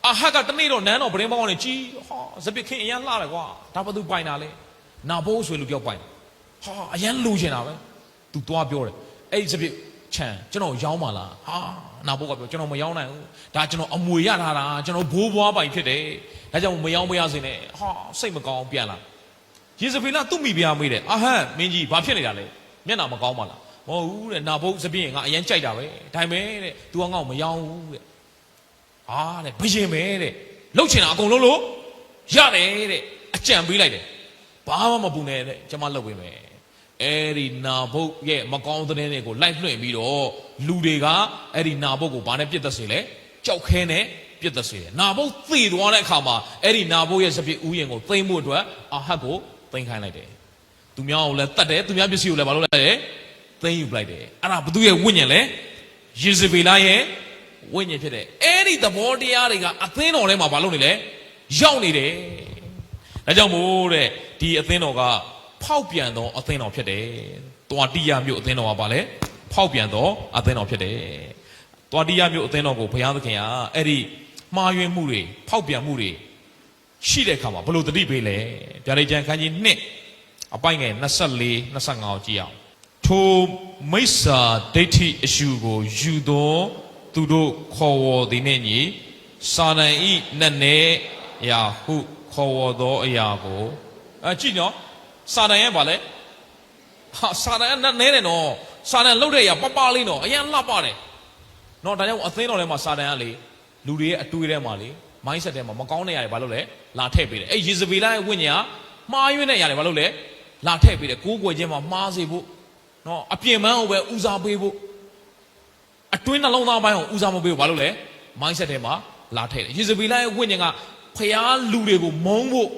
အာဟတ်ကတနေ့တော့နန်းတော်ပရင်းပေါင်းနဲ့ကြီးဟာစပစ်ခင်းအရန်လှတယ်ကွာဒါဘာသူပိုင်တာလဲနာဘုတ်ဆိုလူတယောက်ပိုင်ဟာအရန်လူချင်တာပဲသူသွားပြောတယ်အဲ့ဒီစပစ်ချန်ကျွန်တော်ရောင်းပါလားဟာနာဘုတ်ကပြောကျွန်တော်မရောင်းနိုင်ဘူးဒါကျွန်တော်အမွေရထားတာကျွန်တော်ဘိုးဘွားပိုင်ဖြစ်တယ်ဒါကြောင့်မရောင်းမရစေနဲ့ဟာစိတ်မကောင်းပြန်လာယေဇဗေလသူ့မိဖုရားမေးတယ်အာဟတ်မင်းကြီးဘာဖြစ်နေတာလဲမျက်နှာမကောင်းပါလားမဟုတ်ဘူးတဲ့နာဘုတ်စပင်းငါအရင်ကြိုက်တာပဲဒါပေမဲ့တဲ့ तू ကငါ့ကိုမရောဘူးတဲ့ဟာတဲ့ဘယင်ပဲတဲ့လှုပ်ချင်တာအကုန်လုံးလို့ရတယ်တဲ့အကြံပေးလိုက်တယ်ဘာမှမပူနဲ့တဲ့ကျွန်မလှုပ်ပေးမယ်အဲ့ဒီနာဘုတ်ရဲ့မကောင်းတဲ့တွေကိုလိုက်လွှင့်ပြီးတော့လူတွေကအဲ့ဒီနာဘုတ်ကိုဘာနဲ့ပြစ်သက်စေလဲကြောက်ခဲနဲ့ပြစ်သက်စေတယ်နာဘုတ်သေသွားတဲ့အခါမှာအဲ့ဒီနာဘုတ်ရဲ့စပင်းဥယျာဉ်ကိုသိမ်းဖို့အတွက်အာဟတ်ကိုသိမ်းခိုင်းလိုက်တယ်သူများကိုလည်းတတ်တယ်သူများပစ္စည်းကိုလည်းဘာလုပ်လိုက်လဲသိမ်းယူလိုက်တယ်အဲ့ဒါဘသူရဲ့ဝိညာဉ်လဲယေဇဗေလရဲ့ဝိညာဉ်ဖြစ်တယ်အဲ့ဒီသဘောတရားတွေကအသင်းတော်ထဲမှာဘာလုပ်နေလဲရောက်နေတယ်ဒါကြောင့်မို့တဲ့ဒီအသင်းတော်ကဖောက်ပြန်သောအသင်းတော်ဖြစ်တယ်တွာတိယမြို့အသင်းတော်ကဘာလဲဖောက်ပြန်သောအသင်းတော်ဖြစ်တယ်တွာတိယမြို့အသင်းတော်ကိုဘုရားသခင်ကအဲ့ဒီမှားယွင်းမှုတွေဖောက်ပြန်မှုတွေရှိတဲ့အခါမှာဘယ်လိုတတိပေးလဲဗျာဒိတ်ကျမ်းခန်းကြီး2အပိုင်းငယ်24 25ကိုကြည့်အောင်ထိုမိစ္ဆာဒိဋ္ဌိအရှုကိုယူသောသူတို့ခေါ်ဝေါ်သည်နှင့်ညီစာတန်ဤနတ်နေရာဟုခေါ်ဝေါ်သောအရာကိုကြည့်နော်စာတန်ရဲ့ဗာလဲဟာစာတန်ကနတ်နေတယ်နော်စာတန်လှုပ်တဲ့အရာပပလေးနော်အရင်လှပတယ်နော်ဒါကြောင့်အသင်းတော်ထဲမှာစာတန်ကလေလူတွေရဲ့အတွေးထဲမှာလေ mindset ထဲမှာမကောင်းတဲ့ຢာတွေဘာလို့လဲလာထည့်ပေးတယ်အဲ့ယေဇဗေလရဲ့ဝိညာဉ်ကမှားယွင်းတဲ့ຢာတွေဘာလို့လဲလာထည့်ပေးတယ်ကိုးကွယ်ခြင်းမှာမှားစေဖို့နော်အပြင်ပန်းကိုပဲဦးစားပေးဖို့အတွင်းနှလုံးသားပိုင်းကိုဦးစားမပေးဘူးဘာလို့လဲ mindset ထဲမှာလာထည့်တယ်ယေဇဗေလရဲ့ဝိညာဉ်ကဖျားလူတွေကိုမုန်းဖို့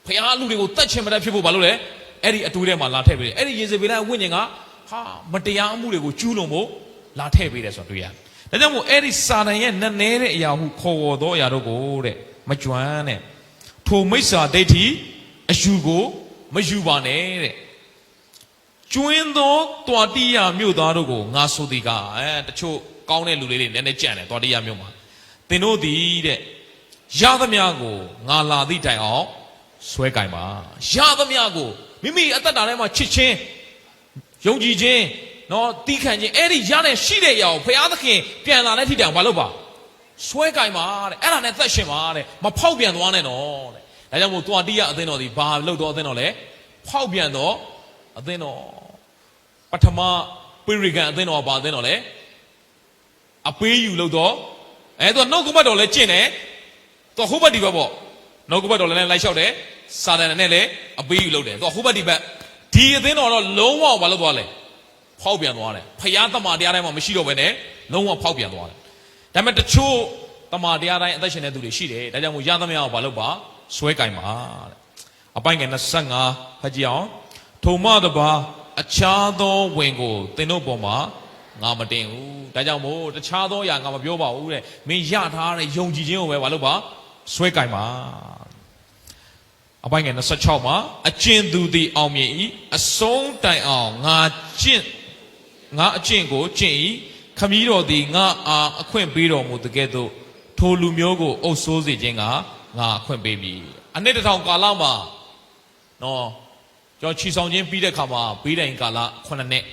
ဖျားလူတွေကိုတတ်ချင်မတတ်ဖြစ်ဖို့ဘာလို့လဲအဲ့ဒီအတွေးထဲမှာလာထည့်ပေးတယ်အဲ့ဒီယေဇဗေလရဲ့ဝိညာဉ်ကဟာမတရားအမှုတွေကိုကျူးလွန်ဖို့လာထည့်ပေးတယ်ဆိုတော့တွေ့ရတယ်ဒါကြောင့်မို့အဲ့ဒီစာတန်ရဲ့နက်နဲတဲ့အရာဟုခေါ်ဝေါ်သောအရာတို့ကိုတဲ့မကြွမ်းတဲ့ထိုမိစ္ဆာဒိဋ္ဌိအယူကိုမယူပါနဲ့တဲ့ကျွင်းသောတွာတိယမြို့သားတို့ကိုငါဆိုသည်ကတချို့ကောင်းတဲ့လူလေးတွေနည်းနည်းကြံ့တယ်တွာတိယမြို့မှာသင်တို့သည်တဲ့ရသမျှကိုငါလာသည့်တိုင်အောင်ဆွဲကင်ပါရသမျှကိုမိမိအသက်တာထဲမှာချစ်ချင်းယုံကြည်ခြင်းနော်တီးခံခြင်းအဲ့ဒီရတဲ့ရှိတဲ့အရာကိုဘုရားသခင်ပြန်လာတဲ့ထိတိုင်ဘာလုပ်ပါဆွဲကင်ပါတဲ့အဲ့ဒါနဲ့သက်ရှင်ပါတဲ့မဖောက်ပြန်သွားနဲ့နော်တဲ့ဒါကြောင့်မို့တွာတိယအသင်းတော်ဒီဘာလုပ်တော့အသင်းတော်လဲဖောက်ပြန်တော့အသင်းတော်ပထမပိရိကန်အသင်းတော်ကဘာအသင်းတော်လဲအပေးယူလို့တော့သူကနှုတ်ကပတ်တော်လဲကျင့်တယ်သူဟိုဘက်ဒီဘက်ပေါ့နှုတ်ကပတ်တော်လဲလိုက်လျှောက်တယ်စာတန်နဲ့လည်းအပေးယူလုပ်တယ်သူဟိုဘက်ဒီဘက်ဒီအသင်းတော်တော့လုံးဝဘာလုပ်သွားလဲဖောက်ပြန်သွားတယ်ဖျားတမန်တရားတိုင်းမှာမရှိတော့ဘဲနဲ့လုံးဝဖောက်ပြန်သွားတယ်ဒါပေမဲ့တချို့တမန်တရားတိုင်းအသက်ရှင်တဲ့သူတွေရှိတယ်ဒါကြောင့်မို့ရသမျှကိုဘာလုပ်ပါဆွဲကင်ပါတဲ့အပိုင်းငယ်25ဖတ်ကြည့်အောင်ထုံမတပါအခြားသောဝင်ကိုသင်တို့ပေါ်မှာငါမတင်ဘူးဒါကြောင့်မို့တခြားသောအရာငါမပြောပါဘူးတဲ့မင်းရထားတဲ့ယုံကြည်ခြင်းကိုပဲဘာလုပ်ပါဆွဲကင်ပါအပိုင်းငယ်26မှာအကျင့်သူသည်အောင်မြင်၏အဆုံးတိုင်အောင်ငါအကျင့်ကိုကျင့်၏ခမည်းတော်သည်ငါအားအခွင့်ပေးတော်မူတကဲ့သို့ထိုလူမျိုးကိုအုပ်ဆိုးစေခြင်းကငါအခွင့်ပေးမည်အနှစ်တစ်ထောင်ကာလမှာနော်ကျွန်တော်ခြေဆောင်ခြင်းပြီးတဲ့ခါမှာဘေးတိုင်ကာလ9နှစ်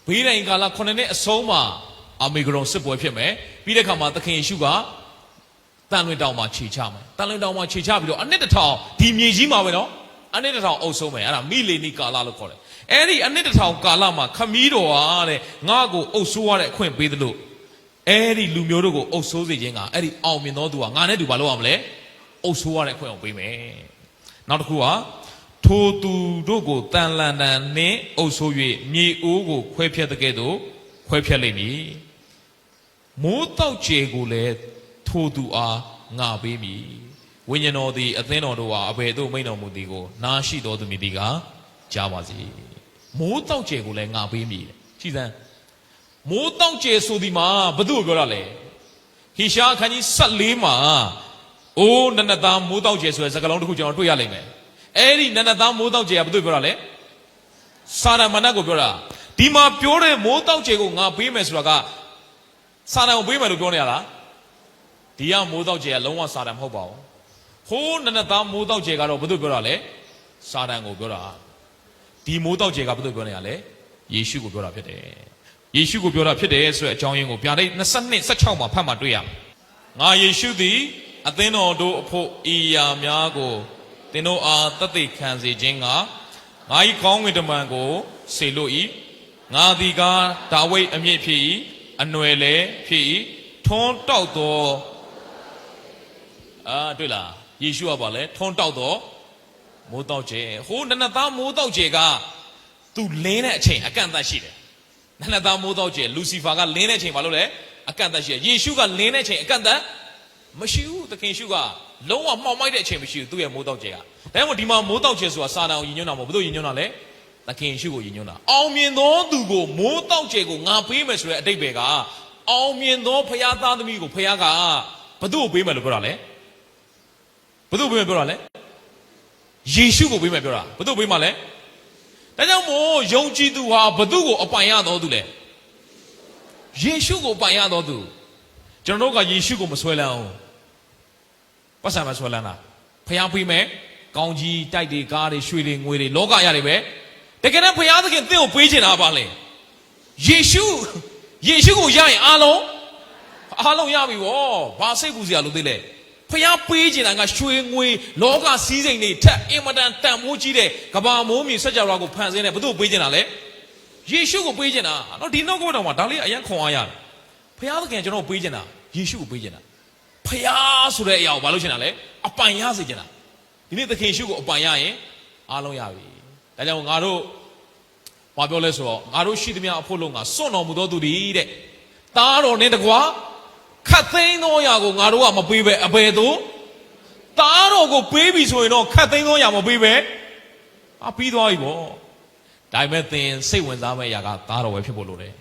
ဘေးတိုင်ကာလ9နှစ်အဆုံးမှာအာမေဂရုန်စစ်ပွဲဖြစ်မယ်ပြီးတဲ့ခါမှာသခင်ယေရှုကတန်လွင်တောင်မှာခြေချမယ်တန်လွင်တောင်မှာခြေချပြီးတော့အနှစ်တစ်ထောင်ဒီမြေကြီးမှာပဲနော်အနှစ်တစ်ထောင်အုပ်ဆုံးမယ်အဲ့ဒါမိလေနီကာလလို့ခေါ်တယ်အဲ့ဒီအနှစ်တစ်ထောင်ကာလမှာခမည်းတော်ဟာတဲ့ငါ့ကိုအုပ်ဆိုးရတဲ့အခွင့်ပေးသလိုအဲ့ဒီလူမျိုးတို့ကိုအုပ်ဆိုးစေခြင်းကအဲ့ဒီအောင်မြင်သောသူကငါနဲ့တူဘာလုပ်ရမလဲအုပ်ဆိုးရတဲ့အခွင့်ကိုပေးမယ်နောက်တစ်ခုကထိုသူတို့ကိုတန်လန်တန်နှင့်အုပ်ဆိုး၍မြေအိုးကိုခွဲဖြတ်တဲ့ကဲ့သို့ခွဲဖြတ်လိမ့်မည်မိုးတောက်ကျေကိုလည်းထိုသူအားငါပေးမည်ဝိညာဉ်တော်သည်အသင်းတော်တို့ဟာအဘယ်သို့မိန့်တော်မူသည်ကိုနားရှိတော်သူမည်သည်ကကြားပါစေမိုးတောက်ကျေကိုလည်းငါပေးမည်ကြည်စမ်းမိုးတောက်ကျေဆိုဒီမှာဘု து ကိုပြောတာလေဟေရှာအခန်းကြီး14မှာအိုးနနသားမိုးတောက်ကျေဆိုတဲ့စကားလုံးတစ်ခုကျွန်တော်တွေ့ရလိမ့်မယ်အဲ့ဒီနနသားမိုးတောက်ကျေကဘု து ပြောတာလေ စာရမဏတ်ကိုပြောတာဒီမှာပြောတဲ့မိုးတောက်ကျေကိုငါပေးမယ်ဆိုတာကစာရန်ကိုပေးမယ်လို့ပြောနေရလားဒီကမိုးတောက်ကျေကလုံးဝစာရန်မဟုတ်ပါဘူးဟိုးနနသားမိုးတောက်ကျေကတော့ဘယ်သူပြောတာလဲစာရန်ကိုပြောတာဒီမိုးတောက်ကျေကဘယ်သူပြောနေရလဲယေရှုကိုပြောတာဖြစ်တယ်ယေရှုကိုပြောတာဖြစ်တယ်ဆိုတဲ့အကြောင်းရင်းကိုဗျာဒိတ်22:16မှာဖတ်မှတွေ့ရငါယေရှုသည်အသင်းတော်တို့အဖို့ဤရာများကိုသင်တို့အားတသက်ခံစေခြင်းကငါ၏ကောင်းကင်တမန်ကိုစေလို့ဤငါသည်ကဒါဝိဒ်အမြင့်ဖြစ်၏အနွယ်လည်းဖြစ်၏ထွန်းတောက်သောတွေ့လားယေရှုကပါလဲထွန်းတောက်သောမိုးတောက်ကျဲဟိုးနနသားမိုးတောက်ကျဲကသူလင်းတဲ့အချိန်အကန့်အသတ်ရှိတယ်နနသားမိုးတောက်ကျဲလူစီဖာကလင်းတဲ့အချိန်ဘာလို့လဲအကန့်အသတ်ရှိတယ်ယေရှုကလင်းတဲ့အချိန်အကန့်အသတ်မရှိဘူးသခင်ရှုကလုံးဝမှောက်မိုက်တဲ့အချိန်မရှိဘူးသူ့ရဲ့မိုးတောက်ကျဲကဒါပေမဲ့ဒီမှာမိုးတောက်ကျဲဆိုတာစာတန်ကိုယဉ်ညွန်းတာမဟုတ်ဘယ်လိုယဉ်ညွန်းတာလဲသခင်ရှုကိုယဉ်ညွန်းတာအောင်မြင်သောသူကိုမိုးတောက်ကျဲကိုငါပေးမယ်ဆိုတဲ့အတိတ်ပဲကအောင်မြင်သောဖခင်သားသမီးကိုဖခင်ကဘသူ့ကိုပေးမယ်လို့ပြောတာလဲဘသူ့ကိုပေးမယ်ပြောတာလဲယေရှုကိုပေးမယ်ပြောတာဘသူ့ကိုပေးမှာလဲဒါကြောင့်မို့ယုံကြည်သူဟာဘသူ့ကိုအပိုင်ရတော်သူလဲယေရှုကိုပိုင်ရတော်သူကျွန်တော်တို့ကယေရှုကိုမဆွဲလန်းအောင်ပတ်စံမဆွဲလန်းတာဖခင်ပေးမယ်ကောင်းကြီးတိုက်တွေကားတွေရွှေတွေငွေတွေလောကရတယ်ပဲတကယ်တော့ဖခင်သခင်သင်ကိုပေးချင်တာပါလေယေရှုကိုရရင်အားလုံးရပြီဗောဘာစိတ်ပူစရာလို့သိလဲဖခင်ပေးချင်တာကရွှေငွေလောကစည်းစိမ်တွေထက်အင်မတန်တန်ဖိုးကြီးတဲ့ကဘာမိုးမြေစัจ java ကိုဖန်ဆင်းတယ်ဘယ်သူ့ကိုပေးချင်တာလဲယေရှုကိုပေးချင်တာနော်ဒီနောက်ကဘက်တော်မှာဒါလေးအရင်ခွန်အားရတယ်ဖခင်သခင်ကျွန်တော်ပေးချင်တာယေရှုကိုပေးချင်တာဖခင်ဆိုတဲ့အရာကိုဘာလို့ချင်တာလဲအပိုင်ရစေချင်တာဒီနေ့သခင်ရှုကိုအပိုင်ရရင်အားလုံးရပြီဒါကြောင့်ငါတို့ဘာပြောလဲဆိုတော့ငါတို့ရှိသမျှအဖို့လုံးကစွန့်တော်မူသောသူတွေတဲ့သားတော်နဲ့တကွာခတ်သိမ်းသောအရာကိုငါတို့ကမပေးပဲအဘယ်သို့သားတော်ကိုပေးပြီဆိုရင်တော့ခတ်သိမ်းသောအရာမပေးပဲပြီးသွားပြီပေါ့ဒါပေမဲ့သင်စိတ်ဝင်စားမယ့်အရာကသားတော်ပဲဖြစ်ဖို့လိုတယ်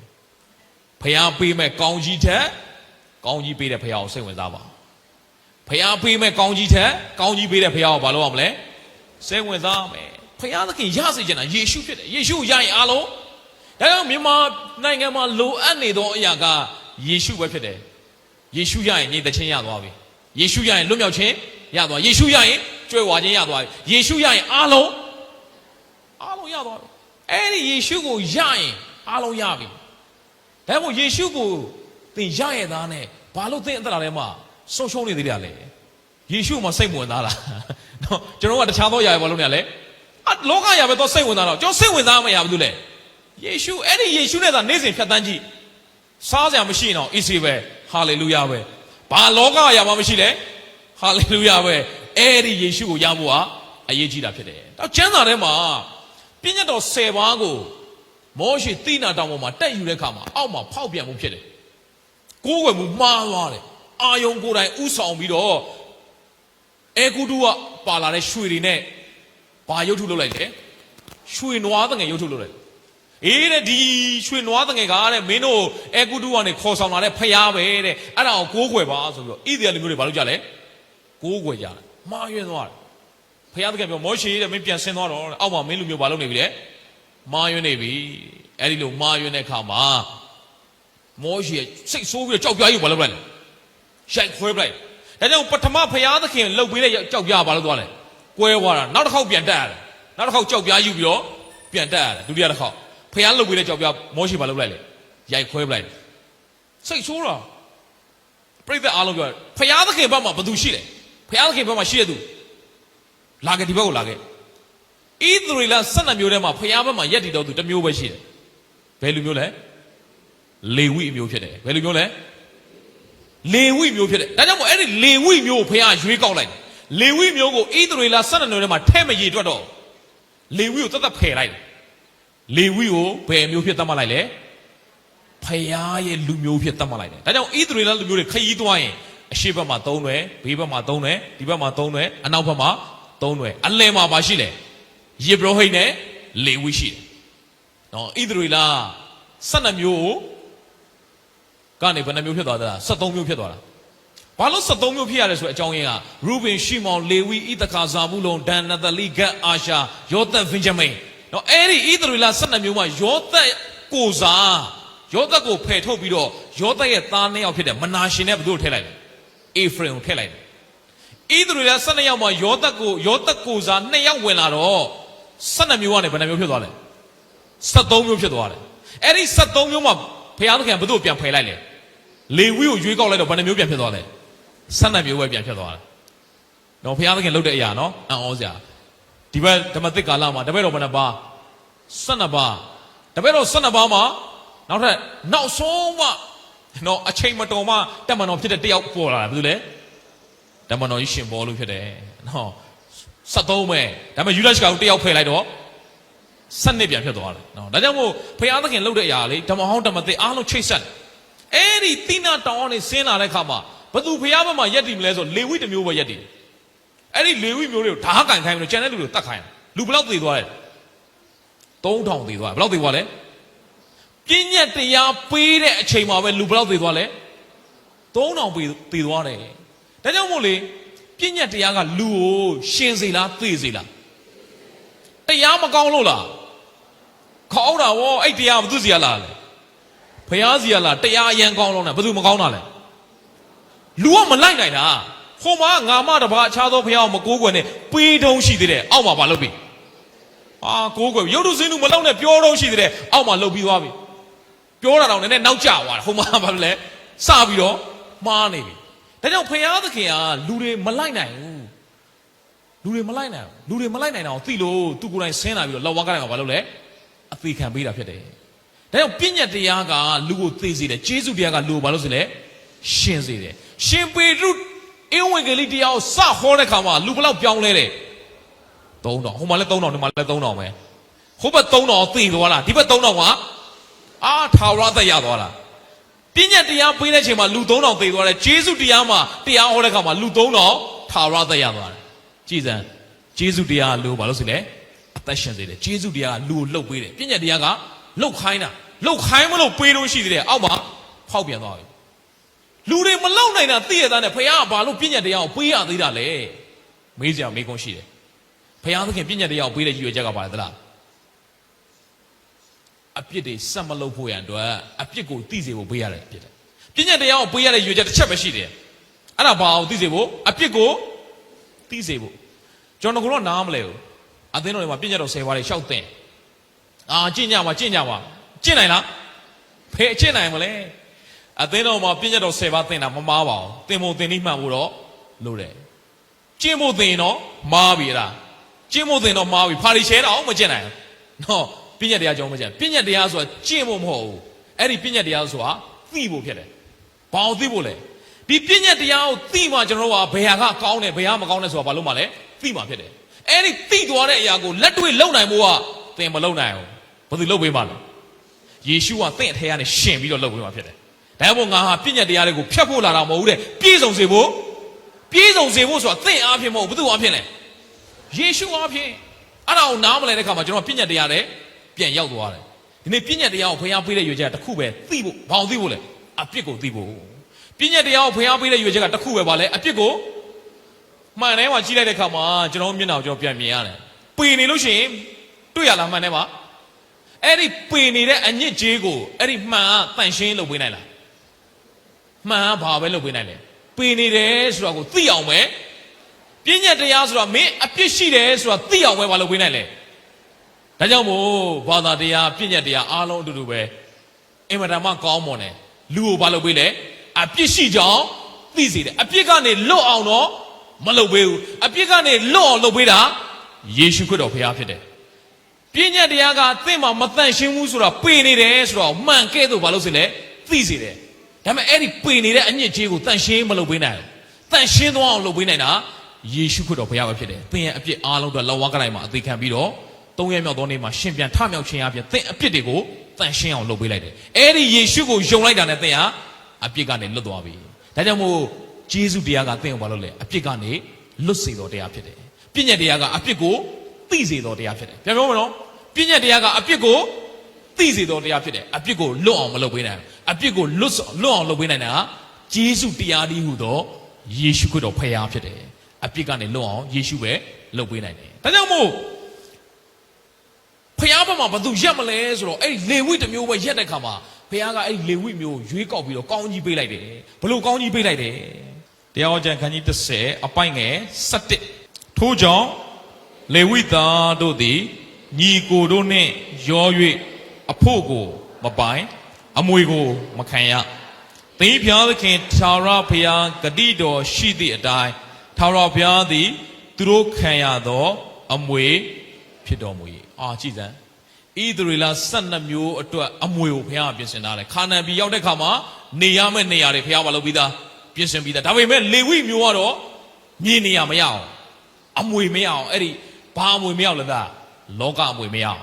ဖခင်ပေးမဲ့ကောင်းကြီးထက်ကောင်းကြီးပေးတဲ့ဖခင်ကိုစိတ်ဝင်စားပါဖခင်ပေးမဲ့ကောင်းကြီးထက်ကောင်းကြီးပေးတဲ့ဖခင်ကိုဘာလုပ်ရမလဲစိတ်ဝင်စားမယ်ဖခင်သခင်ရစေချင်တာယေရှုဖြစ်တယ်ယေရှုကိုရရင်အားလုံးဒါကြောင့်မြန်မာနိုင်ငံမှာလိုအပ်နေသောအရာကယေရှုပဲဖြစ်တယ်ယေရှုရရင်ညီတဲ့ချင်းရသွားပြီယေရှုရရင်လွတ်မြောက်ခြင်းရသွားယေရှုရရင်ကြွယ်ဝခြင်းရသွားပြီယေရှုရရင်အားလုံးရသွားပြီအဲ့ဒီယေရှုကိုရရင်အားလုံးရပြီဒါမို့ယေရှုကိုသင်ရရဲ့သားနဲ့ဘာလို့သင်အသက်တာထဲမှာဆုံးရှုံးနေသေးတယ်လဲယေရှုမှာစိတ်ဝင်စားလားနော်ကျွန်တော်ကတခြားသောຢာပဲဘာလို့နေရလဲလောကຢာပဲတော့စိတ်ဝင်စားတော့ကျွန်တော်စိတ်ဝင်စားမရဘူးလေယေရှုအဲ့ဒီယေရှုနဲ့သာနေ့စဉ်ဖြတ်တန်းကြည့်စားစရာမရှိရင်တော့အေးစေပဲဟာလေလုယာပဲဘာလောကຢာမှမရှိလဲဟာလေလုယာပဲအဲ့ဒီယေရှုကိုရဖို့ဟာအရေးကြီးတာဖြစ်တယ်တော့ကျမ်းစာထဲမှာပြည့်ညတ်တော်10ပါးကိုမောရှေတိနာတောင်ပေါ်မှာတက်ယူတဲ့အခါမှာအောက်မှာဖောက်ပြန်မှုဖြစ်တယ်ကိုးကွယ်မှုမှားသွားတယ်အာယုံကိုယ်တိုင်ဥဆောင်ပြီးတော့အေဂုတုကပါလာတဲ့ရွှေတွေနဲ့ဘာရုပ်ထုလုပ်လိုက်လဲရွှေနွားတငယ်ရုပ်ထုလုပ်လိုက်အေးတဲ့ဒီရွှေနွားတငယ်ကတဲ့မင်းတို့အေဂုတုကနေခေါ်ဆောင်လာတဲ့ဖျားပဲတဲ့အဲ့ဒါကိုကိုးကွယ်ပါဆိုပြီးတော့ဣသရေလလူမျိုးတွေဘာလုပ်ကြလဲကိုးကွယ်ကြတယ်မှားယွင်းသွားတယ်ဖျားတကယ်ပြောမောရှေတဲ့မင်းပြန်ဆင်းသွားတော့အောက်မှာမင်းလူမျိုးဘာလုပ်နေပြီလဲမှားယွင်းနေပြီအဲ့ဒီလိုမှားယွင်းတဲ့အခါမှာမောရှေစိတ်ဆိုးပြီးတော့ကြောက်ပြားကြီးဘာလုပ်လိုက်လဲရိုက်ခွဲပလိုက်ဒါကြောင့်ပထမဖျားသခင်လှုပ်ပေးတဲ့ကြောက်ပြားဘာလုပ်သွားလဲကွဲသွားတာနောက်တစ်ခေါက်ပြန်တက်ရတယ်နောက်တစ်ခေါက်ကြောက်ပြားယူပြီးတော့ပြန်တက်ရတယ်ဒုတိယတစ်ခေါက်ဖျားလှုပ်ပေးတဲ့ကြောက်ပြားမောရှေဘာလုပ်လိုက်လဲရိုက်ခွဲပလိုက်စိတ်ဆိုးတာပြိဿအားလုံးပြောဖျားသခင်ဘက်မှာဘယ်သူရှိလဲဖျားသခင်ဘက်မှာရှိတဲ့သူလာခဲ့ဒီဘက်ကိုလာခဲ့ဣသရေလ12မျိုးထဲမှာဖျားဘက်မှာယက်တည်တော်သူတစ်မျိုးပဲရှိတယ်ဘယ်လူမျိုးလဲလေဝိအမျိုးဖြစ်တယ်ဘယ်လူမျိုးလဲလေဝိမျိုးဖြစ်တယ်ဒါကြောင့်မို့အဲ့ဒီလေဝိမျိုးကိုဖျားရွေးကောက်လိုက်တယ်လေဝိမျိုးကိုဣသရေလ12မျိုးထဲမှာထဲမရေတွက်တော့လေဝိကိုတတ်ဖယ်လိုက်တယ်လေဝိကိုဘယ်မျိုးဖြစ်သတ်မှတ်လိုက်လဲဖျားရဲ့လူမျိုးဖြစ်သတ်မှတ်လိုက်တယ်ဒါကြောင့်ဣသရေလလူမျိုးတွေခရီးသွားရင်အရှေ့ဘက်မှာ3နွယ်ဘေးဘက်မှာ3နွယ်ဒီဘက်မှာ3နွယ်အနောက်ဘက်မှာ3နွယ်အလယ်မှာရှိလဲယေဘရဟိတ်နဲ့လေဝိရှိတယ်နော်ဣသရေလ12မျိုးကနေဘယ်နှမျိုးဖြစ်သွားသလား73မျိုးဖြစ်သွားတာဘာလို့73မျိုးဖြစ်ရလဲဆိုတဲ့အကြောင်းရင်းကရူဘင်ရှီမောင်လေဝိဣသခါဇာမုလုံဒန်နသလိဂတ်အာရှာယောသန်ဗင်ဂျမင် နော်အဲ့ဒီဣသရေလ12မျိုးမှာယောသက်ကိုစားယောသက်ကိုဖယ်ထုတ်ပြီးတော့ယောသက်ရဲ့သား2ယောက်ဖြစ်တဲ့မနာရှင်နဲ့ဘယ်သူ့ကိုထည့်လိုက်လဲအေဖရင်ကိုထည့်လိုက်တယ်ဣသရေလ12ယောက်မှာယောသက်ကိုစား2ယောက်ဝင်လာတော့12မျိုးကနေဘယ်နှမျိုးဖြစ်သွားလဲ73မျိုးဖြစ်သွားတယ်အဲ့ဒီ73မျိုးမှာဘုရားသခင်ဘယ်သူ့ကိုပြန်ဖယ်လိုက်လဲလေဝိကိုရွေးကောက်လိုက်တော့ဘယ်နှမျိုးပြန်ဖြစ်သွားလဲ12မျိုးပဲပြန်ဖြစ်သွားတယ်နော်ဘုရားသခင်လုပ်တဲ့အရာနော်အံ့ဩစရာဒီဘက်ဓမ္မသစ်ကာလမှာတပည့်တော်ဘယ်နှပါ12ပါးတပည့်တော်12ပါးမှာနောက်ထပ်နောက်ဆုံးမှနော်အချိန်မတော်မှတမန်တော်ဖြစ်တဲ့တယောက်ပေါ်လာတယ်ဘယ်သူလဲတမန်တော်ကြီးရှင်ဘောလို့ဖြစ်တယ်နော်73ပဲဒါပေမဲ့ယူဒရှ်ကောင်တယောက်ဖယ်လိုက်တော့7ပြန်ဖြစ်သွားတယ်နော်ဒါကြောင့်မို့ဘုရားသခင်လုပ်တဲ့အရာလေဓမ္မဟောင်းဓမ္မသစ်အားလုံးချိတ်ဆက်အဲ့ဒီတိနာတောင်းအောင်ဆင်းလာတဲ့ခါမှာဘသူဘုရားဘက်မှာယက်တည်မလဲဆိုလေဝိတစ်မျိုးပဲယက်တည်အဲ့ဒီလေဝိမျိုးတွေကိုဓာတ်ကန်ခိုင်းပြီးတော့ကျန်တဲ့လူတွေကိုတတ်ခိုင်းလူဘယ်လောက်သေသွားလဲ3000သေသွားဘယ်လောက်သေသွားလဲပြည့်ညက်တရားပေးတဲ့အချိန်မှာပဲလူဘယ်လောက်သေသွားလဲ3000သေသွားတယ်ဒါကြောင့်မို့လေပြည့်ညက်တရားကလူကိုရှင်စေလားသေစေလားတရားမကောင်းလို့လားခေါင်းတာဗောအဲ့တရားဘသူစီရလားလဲဘုရားစီရလားတရားအရင်ကောင်းလို့နဲ့ဘသူမကောင်းတာလဲလူကမလိုက်နိုင်တာဟိုမှာငါမတပါအခြားသောဘုရားကိုမကိုးကွယ်နဲ့ပေးတုံးရှိသေးတယ်အောက်မှာမလုပ်ပြီကိုးကွယ်ရုပ်တုစင်းလူမလောက်နဲ့ပြောတုံးရှိသေးတယ်အောက်မှာလုပ်ပြီးသွားပြီပြောတာတော့နည်းနည်းနောက်ကျသွားတယ်ဟိုမှာဘာလဲစပြီးတော့မှားနေပြီဒါကြောင့်ဘုရားသခင်ကလူတွေမလိုက်နိုင်ဘူးလူတွေမလိုက်နိုင်တော့သိလို့သူကိုယ်တိုင်ဆင်းလာပြီးတော့လောက်ဝါးကားတယ်ကဘာလုပ်လဲအသေးခံပေးတာဖြစ်တယ်ဒါကြောင့်ပြည့်ညက်တရားကလူကိုသိစေတယ်ကျေးဇူးတရားကလူကိုဘာလို့ဆိုလဲရှင်းစေတယ်ရှင်ပေတရုအင်ဝင်ကလေးတရားကိုစဟောတဲ့ခါမှာလူဘလောက်ပြောင်းလဲတယ်3000ဟိုမှာလဲ3000ဒီမှာလဲ3000ပဲဟိုဘက်3000သိသွားလားဒီဘက်3000ကထာဝရသက်ရသွားလားပြည့်ညက်တရားပေးတဲ့ချိန်မှာလူ3000သိသွားတယ်ကျေးဇူးတရားမှာတရားဟောတဲ့ခါမှာလူ3000ထာဝရသက်ရသွားတယ်ကြည်စံကျေးဇူးတရားလူဘာလို့ဆိုလဲအသက်ရှင်စေတယ်ကျေးဇူးတရားလူကိုလှုပ်ပေးတယ်ပြည့်ညက်တရားကလှုပ်ခိုင်းတာလှုပ်ခိုင်းမလို့ပေးလို့ရှိသေးတယ်အောက်မှာဖောက်ပြန်သွားပြီလူတွေမလောက်နိုင်တာသိရတဲ့နဲ့ဘုရားကဘာလို့ပြည့်ညက်တရားကိုပေးရသေးတာလဲမေးစရာမေးခွန်းရှိတယ်ဘုရားသခင်ပြည့်ညက်တရားကိုပေးတဲ့ရည်ရွယ်ချက်ကဘာလဲသလားအပြစ်တွေစက်မလုပ်ဖို့ရန်အတွက်အပြစ်ကိုသိစေဖို့ပေးရတယ်ဖြစ်တယ်ပြည့်ညက်တရားကိုပေးရတဲ့ရည်ရွယ်ချက်တစ်ချက်ပဲရှိတယ်အဲ့ဒါဘာကိုသိစေဖို့အပြစ်ကိုသိစေဖို့ကျွန်တော်ကတော့နားမလဲဘူးအသင်းတော်တွေမှာပြည့်ညက်တော်10ပါးတွေရှောက်တင်ကျင့်ကြပါကျင့်နိုင်လားဖဲကျင့်နိုင်မလဲအသင်းတော်မှာပြည့်ညက်တော်10ပါးတင်တာမမားပါဘူးတင်ဖို့တင်ပြီးမှန်ဖို့တော့လို့တယ်ကျင့်ဖို့တင်တော့မားပြီလားကျင့်ဖို့တင်တော့မားပြီဖာရီရှဲတော့မကျင့်နိုင်ဘူးနော်ပြည့်ညက်တရားကြောင့်မကျင့်ပြည့်ညက်တရားဆိုတာကျင့်ဖို့မဟုတ်ဘူးအဲ့ဒီပြည့်ညက်တရားဆိုတာသိဖို့ဖြစ်တယ်ဘာလို့သိဖို့လဲဒီပြည့်ညက်တရားကိုသိမှကျွန်တော်တို့ကဘယ်ဟာကကောင်းတယ်ဘယ်ဟာမကောင်းတယ်ဆိုတာဘာလို့မှလဲသိမှဖြစ်တယ်အဲ့ဒီသိသွားတဲ့အရာကိုလက်တွေ့လုပ်နိုင်ဖို့ကသင်မလုပ်နိုင်ဘူးဘာလို့လုပ်ပေးမှလဲယေရှုကသင်အထဲကနေရှင်ပြီးတော့လုပ်ပေးမှဖြစ်တယ်ဒါကြောင့်ငါဟာပြည့်ညက်တရားတွေကိုဖျက်ဖို့လာတာမဟုတ်ဘူးတဲ့ပြည့်စုံစေဖို့ဆိုတာသင်အားဖြင့်မဟုတ်ဘူးဘယ်သူအားဖြင့်လဲယေရှုအားဖြင့်အဲ့ဒါကိုနားမလည်တဲ့ခါမှာကျွန်တော်ပြည့်ညက်တရားတွေပြန်ရောက်သွားတယ်ဒီနေ့ပြည့်ညက်တရားကိုဘုရားပေးတဲ့ရွေးချယ်တစ်ခုပဲသိဖို့ဘာလို့သိဖို့လဲအပြစ်ကိုသိဖို့ပြည့်ညက်တရားကိုဘုရားပေးတဲ့ရွေးချယ်ကတစ်ခုပဲပါလဲအပြစ်ကိုမှန်တယ်မှာကြီးလိုက်တဲ့ခါမှာကျွန်တော်မျက်နှာကိုကျွန်တော်ပြန်မြင်ရတယ်ပေနေလို့ရှိရင်တွေ့ရလားမှန်တယ်ပါအဲ့ဒီပေနေတဲ့အညစ်ကြေးကိုအဲ့ဒီမှန်ကတန့်ရှင်းလုပ်ပေးနိုင်လားမှန်ကဘာပဲလုပ်ပေးနိုင်လဲပေနေတယ်ဆိုတာကိုသိအောင်ပဲပြည့်ညက်တရားဆိုတာမင်းအပြစ်ရှိတယ်ဆိုတာသိအောင်ပဲဘာလုပ်ပေးနိုင်လဲဒါကြောင့်မို့ဘာသာတရားပြည့်ညက်တရားအားလုံးအတူတူပဲအင်မတန်မှကောင်းမွန်တယ်လူကိုဘာလုပ်ပေးလဲအပြစ်ရှိကြောင်းသိစေတယ်အပြစ်ကနေလွတ်အောင်တော့မလုပ်ပေးဘူးအပြစ်ကနေလွတ်အောင်လုပ်ပေးတာယေရှုခရစ်တော်ဘုရားဖြစ်တယ်ပြည့်ညက်တရားကသင်မှာမတန့်ရှင်းဘူးဆိုတာပေနေတယ်ဆိုတော့မှန်ကဲ့သို့ဘာလို့ဆိုလဲသိစေတယ်ဒါပေမဲ့အဲ့ဒီပေနေတဲ့အညစ်အကြေးကိုတန့်ရှင်းမလုပ်ပေးနိုင်ဘူးတန့်ရှင်းသွားအောင်လုပ်ပေးနိုင်တာယေရှုခရစ်တော်ဘုရားပဲဖြစ်တယ်သင်ရဲ့အပြစ်အားလုံးတော့လောက်ဝါးကတိုင်းမှာအသေးခံပြီးတော့3ရက်မြောက်သောနေ့မှာရှင်ပြန်ထမြောက်ခြင်းအပြင်သင်အပြစ်တွေကိုတန့်ရှင်းအောင်လုပ်ပေးလိုက်တယ်အဲ့ဒီယေရှုကိုယုံလိုက်တာနဲ့သင်ဟာအပြစ်ကနေလွတ်သွားပြီဒါကြောင့်မို့ဂျေဇုတရားကသင်ကိုဘာလုပ်လဲအပြစ်ကနေလွတ်စေတော်တရားဖြစ်တယ်ပြည့်ညက်တရားကအပြစ်ကိုသိစေတော်တရားဖြစ်တယ်ပြန်ပြောမလို့ပြည့်ညက်တရားကအပြစ်ကိုသိစေတော်တရားဖြစ်တယ်အပြစ်ကိုလွတ်အောင်မလုပ်ပေးနိုင်အပြစ်ကိုလွတ်အောင်လုပ်ပေးနိုင်တာဂျေဇုတရားဒီဟုသောယေရှုခရစ်တော်ဖခင်ဖြစ်တယ်အပြစ်ကနေလွတ်အောင်ယေရှုပဲလုပ်ပေးနိုင်တယ်ဒါကြောင့်မို့ဖ ဖျားဘက်မှာဘာသူရက်မလဲဆိုတော့အဲ့ဒီလေဝိတစ်မျိုးပဲရက်တဲ့ခါမှာဖျားကအဲ့ဒီလေဝိမျိုးရွေးကောက်ပြီးတော့ကောင်းကြီးပေးလိုက်တယ်ဘလို့ကောင်းကြီးပေးလိုက်တယ်တရားဟောကြံခန်းကြီး30အပိုင်ငယ်17ထို့ကြောင့်လေဝိသားတို့သည်ညီကိုတို့နှင့်ရော၍အဖို့ကိုမပိုင်အမွေကိုမခံရသင်ဖျားသခင်ထာဝရဘုရားဂတိတော်ရှိသည့်အတိုင်းထာဝရဘုရားသည်သူတို့ခံရသောအမွေဖြစ်တော်မူ၏ကြည်စမ်းဣသရေလ12မျိုးအတွက်အမွေကိုဘုရားပြင်ဆင်ထားတယ်ခါနန်ပြည်ရောက်တဲ့ခါမှာနေရမယ့်နေရာတွေဘုရားမလုပ်ပြီးသားပြင်ဆင်ပြီးသားဒါပေမဲ့လေဝိမျိုးကတော့မြေနေရမရအောင်အမွေမရအောင်အဲ့ဒီဘာအမွေမရအောင်လဲသားလောကအမွေမရအောင်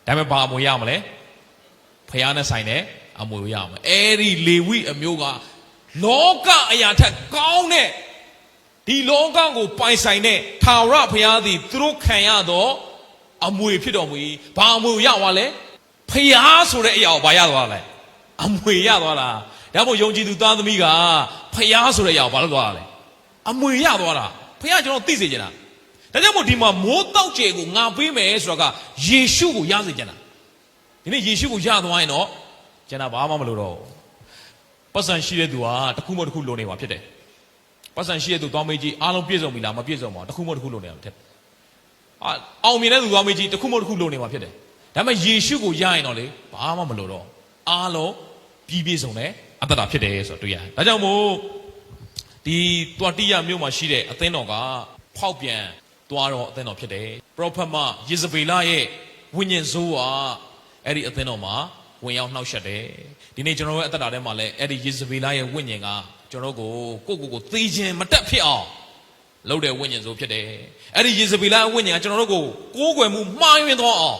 ဒါပေမဲ့ဘာအမွေရမလဲဘုရားနဲ့ဆိုင်တဲ့အမွေရမယ်အဲ့ဒီလေဝိအမျိုးကလောကအရာထက်ကောင်းတဲ့ဒီလောကကိုပိုင်ဆိုင်တဲ့ထာဝရဘုရားသည်သူတို့ခံရသောအမွေဖြစ်တော်မူ၏ဘာအမွေရသွားလဲဖျားဆိုတဲ့အရာကိုဘာရသွားလဲအမွေရသွားတာဒါမို့ယုံကြည်သူသားသမီးကဖျားဆိုတဲ့အရာကိုဘာလုပ်သွားလဲအမွေရသွားတာဖျားကျွန်တော်သိစေချင်တာဒါကြောင့်မို့ဒီမှာမိုးတောက်ကျဲကိုငါပေးမယ်ဆိုတာကယေရှုကိုရစေချင်တာဒီနေ့ယေရှုကိုရသွားရင်တော့ကျွန်တော်ဘာမှမလုပ်တော့ပတ်စံရှိတဲ့သူကတစ်ခုမှတစ်ခုလုံနေမှာဖြစ်တယ်ပတ်စံရှိတဲ့သူသွားမေးကြည့်အားလုံးပြည့်စုံပြီလားမပြည့်စုံပါဘူးတစ်ခုမှတစ်ခုလုံနေမှာဖြစ်တယ်အောင်မြင်တဲ့သူသွားမေးကြည့်တစ်ခုမှတစ်ခုလုံနေမှာဖြစ်တယ်ဒါပေမဲ့ယေရှုကိုရရင်တော့လေဘာမှမလုပ်တော့အားလုံးပြည့်စုံတဲ့အတ္တတာဖြစ်တယ်ဆိုတော့တွေ့ရတယ်ဒါကြောင့်မို့ဒီတွာတိယမြို့မှာရှိတဲ့အသင်းတော်ကဖောက်ပြန်သွားတော့အသင်းတော်ဖြစ်တယ်ပရောဖက်မယေဇဗေလရဲ့ဝိညာဉ်ဆိုးကအဲ့ဒီအသင်းတော်မှာဝင်ရောက်နှောက်ယှက်တယ်ဒီနေ့ကျွန်တော်ရဲ့အတ္တတာထဲမှာလည်းအဲ့ဒီယေဇဗေလရဲ့ဝိညာဉ်ကကျွန်တော်ကိုသေခြင်းမတက်ဖြစ်အောင်လုပ်တဲ့ဝိညာဉ်ဆိုဖြစ်တယ်အဲ့ဒီယေဇဗေလဝိညာဉ်ကကျွန်တော်တို့ကိုကိုးကွယ်မှုမှားယွင်းသွားအောင်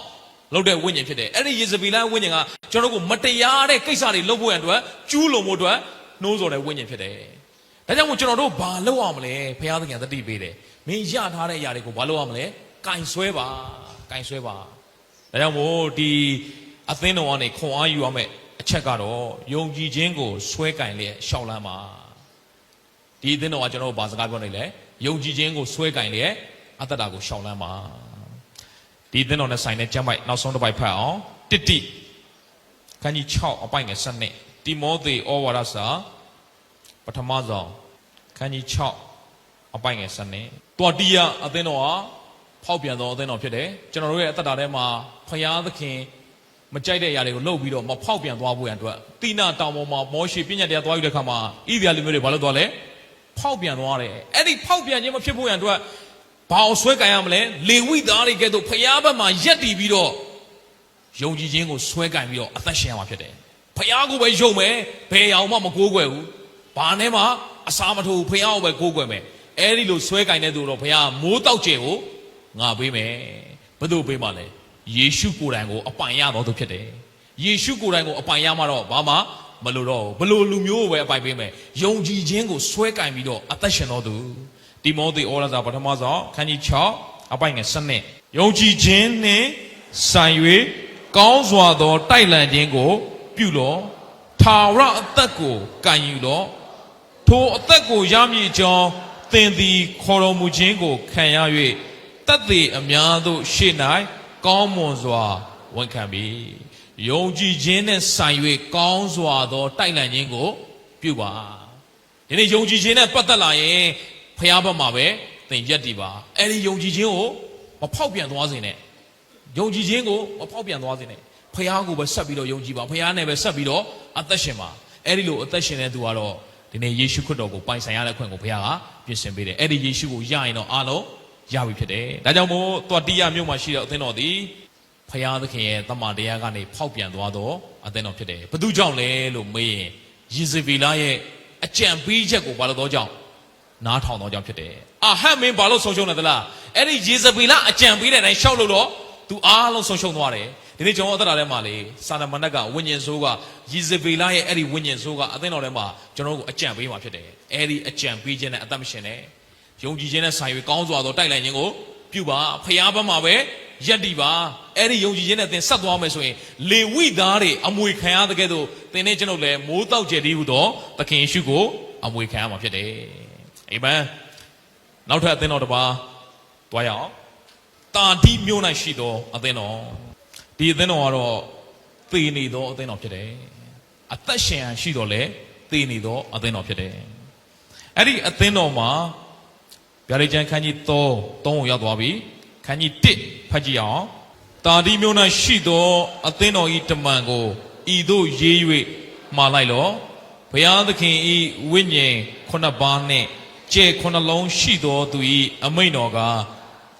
လုပ်တဲ့ဝိညာဉ်ဖြစ်တယ်အဲ့ဒီယေဇဗေလဝိညာဉ်ကကျွန်တော်တို့ကိုမတရားတဲ့ကိစ္စတွေလုပ်ဖို့ရန်အတွက်ကျူးလွန်ဖို့အတွက်နှိုးဆော်တဲ့ဝိညာဉ်ဖြစ်တယ်ဒါကြောင့်မို့ကျွန်တော်တို့ဘာလုပ်အောင်မလဲဘုရားသခင်သတိပေးတယ်မင်းရထားတဲ့အရာတွေကိုဘာလုပ်အောင်မလဲကင်ဆွဲပါဒါကြောင့်မို့ဒီအသင်းတော်ကနေခွန်အားယူရမယ့်အချက်ကတော့ယုံကြည်ခြင်းကိုဆွဲကင်လျက်ရှောက်လန်းပါဒီအသင်းတော်ကကျွန်တော်တို့ဘာစကားပြောနေလဲယုံကြည်ခြင်းကိုဆွဲကင်လျက်အတ္တတာကိုရှောက်လန်းပါဒီအသင်းတော်နဲ့ဆိုင်တဲ့ကျမ်းပိုက်နောက်ဆုံးတစ်ပိုက်ဖတ်အောင်တိခန်းကြီး6အပိုက်ငယ်7တိမောသေဩဝါဒစာပထမဆုံးခန်းကြီး6အပိုက်ငယ်7တွာတိယအသင်းတော်ကဖောက်ပြန်သောအသင်းတော်ဖြစ်တယ်ကျွန်တော်တို့ရဲ့အတ္တတာထဲမှာဖျားသခင်မကြိုက်တဲ့အရာတွေကိုလုပ်ပြီးတော့မဖောက်ပြန်သွားဖို့ရန်အတွက်တိနာတောင်ပေါ်မှာမောရှေပြည့်ညတ်တရားသွားယူတဲ့ခါမှာဣသရေလလူမျိုးတွေဘာလုပ်သွားလဲဖောက်ပြန်သွားတယ်အဲ့ဒီဖောက်ပြန်ခြင်းမဖြစ်ဖို့ရန်အတွက်ဘာအောင်ဆွဲကင်ရမလဲလေဝိသားတွေကဲ့သို့ဖျားဘက်မှာရက်တည်ပြီးတော့ယုံကြည်ခြင်းကိုဆွဲကင်ပြီးတော့အသက်ရှင်ရမှာဖြစ်တယ်ဖျားကိုပဲယုံမယ်ဘယ်အောင်မှမကိုးကွယ်ဘူးဘာနဲ့မှအစာမထိုးဖျားကိုပဲကိုးကွယ်မယ်အဲ့ဒီလိုဆွဲကင်တဲ့သူတော့ဖျားမိုးတောက်ကျဲကိုငါပေးမယ်ဘယ်သူပေးမှလဲယေရှုကိုယ်တိုင်ကိုအပိုင်ရတော်သူဖြစ်တယ်ယေရှုကိုယ်တိုင်ကိုအပိုင်ရမှာတော့ဘာမှမလိုတော့ဘလို့လူမျိုးကိုပဲအပိုင်ပေးမယ်ယုံကြည်ခြင်းကိုဆွဲကင်ပြီးတော့အသက်ရှင်တော်သူတိမောသေဩဝါဒစာပထမဆုံးခန်းကြီး6အပိုင်ငယ်7ယုံကြည်ခြင်းနှင့်ဆိုင်၍ကောင်းစွာသောတိုက်လံခြင်းကိုပြုလောထာဝရအသက်ကိုကံယူလောထိုအသက်ကိုရမည်ကြောင်းသင်သည်ခေါ်တော်မူခြင်းကိုခံရ၍တတ်သည်အများတို့ရှေ့၌ကောင်းမွန်စွာဝန်ခံပြီယုံကြည်ခြင်းနဲ့ဆိုင်၍ကောင်းစွာသောတိုက်လံခြင်းကိုပြုပါဒီနေ့ယုံကြည်ခြင်းနဲ့ပတ်သက်လာရင်ဖျားဘက်မှာပဲသင်ရက်တည်ပါအဲ့ဒီယုံကြည်ခြင်းကိုမဖောက်ပြန်သွားစေနဲ့ယုံကြည်ခြင်းကိုမဖောက်ပြန်သွားစေနဲ့ဖျားကိုပဲဆက်ပြီးတော့ယုံကြည်ပါဖျားနဲ့ပဲဆက်ပြီးတော့အသက်ရှင်ပါအဲ့ဒီလိုအသက်ရှင်တဲ့သူကတော့ဒီနေ့ယေရှုခရစ်တော်ကိုပိုင်ဆိုင်ရတဲ့ခွင့်ကိုဘုရားကပြင်ဆင်ပေးတယ်အဲ့ဒီယေရှုကိုရရင်တော့အားလုံးရပြီဖြစ်တယ်ဒါကြောင့်မို့တွာတိယမြို့မှာရှိတဲ့အသင်းတော်သည်ဖျားသခင်ရဲ့တမန်တရားကနေဖောက်ပြန်သွားတော့အသင်းတော်ဖြစ်တယ်ဘသူကြောင့်လဲလို့မေးရင်ယေဇဗေလရဲ့အကြံပေးချက်ကိုဘာလို့တော့ကြောင့်နားထောင်တော့ကြောင့်ဖြစ်တယ်အာဟမင်းဘာလို့ဆုံးရှုံးလဲသလားအဲ့ဒီယေဇဗေလအကြံပေးတဲ့အတိုင်းရှောက်လို့တော့သူအားလုံးဆုံးရှုံးသွားတယ်ဒီနေ့ကျွန်တော်အသက်တာထဲမှာလေစာတမန်ကဝိညာဉ်ဆိုးကယေဇဗေလရဲ့အဲ့ဒီဝိညာဉ်ဆိုးကအသင်းတော်ထဲမှာကျွန်တော်တို့အကြံပေးမှာဖြစ်တယ်အဲ့ဒီအကြံပေးခြင်းနဲ့အသက်မရှင်နဲ့ယုံကြည်ခြင်းနဲ့ဆိုင်၍ကောင်းစွာသောတိုက်လံခြင်းကိုပြုပါဖျားဘက်မှာပဲရက်တည်ပါအဲ့ဒီယုံကြည်ခြင်းနဲ့သင်ဆက်သွားမယ်ဆိုရင်လေဝိသားတွေအမွေခံရတဲ့ကဲ့သို့သင်နဲ့ကျွန်တော်လည်းမိုးတောက်ကျဲတည်းဟူသောသခင်ယေရှုကိုအမွေခံရမှာဖြစ်တယ်အာမင်နောက်ထပ်အသင်းတော်တစ်ပါးတွားရအောင်တာတိမြို့၌ရှိသောအသင်းတော် ဒီအသင်းတော်ကတော့သေနေသောအသင်းတော်ဖြစ်တယ်အသက်ရှင်ရှိတော်လဲသေနေသောအသင်းတော်ဖြစ်တယ်အဲ့ဒီအသင်းတော်မှာဗျာဒိတ်ကျမ်းခန်းကြီး3ကိုရောက်သွားပြီခန်းကြီး1ဖတ်ကြည့်အောင်တာဒီမျိုး၌ရှိသောအသင်းတော်ဤတမန်ကိုဤသို့ရေး၍မှားလိုက်လောဘုရားသခင်ဤဝိညာဉ်9ပါးနှင့်ကျဲ9လုံးရှိသောသူဤအမိန့်တော်က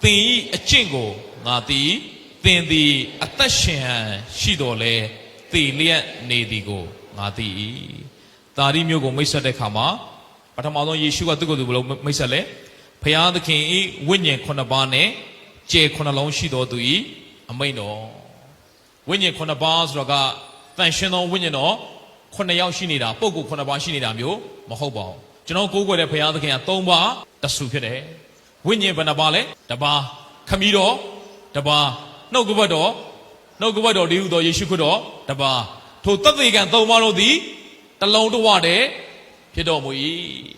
သင်ဤအကျင့်ကိုငါသည်သင်သည်အသက်ရှင်ရှိတော်လဲသေလျက်နေသည်ကိုငါသိ၏တာဒီမျိုးကိုမိတ်ဆက်တဲ့ခါမှာပထမဆုံးယေရှုကသူ့ကိုယ်သူဘယ်လိုမိတ်ဆက်လဲဘုရားသခင်ဤဝိညာဉ်9ပါးနဲ့ကျဲ9လုံးရှိတော်သူဤအမိန့်တော်ဝိညာဉ်9ပါးဆိုတော့ကတန်ရှင်သောဝိညာဉ်တော်9ယောက်ရှိနေတာပုဂ္ဂိုလ်9ပါးရှိနေတာမျိုးမဟုတ်ပါဘူးကျွန်တော်ကိုးကွယ်တဲ့ဘုရားသခင်က3ပါးတဆူဖြစ်တယ်ဝိညာဉ်ဘယ်နှပါလဲတပါးခမည်းတော်တပါးနှုတ်ကပတ်တော်ဒီဟုသောယေရှုခရစ်တော်တပါးထိုတသက်ခံ3ပါးတို့သည်တလုံးတဝတည်းဖြစ်တော်မူ၏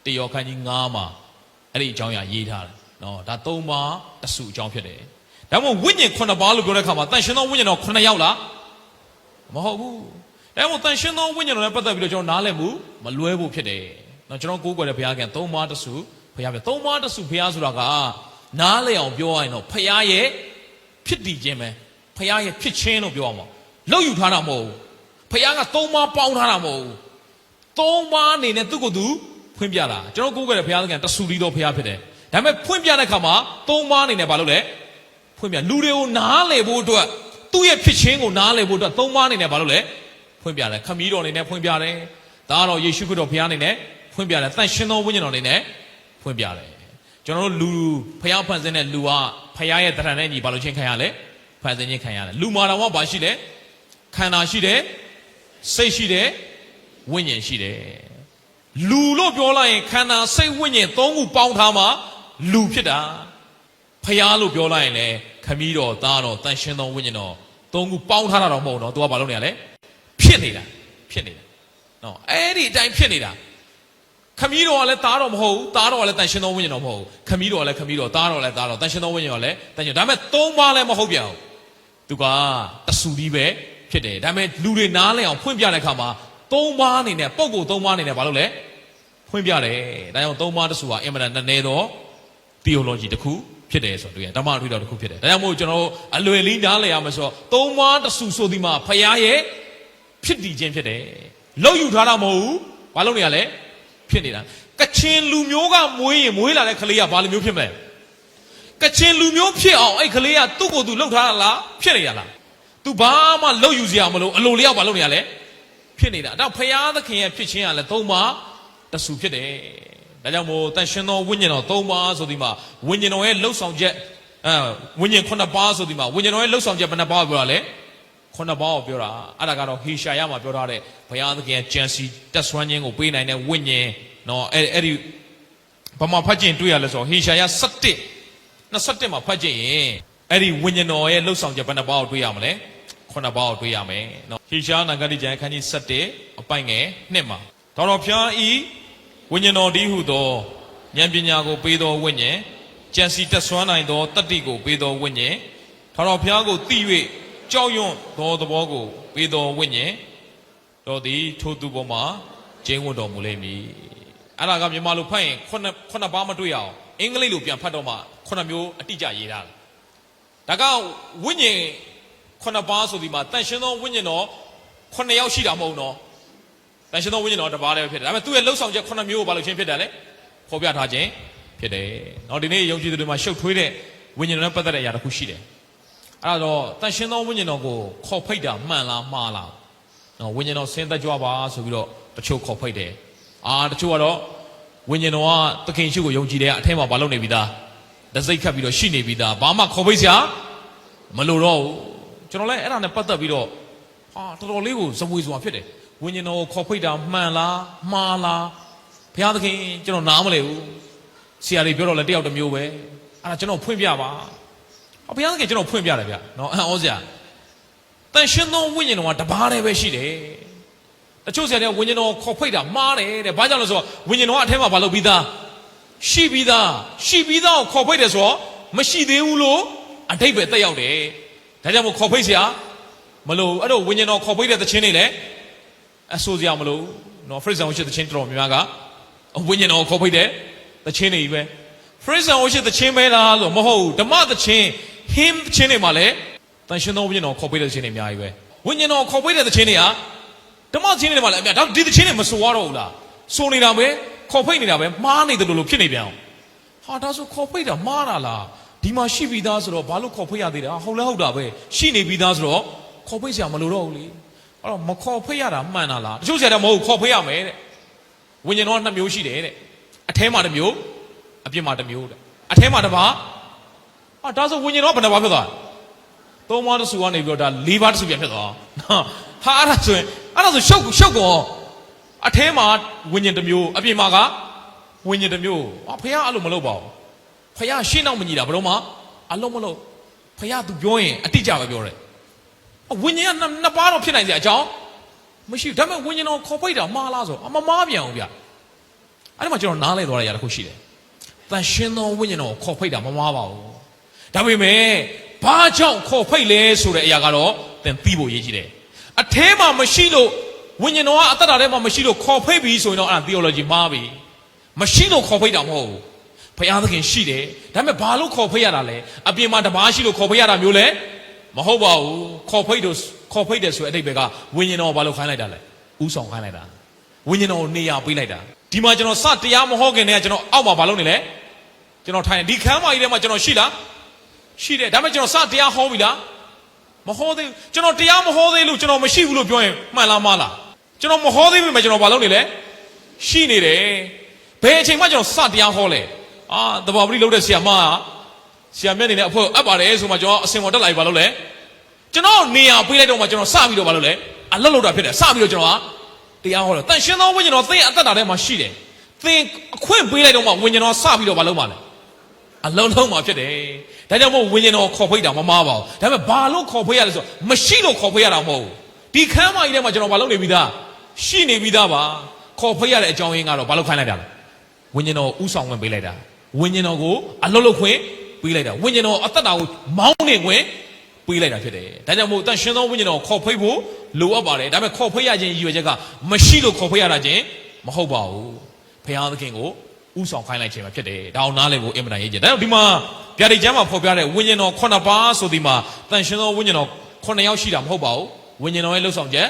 တယောခန်းကြီး9မှာအဲ့ဒီအကြောင်းအရာရေးထားတယ်နော်ဒါ3ပါးတဆူအကြောင်းဖြစ်တယ်ဒါမှမဟုတ်ဝိညာဉ်9ပါးလို့ပြောတဲ့အခါမှာတန်ရှင်သောဝိညာဉ်တော်9ယောက်လားမဟုတ်ဘူးဒါမှမဟုတ်တန်ရှင်သောဝိညာဉ်တော်နဲ့ပတ်သက်ပြီးတော့ကျွန်တော်နားလည်မှုမလွဲဘူးဖြစ်တယ်နော်ကျွန်တော်ကိုးကွယ်တဲ့ဘုရားက3ပါးတဆူဘုရားပြ3ပါးတဆူဘုရားဆိုတာကနားလည်အောင်ပြောရရင်တော့ဘုရားရဲ့ဖြစ်တည်ခြင်းပဲဘုရားရဲ့ဖြစ်ခြင်းလို့ပြောရမှာလောက်ယူထားတာမဟုတ်ဘူးဘုရားက3ပါးပေါင်းထားတာမဟုတ်ဘူး3ပါးအနေနဲ့သူ့ကိုယ်သူဖွင့်ပြတာကျွန်တော်ကိုးကွယ်တဲ့ဘုရားကတဆူလီတော်ဘုရားဖြစ်တယ်ဒါပေမဲ့ဖွင့်ပြတဲ့အခါမှာ3ပါးအနေနဲ့ဘာလုပ်လဲဖွင့်ပြလူတွေကိုနားလည်ဖို့အတွက်သူ့ရဲ့ဖြစ်ခြင်းကိုနားလည်ဖို့အတွက်3ပါးအနေနဲ့ဘာလုပ်လဲဖွင့်ပြတယ်ခမည်းတော်အနေနဲ့ဖွင့်ပြတယ်ဒါကတော့ယေရှုခရစ်တော်ဘုရားအနေနဲ့ဖွင့်ပြတယ်တန်ရှင်သောဝိညာဉ်တော်အနေနဲ့ဖွင့်ပြတယ်ကျွန်တော်တို့လူဘုရားဖန်ဆင်းတဲ့လူကဘုရားရဲ့တရံနဲ့ညီဘာလို့ချင်းခံရလဲဖန်ဆင်းခြင်းခံရတယ်လူမာတော်ကဘာရှိလဲခန္ဓာရှိတယ်စိတ်ရှိတယ်ဝိညာဉ်ရှိတယ်လူလို့ပြောလိုက်ရင်ခန္ဓာစိတ်ဝိညာဉ်3ခုပေါင်းထားမှလူဖြစ်တာဖျားလို့ပြောလိုက်ရင်လည်းခမည်းတော်သားတော်တန်ရှင်းသောဝိညာဉ်တော်3ခုပေါင်းထားတာတော့မဟုတ်တော့သူကဘာလုပ်နေရလဲဖြစ်နေတာနော်အဲ့ဒီအတိုင်းဖြစ်နေတာခမည်းတော်ကလည်းသားတော်မဟုတ်ဘူးသားတော်ကလည်းတန်ရှင်းသောဝိညာဉ်တော်မဟုတ်ဘူးခမည်းတော်ကလည်းခမည်းတော်သားတော်လည်းသားတော်တန်ရှင်းသောဝိညာဉ်တော်လည်းတန်ရှင်းဒါပေမဲ့3ပါးလည်းမဟုတ်ပြန်ဘူးသူကတဆူဒီပဲဖြစ်တယ်ဒါပေမဲ့လူတွေနားလည်အောင်ဖွင့်ပြတဲ့အခါမှာ3ပါးအနေနဲ့ပုံကို3ပါးအနေနဲ့ဘာလုပ်လဲဖွင့်ပြတယ်ဒါကြောင့်3ပါးတဆူဟာအင်မတန်နည်းနည်းသော theology တစ်ခုဖြစ်တယ်ဆိုတော့တွေ့ရဓမ္မအထွေတော်တစ်ခုဖြစ်တယ်ဒါကြောင့်မို့ကျွန်တော်အလွယ်လေးနားလည်ရမယ်ဆိုတော့3ပါးတဆူဆိုဒီမှာဖရားရဲ့ဖြစ်တည်ခြင်းဖြစ်တယ်လောက်ယူထားတာမဟုတ်ဘူးဘာလုပ်နေရလဲဖြစ်နေတာကချင်လူမျိုးကမွေးရင်မွေးလာတဲ့ကလေးကဘာလိုမျိုးဖြစ်မလဲကချင်လူမျိုးဖြစ်အောင်အဲ့ကလေးကသူ့ကိုယ်သူလှုပ်ထားတာလားဖြစ်နေရလားသူဘာမှလှုပ်ယူစရာမလိုအလိုလျောက်ဘာလုပ်နေရလဲဖြစ်နေတာအဲ့တော့ဖရားသခင်ရဲ့ဖြစ်ခြင်းကလည်း3ပါးတဆူဖြစ်တယ်ဒါကြောင့်မို့တန်ရှင်သောဝိညာဉ်တော်3ပါးဆိုဒီမှာဝိညာဉ်တော်ရဲ့လှုပ်ဆောင်ချက်ဝိညာဉ်9ပါးဆိုဒီမှာဝိညာဉ်တော်ရဲ့လှုပ်ဆောင်ချက်ဘယ်နှပါးပြောတာလဲ9ပါးကိုပြောတာအဲ့ဒါကတော့ဟေရှာယမှာပြောထားတဲ့ဘုရားသခင်ရဲ့ကြံစီတက်ဆွမ်းခြင်းကိုပေးနိုင်တဲ့ဝိညာဉ်နော်အဲ့ဒီဘာမှဖတ်ကျင်တွေ့ရလဲဆိုဟေရှာယ27မှာဖတ်ကျင်ရင်အဲ့ဒီဝိညာဉ်တော်ရဲ့လှုပ်ဆောင်ချက်ဘယ်နှပါးကိုတွေ့ရမလဲ9ပါးကိုတွေ့ရမယ်နော်ဟေရှာယနဂတိကျမ်းအခန်းကြီး7အပိုင်ငယ်2မှာတော်ဖျားဤဝိညာဉ်တော်ဒီဟုသောဉာဏ်ပညာကိုပေးသောဝိညာဉ်ကြံစီတက်ဆွမ်းနိုင်သောတတ္တိကိုပေးသောဝိညာဉ်တော်ဖျားကိုသိ၍ကြောက်ရွံ့သောသဘောကိုပေးသောဝိညာဉ်တော်သည်ထိုသူပေါ်မှာကျင်းဝတ်တော်မူလိမ့်မည်အဲ့ဒါကမြန်မာလိုဖတ်ရင်9ပါးမတွေ့ရအောင်အင်္ဂလိပ်လိုပြန်ဖတ်တော့မှ9မျိုးအတိအကျရေးထားတယ်ဒါကဝိညာဉ်9ပါးဆိုဒီမှာတန်ရှင်သောဝိညာဉ်တော်9ယောက်ရှိတာမဟုတ်တော့တန်ရှင်သောဝိညာဉ်တော်တစ်ပါးလည်းဖြစ်တယ်ဒါပေမဲ့သူ့ရဲ့လှုပ်ဆောင်ချက်9မျိုးကိုဘာလို့ချင်းဖြစ်တယ်လဲဖော်ပြထားခြင်းဖြစ်တယ်နော်ဒီနေ့ယုံကြည်သူတွေမှာရှုပ်ထွေးတဲ့ဝိညာဉ်တော်နဲ့ပတ်သက်တဲ့အရာတစ်ခုရှိတယ်အဲ့တော့တန်ရှင်သောဝိညာဉ်တော်ကိုခေါ်ဖိတ်တာမှန်လားမှားလားနော်ဝိညာဉ်တော်ဆင်းသက်ကြွပါဆိုပြီးတော့တချို့ခေါ်ဖိတ်တယ်တချို့ကတော့ဝိညာဉ်တော်ကသခင်ရှုကိုယုံကြည်တဲ့အထက်မှာမလုပ်နေပြီသားတစိတ်ခတ်ပြီးတော့ရှိနေပြီသားဘာမှခေါ်ဖိတ်စရာမလိုတော့ဘူးကျွန်တော်လည်းအဲ့ဒါနဲ့ပတ်သက်ပြီးတော့တော်တော်လေးကိုဇဝေစွာဖြစ်တယ်ဝိညာဉ်တော်ကိုခေါ်ဖိတ်တာမှန်လားမှားလားဘုရားသခင်ကျွန်တော်နားမလဲဘူးဆရာတွေပြောတော့လဲတယောက်တစ်မျိုးပဲအဲ့ဒါကျွန်တော်ဖွင့်ပြပါဘုရားသခင်ကျွန်တော်ဖွင့်ပြတယ်ဗျနော်ဩစရာတန်ရှင်သောဝိညာဉ်တော်ကတပါးတည်းပဲရှိတယ်တချို့ဆရာတွေကဝိညာဉ်တော်ခေါ်ဖိတ်တာမှားတယ်တဲ့ဘာကြောင့်လဲဆိုတော့ဝိညာဉ်တော်ကအထက်မှာဘာလုပ်ပြီးသားရှိပြီးသားကိုခေါ်ဖိတ်တယ်ဆိုတော့မရှိသေးဘူးလို့အဓိပ္ပာယ်တက်ရောက်တယ် ဒါကြောင့်မို့ခေါ်ဖိတ်เสียမလို့အဲ့တော့ဝိညာဉ်တော်ခေါ်ဖိတ်တဲ့သချင်းတွေလည်းအဆိုးစရာမလို့နော်ဖရစ်ဇန်ဝရှိသချင်းတော်များများကဝိညာဉ်တော်ခေါ်ဖိတ်တဲ့သချင်းတွေပဲ Praise and worship သချင်းပဲလားလို့မဟုတ်ဓမ္မသချင်း hymn သချင်းတွေမှာလည်းတန်ရှင်သောဝိညာဉ်တော်ခေါ်ပေးတဲ့သချင်းတွေအများကြီးပဲဝိညာဉ်တော်ခေါ်ပေးတဲ့သချင်းတွေကဓမ္မသချင်းတွေမှာလည်းအများဒါဒီသချင်းတွေမဆိုရတော့ဘူးလားဆိုနေတာပဲခေါ်ဖိတ်နေတာပဲမှားနေတယ်လို့ဖြစ်နေပြန်အောင်ဟာဒါဆိုခေါ်ဖိတ်တာမှားတာလားဒီမှာရှိပြီးသားဆိုတော့ဘာလို့ခေါ်ဖိတ်ရသေးတာဟုတ်လဲဟုတ်တာပဲရှိနေပြီးသားဆိုတော့ခေါ်ဖိတ်စရာမလိုတော့ဘူးလေအဲ့တော့မခေါ်ဖိတ်ရတာမှန်တာလားတချို့ဆရာတော်မဟုတ်ခေါ်ဖိတ်ရမယ်တဲ့ဝိညာဉ်တော်က2မျိုးရှိတယ်တဲ့အထဲမှာ1မျိုးအပြင်မှာ1မျိုးတဲ့အထဲမှာ1ပါဟာဒါဆိုဝိညာဉ်တော်ဘယ်နှပါဖြစ်သွား3ပါးတဆူကနေပြီးတော့ဒါ4ပါးတဆူပြန်ဖြစ်သွားဟာအဲ့ဒါဆိုရှုပ်ကောအထဲမှာဝိညာဉ်1မျိုးအပြင်မှာကဝိညာဉ်1မျိုးဖခင်အဲ့လိုမလုပ်ပါဘူးဖခင်ရှင်းတော့မညီတာဘယ်တော့မှအလုံးမလုပ်ဖခင်သူပြောရင်အတိအကျပဲပြောတယ်ဝိညာဉ်က2ပါးတော့ဖြစ်နိုင်စရာအကြောင်းမရှိဘူးဒါပေမဲ့ဝိညာဉ်တော်ခေါ်ပိတ်တာမှားလားဆိုအမမားပြန်အောင်ဗျအဲ့ဒီမှာကျွန်တော်နားလဲသွားရတာတစ်ခုရှိတယ်တန်ရှင်သောဝိညာဉ်တော်ခေါ်ဖိတ်တာမမားပါဘူးဒါပေမဲ့ဘာကြောင့်ခေါ်ဖိတ်လဲဆိုတဲ့အရာကတော့သင်သိဖို့ရည်ကြီးတယ်အထဲမှာမရှိလို့ဝိညာဉ်တော်ကအသက်တာထဲမှာမရှိလို့ခေါ်ဖိတ်ပြီဆိုရင်တော့အဲ့ဒါ theology မှားပြီမရှိလို့ခေါ်ဖိတ်တာမဟုတ်ဘူးဘုရားသခင်ရှိတယ်ဒါပေမဲ့ဘာလို့ခေါ်ဖိတ်ရတာလဲအပြင်မှာတပါးရှိလို့ခေါ်ဖိတ်ရတာမျိုးလဲမဟုတ်ပါဘူးခေါ်ဖိတ်တယ်ဆိုတဲ့အတိတ်ဘက်ကဝိညာဉ်တော်ဘာလို့ခိုင်းလိုက်တာလဲဥဆောင်ခိုင်းလိုက်တာဝိညာဉ်တော်ကိုနေရာပေးလိုက်တာဒီမှာကျွန်တော်စတရားမဟောခင်တည်းကကျွန်တော်အောက်မှာဘာလုပ်နေလဲကျွန်တော်ထိုင်ဒီခန်းမကြီးထဲမှာကျွန်တော်ရှိလားရှိတယ်ဒါပေမဲ့ကျွန်တော်စတရားဟောပြီလားမဟောသေးဘူးကျွန်တော်တရားမဟောသေးလို့ကျွန်တော်မရှိဘူးလို့ပြောရင်မှန်လားမှားလားကျွန်တော်မဟောသေးဘူးmaisကျွန်တော်ဘာလုပ်နေလဲရှိနေတယ်ဘယ်အချိန်မှကျွန်တော်စတရားဟောလဲတဘာပတိလုပ်တဲ့ဆရာမဆရာမြတ်နေတဲ့အဖို့အပ်ပါတယ်ဆိုမှကျွန်တော်အစင်ပေါ်တက်လာပြီဘာလုပ်လဲကျွန်တော်နေရာပေးလိုက်တော့မှကျွန်တော်စပြီးတော့ဘာလုပ်လဲအလွတ်လောက်တာဖြစ်တယ်စပြီးတော့ကျွန်တော်ကတရားဟောတယ်တန်ရှင်သောဝိညာဉ်တော်သင်အသက်တာထဲမှာရှိတယ်သင်အခွင့်ပေးလိုက်တော့မှဝိညာဉ်တော်စပြီးတော့ဘာလုပ်မှလဲအလုံးလုံးမှာဖြစ်တယ်ဒါကြောင့်မို့ဝိညာဉ်တော်ခေါ်ဖိတ်တာမမှားပါဘူးဒါပေမဲ့ဘာလို့ခေါ်ဖိတ်ရလဲဆိုမရှိလို့ခေါ်ဖိတ်ရတာမဟုတ်ဘူးဒီခန်းမကြီးထဲမှာကျွန်တော်ဘာလုပ်နေပြီးသားရှိနေပြီးသားပါခေါ်ဖိတ်ရတဲ့အကြောင်းရင်းကတော့ဘာလို့ခိုင်းလိုက်တာလဲဝိညာဉ်တော်ဥဆောင်ဝင်ပေးလိုက်တာဝိညာဉ်တော်ကိုအလုံးလုံးခွင့်ပေးလိုက်တာဝိညာဉ်တော်အသက်တာကိုမောင်းနေခွင့်ပေးလိုက်တာဖြစ်တယ်ဒါကြောင့်မို့တန်ရှင်သောဝိညာဉ်တော်ခေါ်ဖိတ်ဖို့လိုအပ်ပါတယ်ဒါပေမဲ့ခေါ်ဖိတ်ရခြင်းရည်ရွယ်ချက်ကမရှိလို့ခေါ်ဖိတ်ရတာချင်းမဟုတ်ပါဘူးဘုရားသခင်ကိုဥဆောင်ခိုင်းလိုက်ခြင်းပဲဖြစ်တယ်ဒါအောင်နားလည်ဖို့အင်မတန်ရေးကြတယ်ဒါကြောင့်ဒီမှာဗျာဒိတ်ကျမ်းမှာဖော်ပြတဲ့ဝိညာဉ်တော်9ပါးဆိုဒီမှာတန်ရှင်သောဝိညာဉ်တော်9ယောက်ရှိတာမဟုတ်ပါဘူးဝိညာဉ်တော်ရဲ့လှုပ်ဆောင်ချက်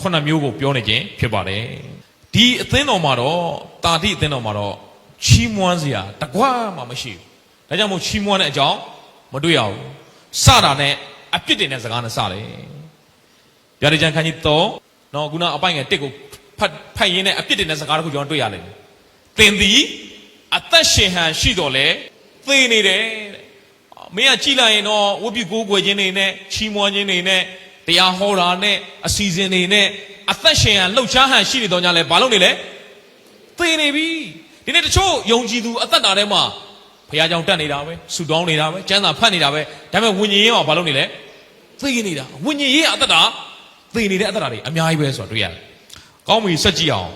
9မျိုးကိုပြောနေခြင်းဖြစ်ပါတယ်ဒီအသင်းတော်မှာတော့တာတိအသင်းတော်မှာတော့ချီးမွမ်းစရာတကွာမှမရှိဘူးဒါကြောင့်မို့ချီးမွမ်းတဲ့အကြောင်းမတွေ့ရဘူးစတာနဲ့အပြစ်တင်တဲ့စကားနဲ့စတယ်ဗျာဒိတ်ကျမ်းခန်းကြီး3နော်ခုနအပိုင်ငယ်1ကိုဖတ်ရင်းနဲ့အပြစ်တင်တဲ့စကားတခုကျွန်တော်တွေ့ရလိမ့်မယ်သင်သည်အသက်ရှင်ဟန်ရှိတော်လဲသေနေတယ်မင်းကကြည်လိုက်ရင်တော့ဝတ်ပြုကိုးကွယ်ခြင်းတွေနဲ့ချီးမွမ်းခြင်းတွေနဲ့တရားဟောတာနဲ့အစီအစဉ်တွေနဲ့အသက်ရှင်ဟန်လှုပ်ရှားဟန်ရှိနေတော့ညလဲဘာလုပ်နေလဲသေနေပြီဒီနေ့တချို့ယုံကြည်သူအသက်တာထဲမှာဘုရားကြောင့်တက်နေတာပဲဆုတောင်းနေတာပဲကျမ်းစာဖတ်နေတာပဲဒါပေမဲ့ဝိညာဉ်ရေးမှာဘာလုပ်နေလဲသေနေတာဝိညာဉ်ရေးအသက်တာသေနေတဲ့အသက်တာတွေအများကြီးပဲဆိုတော့တွေ့ရတယ်ကောင်းပြီစက်ကြည့်အောင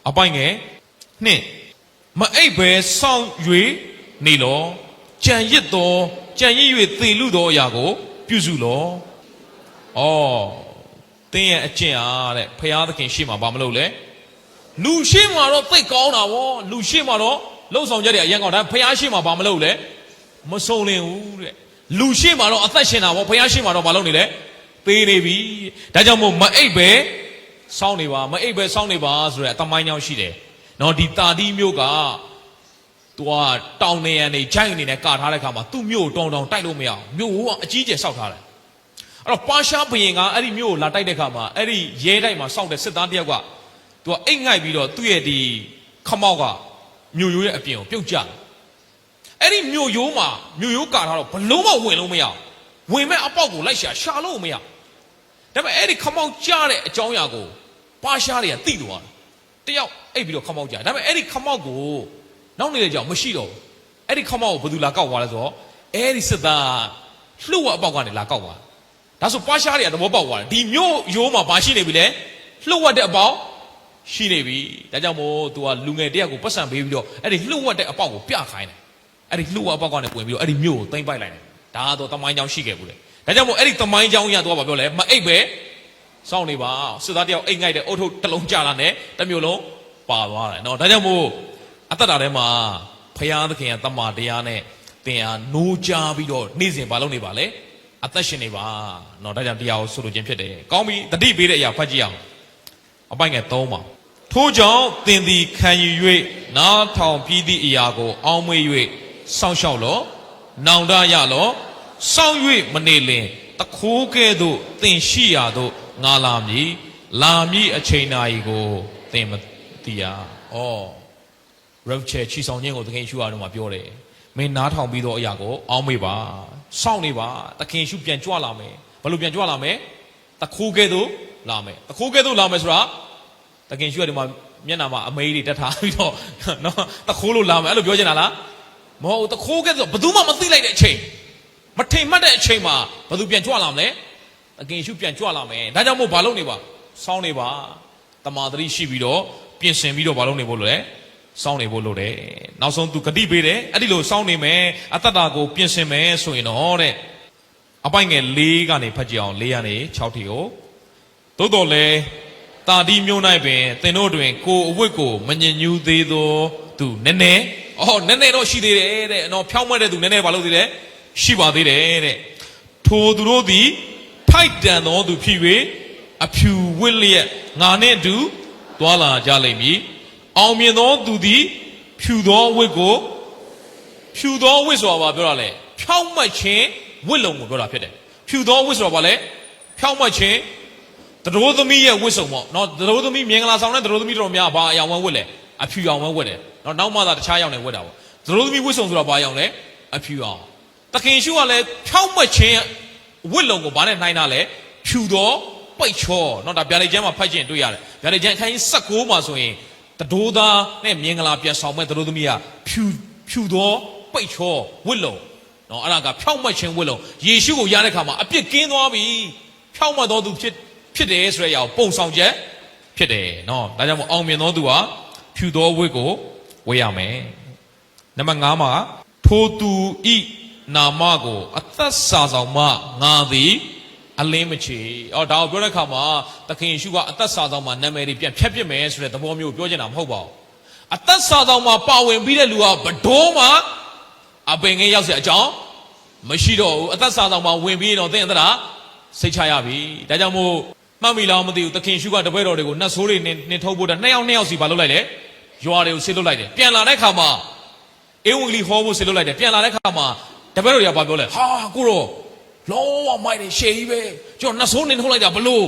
်အပိုင်ငယ်နှစ်မအိပ်ပဲစောင့်၍နေလောကြံရစ်၍သေလူသောအရာကိုပြုစုလောတင်းရဲ့အကျင့်အားတဲ့ဖရာသခင်ရှေ့မှာဘာမလုပ်လဲလူရှေ့မှာတော့သိကောင်းတာဗောလူရှေ့မှာတော့လှုပ်ဆောင်ချက်တွေအရင်ကောင်းဒါဖရာရှေ့မှာဘာမလုပ်လဲမစုံလင်ဘူးတဲ့လူရှေ့မှာတော့အသက်ရှင်တာဗောဖရာရှေ့မှာတော့ဘာလုပ်နေလဲသေနေပြီဒါကြောင့်မို့မအိပ်ပဲစောင့်နေပါမအိပ်ပဲစောင့်နေပါဆိုတဲ့အသမိုင်းကြောင်းရှိတယ်နော်ဒီတာတိမျိုးကသူကတောင်နေရနေဂျိုင်းနေနဲ့ကာထားတဲ့ခါမှာသူ့မျိုးတောင်တိုက်လို့မရအောင်မျိုးကအကြီးကျယ်စောက်ထားတယ်အဲ့တော့ပါရှားဘုရင်ကအဲ့ဒီမျိုးကိုလာတိုက်တဲ့ခါမှာအဲ့ဒီရဲတိုက်မှာစောက်တဲ့စစ်သားတယောက်ကသူကအိတ်ငိုက်ပြီးတော့သူ့ရဲ့ဒီခမောက်ကမြို့ရိုးရဲ့အပြင်ကိုပြုတ်ကျတယ်အဲ့ဒီမြို့ရိုးမှာမြို့ရိုးကာထားတော့ဘလုံးမဝင်လို့မရအောင်ဝင်မဲ့အပေါက်ကိုလိုက်ရှာလို့မရဒါပေမဲ့အဲ့ဒီခမောက်ကျတဲ့အကြောင်းအရာကိုပါရှားတွေကသိသွားတယ်တယောက်အိတ်ပြီးတော့ခမောက်ကြဒါပေမဲ့အဲ့ဒီခမောက်ကိုနောက်နေတဲ့ကြောင်မရှိတော့ဘူးအဲ့ဒီခမောက်ကိုဘယ်သူလာကောက်သွားလဲဆိုတော့အဲ့ဒီစစ်သားလှုပ်ဝက်အပေါက်ကနေလာကောက်သွားဒါဆိုပွားရှားတွေကသဘောပေါက်သွားတယ်ဒီမျိုးရိုးမှာဘာရှိနေပြီလဲလှုပ်ဝက်တဲ့အပေါက်ရှိနေပြီဒါကြောင့်မို့သူကလူငယ်တယောက်ကိုပတ်စံပေးပြီးတော့အဲ့ဒီလှုပ်ဝက်တဲ့အပေါက်ကိုပြခိုင်းတယ်အဲ့ဒီလှုပ်ဝက်အပေါက်ကနေဝင်ပြီးတော့အဲ့ဒီမျိုးကိုသိမ့်ပိုက်လိုက်တယ်ဒါတော့တမိုင်းကြောင်ရှိခဲ့ဘူးလေ ဒါကြောင့်မို့အဲ့ဒီသမိုင်းကြောင်းရတော့ဘာပြောလဲမအိပ်ပဲစောင့်နေပါစစ်သားတယောက်အိတ်ငိုက်တဲ့အုတ်ထုတ်တစ်လုံးကြာလာနဲ့တစ်မျိုးလုံးပါသွားတယ်နော်ဒါကြောင့်မို့အသက်တာထဲမှာဖရာသခင်ရဲ့တမန်တရားနဲ့သင်ဟာနိုးကြားပြီးတော့နေ့စဉ်ဘာလုပ်နေပါလဲအသက်ရှင်နေပါနော်ဒါကြောင့်တရားကိုဆိုလိုခြင်းဖြစ်တယ်ကောင်းပြီတတိပေးတဲ့အရာဖတ်ကြည့်အောင်အပိုင်ငယ်3ပါထို့ကြောင့်သင်သည်ခံယူ၍နားထောင်ပြီးသည့်အရာကိုအောင်းမေ့၍စောင့်ရှောက်လောနောင်တရလောစောင့်၍မနေလင်တခိုးကဲ့သို့သင်ရှိရာသို့ငါလာမည်အချိန်နာရီကိုသင်မသိရဩ rapture ချီဆောင်ခြင်းကိုသခင်ရှုရတော့မှာပြောတယ်မင်းနားထောင်ပြီးတော့အရာကိုအောင်းမေ့ပါစောင့်နေပါသခင်ရှုပြန်ကြွလာမယ်ဘယ်လိုပြန်ကြွလာမယ်တခိုးကဲ့သို့လာမယ်တခိုးကဲ့သို့လာမယ်ဆိုတာတခင်ရှုရဒီမှာမျက်နှာမှာအမေးတွေတက်ထားပြီးတော့နော်တခိုးလို့လာမယ်အဲ့လိုပြောချင်တာလားမဟုတ်တခိုးကဲ့သို့ဘယ်သူမှမသိလိုက်တဲ့အချိန်မထိန်မှတ်တဲ့အချိန်မှာဘယ်သူပြန်ကြွလာမလဲတခင်ရှုပြန်ကြွလာမယ်ဒါကြောင့်မို့ဘာလုပ်နေပါစောင့်နေပါတမာတရိရှိပြီးတော့ပြင်ဆင်ပြီးတော့ဘာလုပ်နေဖို့လို့လဲစောင့်နေဖို့လို့တယ်နောက်ဆုံးသူဂတိပေးတယ်အဲ့ဒီလိုစောင့်နေမယ်အတ္တတာကိုပြင်ဆင်မယ်ဆိုရင်တော့တဲ့အပိုင်ငယ်၄ကနေဖတ်ကြည့်အောင်၄ကနေ6ထိကိုသို့တော်လဲတာဒီမျိုး၌ပင်သင်တို့တွင်ကိုအဝတ်ကိုမညင်ညူးသေးသောသူနည်းနည်းတော့ရှိသေးတယ်တဲ့နော်ဖြောင်းမွက်တဲ့သူနည်းနည်းဘာလို့သေးလဲရှိပါသေးတယ်တဲ့ထိုသူတို့သည်ထိုက်တန်သောသူဖြစ်၍အဖြူဝတ်လျက်ငါနှင့်အတူသွားလာကြလိမ့်မည်အောင်မြင်သောသူသည်ဖြူသောဝတ်ဆိုတာဘာပြောတာလဲဖြောင်းမွက်ခြင်းဝတ်လုံကိုပြောတာဖြစ်တယ်ဖြူသောဝတ်ဆိုတာဘာလဲဖြောင်းမွက်ခြင်းတရိုးသမီးရဲ့ဝတ်စုံပေါ့နော်တရိုးသမီးမြင်္ဂလာဆောင်တဲ့တရိုးသမီးတော်များဘာအယောင်ဝတ်လဲအဖြူအောင်ဝတ်တယ်နော်နောက်မှသာတခြားရောင်နဲ့ဝတ်တာပေါ့တရိုးသမီးဝတ်စုံဆိုတာဘာအယောင်လဲအဖြူအောင်သခင်ရှုကလည်းဖြောင်းမွက်ခြင်းဝတ်လုံကိုဘာနဲ့နှိုင်းတာလဲဖြူသောပိတ်ချောနော်ဒါဗျာဒိတ်ကျမ်းမှာဖတ်ခြင်းတွေ့ရတယ်ဗျာဒိတ်ကျမ်းအခန်းကြီး19မှာဆိုရင်တဒိုးသားနဲ့မြင်္ဂလာပြန်ဆောင်မဲ့တရိုးသမီးကဖြူသောပိတ်ချောဝတ်လုံနော်အဲ့ဒါကဖြောင်းမွက်ခြင်းဝတ်လုံယေရှုကိုရတဲ့ခါမှာအပြစ်ကင်းသွားပြီဖြောင်းမွက်သောသူဖြစ်တယ်ဆိုတဲ့အရာကိုပုံဆောင်ချက်ဖြစ်တယ်နော်ဒါကြောင့်မို့အောင်မြင်သောသူဟာဖြူသောဝတ်ကိုဝတ်ရမယ်နံပါတ်5မှာထိုသူဤနာမကိုအသက်စာဆောင်မှငါသည်အလင်းမချေဒါကိုပြောတဲ့အခါမှာသခင်ယေရှုကအသက်စာဆောင်မှနာမည်တွေပြန်ဖြတ်ပစ်မယ်ဆိုတဲ့သဘောမျိုးပြောချင်တာမဟုတ်ပါဘူးအသက်စာဆောင်မှပါဝင်ပြီးတဲ့လူကဘတော်မှအပင်ငယ်ရောက်เสียအကြောင်းမရှိတော့ဘူးအသက်စာဆောင်မှဝင်ပြီးတော့သင်အသက်တာစိတ်ချရပြီဒါကြောင့်မို့မှတ်မိလားမသိဘူးသခင်ယေရှုကတပည့်တော်တွေကိုနတ်ဆိုးတွေနှင်ထုတ်ဖို့2ယောက်စီပါလုပ်လိုက်လေရွာတွေကိုဆေးလွတ်လိုက်တယ်ပြန်လာတဲ့အခါမှာအင်္ဂလိပ်ဟောဖို့ဆေးလွတ်လိုက်တယ်ပြန်လာတဲ့အခါမှာတပည့်တော်တွေကပြောလဲဟာကိုရောလောဝမိုက်တယ်ရှေ့ကြီးပဲကျွန်တော်နှဆိုးနေထုတ်လိုက်တာဘလို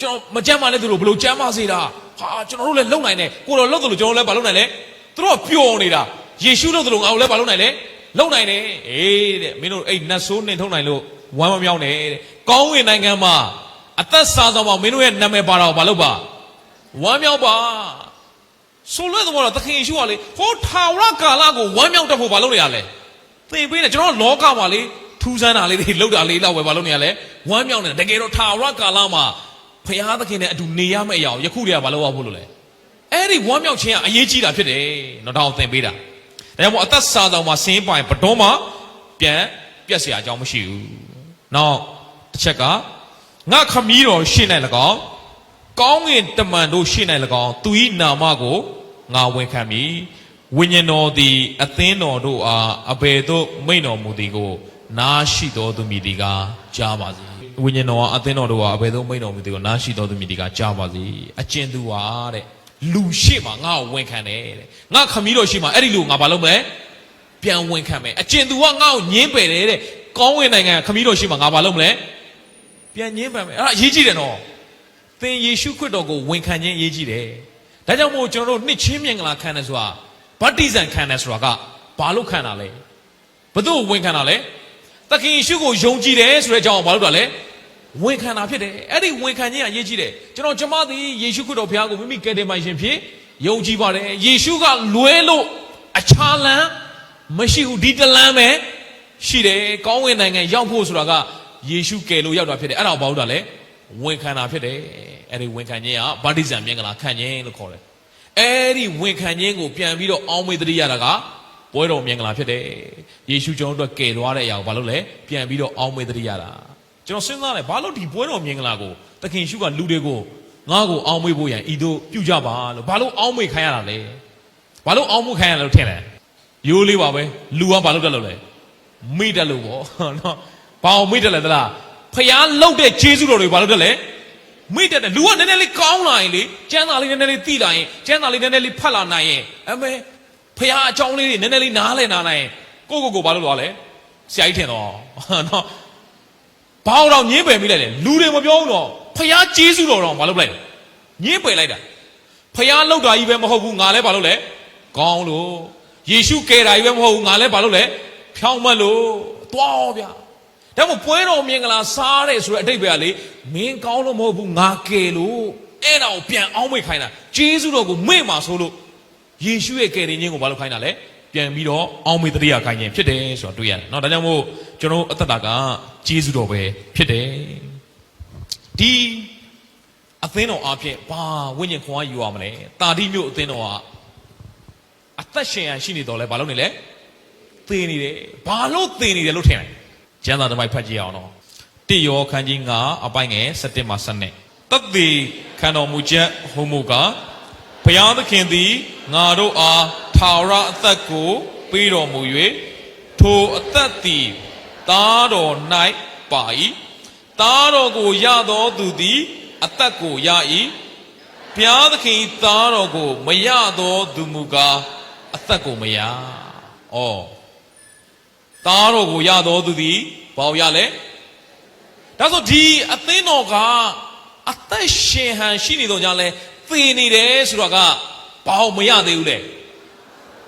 ့ကျွန်တော်မကြမ်းပါနဲ့သူတို့ဘလို့ကြမ်းပါစေတာဟာကျွန်တော်တို့လည်းလုံနိုင်တယ်ကိုတော်လုံတယ်လို့ကျွန်တော်လည်းဘာလုပ်နိုင်လဲသူတို့ကပျော်နေတာယေရှုလုံတယ်လို့ငါတို့လည်းဘာလုပ်နိုင်လဲလုံနိုင်တယ်အေးတဲ့မင်းတို့အဲ့နှဆိုးနေထုတ်နိုင်လို့ဝမ်းမမြောက်နဲ့တဲ့ကောင်းဝင်နိုင်ငံမှာအသက်စာဆောင်မှာမင်းတို့ရဲ့နာမည်ပါတော့ဘာလုပ်ပါဝမ်းမြောက်ပါဆိုလို့တော့သခင်ယေရှုကလေဟောထာဝရကာလကိုဝမ်းမြောက်တတ်ဖို့ဘာလုပ်နေရလဲသင်ပေးတယ်ကျွန်တော်လောကမှာလေထူးဆန်းတာလေးတွေလောက်တာလေးလောက်ပဲဘာလုပ်နေရလဲဝမ်းမြောက်နေတာတကယ်တော့ထာဝရကာလမှာဖခင်သခင်နဲ့အတူနေရမယ့်အရာကိုယခုတည်းကဘာလုပ်ရဖို့လို့လဲအဲ့ဒီဝမ်းမြောက်ခြင်းကအရေးကြီးတာဖြစ်တယ်နော်ဒါကိုသင်ပေးတာဒါကြောင့်မို့အသက်စာဆောင်မှာစင်းပိုင်ဘတော်မှာပြန်ပြက်เสียအကြောင်းမရှိဘူးနောက်တစ်ချက်ကငါခမည်းတော်ရှေ့၌၎င်းကောင်းငင်တမန်တို့ရှေ့၌၎င်းသူ၏နာမကိုငါဝန်ခံမည်ဝိညာဉ်တော်သည်အသင်းတော်တို့အားအဘယ်သို့မိန့်တော်မူသည်ကိုနားရှိတော်သူမည်ဒီကကြားပါစေဝိညာဉ်တော်အသင်းတော်တို့အားအဘယ်သို့မိန့်တော်မူသည်ကိုနားရှိတော်သူမည်ဒီကကြားပါစေအကျဉ်သူဟာတဲ့လူရှိမှငါ့ကိုဝန်ခံတယ်တဲ့ငါခမည်းတော်ရှိမှအဲ့ဒီလူငါဘာလုပ်မလဲပြန်ဝန်ခံမယ်အကျဉ်သူကငါ့ကိုညင်းပယ်တယ်တဲ့ကောင်းဝင်နိုင်ငံခမည်းတော်ရှိမှငါဘာလုပ်မလဲပြန်ညင်းပယ်မယ်အဲ့ဒါအရေးကြီးတယ်နော်သင်ယေရှုခရစ်တော်ကိုဝန်ခံခြင်းအရေးကြီးတယ်ဒါကြောင့်မို့ကျွန်တော်တို့နှစ်ချင်းမြင်္ဂလာခံတယ်ဆိုတာဗတ္တိဇံခံတယ်ဆိုတာကဘာလို့ခံတာလဲဘယ်သူ့ကိုဝန်ခံတာလဲသခင်ယေရှုကိုယုံကြည်တယ်ဆိုတဲ့အကြောင်းဘာလို့တာလဲဝန်ခံတာဖြစ်တယ်အဲ့ဒီဝန်ခံခြင်းကအရေးကြီးတယ်ကျွန်မသည်ယေရှုခရစ်တော်ဘုရားကိုမိမိကယ်တင်ပိုင်ရှင်ဖြစ်ယုံကြည်ပါတယ်ယေရှုကလွဲလို့အခြားလမ်းမရှိဘူးဒီတလမ်းပဲရှိတယ်ကောင်းဝင်နိုင်ငံရောက်ဖို့ဆိုတာကယေရှုကယ်လို့ရောက်တာဖြစ်တယ်အဲ့ဒါဘာလို့တာလဲဝန်ခံတာဖြစ်တယ်အဲ့ဒီဝန်ခံခြင်းကဗတ္တိဇံမြင်္ဂလာခံခြင်းလို့ခေါ်တယ်အဲ့ဒီဝန်ခံခြင်းကိုပြန်ပြီးတော့အောင်းမေ့တရိရတာကပွဲတော်မြင်္ဂလာဖြစ်တယ်ယေရှုကျွန်တော်တို့ကယ်သွားတဲ့အရာကိုဘာလို့လဲပြန်ပြီးတော့အောင်းမေ့တရိရတာ ကျွန်တော်စဉ်းစားတယ်ဘာလို့ဒီပွဲတော်မြင်္ဂလာကိုသခင်ယေရှုကလူတွေကိုငါ့ကိုအောင်းမေ့ဖို့ရန်ဤတို့ပြုကြပါလို့ဘာလို့အောင်းမေ့ခိုင်းရတာလဲဘာလို့အောင်းမေ့ခိုင်းရလဲလို့ထင်တယ်ရိုးလေးပါပဲလူကဘာလို့တက်လို့လဲမိတက်လို့ပေါ့နော်ဘာအောင်မိတက်လဲသလားဖျားလှုပ်တဲ့ဂျေဇုတော်တွေဘာလို့တက်လဲမိတက်တယ်လူကနည်းနည်းလေးကောင်းလာရင်လေကျမ်းစာလေးနည်းနည်းလေးသိလာရင်ကျမ်းစာလေးနည်းနည်းလေးဖတ်လာနိုင်ရင်အမေဖျားအကြောင်းလေးတွေနည်းနည်းလေးနားလည်နာနိုင်ရင်ကိုဘာလို့သွားလဲဆရာကြီးထင်တော့နော်ဘာတော့ညင်းပယ်မိလိုက်တယ်လူတွေမပြောဘူးတော့ဖျားဂျေဇုတော်တော့ဘာလို့လိုက်ညင်းပယ်လိုက်တာဖျားလှုပ်တာကြီးပဲမဟုတ်ဘူးငါလည်းဘာလို့လဲကောင်းလို့ယေရှုကယ်တာကြီးပဲမဟုတ်ဘူးငါလည်းဘာလို့လဲဖြောင်းမလို့တွားဗျာဒါမှပွဲတော်မြင်္ဂလာစားတဲ့ဆိုတဲ့အတိတ်ပဲလေမင်းကောင်းလို့မဟုတ်ဘူးငါကယ်လို့အဲ့ဒါကိုပြန်အောင်းမိတ်ခိုင်းတာဂျေဇုတော်ကိုမေ့မှာဆိုလို့ယေရှုရဲ့ကယ်တင်ခြင်းကိုဘာလို့ခိုင်းတာလဲပြန်ပြီးတော့အောင်းမိတ်တရိယာခိုင်းခြင်းဖြစ်တယ်ဆိုတော့တွေ့ရတယ်နော်ဒါကြောင့်မို့ကျွန်တော်အသက်တာကဂျေဇုတော်ပဲဖြစ်တယ်ဒီအသင်းတော်အဖြစ်ဘာဝိညာဉ်ခွန်အားယူရမလဲတာတိမျိုးအသင်းတော်ကအသက်ရှင်ရရှိနေတော့လဲဘာလို့နေလဲသေနေတယ်ဘာလို့သေနေတယ်လို့ထင်တယ်ကျမ်းစာတစ်ပိုက်ဖတ်ကြည့်အောင်နော်တိယောခန်းကြီး9အပိုင်းငယ်7မှ7သက်သေခံတော်မူချက်ဟိုမူကဘုရားသခင်သည်ငါတို့အားထာဝရအသက်ကိုပေးတော်မူ၍ထိုအသက်သည်သားတော်၌ပါ၏သားတော်ကိုရသောသူသည်အသက်ကိုရ၏ဘုရားသခင်သားတော်ကိုမရသောသူမူကားအသက်ကိုမရဩသားတော်ကိုရတော်သူသည်ဘာရလဲဒါဆိုဒီအသင်းတော်ကအသက်ရှင်ဟန်ရှိနေတော့ကြလဲသေနေတယ်ဆိုတော့ကဘာမရသေးဘူးလေ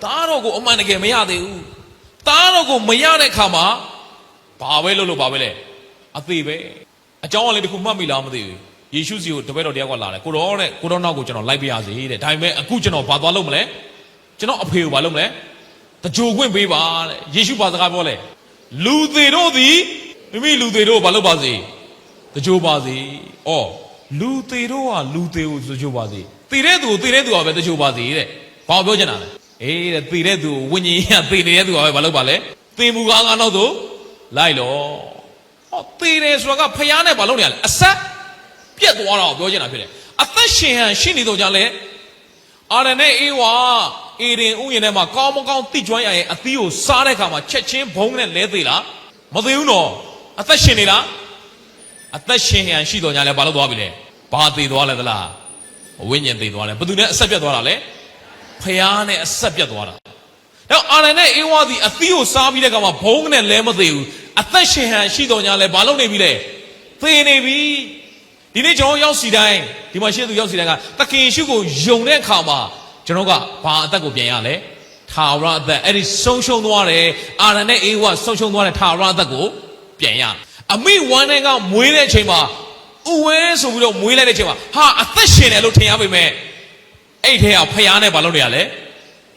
သားတော်ကိုအမှန်တကယ်မရသေးဘူးသားတော်ကိုမရတဲ့ခါမှာဘာပဲလို့ဘာပဲလဲအသေးပဲအကြောင်းအလေးတစ်ခုမှတ်မိလားမသိဘူးယေရှုစီကိုတပည့်တော်တယောက်ကလာတယ်ကိုတော်နောက်ကိုကျွန်တော်လိုက်ပြရစီတဲ့ဒါပေမဲ့အခုကျွန်တော်ဘာသွားလုပ်မလဲကျွန်တော်အဖေကိုဘာလုပ်မလဲတကြိုခွင့်ပေးပါတဲ့ယေရှုဘာစကားပြောလဲလူသေးတို့သည်မိမိလူသေးတို့ဘာလုပ်ပါစေတကြိုပါစေဩလူသေးတို့ကလူသေးကိုတကြိုပါစေသေတဲ့သူကပဲတကြိုပါစေတဲ့ဘာပြောချင်တာလဲအေးတဲ့သေတဲ့သူဝိညာဉ်ကသေနေတဲ့သူကပဲဘာလုပ်ပါလဲသေမှုကားငါနောက်သို့လိုက်လောဟောသေတယ်ဆိုတာကဖျားနဲ့ဘာလုပ်နေရလဲအဆက်ပြက်သွားတာကိုပြောချင်တာဖြစ်တယ်အသက်ရှင်ဟန်ရှိနေတော့ကြလဲအာရနဲ့အေဝါအေဒင်ဥယျာဉ်ထဲမှာကောင်းမကောင်းတိကျွမ်းရရဲ့အသီးကိုစားတဲ့အခါမှာချက်ချင်းဘုံနဲ့လဲသေးလားမသေးဘူးနော်အသက်ရှင်နေလားအသက်ရှင်ဟန်ရှိတော့ညာလဲဘာလို့သွားပြီလဲဘာသေးသွားလဲသလားဝိညာဉ်သေးသွားလဲဘယ်သူနဲ့အဆက်ပြတ်သွားတာလဲဖျားနဲ့အဆက်ပြတ်သွားတာတော့အာရနဲ့အေဝါသည်အသီးကိုစားပြီးတဲ့အခါမှာဘုံနဲ့လဲမသေးဘူးအသက်ရှင်ဟန်ရှိတော့ညာလဲဘာလုပ်နေပြီလဲသေနေပြီဒီနေ့ကျွန်တော်ရောက်စီတိုင်းဒီမှာရှေ့သူရောက်စီတိုင်းကသခင်ယေရှုကိုယုံတဲ့အခါမှာကျွန်တော်ကဘာအသက်ကိုပြန်ရလဲထာဝရအသက်အဲ့ဒီဆုံးရှုံးသွားတယ်အာရနဲ့အေဝါဆုံးရှုံးသွားတဲ့ထာဝရအသက်ကိုပြန်ရအမိဝမ်းနဲ့ကမွေးတဲ့အချိန်မှာဥဝဲဆိုပြီးတော့မွေးလိုက်တဲ့အချိန်မှာဟာအသက်ရှင်တယ်လို့ထင်ရပေမဲ့အဲ့ထဲကဖျားနဲ့ဘာလုပ်နေရလဲ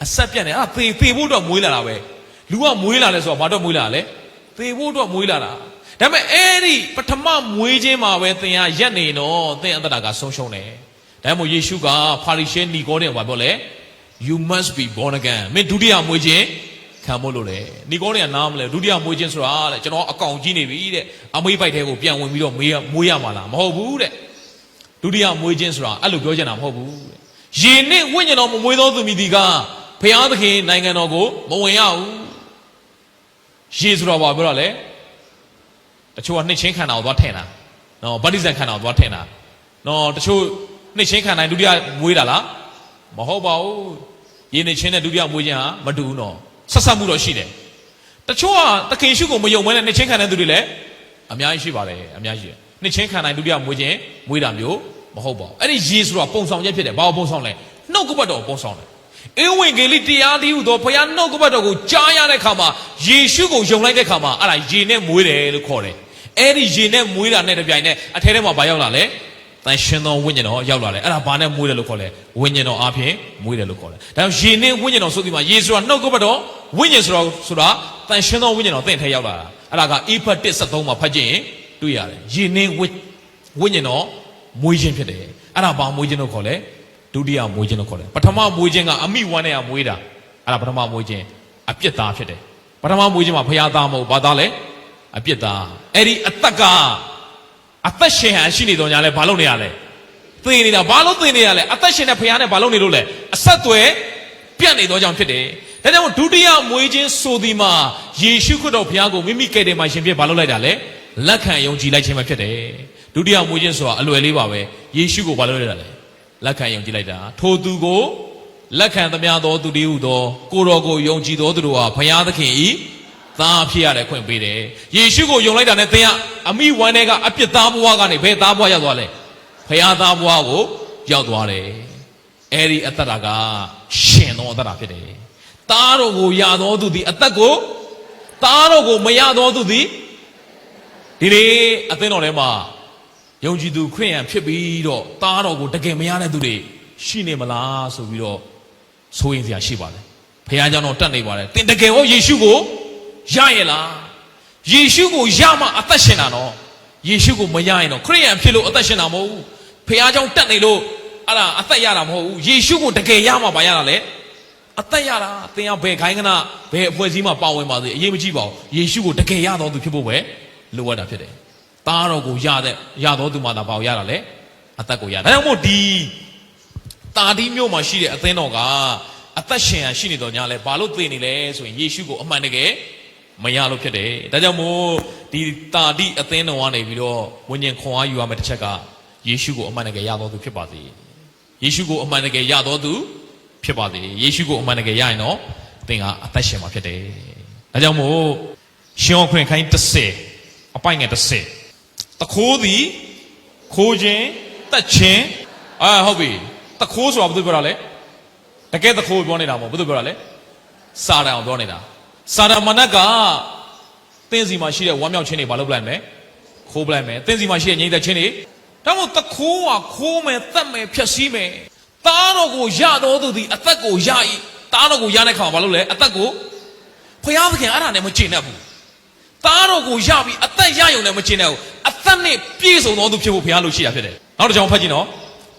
အဆက်ပြတ်နေအဲ့ဒါသေဖို့တော့မွေးလာတာပဲလူကမွေးလာလဲဆိုတော့ဘာတော့မွေးလာလဲသေဖို့တော့မွေးလာတာဒါပေမဲ့အဲ့ဒီပထမမွေးခြင်းမှာပဲသင်ဟာရက်နေတော့သင်အသက်တာကဆုံးရှုံးတယ်ဒါမှမဟုတ်ယေရှုကဖာရိရှဲနီကောနဲ့ဘာပြောလဲ you must be born again မင်းဒုတိယမွေးခြင်းခံဖို့လို့လေနီကောနဲ့နားမလဲဒုတိယမွေးခြင်းဆိုတာတဲ့ကျွန်တော်အကောင်ကြီးနေပြီတဲ့အမွေးပိုက်ထဲကိုပြန်ဝင်ပြီးတော့မွေးရမှာလားမဟုတ်ဘူးတဲ့ဒုတိယမွေးခြင်းဆိုတာအဲ့လိုပြောချင်တာမဟုတ်ဘူးတဲ့ယေနဲ့ဝိညာဉ်တော်မမွေးသောသူမိဒီကဘုရားသခင်နိုင်ငံတော်ကိုမဝင်ရဘူးယေဆိုတာဘာပြောတာလဲတချို့ကနှစ်ချင်းခံတာကိုသွားထင်တာနော်ဗတ္တိဇံခံတာကိုသွားထင်တာနော်တချို့နှစ်ချင်းခံတိုင်းဒုတိယမွေးတာလားမဟုတ်ပါဘူးယေနှစ်ချင်းနဲ့ဒုတိယမွေးခြင်းဟာမတူဘူးနော်ဆက်ဆက်မှုတော့ရှိတယ်တချို့ကသခင်ရှုကိုမယုံမဲနဲ့နှစ်ချင်းခံတဲ့သူတွေလည်းအများကြီးရှိပါတယ်အများကြီးနှစ်ချင်းခံတိုင်းဒုတိယမွေးခြင်းမွေးတာမျိုးမဟုတ်ပါဘူးအဲ့ဒီယေဆိုတာပုံဆောင်ချက်ဖြစ်တယ်ဘာကိုပုံဆောင်လဲနှုတ်ကပတ်တော်ကိုပုံဆောင်တယ်ဧဝံဂေလိတရားတည်းဟူသောဘုရားနှုတ်ကပတ်တော်ကိုကြားရတဲ့အခါမှာယေရှုကိုယုံလိုက်တဲ့အခါမှာအဲ့ဒါယေနဲ့မွေးတယ်လို့ခေါ်တယ်အဲ့ဒီယေနဲ့မွေးတာနဲ့တပြိုင်နက်အထဲထဲမှာဘာရောက်လာလဲတန်ရှင်သောဝိညာဉ်တော်ရောက်လာတယ်အဲ့ဒါဘာနဲ့မွေးတယ်လို့ခေါ်လဲဝိညာဉ်တော်အပြင်မွေးတယ်လို့ခေါ်တယ်ဒါကြောင့်ယေနဲ့ဝိညာဉ်တော်ဆိုဒီမှာယေဆိုတာနှုတ်ကပတ်တော်ဝိညာဉ်ဆိုတာတန်ရှင်သောဝိညာဉ်တော်သင်ထဲရောက်လာတာအဲ့ဒါကဧဖတ်1:73မှာဖတ်ကြည့်ရင်တွေ့ရတယ်ယေနဲ့ဝိညာဉ်တော်မွေးခြင်းဖြစ်တယ်အဲ့ဒါဘာမွေးခြင်းလို့ခေါ်လဲဒုတိယမွေးခြင်းလို့ခေါ်တယ်ပထမမွေးခြင်းကအမိဝမ်းနဲ့မွေးတာအဲ့ဒါပထမမွေးခြင်းအပြစ်သားဖြစ်တယ်ပထမမွေးခြင်းမှာဖျားသားမဟုတ်ဘာသားလဲအပြစ်သားအဲ့ဒီအသက်က အသက်ရှင်ဟန်ရှိနေတော့ညာလဲဘာလုပ်နေရလဲသေနေတာဘာလို့သေနေရလဲအသက်ရှင်တဲ့ဖခင်နဲ့ဘာလုပ်နေလို့လဲအဆက်သွယ်ပြတ်နေတော့ကြောင့်ဖြစ်တယ်ဒါကြောင့်ဒုတိယမွေးခြင်းဆိုသည်မှာယေရှုခရစ်တော်ဘုရားကိုမိမိကယ်တင်မှာရှင်ဖြစ်ဘာလုပ်လိုက်တာလဲလက်ခံယုံကြည်လိုက်ခြင်းပဲဖြစ်တယ်ဒုတိယမွေးခြင်းဆိုတာအလွယ်လေးပါပဲယေရှုကိုဘာလုပ်လိုက်တာလဲလက်ခံယုံကြည်လိုက်တာထိုသူကိုလက်ခံသမျှသောသူတည်းဟုသောကိုတော်ကိုယုံကြည်သောသူတို့ဟာဘုရားသခင်ဤသားဖြစ်ရတဲ့ခွင့်ပေးတယ်ယေရှုကိုယုံလိုက်တာနဲ့သင်ကအမိဝမ်းထဲကအပြစ်သားဘဝကနေဘယ်သားဘဝရောက်သွားလဲဘုရားသားဘဝကိုရောက်သွားတယ်အဲ့ဒီအသက်တာကရှင်သောအသက်တာဖြစ်တယ်သားတော်ကိုရသောသူသည်အသက်ကိုသားတော်ကိုမရသောသူသည်ဒီလေအသင်းတော်ထဲမှာယုံကြည်သူခရိယန်ဖြစ်ပြီးတော့သားတော်ကိုတကယ်မရတဲ့သူတွေရှိနေမလားဆိုပြီးတော့ဆိုရင်စရာရှိပါတယ်ဘုရားကြောင့်တော့တတ်နေပါတယ်သင်တကယ်ဟောယေရှုကိုရရဲ့လားယေရှုကိုရမှအသက်ရှင်တာနော်ယေရှုကိုမရရင်တော့ခရိယန်ဖြစ်လို့အသက်ရှင်တာမဟုတ်ဘူးဘုရားကြောင့်တတ်နေလို့အဲ့ဒါအသက်ရတာမဟုတ်ဘူးယေရှုကိုတကယ်ရမှဘာရတာလဲအသက်ရတာသင်ကဘယ်ခိုင်းကနာဘယ်အဖွဲ့အစည်းမှာပါဝင်ပါစေအရေးမကြီးပါဘူးယေရှုကိုတကယ်ရတော်သူဖြစ်ဖို့ပဲလိုအပ်တာဖြစ်တယ်သားတော်ကိုရတော်သူမှသာဘာကိုရတာလဲအသက်ကိုရဒါကြောင့်မို့ဒီတာဒီမျိုးမှာရှိတဲ့အသင်းတော်ကအသက်ရှင်ရရှိနေတော့ညာလဲဘာလို့သိနေလဲဆိုရင်ယေရှုကိုအမှန်တကယ်မရလို့ဖြစ်တယ်ဒါကြောင့်မို့ဒီတာဒီအသင်းတော်ကနေပြီးတော့ဝိညာဉ်ခွန်အားယူရမယ့်တစ်ချက်ကယေရှုကိုအမှန်တကယ်ရတော်သူဖြစ်ပါစေယေရှုကိုအမှန်တကယ်ရတော်သူဖြစ်ပါစေယေရှုကိုအမှန်တကယ်ရရင်တော့သင်ကအသက်ရှင်မှာဖြစ်တယ်ဒါကြောင့်မို့ရှင်ဟောခွင့်ခိုင်း30အပိုင်ငယ်30တခိုးသည်ခိုးခြင်းတက်ခြင်းဟုတ်ပြီတခိုးဆိုတာဘာလို့ပြောတာလဲတကယ်တခိုးပြောနေတာမဟုတ်ဘာလို့ပြောတာလဲစာတန်အောင်ပြောနေတာစာတန်မနက်ကသင်စီမှာရှိတဲ့ဝမ်းမြောက်ခြင်းတွေဘာလုပ်လိုက်မလဲခိုးပလိုက်မယ်သင်စီမှာရှိတဲ့ငြိမ်သက်ခြင်းတွေဒါမှမဟုတ်တခိုးကခိုးမယ်တတ်မယ်ဖြက်စီးမယ်သားတော်ကိုရတော်သူသည်အသက်ကိုရ၏သားတော်ကိုရတဲ့ခါမှာဘာလုပ်လဲအသက်ကိုဖျားသခင်အဲ့ဒါနဲ့မကျင့်တတ်ဘူးသားတော်ကိုရပြီးအသက်ရယုံနဲ့မကျင့်တတ်ဘူးအသက်နဲ့ပြည့်စုံတော်သူဖြစ်ဖို့ဘုရားလိုရှိတာဖြစ်တယ်နောက်တစ်ကြောင်ဖတ်ကြည့်နော်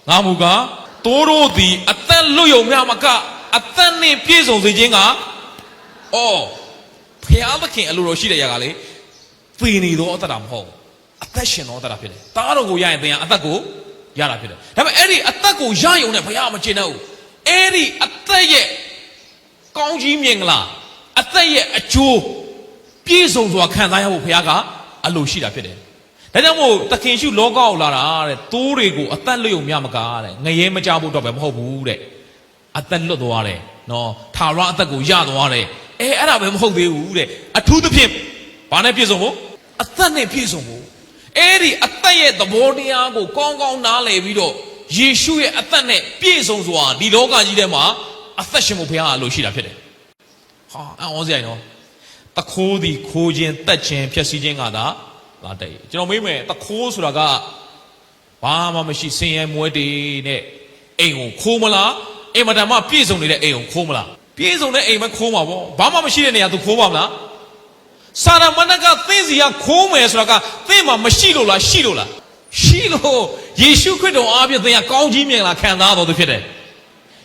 ငါမူကားတိုးတို့သည်အသက်လွတ်ယုံများမကအသက်နဲ့ပြည့်စုံစေခြင်းကဖျားသခင်အလိုတော်ရှိတဲ့ຢာကလေသေနေသောအသက်တာမဟုတ်အသက်ရှင်သောအသက်တာဖြစ်တယ်သားတော်ကိုရရင်သင်ကအသက်ကိုရတာဖြစ်တယ်ဒါပေမဲ့အဲ့ဒီအသက်ကိုရယုံနဲ့ဘုရားမကျင့်တော့ဘူးအဲ့ဒီအသက်ရဲ့ကောင်းကြီးမြင်ကလားအသက်ရဲ့အကျိုးပြည့်စုံစွာခံစားရဖို့ဘုရားကအလိုရှိတာဖြစ်တယ်ဒါကြောင့်မို့သခင်ရှုလောကကိုလာတာတဲ့တိုးတွေကိုအသက်လွတ်ယုံမြမကားတဲ့ငရဲမကြဖို့တော့ပဲမဟုတ်ဘူးတဲ့အသက်လွတ်သွားတယ်နော်ထာဝရအသက်ကိုရသွားတယ်အဲ့ဒါပဲမဟုတ်သေးဘူးတဲ့အထူးသဖြင့်ဘာနဲ့ပြည့်စုံဖို့အသက်နဲ့ပြည့်စုံဖို့အဲ့ဒီအသက်ရဲ့သဘောတရားကိုကောင်းကောင်းနားလည်ပြီးတော့ယေရှုရဲ့အသက်နဲ့ပြည့်စုံစွာဒီလောကကြီးထဲမှာအသက်ရှင်ဖို့ဘုရားအလိုရှိတာဖြစ်တယ်အံ့ဩစရာနော်တခိုးသည်ခိုးခြင်းတက်ခြင်းဖြက်စီးခြင်းကသာလာတဲ့ကျွန်တော်မေးမယ်တခိုးဆိုတာကဘာမှမရှိဆင်းရဲမွဲတေနဲ့အိမ်ကိုခိုးမလားအိမ်မတန်မှပြည့်စုံနေတဲ့အိမ်ကိုခိုးမလားပြည့်စုံတဲ့အိမ်မခိုးမှာပေါ့ဘာမှမရှိတဲ့နေရာသူခိုးပါမလားစာရမဏကသင်စီကခိုးမယ်ဆိုတာကသင်မှာမရှိလို့လားရှိလို့လားရှိလို့ယေရှုခရစ်တော်အားဖြင့်သင်ကကောင်းကြီးမြင်လာခံစားတော်သူဖြစ်တယ်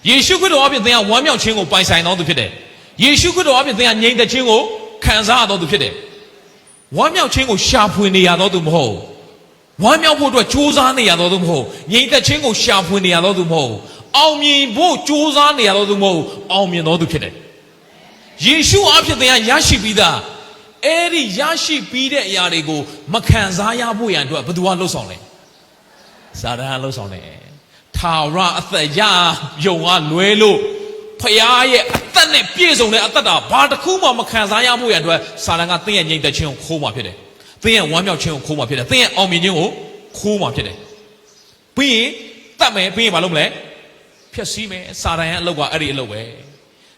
ယေရှုခရစ်တော်အားဖြင့်သင်ကဝမ်းမြောက်ခြင်းကိုပိုင်ဆိုင်တော်သူဖြစ်တယ်ယေရှုခရစ်တော်အားဖြင့်သင်ကငြိမ်သက်ခြင်းကိုခံစားတော်သူဖြစ်တယ်ဝမ်းမြောက်ခြင်းကိုရှာဖွေနေရတော်သူမဟုတ်ဝမ်းမြောက်ဖို့အတွက်ကြိုးစားနေရတော်သူမဟုတ်ငြိမ်သက်ခြင်းကိုရှာဖွေနေရတော်သူမဟုတ်အောင်မြင်ဖို့ကြိုးစားနေရတော်သူမဟုတ်အောင်မြင်တော်သူဖြစ်တယ်ယေရှုအားဖြင့်သင်ကရရှိပြီးသားအဲ့ဒီရရှိပြီးတဲ့အရာတွေကိုမခံစားရဖို့ရန်အတွက်ဘယ်သူကလှုပ်ဆောင်လဲစာတန်ကလှုပ်ဆောင်တယ်ထာဝရအသက်ရယုံကလွဲလို့ဖခင်ရဲ့အသက်နဲ့ပြည့်စုံတဲ့အသက်တာဘာတစ်ခုမှမခံစားရဖို့ရန်အတွက်စာတန်ကသင်ရဲ့ငြိမ်သက်ခြင်းကိုခိုးမှဖြစ်တယ်သင်ရဲ့ဝမ်းမြောက်ခြင်းကိုခိုးမှဖြစ်တယ်သင်ရဲ့အောင်မြင်ခြင်းကိုခိုးမှဖြစ်တယ်ပြီးရင်တတ်မယ်ပြီးရင်မလုပ်မလဲဖျက်ဆီးမယ်စာတန်ရဲ့အလုပ်ကအဲ့ဒီအလုပ်ပဲ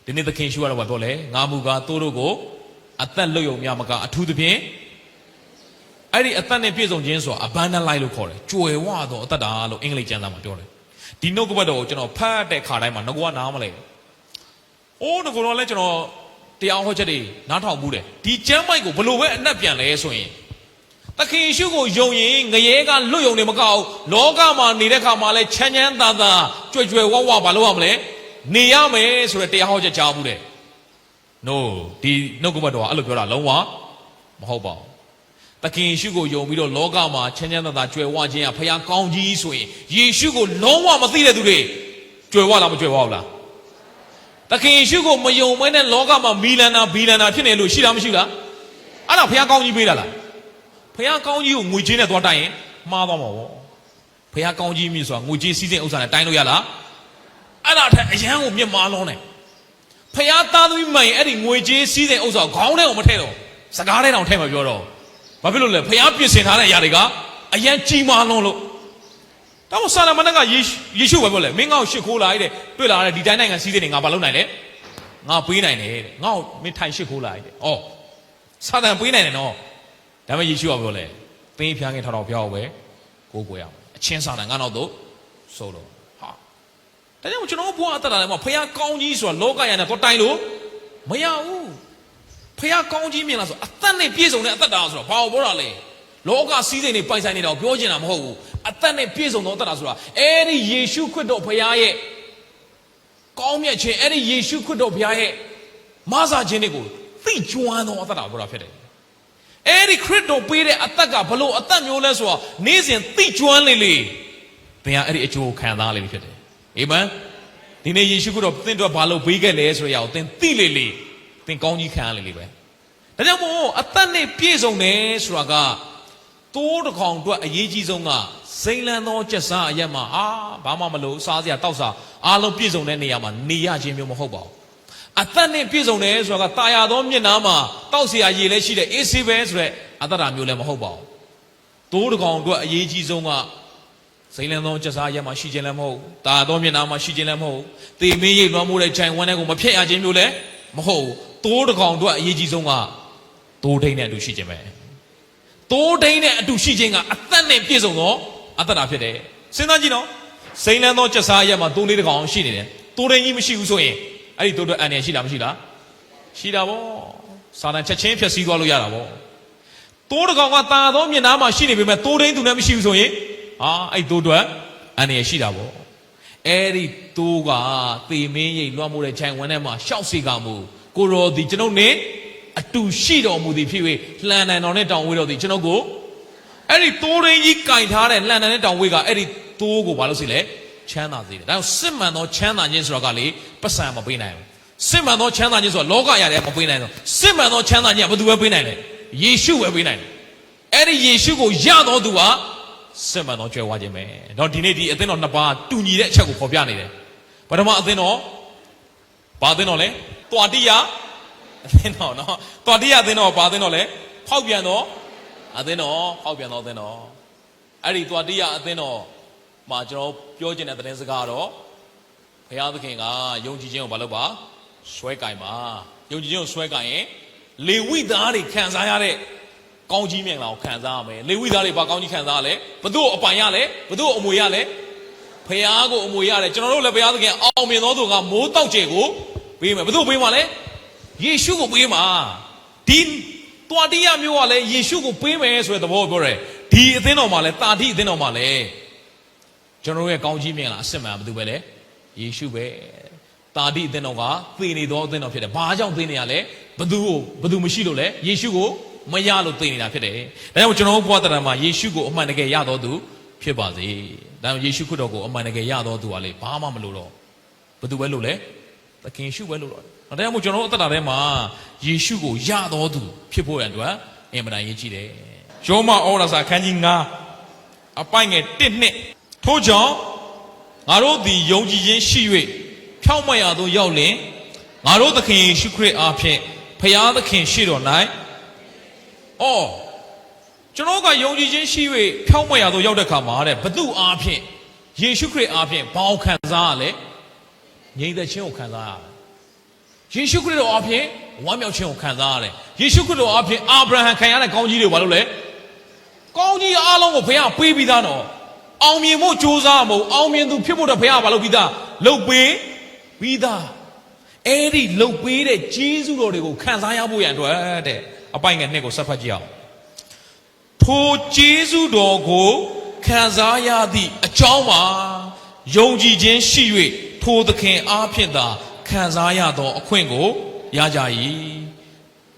ဒီနေ့သခင်ရှုရတော့ဘာပြောလဲငါမူကားတိုးတို့ကိုအသက်လွတ်ယုံများမကအထူးသဖြင့်အဲ့ဒီအသက်နဲ့ပြည့်စုံခြင်းဆိုတာ abundant life လို့ခေါ်တယ်ကြွယ်ဝသောအသက်တာလို့အင်္ဂလိပ်ကျမ်းစာမှာပြောတယ်ဒီနှုတ်ကပတ်တော်ကိုကျွန်တော်ဖတ်တဲ့ခါတိုင်းမှာငါကနားမလဲအိုးငါကတော့လည်းကျွန်တော်တရားဟောချက်တွေနားထောင်မှုတယ်ဒီကျမ်းပိုက်ကိုဘလို့ပဲအနက်ပြန်လဲဆိုရင်သခင်ယေရှုကိုယုံရင်ငရဲကလွတ်ယုံနေမကောက်လောကမှာနေတဲ့ခါမှာလဲချမ်းချမ်းသာသာကြွယ်ကြွယ်ဝဝဘာလို့ရမလဲနေရမယ်ဆိုတဲ့တရားဟောချက်ကြားမှုတယ်no ဒီနှုတ်ကပတ်တော်ကအဲ့လိုပြောတာလုံးဝမဟုတ်ပါဘူး သခင်ယေရှုကိုယုံပြီးတော့လောကမှာချမ်းချမ်းသာသာကြွယ်ဝခြင်းကဖခင်ကောင်းကြီးဆိုရင်ယေရှုကိုလုံးဝမသိတဲ့သူတွေကြွယ်ဝလားမကြွယ်ဝဘူးလားသခင်ယေရှုကိုမယုံမဲနဲ့လောကမှာမီလန်နာဘီလန်နာဖြစ်နေလို့ရှိလားမရှိလားအဲ့ဒါဖခင်ကောင်းကြီးပေးတာလားဖခင်ကောင်းကြီးကိုငွေကြေးနဲ့သွားတိုက်ရင်မှားသွားမှာပေါ့ဖခင်ကောင်းကြီးမြင့်ဆိုတာငွေကြေးစည်းစိမ်ဥစ္စာနဲ့တိုင်းလို့ရလားအဲ့ဒါထက်အရန်ကိုမြင့်မားလုံးတယ်ဖခင်သားသမီးမှန်ရင်အဲ့ဒီငွေကြေးစည်းစိမ်ဥစ္စာကိုခေါင်းထဲကိုမထည့်တော့စကားထဲတောင်ထည့်မပြောတော့ဘာဖြစ်လို့လဲဖခင်ပြင်ဆင်ထားတဲ့အရာတွေကအရန်ကြီးမားလုံးလို့တော့ဆာလမန်ကယေရှုပဲပြောလဲမင်းငါ့ကိုရှစ်ခိုးလိုက်တဲ့တွေ့လာတဲ့ဒီတိုင်းနိုင်ငံစည်းစိမ်တွေငါဘာလုပ်နိုင်လဲငါပေးနိုင်တယ်တဲ့ငါ့ကိုမင်းထိုင်ရှစ်ခိုးလိုက်တဲ့ဩစာတန်ပေးနိုင်တယ်နော်ဒါပေမဲ့ယေရှုကပြောလဲသင်ဖျားခင်ထောက်တော့ဖျားအောင်ပဲကိုးကွယ်အောင်အချင်းစာတန်ငါတော့ဆိုတော့ဟာဒါကြောင့်ကျွန်တော်ဘုရားအသက်တာထဲမှာဖခင်ကောင်းကြီးဆိုတာလောကရန်နဲ့တော့တိုင်လို့မရဘူးဖခင်ကောင်းကြီးမြင်လားဆိုအသက်နဲ့ပြည့်စုံတဲ့အသက်တာဆိုတော့ဘာကိုပြောတာလဲလောကစည်းစိမ်တွေပိုင်ဆိုင်နေတာကိုပြောချင်တာမဟုတ်ဘူးအသက်နဲ့ပြည့်စုံသောအသက်တာဆိုတာအဲ့ဒီယေရှုခရစ်တော်ဘုရားရဲ့ကောင်းမြတ်ခြင်းအဲ့ဒီယေရှုခရစ်တော်ဘုရားရဲ့မဆာခြင်းတွေကိုသိကျွမ်းသောအသက်တာပြောတာဖြစ်တယ်အဲ့ဒီခရစ်တော်ပေးတဲ့အသက်ကဘလို့အသက်မျိုးလဲဆိုတာနေ့စဉ်သိကျွမ်းလေလေသင်ကအဲ့ဒီအကျိုးခံစားလေဖြစ်တယ်အာမင်ဒီနေ့ယေရှုခရစ်တော်သင်တို့ဘာလို့ပေးခဲ့လဲဆိုရအောင်သင်သိလေလေသင်ကောင်းကြီးခံရလေလေပဲဒါကြောင့်မို့အသက်နဲ့ပြည့်စုံတယ်ဆိုတာကတိုးတစ်ကောင်အတွက်အရေးကြီးဆုံးကစိမ့်လန်းသောကျက်စားအရက်မှာဘာမှမလို့စားစရာတောက်စားအားလုံးပြည့်စုံတဲ့နေရာမှာနေရခြင်းမျိုးမဟုတ်ပါဘူးအသက်နဲ့ပြည့်စုံတယ်ဆိုတာကတာယာသောမျက်နှာမှာတောက်စရာရည်လည်းရှိတဲ့အေးဆေးပဲဆိုတဲ့အသက်တာမျိုးလည်းမဟုတ်ပါဘူးတိုးတစ်ကောင်အတွက်အရေးကြီးဆုံးကစိမ့်လန်းသောကျက်စားအရက်မှာရှိခြင်းလည်းမဟုတ်တာယာသောမျက်နှာမှာရှိခြင်းလည်းမဟုတ်သေမင်းရိပ်လွှမ်းမိုးတဲ့ခြံဝန်းထဲကိုမဖျက်ရခြင်းမျိုးလည်းမဟုတ်တိုးတစ်ကောင်အတွက်အရေးကြီးဆုံးကတိုးထိန်နဲ့အတူရှိခြင်းပဲတိုးထိန်နဲ့အတူရှိခြင်းကအသက်နဲ့ပြည့်စုံသောအသက်တာဖြစ်တယ်စဉ်းစားကြည့်နော်စိမ့်လန်းသောကျက်စားရက်မှာတိုးလေးတစ်ကောင်ရှိနေတယ်တိုးထိန်ကြီးမရှိဘူးဆိုရင်အဲ့ဒီတိုးအတွက်အန်ရရှိလားမရှိလားရှိတာဗောစာတန်ချက်ချင်းဖြည့်ဆည်းသွားလို့ရတာဗောတိုးတစ်ကောင်ကတာသောမျက်နှာမှာရှိနေပေမဲ့တိုးထိန်သူနဲ့မရှိဘူးဆိုရင်အဲ့တိုးအတွက်အန်ရရှိတာဗောအဲ့ဒီတိုးကသေမင်းရိပ်လွှမ်းမိုးတဲ့ခြံဝန်းထဲမှာရှောက်စီကမှုကိုရောဒီကျွန်ုပ်နဲ့အတူရှိတော်မူသည်ဖြစ်၍လှန်နံတော်နဲ့တောင်ဝေးတော်သည်ကျွန်ုပ်ကိုအဲ့ဒီတိုးရင်းကြီးကင်ထားတဲ့လှန်နံနဲ့တောင်ဝေးကအဲ့ဒီတိုးကိုဘာလို့စီလဲချမ်းသာစေတယ်ဒါကြောင့်စစ်မှန်သောချမ်းသာခြင်းဆိုတာကလေပတ်စံမပေးနိုင်ဘူးစစ်မှန်သောချမ်းသာခြင်းဆိုတာလောကရတယ်မပေးနိုင်ဘူးစစ်မှန်သောချမ်းသာခြင်းကဘယ်သူပဲပေးနိုင်လဲယေရှုပဲပေးနိုင်တယ်အဲ့ဒီယေရှုကိုရတော်သူဟာစစ်မှန်သောကြွယ်ဝခြင်းပဲတော့ဒီနေ့ဒီအသင်းတော်နှစ်ပါးတူညီတဲ့အချက်ကိုဖော်ပြနေတယ်ပထမအသင်းတော်ဘာအသင်းတော်လဲတွာတိယအသင်းတော်နော်တွာတိယအသင်းတော်ဘာအသင်းတော်လဲဖောက်ပြန်တော်အသင်းတော်ဖောက်ပြန်တော်အသင်းတော်အဲ့ဒီတွာတိယအသင်းတော်မှာကျွန်တော်ပြောချင်တဲ့သတင်းစကားတော့ဘုရားသခင်ကယုံကြည်ခြင်းကိုမလုပ်ပါဆွဲကင်ပါယုံကြည်ခြင်းကိုဆွဲကင်ရင်လေဝိသားတွေခံစားရတဲ့ကောင်းကြီးမြတ်လာကိုခံစားရမယ်လေဝိသားတွေဘာကောင်းကြီးခံစားရလဲဘသူ့ကိုအပိုင်ရလဲဘသူ့ကိုအမွေရလဲဘုရားကိုအမွေရတယ်ကျွန်တော်တို့လည်းဘုရားသခင်အောင်မြင်သောသူကမိုးတောက်ကျဲကိုပေးမယ်ဘသူ့ပေးမှာလဲယေရှုကိုပေးမှာဒီတွာတိယမျိုးကလည်းယေရှုကိုပေးမယ်ဆိုတဲ့သဘောကိုပြောတယ်ဒီအသင်းတော်မှာလည်းတာတိအသင်းတော်မှာလည်းကျွန်တော်ရဲ့ကောင်းကြီးမြင်လာအစစ်မှန်ဘယ်သူပဲလဲယေရှုပဲတာတိအသင်းတော်ကသေနေသောအသင်းတော်ဖြစ်တယ်ဘာကြောင့်သေနေရလဲဘသူမရှိလို့လဲယေရှုကိုမရလို့သေနေတာဖြစ်တယ်ဒါကြောင့်ကျွန်တော်ဘုရားတရားမှာယေရှုကိုအမှန်တကယ်ရတော်သူဖြစ်ပါစေဒါကြောင့်ယေရှုခရစ်တော်ကိုအမှန်တကယ်ရတော်သူကလေဘာမှမလို့တော့ဘသူပဲလို့လဲသခင်ယေရှုပဲလို့တော့ဒါကြောင့်ကျွန်တော်အသက်တာထဲမှာယေရှုကိုရတော်သူဖြစ်ဖို့ရန်အတွက်အင်မတန်ရည်ကြည်တယ်ယောမဩဝါဒစာအခန်းကြီး9အပိုင်ငယ်1နှစ်ထို့ကြောင့်ငါတို့သည်ယုံကြည်ခြင်းရှိ၍ဖြောင့်မတ်ရာသို့ရောက်လျင်ငါတို့သခင်ယေရှုခရစ်အားဖြင့်ဖျားသခင်ရှိတော်၌ကျွန်တော်ကယုံကြည်ခြင်းရှိ၍ဖြောင့်မတ်ရာသို့ရောက်တဲ့ခါမှာတဲ့ဘသူအားဖြင့်ယေရှုခရစ်အားဖြင့်ဘာကိုခံစားရလဲငြိမ်သက်ခြင်းကိုခံစားရတယ်ယေရှုခရစ်တော်အားဖြင့်ဝမ်းမြောက်ခြင်းကိုခံစားရတယ်ယေရှုခရစ်တော်အားဖြင့်အာဗြဟံခံရတဲ့ကောင်းကြီးတွေဘာလို့လဲကောင်းကြီးအားလုံးကိုဘုရားပေးပြီးသားတော့အောင်မြင်ဖို့ကြိုးစားမဟုတ်အောင်မြင်သူဖြစ်ဖို့တော့ဘုရားဘာလုပ်ပြီးသားလုပ်ပေးပြီးသားအဲ့ဒီလုပ်ပေးတဲ့ဂျေဇုတော်တွေကိုခံစားရဖို့ရန်အတွက်တဲ့အပိုင်ငယ်နှစ်ကိုဆက်ဖတ်ကြည့်အောင်ထိုဂျေဇုတော်ကိုခံစားရသည့်အကြောင်းမှာယုံကြည်ခြင်းရှိ၍ထိုသခင်အားဖြင့်သာခံစားရသောအခွင့်ကိုရကြ၏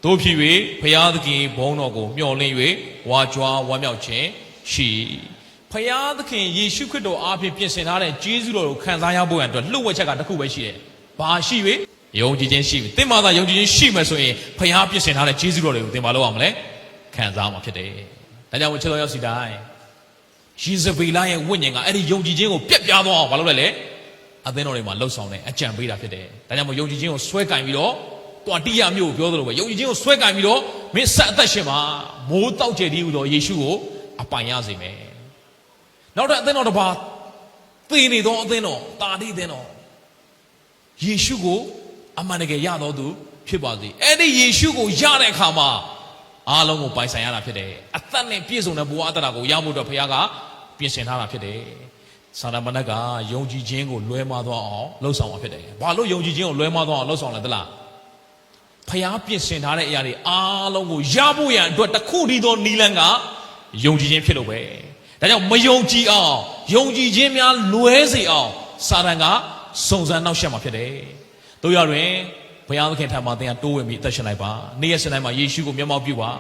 တို့ဖြစ်၍ဖျားသခင်ဘုန်းတော်ကိုမျှော်လင့်၍ဝါကြွားဝမ်းမြောက်ခြင်းရှိဖျားသခင်ယေရှုခရစ်တော်အားဖြင့်ပြင်ဆင်ထားတဲ့ကျေးဇူးတော်ကိုခံစားရဖို့ရန်အတွက်လှုပ်ဝက်ချက်ကတစ်ခုပဲရှိတယ်။ဘာရှိ၍ယုံကြည်ခြင်းရှိပြီ။သင်မှာသာယုံကြည်ခြင်းရှိမယ်ဆိုရင်ဖျားပြင်ဆင်ထားတဲ့ကျေးဇူးတော်တွေကိုသင်မလုပ်အောင်မလဲခံစားမှာဖြစ်တယ်။ဒါကြောင့်ချစ်တော်ရောက်စီတိုင်းယေဇဗေလရဲ့ဝိညာဉ်ကအဲ့ဒီယုံကြည်ခြင်းကိုပြက်ပြားသွားအောင်မလုပ်လိုက်လေအသင်းတော်တွေမှာလှုပ်ဆောင်တဲ့အကြံပေးတာဖြစ်တယ်။ဒါကြောင့်မို့ယုံကြည်ခြင်းကိုဆွဲကင်ပြီးတော့တွာတိယမျိုးကိုပြောသလိုပဲယုံကြည်ခြင်းကိုဆွဲကင်ပြီးတော့မင်းဆက်အသက်ရှင်မှာမိုးတောက်ကျဲတည်းဟူသောယေရှုကိုအပိုင်ရစေမယ်။နောက်ထပ်အသင်းတော်တစ်ပါးသေနေသောအသင်းတော်တာတိအသင်းတော်ယေရှုကိုအမှန်တကယ်ရတော်သူဖြစ်ပါစေ။အဲ့ဒီယေရှုကိုရတဲ့အခါမှာအားလုံးကိုပိုင်ဆိုင်ရတာဖြစ်တယ်။အသက်နဲ့ပြည့်စုံတဲ့ဘဝအတ္တကိုရဖို့အတွက်ဘုရားကပြင်ဆင်ထားတာဖြစ်တယ်။စာရမဏေကယုံကြည်ခြင်းကိုလွဲမှားသွားအောင်လှုပ်ဆောင်မှာဖြစ်တယ်။ဘာလို့ယုံကြည်ခြင်းကိုလွဲမှားသွားအောင်လှုပ်ဆောင်လဲသလား။ဘုရားပြင်ဆင်ထားတဲ့အရာတွေအားလုံးကိုရဖို့ရန်အတွက်တစ်ခုတည်းသောနီလန်းကယုံကြည်ခြင်းဖြစ်လို့ပဲ။ဒါကြောင့်မယုံကြည်အောင်ယုံကြည်ခြင်းများလွဲစေအောင်စာတန်ကစုံစမ်းနှောက်ယှက်မှာဖြစ်တယ်။တို့ရတွင်ဘုရားသခင်ထံမှာသင်ကတိုးဝင်ပြီးအသက်ရှင်လိုက်ပါနေ့ရက်စဉ်တိုင်းမှာယေရှုကိုမျက်မှောက်ပြုပါ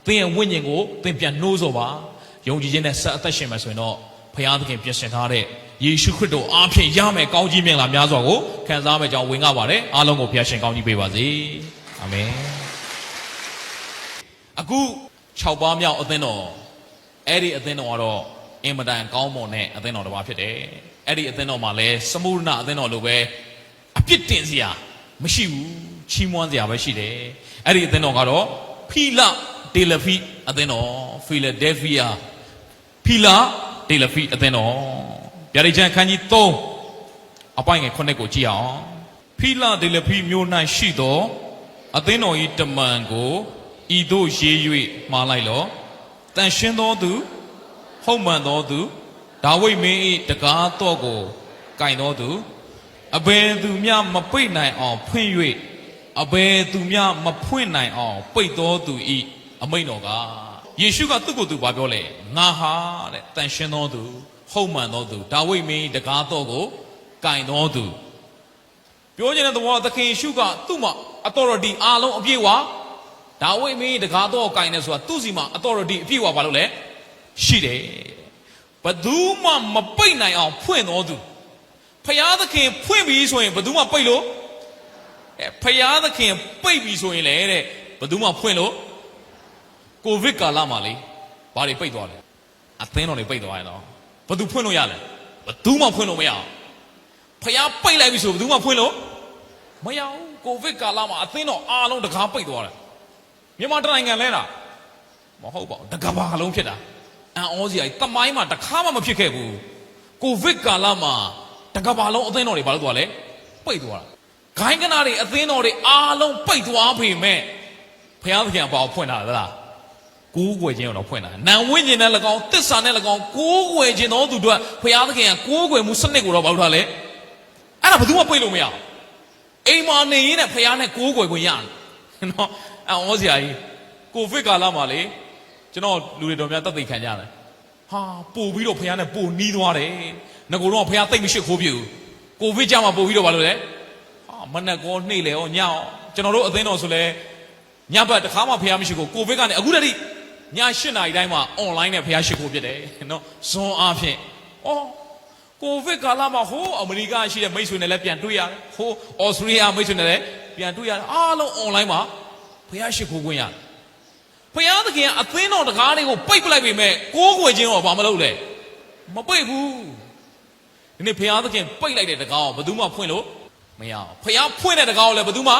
သင်ရဲ့ဝိညာဉ်ကိုသင်ပြန်နှိုးဆော်ပါယုံကြည်ခြင်းနဲ့ဆက်အသက်ရှင်မယ်ဆိုရင်တော့ဘုရားသခင်ပြင်ဆင်ထားတဲ့ယေရှုခရစ်တော်အားဖြင့်ရမယ်ကောင်းကြီးမြတ်လာများစွာကိုခံစားမယ်ကြောင်းဝင်ငါပါတယ်အားလုံးကိုဘုရားရှင်ကောင်းကြီးပေးပါစေအာမင်အခု6ပါးမြောက်အသင်းတော်အဲ့ဒီအသင်းတော်ကတော့အင်မတန်ကောင်းမွန်တဲ့အသင်းတော်တစ်ပါးဖြစ်တယ်အဲ့ဒီအသင်းတော်မှာလည်းစမုရဏအသင်းတော်လိုပဲအပြစ်တင်စရာမရှိဘူးချီးမွမ်းစရာပဲရှိတယ်အဲ့ဒီအသင်းတော်ကတော့ဖီလဒေလဖီအသင်းတော်ဖီလာဒဲဖီယာဖီလာဒေလဖီအသင်းတော်ဗျာဒိတ်ချန်ခန်းကြီး3အပိုင်းငယ်9ကိုကြည့်အောင်ဖီလာဒေလဖီမြို့၌ရှိသောအသင်းတော်၏တမန်ကိုဤသို့ရေး၍မှားလိုက်လောတန်ရှင်းသောသူဟုတ်မှန်သောသူဒါဝိဒ်မင်း၏တကားတော်ကိုကင်သောသူအဘယ်သူမျှမပိတ်နိုင်အောင်ဖွင့်၍အဘယ်သူမျှမဖွင့်နိုင်အောင်ပိတ်တော်သူဤအမိန့်တော်ကယေရှုကသူ့ကိုယ်သူဘာပြောလဲငါဟာတဲ့တန်ရှင်းတော်သူဟုတ်မှန်တော်သူဒါဝိဒ်မင်းတကားတော်ကိုကင်တော်သူပြောချင်တဲ့သဘောသခင်ယေရှုကသူ့မှာ authority အားလုံးအပြည့်ဝဒါဝိဒ်မင်းတကားတော်ကိုကင်တယ်ဆိုတာသူ့စီမှာ authority အပြည့်ဝဘာလို့လဲရှိတယ်ဘယ်သူမှမပိတ်နိုင်အောင်ဖွင့်တော်သူဖယားသခင်ဖွင့်ပြီဆိုရင်ဘယ်သူမှပိတ်လို့ဖယားသခင်ပိတ်ပြီဆိုရင်လေတဲ့ဘယ်သူမှဖွင့်လို့ကိုဗစ်ကာလမှာလေဘာတွေပိတ်သွားလဲအသင်းတော်တွေပိတ်သွားရင်တော့ဘယ်သူဖွင့်လို့ရလဲဘယ်သူမှဖွင့်လို့မရအောင်ဖယားပိတ်လိုက်ပြီဆိုဘယ်သူမှဖွင့်လို့မရဘူးကိုဗစ်ကာလမှာအသင်းတော်အားလုံးတကားပိတ်သွားတယ်မြန်မာတိုင်းနိုင်ငံလဲတာမဟုတ်ပါဘူးတကဘာလုံးဖြစ်တာအန်အောစရာတမိုင်းမှာတခါမှမဖြစ်ခဲ့ဘူးကိုဗစ်ကာလမှာတကဘာလုံးအသင်းတော်တွေဘာလို့သွားလဲပိတ်သွားတာဂိုင်းကနာတွေအသင်းတော်တွေအားလုံးပိတ်သွားပြီမဲ့ဘုရားသခင်အပေါ်ဖွင့်တာလားကိုးကွယ်ခြင်းတော့ဖွင့်တာနံဝိညာဉ်နဲ့၎င်းသစ္စာနဲ့၎င်းကိုးကွယ်ခြင်းတော်သူတို့ဘုရားသခင်ကကိုးကွယ်မှုစနစ်ကိုတော့ဘာလို့ထားလဲအဲ့ဒါဘယ်သူမှပိတ်လို့မရဘူးအိမ်မှာနေရင်းနဲ့ဘုရားနဲ့ကိုးကွယ်ခွင့်ရတယ်နော်အော်စရာကြီးကိုဗစ်ကာလမှာလေကျွန်တော်လူတွေတော်များတတ်သိခံကြတယ်ဟာပို့ပြီးတော့ဘုရားနဲ့ပို့နီးသွားတယ်ငကိုတော့ဘုရားသိမ့်မရှိခိုးပြဘူးကိုဗစ်ကြမှာပို့ပြီးတော့ဘာလို့လဲဟာမနက်ကောနေ့လေရောညောကျွန်တော်တို့အသင်းတော်ဆိုလဲညဘက်တခါမှဘုရားမရှိခိုးကိုဗစ်ကနေအခုတည်းည8 နာရီတိုင်းမှာ online နဲ့ဘုရားရှိခိုးပြတယ်နော်ဇွန်အားဖြင့်ကိုဗစ်ကာလမှာဟိုးအမေရိကရှိတဲ့မိတ်ဆွေနဲ့လည်းပြန်တွေ့ရတယ်ဟိုးအော်စတြေးလျမိတ်ဆွေနဲ့လည်းပြန်တွေ့ရတယ်အားလုံး online မှာဘုရားရှိခိုးခွင့်ရတယ်ဘုရားသခင်ကအသင်းတော်တကားတွေကိုပိတ်ပလိုက်ပြီမဲ့ကိုးကွယ်ခြင်းတော့ဘာမလုပ်လဲမပိတ်ဘူးဒီနေ့ဘုရားသခင်ပိတ်လိုက်တဲ့တကားကိုဘယ်သူမှဖွင့်လို့မရအောင်ဘုရားဖွင့်တဲ့တကားကိုလည်းဘယ်သူမှဒါ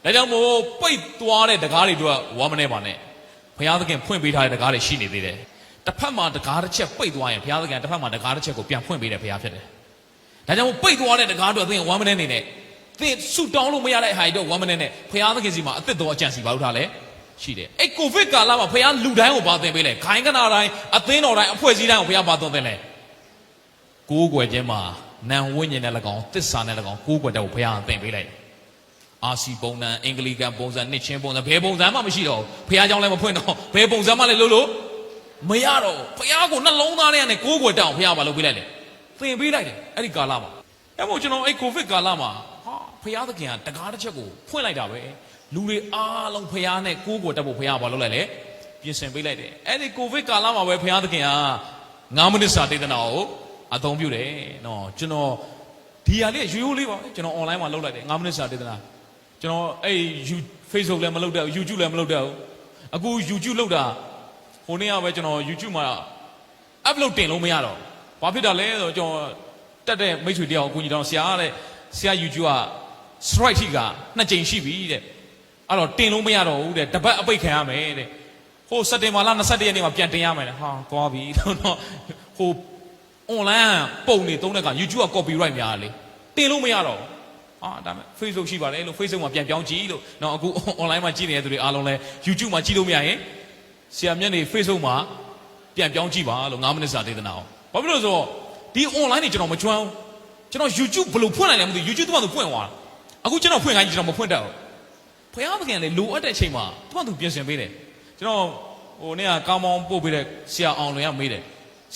ကြောင့်မို့ပိတ်သွားတဲ့တကားတွေတော့ဝမ်းမနေပါနဲ့ဘုရားသခင်ဖွင့်ပေးထားတဲ့တကားတွေရှိနေသေးတယ်တစ်ဖက်မှာတကားတစ်ချက်ပိတ်သွားရင်ဘုရားသခင်တစ်ဖက်မှာတကားတစ်ချက်ကိုပြန်ဖွင့်ပေးတဲ့ဘုရားဖြစ်တယ်ဒါကြောင့်မို့ပိတ်သွားတဲ့တကားတော့သင်ဝမ်းမနေနေနဲ့သင်ဆူတောင်းလို့မရတဲ့ဟာတွေတော့ဝမ်းမနေနဲ့ဘုရားသခင်စီမှာအသက်တော်အကြံစီပါလို့ထားလဲရှိတယ်အဲ့ကိုဗစ်ကာလမှာဘုရားလူတိုင်းကိုဘာသင်ပေးလဲခိုင်းကနာတိုင်းအသင်းတော်တိုင်းအဖွဲ့အစည်းတိုင်းကိုဘုရားဘာသွန်သင်လဲကိုးကွယ်ခြင်းမှာနံဝိညာဉ်နဲ့၎င်းသစ္စာနဲ့၎င်းကိုးကွယ်တဲ့ကိုဘုရားသင်ပေးလိုက်အာစီပုံစံအင်္ဂလိကန်ပုံစံနှစ်ချင်းပုံစံဘယ်ပုံစံမှမရှိတော့ဘုရားကြောင့်လည်းမဖွင့်တော့ဘယ်ပုံစံမှလည်းလို့မရတော့ဘုရားကိုနှလုံးသားထဲကနေကိုးကွယ်တောင်းဘုရားဘာလုပ်ပေးလိုက်လဲသင်ပေးလိုက်တယ်အဲ့ဒီကာလမှာအဲ့မို့ကျွန်တော်အဲ့ကိုဗစ်ကာလမှာဟာဘုရားသခင်ကတကားတစ်ချက်ကိုဖွင့်လိုက်တာပဲ လူတွေအားလုံးဖျားနဲ့ကိုးကိုတက်ဖို့ဖျားဘာလုပ်လိုက်လဲပြင်ဆင်ပေးလိုက်တယ်အဲ့ဒီကိုဗစ်ကာလမှာပဲဖျားသခင်က9 မိနစ်စာဒေသနာကိုအသုံးပြုတယ်နော်ကျွန်တော်ဒီဟာလေးရိုးရိုးလေးပါကျွန်တော် online မှာလုပ်လိုက်တယ်9 မိနစ်စာဒေသနာကျွန်တော်အဲ့ Facebook လည်းမလုပ်တတ်ဘူး YouTube လည်းမလုပ်တတ်ဘူးအခု YouTube လုပ်တာဟိုနေ့ကပဲကျွန်တော် YouTube မှာ upload တင်လို့မရတော့ဘာဖြစ်တာလဲဆိုတော့ကျွန်တော်တက်တဲ့မိတ်ဆွေတယောက်ကိုကြီးတောင်းဆရာ YouTube က strike ထိက2 ကြိမ်ရှိပြီတဲ့အဲ့တော့တင်လို့မရတော့ဘူးတဲ့တပတ်အပိတ်ခံရမယ်တဲ့ဟိုစက်တင်ဘာလ21ရက်နေ့မှာပြန်တင်ရမယ်တဲ့ဟာသွားပြီတော့ဟို online ပုံနေသုံးတဲ့က YouTube က copyright များလေတင်လို့မရတော့ဟာဒါမဲ့ Facebook ရှိပါတယ်လို့ Facebook မှာပြန်ပြောင်းကြည့်လို့နော်အခု online မှာကြည့်နေတဲ့သူတွေအားလုံးလဲ YouTube မှာကြည့်လို့မရရင်ဆရာမျက်နှာ Facebook မှာပြန်ပြောင်းကြည့်ပါလို့9 မိနစ်စာဒေသနာအောင်ဘာဖြစ်လို့ဆိုတော့ဒီ online တွေကျွန်တော်မကျွမ်းဘူးကျွန်တော် YouTube ဘယ်လိုဖွင့်နိုင်လဲမသိဘူး YouTube သူ့ဘာသူဖွင့်သွားတာအခုကျွန်တော်ဖွင့်ခိုင်းကျွန်တော်မဖွင့်တတ်ဘူးဖျားသခင်လည်းလိုအပ်တဲ့အချိန်မှာသူ့ဘာသူပြင်ဆင်ပေးတယ်ကျွန်တော်ဟိုနေ့ကကောင်းမောင်းပို့ပေးတဲ့ဆရာအောင်လွင်ကမေးတယ်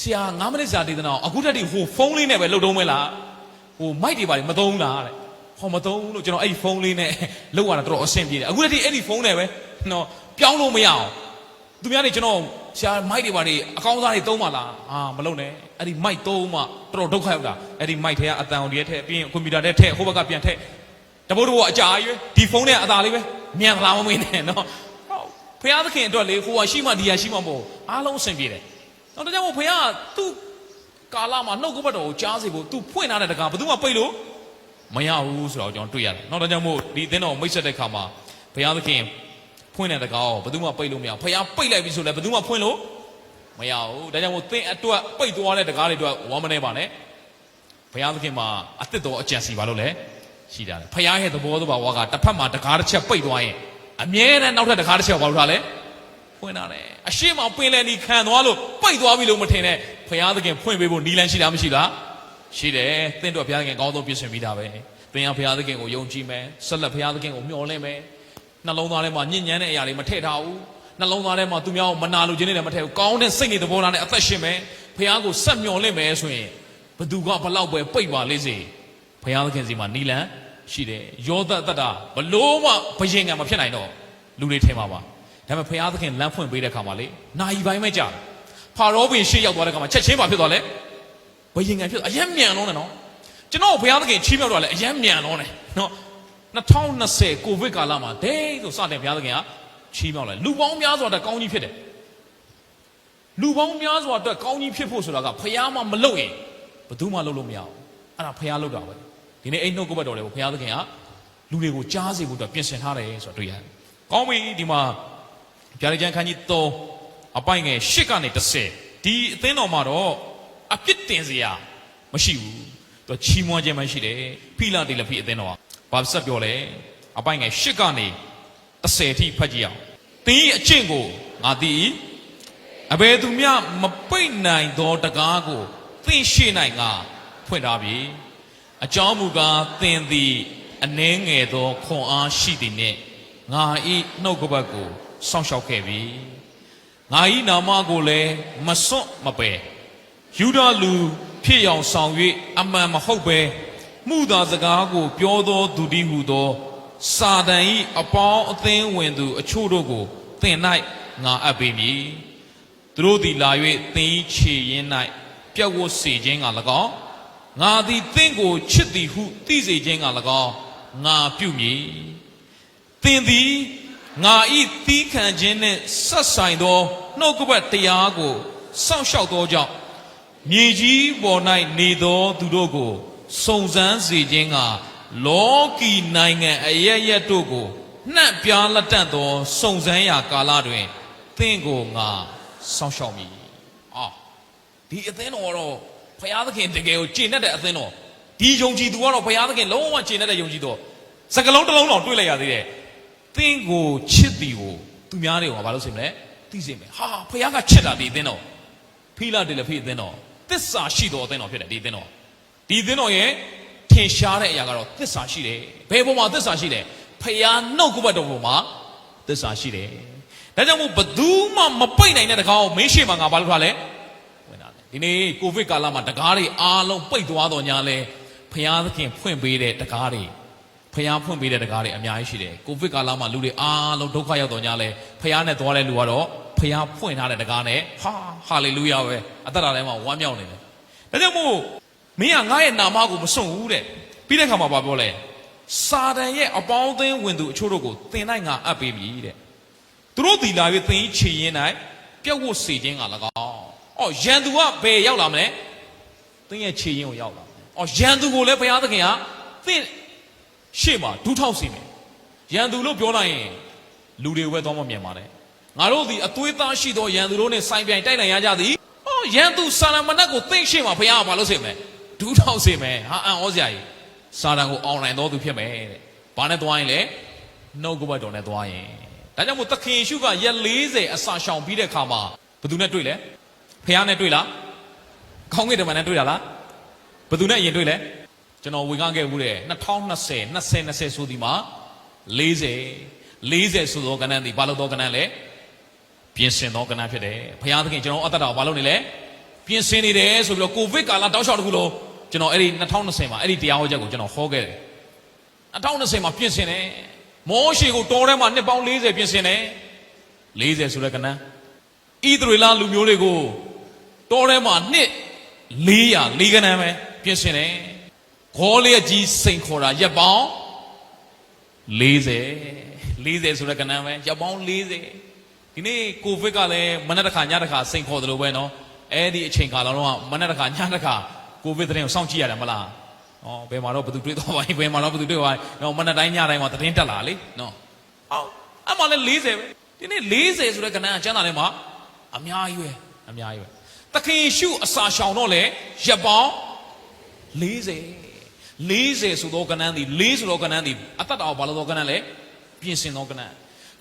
ဆရာ9 မိနစ်စာဒေသနာအောင်အခုတည်းကဟိုဖုန်းလေးနဲ့ပဲလုပ်တော့မဲလားဟိုမိုက်တွေပါလေမသုံးလားတဲ့ဟောမသုံးဘူးလို့ကျွန်တော်အဲ့ဒီဖုန်းလေးနဲ့လုပ်ရတာတော်တော်အဆင်ပြေတယ်အခုတည်းကအဲ့ဒီဖုန်းနဲ့ပဲနော်ပြောင်းလို့မရအောင်သူများတွေကျွန်တော်ဆရာမိုက်တွေပါလေအကောင်းစားတွေသုံးပါလားမလုပ်နဲ့အဲ့ဒီမိုက်သုံးမှတော်တော်ဒုက္ခရောက်တာအဲ့ဒီမိုက်ထဲကအတန်တွေထည့်ပြီးရင်ကွန်ပျူတာထဲထည့်ဟိုဘက်ကပြန်ထည့်တပုတ်တော့အကြာကြီးပဲဒီဖုန်းနဲ့အသာလေးပဲမြန်လာမမင်းနဲ့နော်ဖျားသခင်အတွက်လေဟိုဟာရှိမှဒီဟာရှိမှမဟုတ်အားလုံးအဆင်ပြေတယ်တော့ဒါကြောင့်မို့ဖျားသူ့ကာလမှာနှုတ်ကပတ်တော်ကိုကြားစေဖို့သူဖွင့်ထားတဲ့တကားဘယ်သူမှပိတ်လို့မရဘူးဆိုတော့ကျွန်တော်တွေ့ရတယ်တော့ဒါကြောင့်မို့ဒီအသင်းတော်မိတ်ဆက်တဲ့ခါမှာဖျားသခင်ဖွင့်တဲ့တကားကိုဘယ်သူမှပိတ်လို့မရဘူးဖျားပိတ်လိုက်ပြီဆိုလည်းဘယ်သူမှဖွင့်လို့မရဘူးဒါကြောင့်မို့သင်အတွက်ပိတ်သွားတဲ့တကားတွေအတွက်ဝမ်းမနေပါနဲ့ဖျားသခင်မှာအသစ်တော်အကြံစီပါလို့လေရှိတာလေဖျားရဲ့သဘောသဘာဝကတစ်ဖက်မှာတကားတစ်ချက်ပိတ်သွားရင်အမြဲတမ်းနောက်ထပ်တကားတစ်ချက်ဘာလို့ထားလဲဖွင့်တာလေအရှိမပင်လယ်နီခံသွားလို့ပိတ်သွားပြီလို့မထင်နဲ့ဖျားသခင်ဖွင့်ပေးဖို့နီလန်းရှိလားမရှိလားရှိတယ်သင်တို့ဖျားသခင်အကောင်းဆုံးပြင်ဆင်ပြီးတာပဲသင်ကဖျားသခင်ကိုယုံကြည်မယ်ဆက်လက်ဖျားသခင်ကိုမျှော်လင့်မယ်နှလုံးသားထဲမှာညဉ့်ညမ်းတဲ့အရာတွေမထည့်ထားဘူးနှလုံးသားထဲမှာသူများကိုမနာလိုခြင်းတွေလည်းမထည့်ဘူးကောင်းတဲ့စိတ်တွေသဘောထားနဲ့အသက်ရှင်မယ်ဖျားကိုဆက်မျှော်လင့်မယ်ဆိုရင်ဘသူကဘလောက်ပဲပိတ်ပါလိမ့်စေဖျားသခင်စီမှာနီလန်းရှိတယ်ယောသတ္တဘလို့မှဘယင်ကံမဖြစ်နိုင်တော့လူတွေထဲမှာပါဒါပေမဲ့ဖျားသခင်လမ်းဖွင့်ပေးတဲ့ခါမှာလေနိုင်ပိုင်းပဲကြာဖာရောဘင်ရှေ့ရောက်သွားတဲ့ခါမှာချက်ချင်းပါဖြစ်သွားလဲဘယင်ကံဖြစ်အယံမြန်လုံးတယ်နော်ကျွန်တော်ဖျားသခင်ချီးမြှောက်တော့လဲအယံမြန်လုံးတယ်နော်2020ကိုဗစ်ကာလမှာဒိတ်ဆိုစတဲ့ဘုရားသခင်ကချီးမြှောက်လိုက်လူပေါင်းများစွာအတွက်ကောင်းကြီးဖြစ်တယ်လူပေါင်းများစွာအတွက်ကောင်းကြီးဖြစ်ဖို့ဆိုတာကဘုရားမှမလုပ်ရင်ဘယ်သူမှလုပ်လို့မရဘူးအဲ့ဒါဘုရားလုပ်တာပဲဒီနေ့အိမ်နှုတ်ကပတ်တော်တွေကိုဘုရားသခင်ကလူတွေကိုကြားစေဖို့အတွက်ပြင်ဆင်ထားတယ်ဆိုတော့တွေ့ရတယ်ကောင်းပြီဒီမှာဗျာဒိတ်ကျမ်းခန်းကြီး3အပိုင်ငယ်8ကနေ10ဒီအသင်းတော်မှာတော့အပြစ်တင်စရာမရှိဘူးသူချီးမွမ်းခြင်းမှရှိတယ်ဖိလဒေလဖိအသင်းတော်ကဘာဆက်ပြောလဲအပိုင်ငယ်8ကနေ10ထိဖတ်ကြည့်အောင်သင်၏အကျင့်ကိုငါသိအဘယ်သူမျှမပိတ်နိုင်သောတကားကိုသင်ရှေ့၌ငါဖွင့်ထားပြီအကြောင်းမူကားသင်သည်အနှဲငယ်သောခွန်အားရှိသည်နှင့်ငါ၏နှုတ်ကပတ်ကိုစောင့်ရှောက်ခဲ့ပြီငါ၏နာမကိုလည်းမစွန့်မပယ်ယူဒလူဖြစ်အောင်ဆောင်၍အမှန်မဟုတ်ပဲမှုသာစကားကိုပြောသောသူတည်းဟူသောစာတန်၏အပေါင်းအသင်းဝင်သူအချို့တို့ကိုသင်၌ငါအပ်ပေးမည်သူတို့သည်လာ၍သင်၏ခြေရင်း၌ပြတ်ဝတ်စေခြင်းက၎င်းငါသည်သင်ကိုချစ်သည်ဟုသိစေခြင်းက၎င်းငါပြုမည်သင်သည်ငါ၏သီးခံခြင်းနှင့်ဆက်ဆိုင်သောနှုတ်ကပတ်တရားကိုစောင့်ရှောက်သောကြောင့်မြေကြီးပေါ်၌နေသောသူတို့ကိုစုံစမ်းစေခြင်းကလောကီနိုင်ငံအရရက်တို့ကိုနှံ့ပြားလက်တန့်သောစုံစမ်းရာကာလတွင်သင်ကိုငါစောင့်ရှောက်မည်ဒီအသင်းတော်တော့ဘုရားသခင်တကယ်ကိုကျင့်တတ်တဲ့အသင်းတော်ဒီယုံကြည်သူကတော့ဘုရားသခင်လုံးဝကျင့်တတ်တဲ့ယုံကြည်သူစကလုံးတစ်လုံးတော့တွေးလိုက်ရသေးတယ်သင်ကိုချစ်သည်ကိုသူများတွေကဘာလို့ဆိုမလဲသိစေမယ်ဟာဘုရားကချစ်တာဒီအသင်းတော်ဖိလဒေလဖိအသင်းတော်သစ္စာရှိတော်အသင်းတော်ဖြစ်တယ်ဒီအသင်းတော်ရဲ့ထင်ရှားတဲ့အရာကတော့သစ္စာရှိတယ်ဘယ်ပုံမှာသစ္စာရှိတယ်ဖျားနှုတ်ကပတ်တော်ပုံမှာသစ္စာရှိတယ်ဒါကြောင့်မို့ဘသူမှမပိတ်နိုင်တဲ့တကားကိုမင်းရှိမှငါဘာလို့ထားလဲဝင်တာလေဒီနေ့ကိုဗစ်ကာလမှာတကားတွေအားလုံးပိတ်သွားတော့ညာလဲဖျားသခင်ဖွင့်ပေးတဲ့တကားတွေ ဖျားဖွင့်ပေးတဲ့တကားတွေအများကြီးရှိတယ်ကိုဗစ်ကာလမှာလူတွေအားလုံးဒုက္ခရောက်တော့ညလဲဖျားနဲ့သွားတဲ့လူကတော့ဖျားဖွင့်ထားတဲ့တကားနဲ့ဟာလေလုယာပဲအသက်တာထဲမှာဝမ်းမြောက်နေတယ်ဒါကြောင့်မို့မင်းကငါရဲ့နာမကိုမစွန့်ဘူးတဲ့ပြီးတဲ့ခါမှာပြောလဲစာတန်ရဲ့အပေါင်းအသင်းဝင်သူအချို့တို့ကိုသင်နိုင်ငါအပ်ပေးပြီတဲ့သူတို့ဒီလာပြီးသင်ချေရင်နိုင်ပြက်ဝတ်စေခြင်းက၎င်းရန်သူကဘယ်ရောက်လာမလဲသင်ရဲ့ခြေရင်းကိုရောက်လာရန်သူကိုလည်းဘုရားသခင်ကသင်ရှေ့မှာဒူးထောက်စေမယ်ရန်သူလို့ပြောလိုက်ရင်လူတွေဝဲသွားမှမြင်ပါတယ်ငါတို့ဒီအသွေးသားရှိသောရန်သူတို့နဲ့ဆိုင်ပြိုင်တိုက်နိုင်ရကြသည်ရန်သူစာရမဏတ်ကိုသင်ရှေ့မှာဘုရားကဘာလို့စေမယ်ဒူးထောက်စေမယ်ဟာအံ့ဩစရာကြီးစာတန်ကိုအောင်နိုင်တော်သူဖြစ်မယ်တဲ့ဘာနဲ့သွားရင်လဲနှုတ်ကပတ်တော်နဲ့သွားရင်ဒါကြောင့်မို့သခင်ယေရှုကရက်40အစာရှောင်ပြီးတဲ့ခါမှာဘယ်သူနဲ့တွေ့လဲဘုရားနဲ့တွေ့လားခေါင်းငယ်တမန်နဲ့တွေ့တာလားဘယ်သူနဲ့အရင်တွေ့လဲကျွန်တော်ဝေငှခဲ့ဘူးတဲ့2020ဆိုဒီမှာ40ဆိုသောကဏ္ဍဒီဘာလို့သောကဏ္ဍလဲပြင်ဆင်သောကဏ္ဍဖြစ်တယ်ဘုရားသခင်ကျွန်တော်အသက်တာကိုဘာလုပ်နေလဲပြင်ဆင်နေတယ်ဆိုပြီးတော့ကိုဗစ်ကာလတောက်လျှောက်တခုလုံးကျွန်တော်အဲ့ဒီ2020မှာအဲ့ဒီတရားဟောချက်ကိုကျွန်တော်ဟောခဲ့တယ်2020မှာပြင်ဆင်တယ်မောရှေကိုတောထဲမှာနှစ်ပေါင်း40ပြင်ဆင်တယ်40ဆိုတဲ့ကဏ္ဍဣသရေလလူမျိုးတွေကိုတောထဲမှာနှစ်400ကဏ္ဍပဲပြင်ဆင်တယ်ခေါ်လျက်ကြီးစိန်ခေါ်တာရက်ပေါင်း40ဆိုတဲ့ကဏ္ဍပဲရက်ပေါင်း40ဒီနေ့ကိုဗစ်ကလည်းမနေ့တစ်ခါညတစ်ခါစိန်ခေါ်တယ်လို့ပဲနော်အဲ့ဒီအချိန်ကာလတော့မနေ့တစ်ခါညတစ်ခါကိုဗစ်သတင်းကိုစောင့်ကြည့်ရတယ်မလားဘယ်မှာတော့ဘယ်သူတွေ့တော့ပါဘယ်မှာတော့ဘယ်သူတွေ့ပါနော်မနေ့တိုင်းညတိုင်းမှာသတင်းတက်လာလေနော်အဲ့မှာလည်း40ပဲဒီနေ့40ဆိုတဲ့ကဏ္ဍကကျမ်းစာထဲမှာအများကြီးပဲသခင်ယေရှုအစာရှောင်တော့လေရက်ပေါင်း40ဆိုတော့ကဏ္ဍဒီ4ဆိုတော့ကဏ္ဍဒီအသက်တော်ဘာလို့တော့ကဏ္ဍလဲပြင်ဆင်တော့ကဏ္ဍ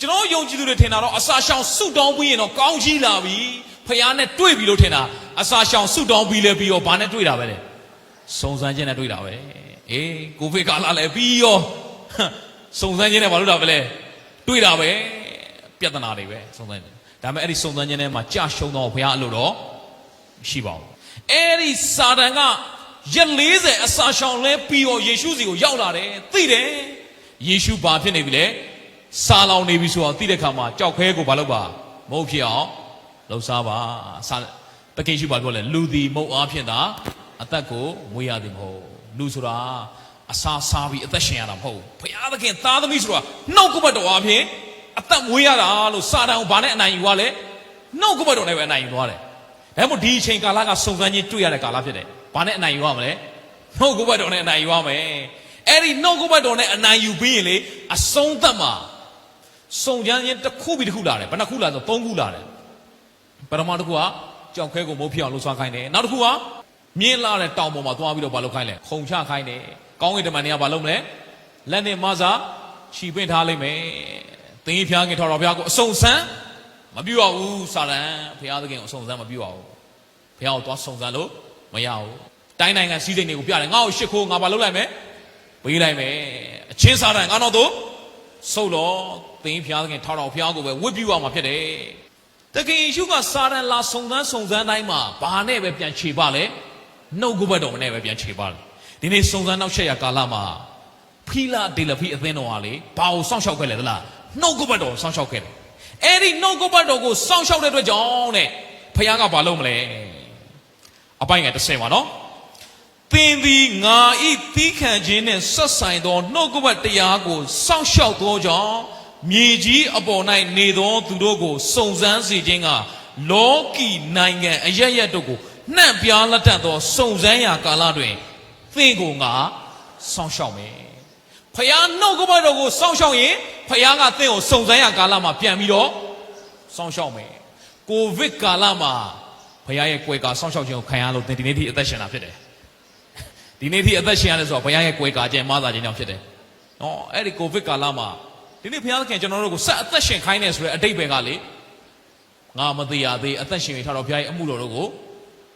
ကျွန်တော်ယုံကြည်သူတွေထင်တာတော့အစာရှောင်ဆုတောင်းပြီးရင်တော့ကောင်းကြီးလာပြီဖခင်နဲ့တွေ့ပြီလို့ထင်တာအစာရှောင်ဆုတောင်းပြီးလဲပြီးရောဘာနဲ့တွေ့တာပဲလဲစုံစမ်းခြင်းနဲ့တွေ့တာပဲအေးကိုဗစ်ကာလလည်းပြီးရောစုံစမ်းခြင်းနဲ့ဘာလို့တာပဲလဲတွေ့တာပဲပြဿနာတွေပဲစုံစမ်းခြင်းဒါပေမဲ့အဲ့ဒီစုံစမ်းခြင်းထဲမှာကြာရှုံးတော့ဘုရားအလို့တော့ရှိပါဘူးအဲ့ဒီစာတန်ကရက်40အစာရှောင်လဲပြီးရောယေရှုစီကိုရောက်လာတယ်သိတယ်ယေရှုဘာဖြစ်နေပြီလဲစာလောင်နေပြီဆိုတော့သိတဲ့ခါမှာကြောက်ခဲကိုဘာလုပ်ပါမဟုတ်ဖြစ်အောင်လှုပ်ရှားပါတကယ်ရှိပါပြောလဲလူသည်မဟုတ်အားဖြင့်သာအသက်ကိုမွေးရသည်မဟုတ်လူဆိုတာအစာစားပြီးအသက်ရှင်ရတာမဟုတ်ဘုရားသခင်သားသမီးဆိုတာနှုတ်ကပတ်တော်အားဖြင့်အသက်မွေးရတာလို့စာတန်ကိုဘာနဲ့အနိုင်ယူသွားလဲနှုတ်ကပတ်တော်နဲ့ပဲအနိုင်ယူသွားတယ်ဒါမှမဟုတ်ဒီအချိန်ကာလကစုံစမ်းခြင်းတွေ့ရတဲ့ကာလဖြစ်တယ်ဘာနဲ့အနိုင်ယူရမလဲနှုတ်ကပတ်တော်နဲ့အနိုင်ယူရမယ်အဲ့ဒီနှုတ်ကပတ်တော်နဲ့အနိုင်ယူပြီးရင်လေအဆုံးသတ်မှာစုံစမ်းခြင်းတစ်ခုပြီးတစ်ခုလာတယ်ဘယ်နှခုလာဆို3ခုလာတယ်ပထမတစ်ခုကကြောက်ခဲကိုမုတ်ဖြစ်အောင်လှုပ်ရှားခိုင်းတယ်နောက်တစ်ခုကမြင်းလာတဲ့တောင်ပေါ်မှာသွားပြီးတော့ဘာလုပ်ခိုင်းလဲခုံချခိုင်းတယ်ကောင်းကင်တမန်တွေကဘာလုပ်မလဲလက်နဲ့မစားခြိပင့်ထားလိုက်မယ်သင်ဖျားခင်ထော်တော်ဘုရားကိုအစုံစမ်းမပြုတ်ဘူးစာတန်ဘုရားသခင်ကိုအစုံစမ်းမပြုတ်ဘူးဘုရားကိုသွားစုံစမ်းလို့မရဘူးတိုင်းနိုင်ငံစည်းစိမ်တွေကိုပြတယ်ငါ့ကိုရှစ်ခိုးငါဘာလုပ်လိုက်မယ်ပေးလိုက်မယ်အချင်းစာတန်ငါတော့သူဆုတ်တော့သင်ဖျားသခင်ထော်တော်ဘုရားကိုပဲဝတ်ပြုရမှာဖြစ်တယ်တကယ်ယေရှုကစာတန်လာစုံစမ်းတိုင်းမှာဘာနဲ့ပဲပြန်ခြေပါလဲနှုတ်ကပတ်တော်နဲ့ပဲပြန်ခြေပါလေဒီနေ့စုံစမ်းနောက်ဆက်ရကာလမှာဖီလာဒေလဖီအသင်းတော်ဟာလေဘာကိုစောင့်ရှောက်ခဲ့လဲသလားနှုတ်ကပတ်တော်စောင့်ရှောက်ခဲ့တယ်အဲ့ဒီနှုတ်ကပတ်တော်ကိုစောင့်ရှောက်တဲ့အတွက်ကြောင့်တဲ့ဖခင်ကဘာလုပ်မလဲအပိုင်းငယ်30ပါနော်သင်သည်ငါဤသီးခံခြင်းနဲ့ဆက်ဆိုင်သောနှုတ်ကပတ်တရားကိုစောင့်ရှောက်သောကြောင့်မြေကြီးအပေါ်၌နေသောသူတို့ကိုစုံစမ်းစေခြင်းကလောကီနိုင်ငံအရရက်တို့ကိုနှံ့ပြားလက်တတ်သောစုံစမ်းရာကာလတွင်သင်ကိုငါစောင့်ရှောက်မယ်ဖခင်နှုတ်ကပတ်တော်ကိုစောင့်ရှောက်ရင်ဖခင်ကသင်ကိုစုံစမ်းရာကာလမှာပြန်ပြီးတော့စောင့်ရှောက်မယ်ကိုဗစ်ကာလမှာဖခင်ရဲ့ကွယ်ကာစောင့်ရှောက်ခြင်းကိုခံရလို့သင်ဒီနေ့ထိအသက်ရှင်တာဖြစ်တယ်ဒီနေ့ထိအသက်ရှင်ရတယ်ဆိုတော့ဘုရားရဲ့ကွယ်ကာခြင်းမဆာခြင်းကြောင့်ဖြစ်တယ်။နော်အဲ့ဒီကိုဗစ်ကာလမှာဒီနေ့ဘုရားသခင်ကျွန်တော်တို့ကိုဆက်အသက်ရှင်ခိုင်းနေဆိုတဲ့အတိတ်ပဲကလေငါမသေးရသေးအသက်ရှင်ထားတော့ဘုရားရဲ့အမှုတော်တို့ကို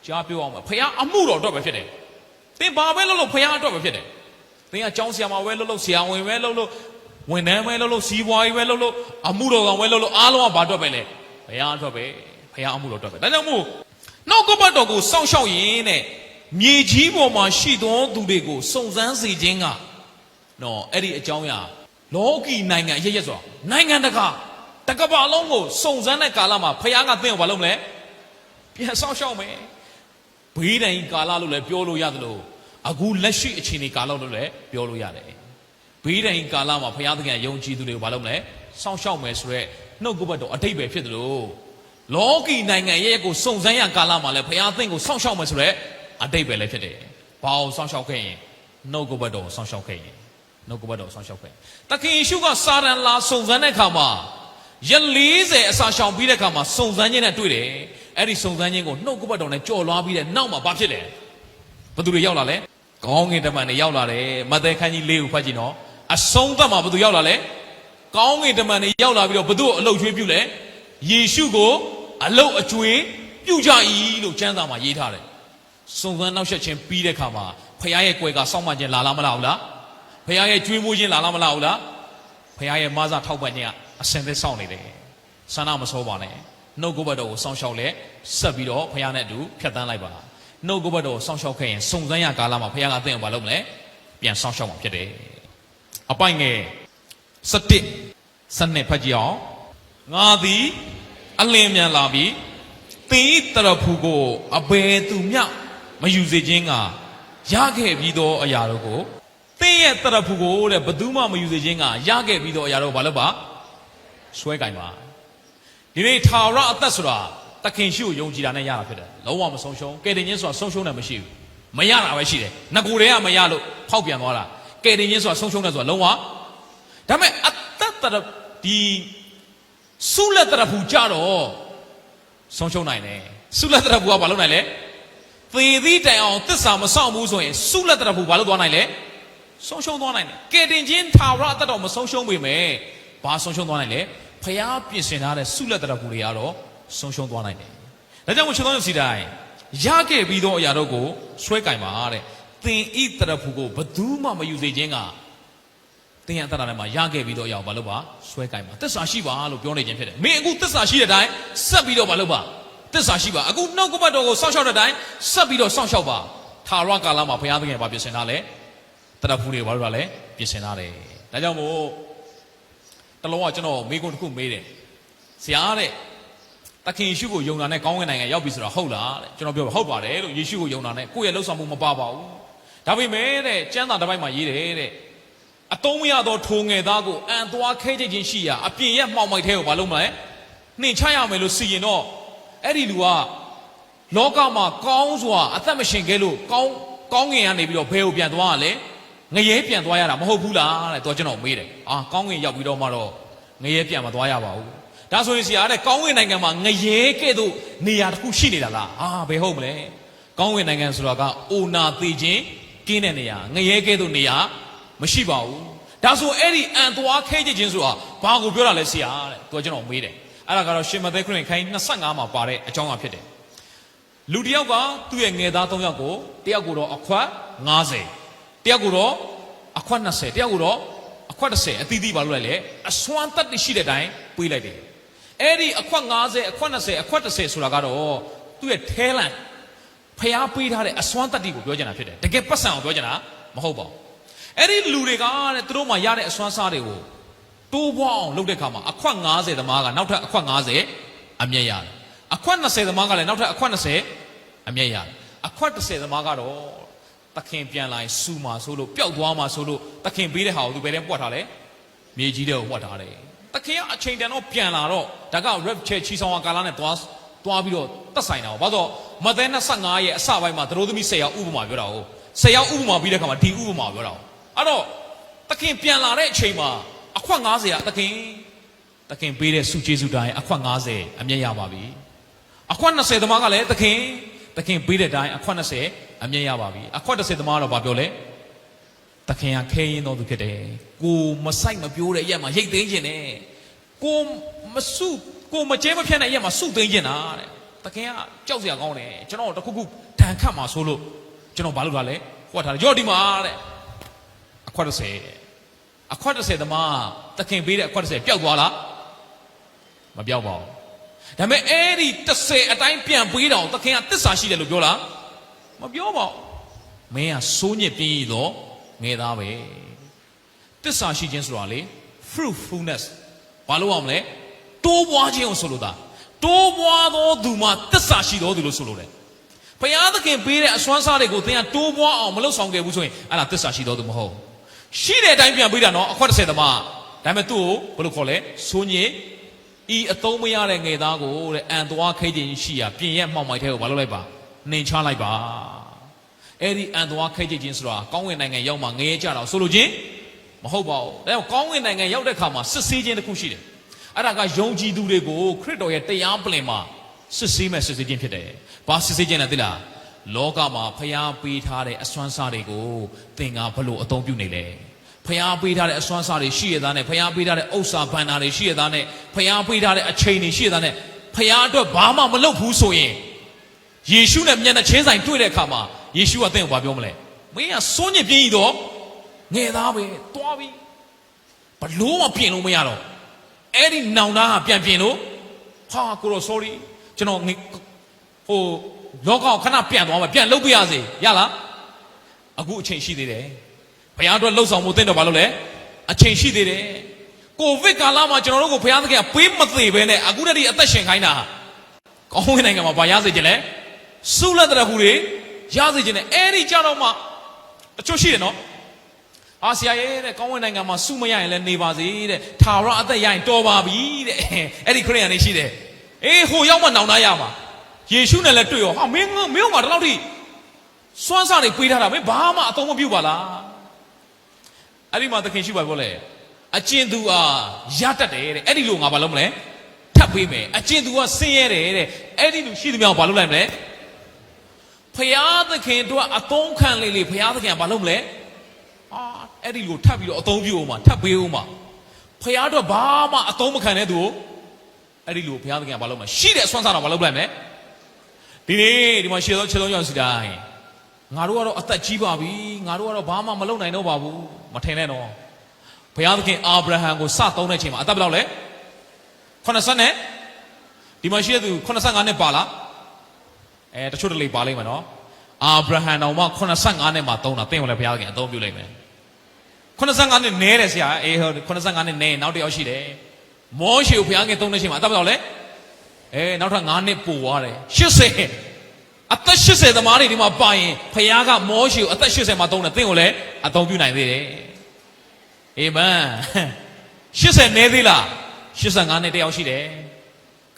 ကြားပြောအောင်ပါဘုရားအမှုတော်အတွက်ပဲဖြစ်တယ်။သင်ဘာပဲလုပ်လို့ဘုရားအတွက်ပဲဖြစ်တယ်။သင်ကကျောင်းဆရာမပဲလုပ်လို့ဆရာဝန်ပဲလုပ်လို့ဝန်ထမ်းပဲလုပ်လို့စီးပွားရေးပဲလုပ်လို့အမှုတော်ကောင်ပဲလုပ်လို့အားလုံးကဘာအတွက်ပဲလဲဘုရားအတွက်ပဲဘုရားအမှုတော်အတွက်ပဲဒါကြောင့်မို့နှုတ်ကပတ်တော်ကိုစောင့်ရှောက်ရင်းနဲ့မြေကြီးပေါ်မှာရှိသောသူတွေကိုစုံစမ်းစေခြင်းက နော်အဲ့ဒီအကြောင်းအရာလောကီနိုင်ငံရရက်ဆိုနိုင်ငံတကာတကဘာလုံးကိုစုံစမ်းတဲ့ကာလမှာဖခင်ကသင်ကိုဘာလုပ်မလဲပြန်ဆောင်ရှောက်မယ်ဘေးတိုင်းကာလလို့လည်းပြောလို့ရတယ်လို့အခုလက်ရှိအခြေအနေကာလလို့လည်းပြောလို့ရတယ်ဘေးတိုင်းကာလမှာဖခင်သခင်ယုံကြည်သူတွေကိုဘာလုပ်မလဲစောင့်ရှောက်မယ်ဆိုရက်နှုတ်ကပတ်တော်အတိတ်ပဲဖြစ်တယ်လို့လောကီနိုင်ငံရဲ့ကိုစုံစမ်းရကာလမှာလည်းဖခင်သင်ကိုစောင့်ရှောက်မယ်ဆိုရက်အတိတ်ပဲလည်းဖြစ်တယ်ဘာအောင်စောင့်ရှောက်ခဲ့ရင်နှုတ်ကပတ်တော်စောင့်ရှောက်ခဲ့ရင်နှုတ်ကပတ်တော်စောင့်ရှောက်ခဲ့တခင်ယေရှုကစာရန်လာစုံစမ်းတဲ့အခါမှာရက်40အစာရှောင်ပြီးတဲ့အခါမှာစုံစမ်းခြင်းနဲ့တွေ့တယ်အဲ့ဒီစုံစမ်းခြင်းကိုနှုတ်ကပတ်တော်နဲ့ကြော်လွှားပြီးတဲ့နောက်မှာဘာဖြစ်လဲဘသူတွေရောက်လာလဲကောင်းကင်တမန်တွေရောက်လာတယ်မဿဲခန်းကြီး၄ကိုဖတ်ကြည့်နော်အဆုံးသတ်မှာဘသူရောက်လာလဲကောင်းကင်တမန်တွေရောက်လာပြီးတော့ဘသူ့ကိုအလုတ်ကျွေးပြုလဲယေရှုကိုအလုတ်အကျွေးပြုကြ၏လို့ကျမ်းစာမှာရေးထားတယ်စုံစမ်းနောက်ဆက်ခြင်းပြီးတဲ့အခါမှာဖခင်ရဲ့ကွယ်ကစောင့်မခြင်းလာလားမလားဟုတ်လားဖခင်ရဲ့ကျွေးမွေးခြင်းလာလားမလားဟုတ်လားဖခင်ရဲ့မဆာထောက်ပံ့ခြင်းကအစင်သက်စောင့်နေတယ်ဆန္ဒမစောပါနဲ့နှုတ်ကပတ်တော်ကိုစောင့်ရှောက်လဲဆက်ပြီးတော့ဖခင်နဲ့အတူဖြတ်တန်းလိုက်ပါနှုတ်ကပတ်တော်ကိုစောင့်ရှောက်ခဲ့ရင်စုံစမ်းရကာလမှာဖခင်ကသင်ကိုဘာလုပ်မလဲပြန်စောင့်ရှောက်မှာဖြစ်တယ်အပိုင်ငယ်7ဖတ်ကြည့်အောင်ငါသည်အလင်းမြန်လာပြီးသင်၏တရဖူကိုအဘယ်သူမျှမယူစေခြင်းကရခဲ့ပြီးသောအရာတို့ကိုသင်ရဲ့တရဖူကိုတဲ့ဘယ်သူမှမယူစေခြင်းကရခဲ့ပြီးသောအရာတို့ဘာလို့ပါဆွဲကင်ပါဒီနေ့ထာဝရအသက်ဆိုတာသခင်ရှိကိုယုံကြည်တာနဲ့ရတာဖြစ်တယ်လုံးဝမဆုံးရှုံးကယ်တင်ခြင်းဆိုတာဆုံးရှုံးတယ်မရှိဘူးမရတာပဲရှိတယ်ငကိုယ်တည်းကမရလို့ဖောက်ပြန်သွားတာကယ်တင်ခြင်းဆိုတာဆုံးရှုံးတယ်ဆိုတာလုံးဝဒါပေမဲ့အသက်ဒီဆုလက်တရဖူကြတော့ဆုံးရှုံးနိုင်တယ်ဆုလက်တရဖူကဘာလုပ်နိုင်လဲသေသည့်တိုင်အောင်သစ္စာမဆောင်ဘူးဆိုရင်ဆုလက်တရဖူဘာလုပ်သွားနိုင်လဲဆုံးရှုံးသွားနိုင်တယ်ကယ်တင်ခြင်းထာဝရအသက်တော်မဆုံးရှုံးပေမဲ့ဘာဆုံးရှုံးသွားနိုင်လဲဖျားပြင်ဆင်ထားတဲ့ဆုလက်တရဖူတွေကတော့ဆုံးရှုံးသွားနိုင်တယ်ဒါကြောင့်ကျွန်တော်တို့စီတိုင်းရခဲ့ပြီးသောအရာတို့ကိုဆွဲကင်ပါတဲ့သင်ဤတရဖူကိုဘယ်သူမှမယူစေခြင်းကသင်ရတဲ့ထဲမှာရခဲ့ပြီးတော့အရာဘာလို့ပါဆွဲကင်ပါသစ္စာရှိပါလို့ပြောနေခြင်းဖြစ်တယ်မင်းအခုသစ္စာရှိတဲ့အတိုင်းဆက်ပြီးတော့ဘာလို့ပါသစ္စာရှိပါအခုနှုတ်ကပတ်တော်ကိုစောင့်ရှောက်တဲ့အတိုင်းဆက်ပြီးတော့စောင့်ရှောက်ပါထာဝရကာလမှာဘုရားသခင်ဘာပြင်ဆင်ထားလဲတရဖူတွေဘာလို့ပါလဲပြင်ဆင်ထားတယ်ဒါကြောင့်မို့တလုံးကကျွန်တော်မိကုန်းတစ်ခုမေးတယ်ဆရာတဲ့သခင်ယေရှုကိုယုံတာနဲ့ကောင်းကင်နိုင်ငံရောက်ပြီဆိုတာဟုတ်လားတဲ့ကျွန်တော်ပြောဟုတ်ပါတယ်လို့ယေရှုကိုယုံတာနဲ့ကိုယ့်ရဲ့လှုပ်ဆောင်မှုမပါပါဘူးဒါပေမဲ့တဲ့ကျမ်းစာတစ်ပိုက်မှာရေးတယ်တဲ့အတုံးမရသောထိုငယ်သားကိုအံသွားခဲခြင်းရှိရာအပြင်ရဲ့မှောင်မိုက်ထဲကိုဘာလုပ်မလဲနှင်ချရမယ်လို့စီရင်တော့အဲ့ဒီလူကလောကမှာကောင်းစွာအသက်မရှင်ခဲ့လို့ကောင်းငင်ကနေပြီးတော့ဘယ်ကိုပြန်သွားရလဲငရဲပြန်သွားရတာမဟုတ်ဘူးလားတဲ့တော့ကျွန်တော်မေးတယ်ကောင်းငင်ရောက်ပြီးတော့မှတော့ငရဲပြန်မသွားရပါဘူးဒါဆိုရင်ဆရာတဲ့ကောင်းငင်နိုင်ငံမှာငရဲကဲ့သို့နေရာတစ်ခုရှိနေတာလားဘယ်ဟုတ်မလဲကောင်းငင်နိုင်ငံဆိုတာကအိုနာသေးခြင်းကင်းတဲ့နေရာငရဲကဲ့သို့နေရာမရှိပါဘူးဒါဆိုအဲ့ဒီအံသွားခဲခြင်းဆိုတာဘာကိုပြောတာလဲဆရာတဲ့သူကကျွန်တော်မေးတယ်အဲ့ဒါကတော့ရှင်မဿဲခရစ်ခိုင်း25မှာပါတဲ့အကြောင်းအဖြစ်တယ်လူတစ်ယောက်ကသူ့ရဲ့ငယ်သား3ယောက်ကိုတစ်ယောက်ကိုတော့အခွက်50တစ်ယောက်ကိုတော့အခွက်20တစ်ယောက်ကိုတော့အခွက်30အသီးသီးပါလို့လိုက်လေအစွမ်းတက်ရှိတဲ့အတိုင်းပေးလိုက်တယ်အဲ့ဒီအခွက်50အခွက်20အခွက်30ဆိုတာကတော့သူ့ရဲ့ထဲလန်ဖျားပေးထားတဲ့အစွမ်းတက်ကိုပြောချင်တာဖြစ်တယ်တကယ်ပတ်စံအောင်ပြောချင်တာမဟုတ်ပါဘူးအဲ့ဒီလူတွေကတဲ့သူတို့မှရတဲ့အစွမ်းစားတွေကိုတိုးပွားအောင်လုပ်တဲ့အခါမှာအခွက်50သမားကနောက်ထပ်အခွက်50အမြတ်ရတယ်အခွက်20သမားကလည်းနောက်ထပ်အခွက်20အမြတ်ရတယ်အခွက်30သမားကတော့သခင်ပြန်လာရင်စူမှာဆိုလို့ပျောက်သွားမှာဆိုလို့သခင်ပေးတဲ့ဟာကိုသူဘယ်ထဲပွက်ထားလဲမြေကြီးထဲကိုပွက်ထားတယ်သခင်ကအချိန်တန်တော့ပြန်လာတော့ဒါက rap ချဲချီဆောင်ကာလာနဲ့သွားပြီးတော့တက်ဆိုင်တာပေါ့ဘာလို့မဿဲ25ရဲ့အစပိုင်းမှာသတို့သမီး10ယောက်ဥပမာပြောတာဟုတ်10ယောက်ဥပမာပြီးတဲ့အခါမှာဒီဥပမာပြောတာအဲ့တော့သခင်ပြန်လာတဲ့အချိန်မှာအခွက်50ကသခင်ပေးတဲ့စုကျေးဇူးတိုင်းအခွက်50အမြတ်ရပါပြီအခွက်20သမားကလည်းသခင်ပေးတဲ့တိုင်းအခွက်20အမြတ်ရပါပြီအခွက်30သမားတော့ဘာပြောလဲသခင်ကခဲရင်တော်သူဖြစ်တယ်ကိုမဆိုင်မပြိုးတဲ့အရက်မှာရိတ်သိမ်းခြင်းနဲ့ကိုမကျဲမဖြတ်တဲ့အရက်မှာစုသိမ်းခြင်းတာတဲ့သခင်ကကြောက်စရာကောင်းတယ်ကျွန်တော်တခုခုဒဏ်ခတ်မှာဆိုလို့ကျွန်တော်ဘာလုပ်တာလဲဟောထားတယ်ရော့ဒီမှာတဲ့အခွက်30သမားသခင်ပေးတဲ့အခွက်30ပျောက်သွားလားမပျောက်ပါဘူးဒါပေမဲ့အဲ့ဒီ30အတိုင်းပြန်ပေးတော့သခင်ကသစ္စာရှိတယ်လို့ပြောလားမပြောပါဘူးမင်းကစိုးညစ်ပြင်းရတော့ငယ်သားပဲ သစ္စာရှိခြင်းဆိုတာလေ fruitfulness ဘာလို့အောင်လဲတိုးပွားခြင်းကိုဆိုလိုတာတိုးပွားသောသူမှာသစ္စာရှိသောသူလို့ဆိုလိုတယ်ဘုရားသခင်ပေးတဲ့အစွမ်းစားတွေကိုသင်ကတိုးပွားအောင်မလုပ်ဆောင်ခဲ့ဘူးဆိုရင်အဲ့ဒါသစ္စာရှိသောသူမဟုတ်ရှိတဲ့အတိုင်းပြန်ပေးတာနော်အခွက်30သမားဒါပေမဲ့သူ့ကိုဘယ်လိုခေါ်လဲဆိုးညစ်ဤအသုံးမရတဲ့ငယ်သားကိုတဲ့အန်သွားခိတ်ခြင်းရှိရာပြင်ရဲ့မှောက်မိုက်ထဲကိုဘာလုပ်လိုက်ပါနှင်ချလိုက်ပါအဲ့ဒီအန်သွားခိတ်ခြင်းဆိုတာကောင်းဝင်နိုင်ငံရောက်မှငရဲကြတော့ဆိုလိုခြင်းမဟုတ်ပါဘူးဒါကြောင့်ကောင်းဝင်နိုင်ငံရောက်တဲ့ခါမှာစစ်ဆေးခြင်းတစ်ခုရှိတယ်အဲ့ဒါကယုံကြည်သူတွေကိုခရစ်တော်ရဲ့တရားပလင်မှာစစ်ဆေးမဲ့စစ်ဆေးခြင်းဖြစ်တယ်ဘာစစ်ဆေးခြင်းလဲသိလားလောကမှာဖျားပေးထားတဲ့အစွမ်းစားတွေကိုသင်ကဘလို့အသုံးပြုနေလဲဖျားပေးထားတဲ့အစွမ်းစားတွေရှိရသားနဲ့ဖျားပေးထားတဲ့ဥစ္စာဘဏ္ဍာတွေရှိရသားနဲ့ဖျားပေးထားတဲ့အချိန်တွေရှိရသားနဲ့ဖျားအတွက်ဘာမှမလုပ်ဘူးဆိုရင်ယေရှုနဲ့မျက်နှာချင်းဆိုင်တွေ့တဲ့အခါမှာယေရှုကသင်ကိုဘာပြောမလဲမင်းကစွန့်ညစ်ပြင်းတော့ငယ်သားပဲတွားပြီဘလို့မပြင်လို့မရတော့အဲ့ဒီနောင်သားကပြန်ပြင်လို့ဟာကိုတော့ sorry ကျွန်တော်ဟိုလောကကိုခဏပြန်သွားမယ်ပြန်လုပ်ပြရစေရလားအခုအချိန်ရှိသေးတယ်ဘုရားအတွက်လှုပ်ဆောင်မှုသင်တော့ဘာလို့လဲအချိန်ရှိသေးတယ်ကိုဗစ်ကာလမှာကျွန်တော်တို့ကိုဘုရားသခင်ကပေးမသေးဘဲနဲ့အခုတည်းအသက်ရှင်ခိုင်းတာကောင်းဝင်နိုင်ငံမှာဘာရစေခြင်းလဲဆုလက်တရခုတွေရစေခြင်းနဲ့အဲ့ဒီကြတော့မှတချို့ရှိတယ်နော်အာဆီယာရဲ့တဲ့ကောင်းဝင်နိုင်ငံမှာဆုမရရင်လည်းနေပါစေတဲ့ထာဝရအသက်ရရင်တော်ပါပြီတဲ့အဲ့ဒီခရစ်ယာန်တွေရှိတယ်အေးဟိုရောက်မှနောင်တရမှာယေရှုနဲ့လည်းတွေ့ရောဟာမင်းကဒီလောက်ထိစွမ်းစားတွေပေးထားတာမင်းဘာမှအသုံးမပြုပါလားအဲ့ဒီမှာသခင်ရှိပါဘောလေအကျဉ်သူအားရတတ်တယ်တဲ့အဲ့ဒီလိုငါဘာလုပ်မလဲထပ်ပေးမယ်အကျဉ်သူကဆင်းရဲတယ်တဲ့အဲ့ဒီလူရှိသမျှကိုဘာလုပ်လိုက်မလဲဖယားသခင်တို့အသုံးခံလေဖယားသခင်ကဘာလုပ်မလဲအဲ့ဒီလိုထပ်ပြီးတော့အသုံးပြုအောင်မှာထပ်ပေးအောင်မှာဖယားတို့ဘာမှအသုံးမခံတဲ့သူကိုအဲ့ဒီလိုဘုရားသခင်ကဘာလုပ်မလဲရှိတဲ့အစွမ်းစားတော့ဘာလုပ်လိုက်မလဲဒီနေ့ဒီမှာရှေ့သောခြေသုံးယောက်စီတိုင်းငါတို့ကတော့အသက်ကြီးပါပြီငါတို့ကတော့ဘာမှမလုပ်နိုင်တော့ပါဘူးမထင်နဲ့တော့ဘုရားသခင်အာဗြဟံကိုစသုံးတဲ့အချိန်မှာအသက်ဘယ်လောက်လဲ80နဲ့ဒီမှာရှိတဲ့သူ85နှစ်ပါလားတချို့တလေပါလိမ့်မယ်နော်အာဗြဟံတော်မှ85နှစ်မှာသုံးတာသင်ကိုလည်းဘုရားသခင်အသုံးပြုလိုက်မယ်85နှစ်နဲတယ်ဆရာအေးဟုတ်85နှစ်နဲနောက်တစ်ယောက်ရှိတယ်မောရှေကိုဘုရားငယ်သုံးတဲ့အချိန်မှာအသက်ဘယ်လောက်လဲနောက်ထပ်9နှစ်ပိုသွားတယ်80အသက်80သမားတွေဒီမှာပါရင်ဘုရားကမောရှေကိုအသက်80မှာသုံးတယ်သင်ကိုလည်းအသုံးပြုနိုင်သေးတယ်အာမင်80နဲသေးလား85နှစ်တယောက်ရှိတယ်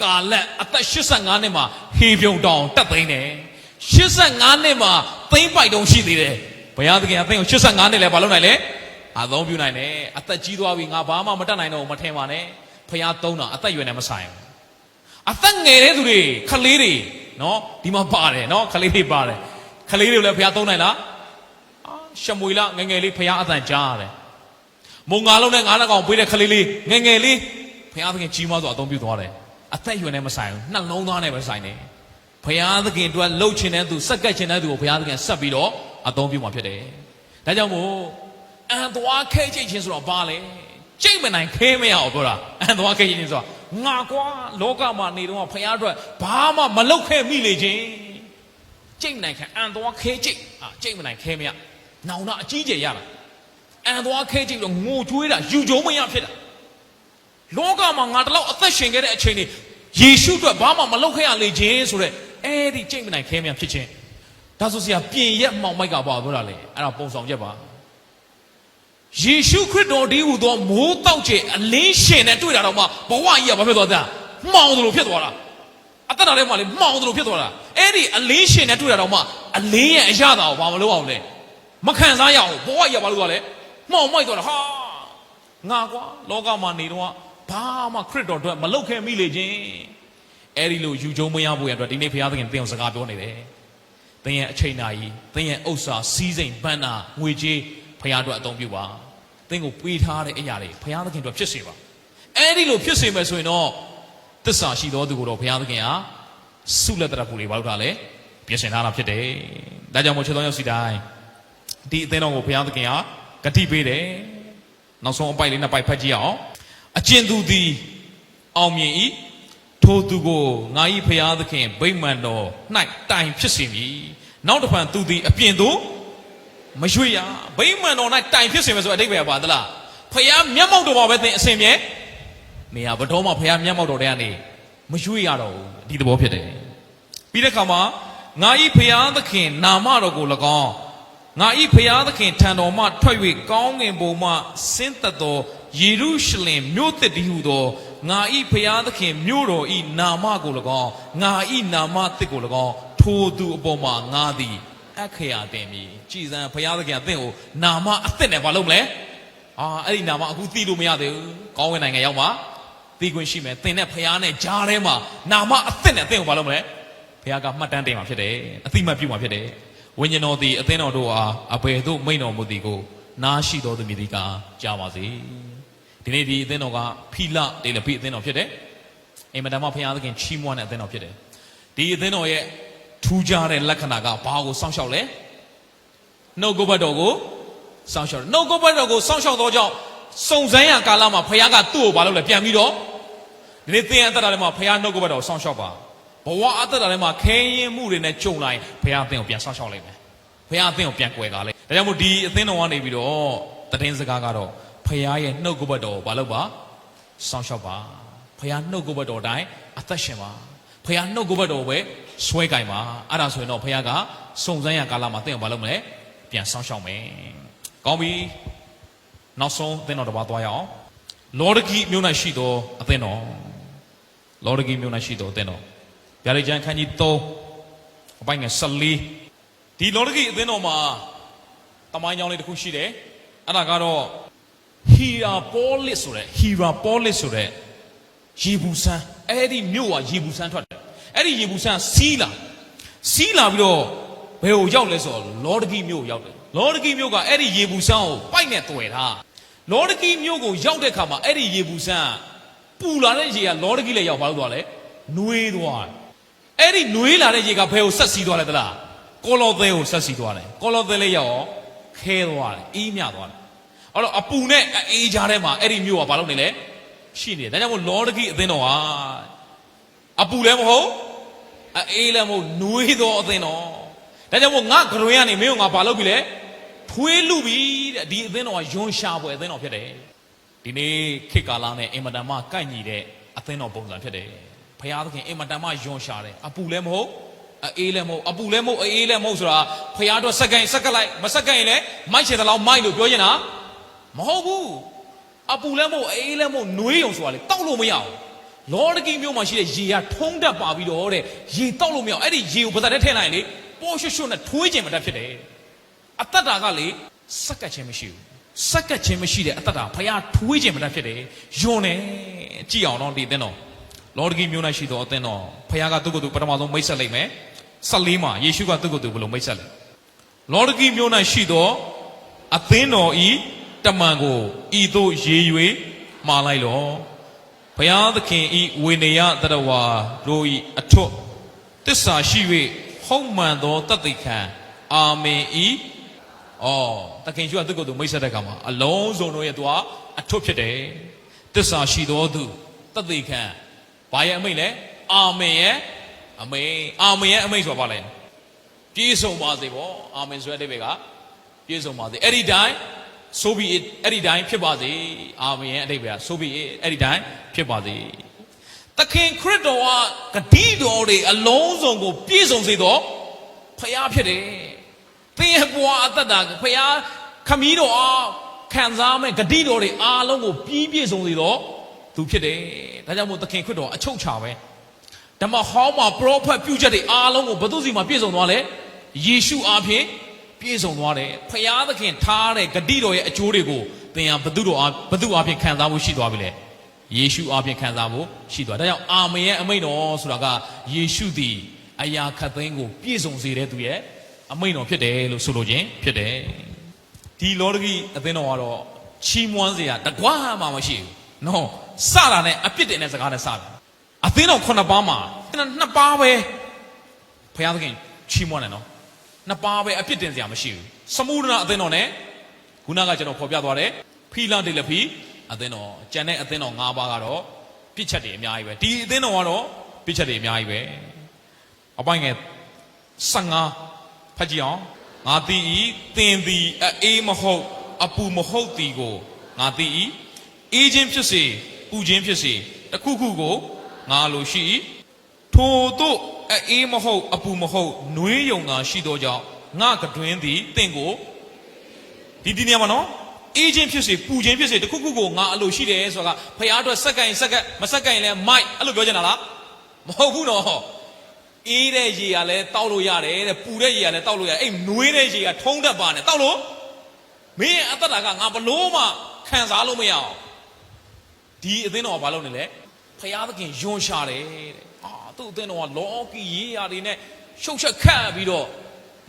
ကာလက်အသက်85နှစ်မှာဟေပြုံတောင်တက်သိမ်းတယ်85နှစ်မှာသိမ်းပိုက်တုံးရှိသေးတယ်ဘုရားသခင်ကသင်ကို85နှစ်လဲဘာလုပ်နိုင်လဲအသုံးပြုနိုင်တယ်အသက်ကြီးသွားပြီငါဘာမှမတတ်နိုင်တော့ဘူးမထင်ပါနဲ့ဖျားသုံးတာအသက်ရွယ်နဲ့မဆိုင်ဘူးအသက်ငယ်တဲ့သူတွေခလေးတွေနော်ဒီမှာပါတယ်နော်ခလေးတွေပါတယ်ခလေးတွေလည်းဖျားသုံးနိုင်လားရှမွေလငငယ်လေးဖျားအတန်ကြားရတယ်မုံငါလုံးနဲ့ငါးလက်ကောင်ပေးတဲ့ခလေးလေးငငယ်လေးဖျားသခင်ကြီးမားစွာအသုံးပြုသွားတယ်အသက်ရွယ်နဲ့မဆိုင်ဘူးနှလုံးသားနဲ့ပဲဆိုင်တယ်ဖျားသခင်တို့လှုပ်ချင်တဲ့သူစက်ကတ်ချင်တဲ့သူကိုဖျားသခင်ဆက်ပြီးတော့အသုံးပြုမှာဖြစ်တယ်ဒါကြောင့်မို့အန်သွားခဲချိတ်ခြင်းဆိုတော့ဘာလဲကြိတ်မနိုင်ခဲမရအောင်ပြောတာအန်သွားခဲခြင်းဆိုတာငါကွာလောကမှာနေတော့ဖခင်အတွက်ဘာမှမလုပ်ခဲ့မိလေခြင်းကြိတ်မနိုင်ခဲအန်သွားခဲချိတ်ကြိတ်မနိုင်ခဲမရနောင်တော့အကြီးကျယ်ရတာအန်သွားခဲချိတ်တော့ငိုကြွေးတာယူကြုံမရဖြစ်တာလောကမှာငါတလောက်အသက်ရှင်ခဲ့တဲ့အချိန်တွေယေရှုအတွက်ဘာမှမလုပ်ခဲ့ရလေခြင်းဆိုတဲ့အဲ့ဒီကြိတ်မနိုင်ခဲမရဖြစ်ခြင်းဒါဆိုဆရာပြင်ရက်မှောင်မိုက်ကပါပြောတာလေအဲ့ဒါပုံဆောင်ချက်ပါယေရှုခရစ်တော်ဒီဟူသောမိုးတောက်ကျအလင်းရှင်နဲ့တွေ့တာတော့မှဘဝကြီးကဘာဖြစ်သွားတာမှောင်သလိုဖြစ်သွားတာအသက်တာထဲမှာလေမှောင်သလိုဖြစ်သွားတာအဲ့ဒီအလင်းရှင်နဲ့တွေ့တာတော့မှအလင်းရဲ့အရာတော်ကိုဘာမလုပ်အောင်လဲမခံစားရအောင်ဘဝကြီးကဘာလို့သွားလဲမှောင်မိုက်သွားတာဟာငါကွာလောကမှာနေတော့ဘာမှခရစ်တော်အတွက်မလုပ်ခဲ့မိလေခြင်းအဲ့ဒီလိုယူကြုံမရဖို့ရအတွက်ဒီနေ့ဘုရားသခင်သင်အောင်စကားပြောနေတယ်သင်ရဲ့အချိန်နာကြီးသင်ရဲ့ဥစ္စာစီးစိမ်ဘဏ္ဍာငွေကြေးဘုရားအတွက်အသုံးပြုပါသင်ကိုပေးထားတဲ့အရာတွေဘုရားသခင်တို့ဖြစ်စေပါအဲ့ဒီလိုဖြစ်စေမယ်ဆိုရင်တော့သစ္စာရှိသောသူကိုတော့ဘုရားသခင်ဟာဆုလက်တရဖို့တွေဘာလို့ထားလဲပြင်ဆင်ထားတာဖြစ်တယ်ဒါကြောင့်မို့ချစ်တော်ရောက်စီတိုင်းဒီအသင်းတော်ကိုဘုရားသခင်ဟာဂတိပေးတယ်နောက်ဆုံးအပိုက်လေးနှစ်ပိုက်ဖတ်ကြည့်အောင်အကျဉ်သူသည်အောင်မြင်၏ထိုသူကိုငါ၏ဘုရားသခင်ဗိမာန်တော်၌တိုင်ဖြစ်စေမည်နောက်တစ်ဖန်သူသည်အပြင်သို့မရွေ့ရဗိမာန်တော်၌တိုင်ဖြစ်စေမယ်ဆိုအဓိပ္ပာယ်ပါသလား ဖယားမျက်မှောက်တော်မှာပဲသင်အစဉ်မြဲနေရဘတော်မှာဖယားမျက်မှောက်တော်တဲ့ကနေမရွေ့ရတော့ဘူးဒီသဘောဖြစ်တယ်ပြီးတဲ့အခါမှာငါဤဖယားသခင်နာမတော်ကို၎င်းငါဤဖယားသခင်ထံတော်မှထွက်၍ကောင်းငင်ဘုံမှဆင်းသက်သောယေရုရှလင်မြို့သစ်တည်းဟုသောငါဤဖယားသခင်မြို့တော်ဤနာမကို၎င်းငါဤနာမသစ်ကို၎င်းထိုသူအပေါ်မှာငါသည်အခရာတင်မည်ကြည်စံဖယားသခင်အသင်ကိုနာမအသစ်နဲ့ဘာလုပ်မလဲအဲ့ဒီနာမအခုသိလို့မရသေးဘူးကောင်းဝင်နိုင်ငံရောက်မှာသိခွင့်ရှိမယ်သင်နဲ့ဖယားနဲ့ကြားထဲမှာနာမအသစ်နဲ့အသင်ကိုဘာလုပ်မလဲဖယားကမှတ်တမ်းတင်မှာဖြစ်တယ်အသိမှတ်ပြုမှာဖြစ်တယ်ဝိညာဉ်တော်သည်အသင်းတော်တို့အားအဘယ်သို့မိန့်တော်မူသည်ကိုနားရှိတော်သူမြည်သည်ကကြားပါစေဒီနေ့ဒီအသင်းတော်ကဖိလတေလဖိအသင်းတော်ဖြစ်တယ်အိမ်မတန်မှဖယားသခင်ချီးမွမ်းတဲ့အသင်းတော်ဖြစ်တယ်ဒီအသင်းတော်ရဲ့ထူးခြားတဲ့လက္ခဏာကဘာကိုစောင့်ရှောက်လဲနှုတ်ကပတ်တော်ကိုစောင့်ရှောက်နှုတ်ကပတ်တော်ကိုစောင့်ရှောက်သောကြောင့်စုံစမ်းရကာလမှာဖယားကသူ့ကိုဘာလုပ်လဲပြန်ပြီးတော့ဒီနေ့သင်အသက်တာထဲမှာဖယားနှုတ်ကပတ်တော်ကိုစောင့်ရှောက်ပါဘဝအသက်တာထဲမှာခဲရင်မှုတွေနဲ့ကြုံလာရင်ဘုရားအသင်ကိုပြန်ဆောက်ရှောက်လိုက်မယ်ဘုရားအသင်ကိုပြန်ကွယ်ကားလိုက်ဒါကြောင့်မို့ဒီအသင်းတော်ကနေပြီးတော့သတင်းစကားကတော့ဘုရားရဲ့နှုတ်ကပတ်တော်ကိုဘာလုပ်ပါဆောက်ရှောက်ပါဘုရားနှုတ်ကပတ်တော်တိုင်းအသက်ရှင်ပါဘုရားနှုတ်ကပတ်တော်ပဲဆွဲကင်ပါအဲ့ဒါဆိုရင်တော့ဘုရားကစုံစမ်းရကာလမှာသင်ကိုဘာလုပ်မလဲပြန်ဆောက်ရှောက်မယ်ကောင်းပြီနောက်ဆုံးအသင်းတော်တစ်ပါးသွားရအောင်လောဒဂိမြို့၌ရှိသောအသင်းတော်လောဒဂိမြို့၌ရှိသောအသင်းတော်ဗျာဒိတ်ကျမ်းခန်းကြီး3အပိုင်းငယ်14ဒီလောဒဂိအသင်းတော်မှာတမိုင်းကြောင်းလေးတစ်ခုရှိတယ်အဲ့ဒါကတော့ဟီရာပေါလစ်ဆိုတဲ့ရေဘူးဆန်းအဲ့ဒီမြို့ကရေဘူးဆန်းထွက်တယ်အဲ့ဒီရေဘူးဆန်းစီးလာပြီးတော့ဘယ်ကိုရောက်လဲဆိုတော့လောဒဂိမြို့ကိုရောက်တယ်လောဒဂိမြို့ကအဲ့ဒီရေဘူးဆန်းကိုပိုက်နဲ့တွေ့တာလောဒဂိမြို့ကိုရောက်တဲ့ခါမှာအဲ့ဒီရေဘူးဆန်းပူလာတဲ့ရေကလောဒဂိလည်းရောက်ဘာလို့သွားလဲနှွေးသွားတယ်အဲ့ဒီနှွေးလာတဲ့ရေကဘယ်ကိုဆက်စီးသွားလဲသလားကောလောသဲကိုဆက်စီးသွားတယ်ကောလောသဲလေးရောက်ခဲသွားတယ်အေးမြသွားတယ်အဲ့တော့အပူနဲ့အေးကြားထဲမှာအဲ့ဒီမြို့ကဘာလုပ်နေလဲရှိနေတယ်ဒါကြောင့်မို့လောဒဂိအသင်းတော်ဟာအပူလည်းမဟုတ်အေးလည်းမဟုတ်နှွေးသောအသင်းတော်ဒါကြောင့်မို့ငါဂရွင်းကနေမင်းကငါဘာလုပ်ပြီလဲထွေးလူပြီတဲ့ဒီအသင်းတော်ကယွန်ရှာပွဲအသင်းတော်ဖြစ်တယ်ဒီနေ့ခေတ်ကာလနဲ့အင်မတန်မှကိုက်ညီတဲ့အသင်းတော်ပုံစံဖြစ်တယ်ဘုရားသခင်အင်မတန်မှယွန်ရှာတယ်အပူလည်းမဟုတ်အေးလည်းမဟုတ်အပူလည်းမဟုတ်အေးလည်းမဟုတ်ဆိုတာဘုရားတော့စက္ကန့်လိုက်မစက္ကန့်ရင်လည်းမိုက်ချေတဲ့လောက်မိုက်လို့ပြောရင်တာမဟုတ်ဘူးအပူလည်းမဟုတ်အေးလည်းမဟုတ်နှွေးရုံဆိုတာလေတောက်လို့မရအောင်လောဒဂိမြို့မှာရှိတဲ့ရေကထုံးတက်ပါပြီးတော့တဲ့ရေတောက်လို့မရအောင်အဲ့ဒီရေကိုပါးစပ်ထဲထည့်လိုက်ရင်လေပိုးရွှွှွနဲ့ထွေးခြင်းမတတ်ဖြစ်တယ်အတ္တတာကလေစက္ကန့်ချင်းမရှိဘူးစက္ကန့်ချင်းမရှိတဲ့အတ္တတာဘုရားထွေးခြင်းမတတ်ဖြစ်တယ်ယွန်နေကြည့်အောင်တော့ဒီအသင်းတော်လောဒဂိမြို့၌ရှိသောအသင်းတော်ဘုရားကသူ့ကိုယ်သူပထမဆုံးမိတ်ဆက်လိုက်မယ်14မှာယေရှုကသူ့ကိုယ်သူဘယ်လိုမိတ်ဆက်လဲလောဒဂိမြို့၌ရှိသောအသင်းတော်ဤတမန်ကိုဤသို့ရေ၍မှာလိုက်လောဘုရားသခင်ဤဝေနေယတရဝါတို့ဤအထွတ်တစ္ဆာရှိ၍ဟုတ်မှန်သောတသက်ခံအာမင်ဤသခင်ရှုကသူ့ကိုယ်သူမိတ်ဆက်တဲ့အခါမှာအလုံးစုံတို့ရဲ့သူကအထွတ်ဖြစ်တယ်တစ္ဆာရှိသောသူတသက်ခံဘာရဲ့အမိန့်လဲအာမင်ရဲ့အမိန့်ဆိုတာဘာလဲပြည့်စုံပါစေပေါ့အာမင်ဆိုတဲ့အဓိပ္ပာယ်ကပြည့်စုံပါစေအဲ့ဒီတိုင်းဆိုပြီးအဲ့ဒီတိုင်းဖြစ်ပါစေအာမင်ရဲ့အဓိပ္ပာယ်ဆိုပြီးအဲ့ဒီတိုင်းဖြစ်ပါစေသခင်ခရစ်တော်ကဂတိတော်တွေအလုံးစုံကိုပြည့်စုံစေတော့ဖခင်ဖြစ်တယ်သင်ရဲ့ဘဝအသက်တာဖခင်ခမည်းတော်အားခံစားမဲ့ဂတိတော်တွေအားလုံးကိုပြည့်စုံစေတော့သူဖြစ်တယ်ဒါကြောင့်မို့သခင်ခရစ်တော်အချုပ်ချပဲဓမ္မဟောင်းမှာပရောဖက်ပြုချက်တွေအားလုံးကိုဘသူစီမှာပြည့်စုံသွားလဲယေရှုအားဖြင့်ပြည့်စုံသွားတယ်ဖခင်သခင်ထားတဲ့ဂတိတော်ရဲ့အကျိုးတွေကိုသင်ဟာဘသူအားဖြင့်ခံစားမှုရှိသွားပြီလေယေရှုအားဖြင့်ခံစားဖို့ရှိသွားဒါကြောင့်အာမင်ရဲ့အမိန့်တော်ဆိုတာကယေရှုသည်အရာခတ်သိမ်းကိုပြည့်စုံစေတဲ့သူရဲ့အမိန့်တော်ဖြစ်တယ်လို့ဆိုလိုခြင်းဖြစ်တယ်ဒီလောဒဂိအသင်းတော်ကတော့ချီးမွမ်းစရာတကွာမှမရှိဘူးနော်စတာနဲ့အပြစ်တင်တဲ့စကားနဲ့စတာအသင်းတော်9ပါးမှာ2ပါးပဲဘုရားသခင်ချီးမွမ်းတယ်နော်2ပါးပဲအပြစ်တင်စရာမရှိဘူးစမုဒနာအသင်းတော်နဲ့ခုနကကျွန်တော်ဖော်ပြသွားတယ်ဖိလဒေလဖိအသင်းတော်ကျန်တဲ့အသင်းတော်5ပါးကတော့ပြစ်ချက်တွေအများကြီးပဲဒီအသင်းတော်ကတော့ပြစ်ချက်တွေအများကြီးပဲအပိုင်းငယ်15ဖတ်ကြည့်အောင်ငါသည်သင်သည်အေးမဟုတ်အပူမဟုတ်သည်ကို ငါသိ၏အေးခြင်းဖြစ်စေပူခြင်းဖြစ်စေတစ်ခုခုကိုငါလိုရှိ၏ထိုတို့အေးမဟုတ်အပူမဟုတ်နှွေးယုံသာရှိသောကြောင့်ငါကတွင်သည်တင့်ကိုဒီနေရာမှာနော်အေးခြင်းဖြစ်စေပူခြင်းဖြစ်စေတစ်ခုခုကိုငါအလိုရှိတယ်ဆိုတာကဖခင်အတွက်စက္ကန့်စက္ကန့်မစက္ကန့်လည်းမိုက်အဲ့လိုပြောချင်တာလားမဟုတ်ဘူးနော်အေးတဲ့ရေကလည်းတောက်လို့ရတယ်တဲ့ပူတဲ့ရေကလည်းတောက်လို့ရတယ်အဲ့နှွေးတဲ့ရေကထုံးတတ်ပါနဲ့တောက်လို့မင်းအသက်တာကငါဘလို့မှခံစားလို့မရအောင်ဒီအသင်းတော်ကဘာလုပ်နေလဲဖခင်သခင်ယွန်ရှာတယ်တဲ့သူ့အသင်းတော်ကလောကီရေးရာတွေနဲ့ရှုပ်ချက်ခတ်ပြီးတော့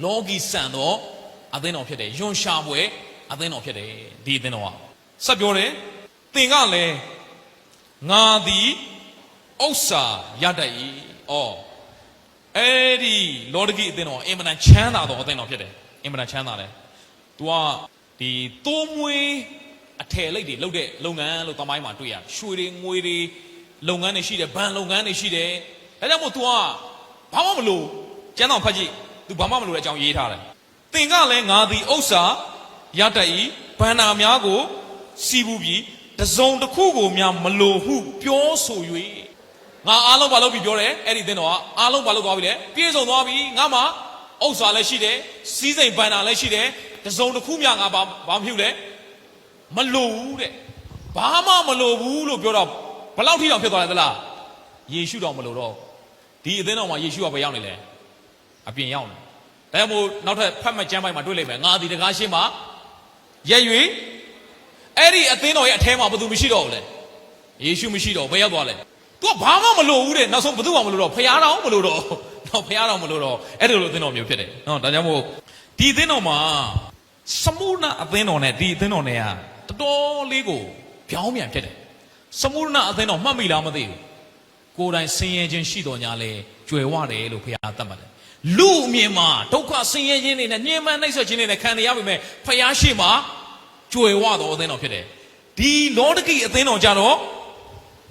လောကီဆန်တော့အသင်းတော်ဖြစ်တယ်ယွန်ရှာပွဲအသင်းတော်ဖြစ်တယ်ဒီအသင်းတော်ကဆက်ပြောတယ်သင်ကလည်းငါသည်ဥစ္စာရတတ်၏အဲ့ဒီလောကီအသင်းတော်အင်မတန်ချမ်းသာတော်အသင်းတော်ဖြစ်တယ်အင်မတန်ချမ်းသာတယ် तू ကဒီတိုးမွေးအထည်လိပ်တွေလုပ်တဲ့လုပ်ငန်းလို့တမိုင်းမှာတွေ့ရတယ်ရွှေတွေငွေတွေလုပ်ငန်းတွေရှိတယ်ဘဏ်လုပ်ငန်းတွေရှိတယ်ဒါကြောင့်မို့ तू ကဘာမှမလို့ကျမ်းတော်ဖတ်ကြည့် तू ဘာမှမလို့တဲ့အကြောင်းရေးထားတယ်သင်ကလည်းငါသည်ဥစ္စာရတတ်၏ဘန္နာများကိုစီးပူးပြီးတစုံတစ်ခုကိုများမလို့ဟုပြောဆို၍ငါအားလုံးဘာလို့ပြီးပြောတယ်အဲ့ဒီသင်တော်ကအားလုံးဘာလို့သွားပြီလဲပြေဆုံးသွားပြီငါမှဥစ္စာလည်းရှိတယ်စီးစိမ်ဘန္နာလည်းရှိတယ်တစုံတစ်ခုများငါဘာမဖြစ်လဲမလို့ဘူးတဲ့ဘာမှမလို့ဘူးလို့ပြောတော့ဘယ်လောက်ထိတောင်ဖြစ်သွားလဲသလားယေရှုတော်မလို့တော့ဒီအသင်းတော်မှာယေရှုကဘယ်ရောက်နေလဲအပြင်ရောက်နေဒါကြောင့်မို့နောက်ထပ်ဖတ်မှကျမ်းပိုင်းမှာတွေ့လိမ့်မယ်ငါဒီတကားရှင်းမှာရက်၍အဲ့ဒီအသင်းတော်ရဲ့အထဲမှာဘယ်သူမရှိတော့ဘူးလဲယေရှုမရှိတော့ဘယ်ရောက်သွားလဲသူကဘာမှမလို့ဘူးတဲ့နောက်ဆုံးဘယ်သူမှမလို့တော့ဖခင်တော်မလို့တော့တော့ဖခင်တော်မလို့တော့အဲ့ဒီလိုအသင်းတော်မျိုးဖြစ်တယ်နော်ဒါကြောင့်မို့ဒီအသင်းတော်မှာစမုနာအသင်းတော်နဲ့ဒီအသင်းတော်နဲ့ကတော်တော်လေးကိုပြောင်းပြန်ဖြစ်တယ်စမုနာအသင်းတော်မှတ်မိလားမသိဘူးကိုယ်တိုင်ဆင်းရဲခြင်းရှိတော်ညာလဲကြွယ်ဝတယ်လို့ဖခင်သတ်မှတ်တယ်လူအမြင်မှာဒုက္ခဆင်းရဲခြင်းတွေနဲ့ညှဉ်းပန်းနှိပ်စက်ခြင်းတွေနဲ့ခံရပြီမဲ့ဖခင်ရှိမှာကြွယ်ဝတော်အသင်းတော်ဖြစ်တယ်ဒီလောဒကိအသင်းတော်ကြတော့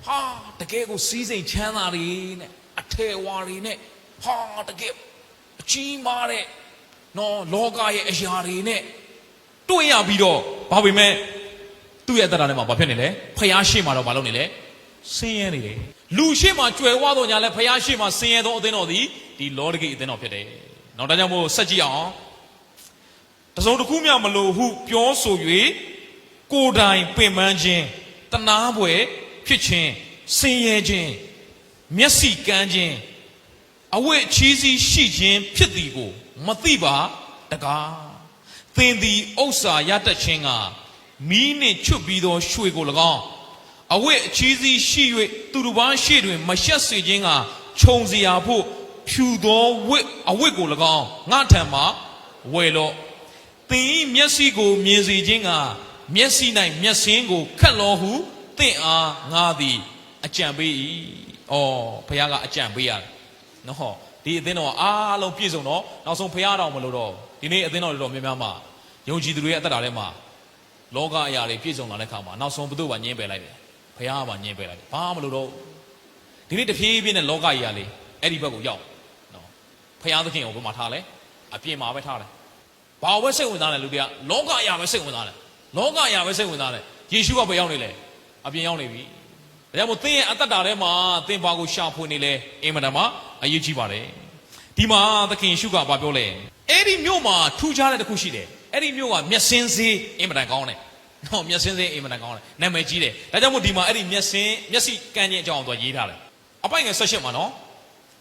ဟာတကယ်ကိုစီးစိမ်ချမ်းသာတွေနဲ့အထေဝါတွေနဲ့ဟာတကယ်အကြီးမားတဲ့နော်လောကရဲ့အရာတွေနဲ့တွေ့ရပြီးတော့ဘာပေမဲ့သူ့ရဲ့အသက်တာထဲမှာဘာဖြစ်နေလဲဖခင်ရှိမှာတော့ဘာလုပ်နေလဲဆင်းရဲနေတယ်လူရှိမှကြွယ်ဝတော်ညာလဲဖခင်ရှိမှဆင်းရဲသောအသင်းတော်သည်ဒီလောဒကိအသင်းတော်ဖြစ်တယ်နောက်ဒါကြောင့်မို့ဆက်ကြည့်အောင်တစုံတစ်ခုမျှမလိုဟုပြောဆို၍ကိုယ်တိုင်ပင်ပန်းခြင်းတနာပွဲဖြစ်ခြင်းဆင်းရဲခြင်းမျက်စိကန်းခြင်းအဝတ်အချီးစီးရှိခြင်းဖြစ်သည်ကိုမသိပါတကားသင်သည်ဥစ္စာရတတ်ခြင်းကမီးနှင့်ချွတ်ပြီးသောရွှေကို၎င်းအဝတ်အချီးစီးရှိ၍သူတစ်ပါးရှေ့တွင်မရှက်စေခြင်းကခြုံစရာဖို့ဖြူသောအဝတ်ကို၎င်းငါထံမှဝယ်လော့သင်၏မျက်စိကိုမြင်စေခြင်းကမျက်စိ၌မျက်စင်းကိုခတ်လောဟုသင်အားငါသည်အကြံပေး၏ဘုရားကအကြံပေးရတယ်နော်ဒီအသင်းတော်အားလုံးပြည့်စုံတော့နောက်ဆုံးဘုရားတော်မလို့တော့ဒီနေ့အသင်းတော်တွေတော့များများမှာယုံကြည်သူတွေရဲ့အသက်တာထဲမှာလောကအရာတွေပြည့်စုံလာတဲ့ခါမှာနောက်ဆုံးဘုသူ့ဘာညင်းပယ်လိုက်တယ်ဘုရားကညင်းပယ်လိုက်တယ်ဘာမလို့တော့ဒီနေ့တဖြည်းဖြည်းနဲ့လောကကြီးကလေအဲ့ဒီဘက်ကိုရောက်နော်ဘုရားသခင်ကိုဘယ်မှာထားလဲအပြင်မှာပဲထားတယ်ဘာပဲစိတ်ဝင်စားတယ်လူတွေကလောကအရာပဲစိတ်ဝင်စားတယ်လောကအရာပဲစိတ်ဝင်စားတယ်ယေရှုကဘယ်ရောက်နေလဲအပြင်ရောက်နေပြီဒါကြောင့်မို့သင်ရဲ့အသက်တာထဲမှာသင်ဘာကိုရှာဖွေနေလဲအင်မတန်မှအရေးကြီးပါတယ်ဒီမှာသခင်ယေရှုကဘာပြောလဲအဲ့ဒီမြို့မှာထူးခြားတဲ့တစ်ခုရှိတယ်အဲ့ဒီမြို့ကမျက်စင်းစေးအင်မတန်ကောင်းတယ်နော်မျက်စင်းစေးအင်မတန်ကောင်းတယ်နာမည်ကြီးတယ်ဒါကြောင့်မို့ဒီမှာအဲ့ဒီမျက်စိကန်းခြင်းအကြောင်းသူရေးထားတယ်အပိုင်ငယ်၁၈မှာနော်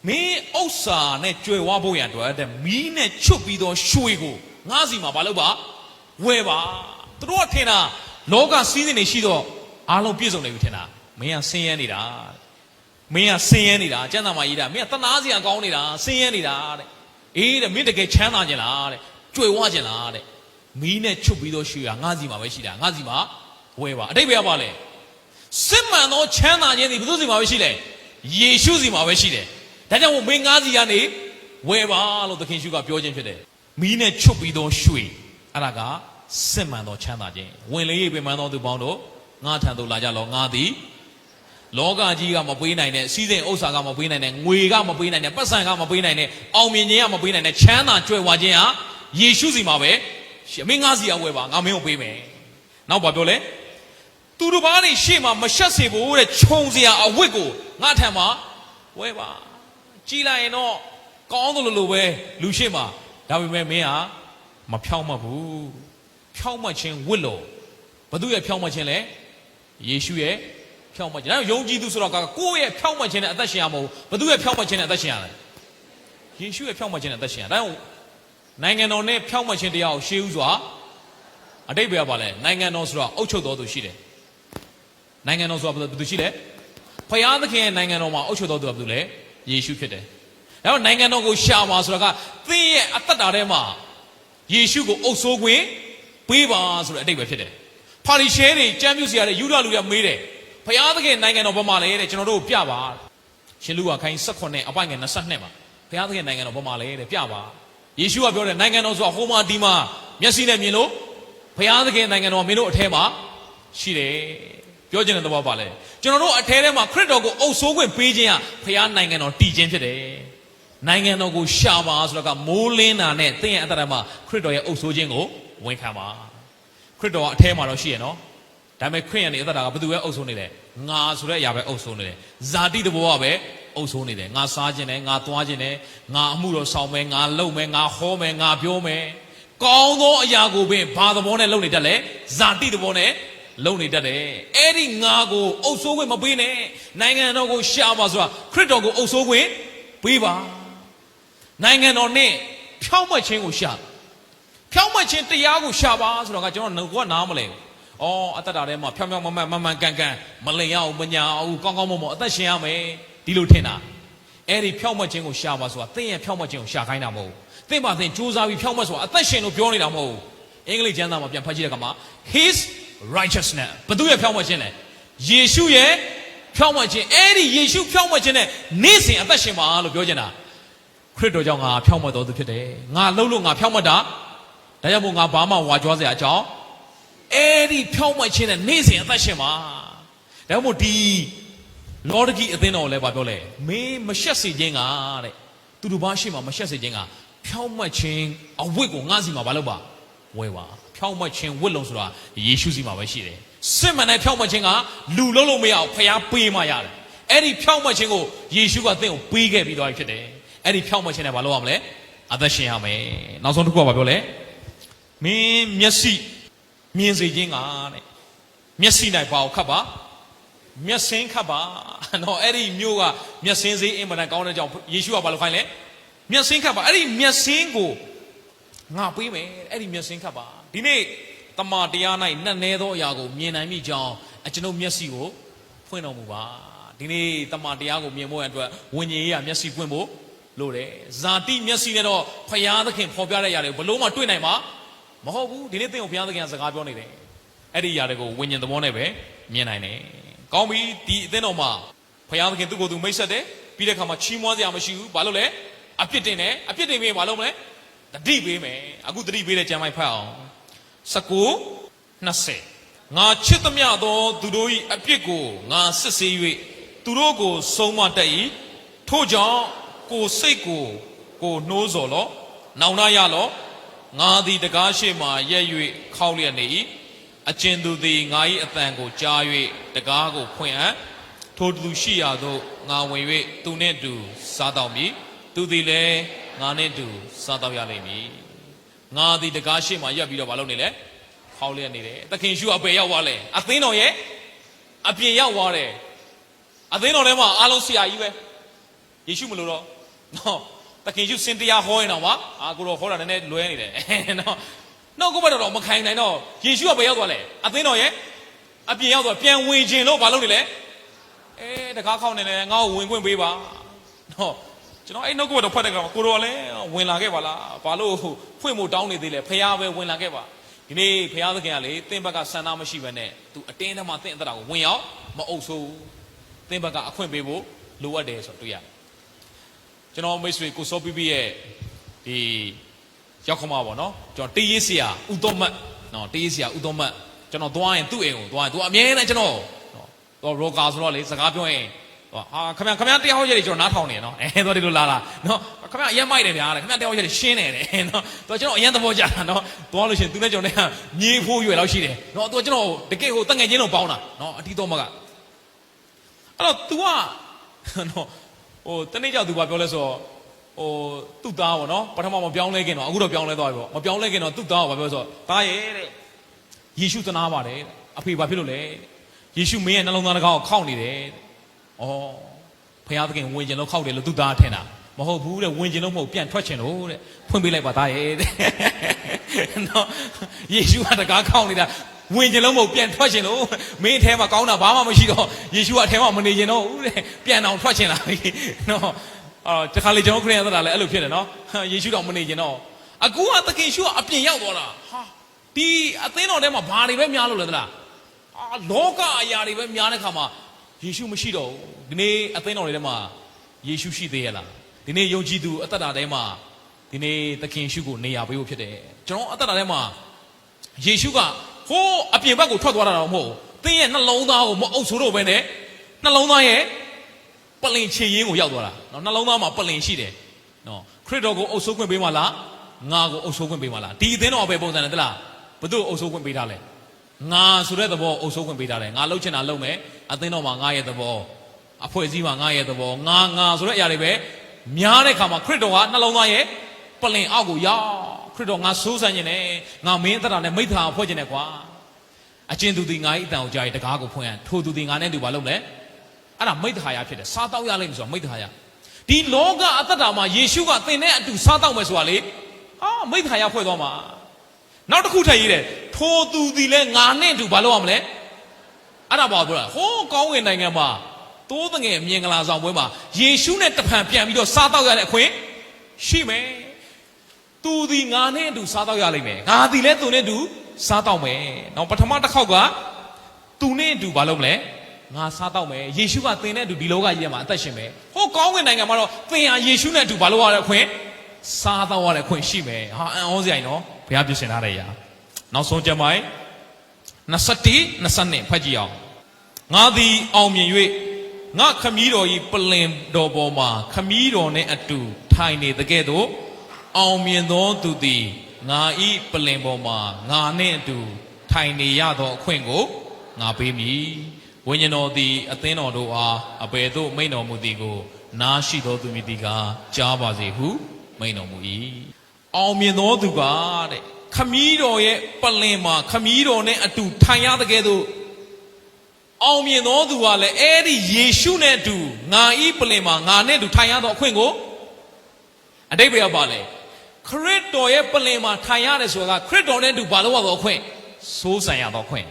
မင်းဥစ္စာနဲ့ကြွယ်ဝဖို့ရန်အတွက်တဲ့မီးနဲ့ချွတ်ပြီးတော့ရွှေကိုငါးစီမှာဘာလုပ်ပါဝယ်ပါသူတို့ကထင်တာလောကစည်းစိမ်တွေရှိတော့အားလုံးပြည့်စုံနေပြီထင်တာမင်းကဆင်းရဲနေတာမင်းကဆင်းရဲနေတာကျမ်းစာမှာရေးတာမင်းကတနာစရာကောင်းနေတာဆင်းရဲနေတာတဲ့အေးတဲ့မင်းတကယ်ချမ်းသာကြလားတဲ့ကြွယ်ဝကြလားတဲ့မီးနဲ့ချွတ်ပြီးတော့ရွှေကငါးစီမှာပဲရှိတာငါးစီမှာဝယ်ပါအတိတ်ပဲပါလေစစ်မှန်သောချမ်းသာခြင်းဒီဘယ်သူစီမှာပဲရှိလဲယေရှုစီမှာပဲရှိတယ်ဒါကြောင့်မင်းငါးစီကနေဝယ်ပါလို့သခင်ရှုကပြောခြင်းဖြစ်တယ်မီးနဲ့ချွတ်ပြီးတော့ရွှေအဲ့ဒါကစစ်မှန်သောချမ်းသာခြင်းဝင်လေပင်ပန်းသောသူပေါင်းတို့ငါထံသို့လာကြလောငါသည်လောကကြီးကမပေးနိုင်တဲ့စီးစိမ်ဥစ္စာကမပေးနိုင်တဲ့ငွေကမပေးနိုင်တဲ့ပတ်စံကမပေးနိုင်တဲ့အောင်မြင်ခြင်းကမပေးနိုင်တဲ့ချမ်းသာကြွယ်ဝခြင်းဟာယေရှုစီမှာပဲမင်းငါစီကဝယ်ပါငါမင်းကိုပေးမယ်နောက်ဘာပြောလဲ သူတို့ဘာနေရှေ့မှာမရှက်စေဖို့တဲ့ခြုံစရာအဝတ်ကိုငါထံမှာဝဲပါကြည်လိုက်ရင်တော့ကောင်းသလိုပဲလူရှေ့မှာဒါပေမဲ့မင်းဟာမဖြောင်းမှတ်ဘူးဖြောင်းမှတ်ခြင်းဝတ်လို့ဘသူရဲ့ဖြောင်းမှတ်ခြင်းလဲယေရှုရဲ့ဖြောင်းမှတ်ခြင်းဒါယုံကြည်သူဆိုတော့ကိုယ့်ရဲ့ဖြောင်းမှတ်ခြင်းနဲ့အသက်ရှင်ရမဟုတ်ဘသူရဲ့ဖြောင်းမှတ်ခြင်းနဲ့အသက်ရှင်ရတယ်ယေရှုရဲ့ဖြောင်းမှတ်ခြင်းနဲ့အသက်ရှင်ရဒါကြောင့်နိုင်ငံတော်နဲ့ဖြောင်းမှတ်ခြင်းတရားကိုရှေးဥစွာအတိတ်ပဲပါလဲနိုင်ငံတော်ဆိုတော့အုပ်ချုပ်တော်သူရှိတယ်နိုင်ငံတော်ဆိုတာဘယ်သူရှိလဲဖယားသခင်ရဲ့နိုင်ငံတော်မှာအုပ်ချုပ်တော်သူကဘယ်သူလဲယေရှုဖြစ်တယ်ဒါတော့နိုင်ငံတော်ကိုရှာပါဆိုတာကသင်ရဲ့အသက်တာထဲမှာယေရှုကိုအုပ်စိုးခွင့်ပေးပါဆိုတဲ့အတိတ်ပဲဖြစ်တယ်ဖာရီရှဲတွေကျမ်းပြုစရာတွေယူဒလူတွေမေးတယ်ဖယားသခင်နိုင်ငံတော်ဘက်မှာလေတဲ့ကျွန်တော်တို့ပြပါရှင်လူကခိုင်း18အပိုင်ငယ်22မှာဖယားသခင်နိုင်ငံတော်ဘက်မှာလေတဲ့ပြပါယေရှုကပြောတယ်နိုင်ငံတော်ဆိုတာဟိုမှာဒီမှာမျက်စိနဲ့မြင်လို့ဖယားသခင်နိုင်ငံတော်မင်းတို့အထဲမှာရှိတယ်ပြောချင်တဲ့သဘောပါလေကျွန်တော်တို့အထဲထဲမှာခရစ်တော်ကိုအုပ်စိုးခွင့်ပေးခြင်းဟာဖယားနိုင်ငံတော်တည်ခြင်းဖြစ်တယ်နိုင်ငံတော်ကိုရှာပါဆိုတော့ကမိုးလင်းတာနဲ့သင်ရဲ့အတ္တမှာခရစ်တော်ရဲ့အုပ်စိုးခြင်းကိုဝန်ခံပါခရစ်တော်ကအထဲမှာတော့ရှိရနော်ဒါပေမဲ့ခရစ်ယာန်ရဲ့အတ္တကဘယ်သူပဲအုပ်စိုးနေလဲငါဆိုတဲ့အရာပဲအုပ်စိုးနေတယ်ဇာတိတဘောကပဲအုပ်စိုးနေတယ်ငါစားခြင်းနဲ့ငါသွားခြင်းနဲ့ငါအမှုတော်ဆောင်မယ်ငါလုပ်မယ်ငါဟောမယ်ငါပြောမယ်ကောင်းသောအရာကိုပင်ဘာသဘောနဲ့လုပ်နေတတ်လဲဇာတိတဘောနဲ့လုံနေတတ်တယ်အဲ့ဒီငါကိုအုပ်စိုးခွင့်မပေးနဲ့နိုင်ငံတော်ကိုရှာပါဆိုတာခရစ်တော်ကိုအုပ်စိုးခွင့်ပေးပါနိုင်ငံတော်နဲ့ဖြောင့်မတ်ခြင်းကိုရှာဖြောင့်မတ်ခြင်းတရားကိုရှာပါဆိုတော့ကကျွန်တော်ကနားမလဲအသက်တာထဲမှာဖြောင့်ဖြောင့်မတ်မန်ကန်ကန်မလိမ်ရအောင်မညာအောင်ကောင်းကောင်းမွန်မွန်အသက်ရှင်ရမယ်ဒီလိုထင်တာအဲ့ဒီဖြောင့်မတ်ခြင်းကိုရှာပါဆိုတာသင်ရဲ့ဖြောင့်မတ်ခြင်းကိုရှာခိုင်းတာမဟုတ်သင်ပါသင်စူးစမ်းပြီးဖြောင့်မတ်ဆိုတာအသက်ရှင်လို့ပြောနေတာမဟုတ်အင်္ဂလိပ်ကျမ်းစာမှာပြန်ဖတ်ကြည့်တဲ့အခါမှာ his righteousness ဘသူရဲ့ဖြောင့်မတ်ခြင်းလဲယေရှုရဲ့ဖြောင့်မတ်ခြင်းအဲ့ဒီယေရှုဖြောင့်မတ်ခြင်းနဲ့နေ့စဉ်အသက်ရှင်ပါလို့ပြောချင်တာခရစ်တော်ကြောင့်ငါဖြောင့်မတ်တော်သူဖြစ်တယ်ငါလှုပ်လို့ငါဖြောင့်မတ်တာဒါကြောင့်မို့ငါဘာမှဝါကြွားစရာအကြောင်းအဲ့ဒီဖြောင့်မတ်ခြင်းနဲ့နေ့စဉ်အသက်ရှင်ပါဒါကြောင့်မို့ဒီလော်ဒဂီအသင်းတော်လည်းပြောလဲမင်းမရှက်စေခြင်းကတဲ့သူတို့ဘာရှိမှမရှက်စေခြင်းကဖြောင့်မတ်ခြင်းအဝတ်ကိုငါစီမှာမလုပ်ပါဝယ်ပါဖြောင့်မတ်ခြင်းဝတ်လုံးဆိုတာယေရှုစီမှာပဲရှိတယ်စစ်မှန်တဲ့ဖြောင့်မတ်ခြင်းကလူလုံးလို့မရအောင်ဖျားပေးမှရတယ်အဲ့ဒီဖြောင့်မတ်ခြင်းကိုယေရှုကသင်ကိုပေးခဲ့ပြီးသွားပြီဖြစ်တယ်အဲ့ဒီဖြောင့်မတ်ခြင်းနဲ့ဘာလုပ်ရမလဲအသက်ရှင်ရမယ်နောက်ဆုံးတစ်ခုကဘာပြောလဲမင်းမျက်စိမြင်စေခြင်းကတဲ့မျက်စိ၌ဘာကိုခတ်ပါမျက်စင်းခတ်ပါနော်အဲ့ဒီမျိုးကမျက်စင်းစေးအင်မတန်ကောင်းတဲ့ကြောင့်ယေရှုကဘာလုပ်ခိုင်းလဲမျက်စင်းခတ်ပါအဲ့ဒီမျက်စင်းကိုငါပေးမယ်အဲ့ဒီမျက်စင်းခတ်ပါဒီနေ့တမန်တရား၌နှက်နဲသောအရာကိုမြင်နိုင်မိကြောင်းကျွန်ုပ်မျက်စိကိုဖွင့်တော်မူပါဒီနေ့တမန်တရားကိုမြင်ဖို့အတွက်ဝိညာဉ်ရေးရမျက်စိဖွင့်ဖို့လိုတယ်ဇာတိမျက်စိနဲ့တော့ဖယားသခင်ဖော်ပြတဲ့ຢာတွေကိုဘလို့မှတွေ့နိုင်မှာမဟုတ်ဘူးဒီနေ့သင်ကိုဖယားသခင်ကစကားပြောနေတယ်အဲ့ဒီຢာတွေကိုဝိညာဉ်သဘောနဲ့ပဲမြင်နိုင်တယ်ကောင်းပြီဒီအသင်းတော်မှာဖယားသခင်သူ့ကိုယ်သူမိတ်ဆက်တယ်ပြီးတဲ့အခါမှာချီးမွမ်းစရာမရှိဘူးဘာလို့လဲအပြစ်တင်တယ်အပြစ်တင်ပြီးဘာလုပ်မလဲတတိပေးမယ်အခုတတိပေးတဲ့ကျမ်းပိုက်ဖတ်အောင်19:20ငါချစ်သမျှသောသူတို့၏အပြစ်ကိုငါစစ်ဆေး၍သူတို့ကိုဆုံးမတတ်၏ထို့ကြောင့်ကိုစိတ်ကိုနှိုးဆော်လောနောင်နာရလောငါသည်တကားရှိမှရက်၍ခေါက်လျက်နေ၏အကျဉ်သူသည်ငါ၏အတန်ကိုကြား၍တကားကိုဖွင့်အပ်ထိုသူရှိရာသို့ငါဝင်၍သူနှင့်တူစားတော့မည်သူသည်လည်းငါနဲ့တူစားတော့ရလိမ့်မည်ငါသည်တကားရှိမှရက်ပြီးတော့မလုပ်နေလဲခေါက်လျက်နေတယ်သခင်ရှုအပေရောက်သွားလဲအသင်းတော်ရဲ့အပြင်ရောက်သွားတယ်အသင်းတော်ထဲမှာအားလုံးဆရာကြီးပဲယေရှုမလို့တော့နော်သခင်ရှုစင်တရားဟောရင်တော့ကိုတော့ဟောတာနည်းနည်းလွဲနေတယ်နော်နောက်ကိုဘက်တော့မခိုင်နိုင်တော့ယေရှုကပဲရောက်သွားလဲအသင်းတော်ရဲ့အပြင်ရောက်သွားပြန်ဝင်ခြင်းလို့မလုပ်နေလဲတကားခေါက်နေတယ်ငါ့ကိုဝင်ခွင့်ပေးပါနော်ကျွန်တော်အဲ့နောက်ကိုတော့ဖတ်တဲ့ကောင်ကိုတော့လည်းဝင်လာခဲ့ပါလားဘာလို့ဖွင့်ဖို့တောင်းနေသေးလဲဖះပဲဝင်လာခဲ့ပါဒီနေ့ဖះသခင်ကလေသင်ဘက်ကဆန္ဒမရှိဘဲနဲ့သူအတင်းထဲမှာသင်အသက်တာကိုဝင်ရောက်မအုပ်ဆိုးသင်ဘက်ကအခွင့်ပေးဖို့လိုအပ်တယ်ဆိုတော့တွေ့ရတယ်ကျွန်တော်မိတ်ဆွေကိုစောပိပိရဲ့ဒီရောက်ခမပါနော်ကျွန်တော်တေးရေးဆရာဦးတော်မတ်နော်တေးရေးဆရာဦးတော်မတ်ကျွန်တော်သွားရင်သူ့အိမ်ကိုသွားရင်သူအမြဲတမ်းကျွန်တော်တော့ရောကာဆိုတော့လေစကားပြောရင် ခမတရားဟောချက်တွေကျွန်တော်နားထောင်နေနော်တော့ဒီလိုလာနော်ခမအရင်မိုက်တယ်ဗျာခမတရားဟောချက်တွေရှင်းနေတယ်နော်တော့ကျွန်တော်အရင်သဘောကျတာနော်သွားလို့ရှိရင်သူနဲ့ကျွန်တော်နဲ့မြေဖိုးရွယ်လောက်ရှိတယ်နော်သူကကျွန်တော်တကယ်တငယ်ချင်းတော့ပေါင်းတာနော်အတီးတော်မကအဲ့တော့ तू ကနော်တနေ့ကြောက်သူဘာပြောလဲဆိုသူ့သားပေါ့နော်ပထမမပြောင်းလဲခင်တော့အခုတော့ပြောင်းလဲသွားပြီပေါ့မပြောင်းလဲခင်တော့သူ့သားကဘာပြောဆိုသားရဲ့တဲ့ယေရှုသနာပါတယ်အဖေဘာဖြစ်လို့လဲယေရှုမင်းရဲ့နှလုံးသားတစ်ကောင်ကိုခောက်နေတယ်ဩဖခင်သခင်ဝင်ကျင်လို့ခောက်တယ်လို့သူ့သားထင်တာမဟုတ်ဘူးတဲ့ဝင်ကျင်လို့မဟုတ်ပြန်ထွက်ချင်လို့တဲ့ဖွင့်ပေးလိုက်ပါသားရဲ့တဲ့နော်ယေရှုကတကားခောက်နေတာဝင်ကျင်လို့မဟုတ်ပြန်ထွက်ချင်လို့မင်းအထဲမှာကောင်းတာဘာမှမရှိတော့ယေရှုကအထဲမှာမနေချင်တော့ဘူးတဲ့ပြန်အောင်ထွက်ချင်လာပြီနော်တခါလေကျွန်တော်ခရစ်ယာန်သက်တာလည်းအဲ့လိုဖြစ်တယ်နော်ယေရှုတော်မနေချင်တော့အခုကသခင်ယေရှုကအပြင်ရောက်သွားတာဟာဒီအသင်းတော်ထဲမှာဘာတွေပဲများလို့လဲသလားလောကအရာတွေပဲများတဲ့ခါမှာယေရှုမရှိတော့ဘူးဒီနေ့အသင်းတော်တွေထဲမှာယေရှုရှိသေးရလားဒီနေ့ယုံကြည်သူအသက်တာထဲမှာဒီနေ့သခင်ယေရှုကိုနေရာပေးဖို့ဖြစ်တယ်ကျွန်တော်အသက်တာထဲမှာယေရှုကဟိုးအပြင်ဘက်ကိုထွက်သွားတာတော့မဟုတ်ဘူးသင်ရဲ့နှလုံးသားကိုမအုပ်ဆိုးတော့ပဲနဲ့နှလုံးသားရဲ့ပလင်ချေရင်းကိုရောက်သွားတာနော်နှလုံးသားမှာပလင်ရှိတယ်နော်ခရစ်တော်ကိုအုပ်ဆိုးခွင့်ပေးမှလားငါကိုအုပ်ဆိုးခွင့်ပေးမှလားဒီအသင်းတော်ပဲပုံစံနဲ့တလားဘု து အုပ်ဆိုးခွင့်ပေးထားလဲငါဆိုတဲ့သဘောအုပ်ဆိုးခွင့်ပေးထားတယ်ငါလှုပ်ချင်တာလှုပ်မယ်အသင်းတော်မှာငါရဲ့သဘောအဖွဲ့အစည်းမှာငါရဲ့သဘောငါဆိုတဲ့အရာတွေပဲများတဲ့ခါမှာခရစ်တော်ကနှလုံးသားရဲ့ပလင်အောက်ကိုရောက်ခရစ်တော်ငါစိုးစံခြင်းနဲ့ငါမင်းသက်တာနဲ့မိသားဖွဲ့ခြင်းနဲ့ကွာအကျဉ်သူသည်ငါ၏အတန်ကိုကြားရတကားကိုဖွင့်ရထိုသူသည်ငါနဲ့တူပါလို့လဲအဲ့ဒါမိသားရဖြစ်တယ်စားတောက်ရလိမ့်မယ်ဆိုတာမိသားရဒီလောကအသက်တာမှာယေရှုကသင်နဲ့အတူစားတောက်မယ်ဆိုတာလေမိသားရဖွဲ့သွားမှာနောက်တစ်ခုထပ်ရေးတယ်ထိုသူသည်လည်းငါနဲ့အတူဘာလုပ်ရမလဲအဲ့ဒါပါပြောတာဟိုးကောင်းကင်နိုင်ငံမှာတိုးတငယ်မြင်ကလာဆောင်ပွဲမှာယေရှုနဲ့တဖန်ပြန်ပြီးတော့စားတောက်ရတဲ့အခွင့်ရှိမယ်သူသည်ငါနဲ့အတူစားတောက်ရလိမ့်မယ်ငါသည်လည်းသူနဲ့အတူစားတောက်မယ်နောက်ပထမတစ်ခေါက်ကသူနဲ့အတူဘာလုပ်မလဲငါစားတောက်မယ်ယေရှုကသင်နဲ့အတူဒီလောကကြီးထဲမှာအသက်ရှင်မယ်ဟိုကောင်းကင်နိုင်ငံမှာတော့သင်ဟာယေရှုနဲ့အတူဘာလုပ်ရတဲ့အခွင့်စားတောက်ရတဲ့အခွင့်ရှိမယ်ဟာအံ့ဩစရာကြီးနော်ဘုရားပြင်ဆင်ထားတဲ့အရာနောက်ဆုံးကျမ်းပိုင်း21-22ဖတ်ကြည့်အောင်ငါသည်အောင်မြင်၍ငါခမည်းတော်၏ပလင်တော်ပေါ်မှာခမည်းတော်နှင့်အတူထိုင်နေတကဲ့သို့အောင်မြင်သောသူသည်ငါ၏ပလင်ပေါ်မှာငါနှင့်အတူထိုင်နေရသောအခွင့်ကိုငါပေးမည်ဝိညာဉ်တော်သည်အသင်းတော်တို့အားအဘယ်သို့မိန့်တော်မူသည်ကိုနားရှိသောသူမည်သည်ကကြားပါစေဟုမိန့်တော်မူ၏အောင်မြင်သောသူကတဲ့ခမည်းတော်ရဲ့ပလင်မှာခမည်းတော်နဲ့အတူထိုင်ရတဲ့ကဲ့သို့အောင်မြင်သောသူကလည်းအဲ့ဒီယေရှုနဲ့အတူငါဤပလင်မှာငါနဲ့အတူထိုင်ရသောအခွင့်ကိုအတိတ်ပဲပါလေခရစ်တော်ရဲ့ပလင်မှာထိုင်ရတယ်ဆိုတာခရစ်တော်နဲ့အတူဘာလို့ရသောအခွင့်စိုးစံရသောအခွင့်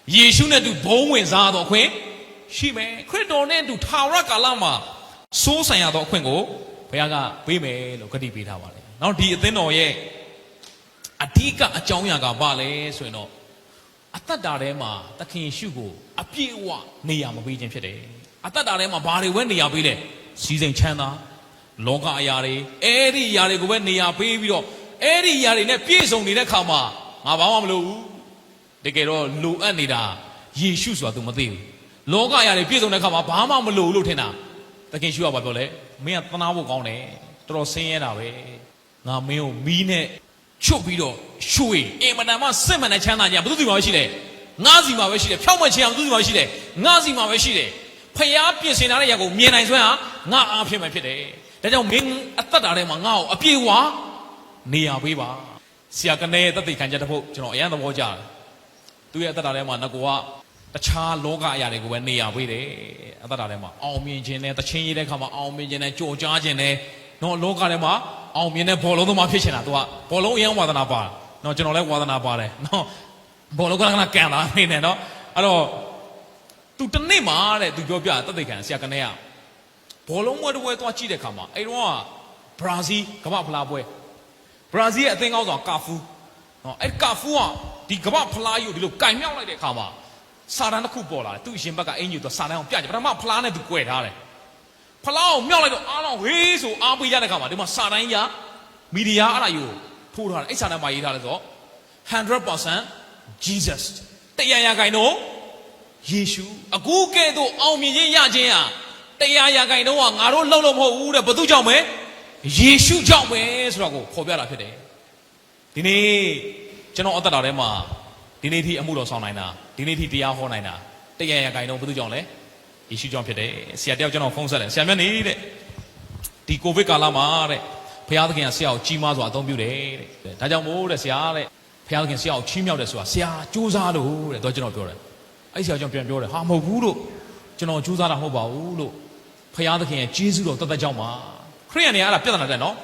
ယေရှုနဲ့အတူဘုံဝင်စားသောအခွင့်ရှိမယ်ခရစ်တော်နဲ့အတူထာဝရကာလမှာစိုးစံရသောအခွင့်ကိုဘုရားကပေးမယ်လို့ဂတိပေးထားပါတယ်နောက်ဒီအသင်းတော်ရဲ့အဓိကအကြောင်းအရာကဘာလဲဆိုရင်တော့အသက်တာထဲမှာသခင်ယေရှုကိုအပြည့်အဝနေရာမပေးခြင်းဖြစ်တယ်အသက်တာထဲမှာဘာတွေပဲနေရာပေးလဲစီးစိမ်ချမ်းသာလောကအရာတွေအဲ့ဒီအရာတွေကိုပဲနေရာပေးပြီးတော့အဲ့ဒီအရာတွေနဲ့ပြည့်စုံနေတဲ့ခါမှာငါဘာမှမလုပ်ဘူးတကယ်တော့လိုအပ်နေတာယေရှုဆိုတာ तू မသိဘူးလောကအရာတွေပြည့်စုံတဲ့ခါမှာဘာမှမလိုလို့ထင်တာသခင်ယေရှုကဘာပြောလဲမင်းကသနာဖို့ကောင်းတယ်တော်တော်ဆင်းရဲတာပဲငါမင်းကိုမီးနဲ့ချုပ်ပြီးတော့ရွှေအင်မတန်မှစစ်မှန်တဲ့ချမ်းသာကြဘယ်သူစီမှာပဲရှိတယ်ငါစီမှာပဲရှိတယ်ဖြောက်မှတ်ခြင်းအောင်ဘယ်သူစီမှာရှိတယ်ငါစီမှာပဲရှိတယ်ဖျားပြင်ဆင်ထားတဲ့ຢာကိုမြင်နိုင်စွမ်းဟာငါအားဖြင့်ပဲဖြစ်တယ်ဒါကြောင့်မင်းအသက်တာထဲမှာငါ့ကိုအပြေဝနေရာပေးပါဆရာကနေသက်သေခံချက်တစ်ခုကျွန်တော်အရန်သဘောကျတယ်သူရဲ့အသက်တာထဲမှာငါကတခြားလောကအရာတွေကိုပဲနေရာပေးတယ်အသက်တာထဲမှာအောင်မြင်ခြင်းနဲ့တချင်းရေးတဲ့ခါမှာအောင်မြင်ခြင်းနဲ့ကြော်ကြားခြင်းနဲ့နော်လောကထဲမှာအောင်မြင်တဲ့ဘောလုံးသမားဖြစ်ချင်တာသူကဘောလုံးအရင်ဝါသနာပါနော်ကျွန်တော်လည်းဝါသနာပါတယ်နော်ဘောလုံးကကန်တာနေနဲ့နော်အဲ့တော့သူတနေ့မှာတဲ့သူပြောပြတက်သိခံဆရာကနေကဘောလုံးပွဲတစ်ပွဲသွားကြည့်တဲ့ခါမှာအဲ့တော့ဘရာဇီးကမ္ဘာဖလားပွဲဘရာဇီးရဲ့အသင်းကောင်းဆောင်ကာဖူးနော်အဲ့ကာဖူးကဒီကမ္ဘာဖလားကြီးကိုဒီလိုကင်မြောက်လိုက်တဲ့ခါမှာစာတန်းတစ်ခုပေါ်လာတယ်သူ့ရင်ဘက်ကအင်ဂျီတော့စာတန်းအောင်ပြကြပထမဖလားနဲ့သူ꿰ထားတယ်ဖလားကိုမြောက်လိုက်တော့အားလုံးဟေးဆိုအားပေးရတဲ့ခါမှာဒီမှာစာတန်းကြီးမီဒီယာအဲ့ဒါယူထိုးထားတယ်အဲ့စာတန်းမှာရေးထားတယ်ဆို 100% Jesus တရားရခိုင်တော့ယေရှုအခုကဲ့သို့အောင်မြင်ခြင်းရခြင်းဟာ တရားရာခိုင်တော့ကငါတို့လှုပ်လို့မဟုတ်ဘူးတဲ့ဘသူကြောင့်ပဲယေရှုကြောင့်ပဲဆိုတော့ကိုခေါ်ပြတာဖြစ်တယ်ဒီနေ့ကျွန်တော်အသက်တာထဲမှာဒီနေ့ထိအမှုတော်ဆောင်နိုင်တာဒီနေ့ထိတရားဟောနိုင်တာတရားရာခိုင်တော့ဘသူကြောင့်လဲယေရှုကြောင့်ဖြစ်တယ်ဆရာတယောက်ကျွန်တော်ဖုန်းဆက်တယ်ဆရာမြတ်နေတဲ့ဒီကိုဗစ်ကာလမှာတဲ့ဘုရားသခင်ကဆရာကိုကြီးမားစွာအသုံးပြုတယ်တဲ့ဒါကြောင့်မို့တဲ့ဆရာတဲ့ဘုရားသခင်ဆရာကိုချီးမြှောက်တယ်ဆိုတာဆရာကြိုးစားလို့တဲ့တော့ကျွန်တော်ပြောတယ်အဲ့ဆရာကျွန်တော်ပြန်ပြောတယ်ဟာမဟုတ်ဘူးလို့ကျွန်တော်ကြိုးစားတာမဟုတ်ပါဘူးလို့ဘုရားသခင်ရဲ့ကျေးဇူးတော်တသက်ကြောင့်ပါခရိယန်တွေကအဲ့ဒါပြဿနာတဲ့နော်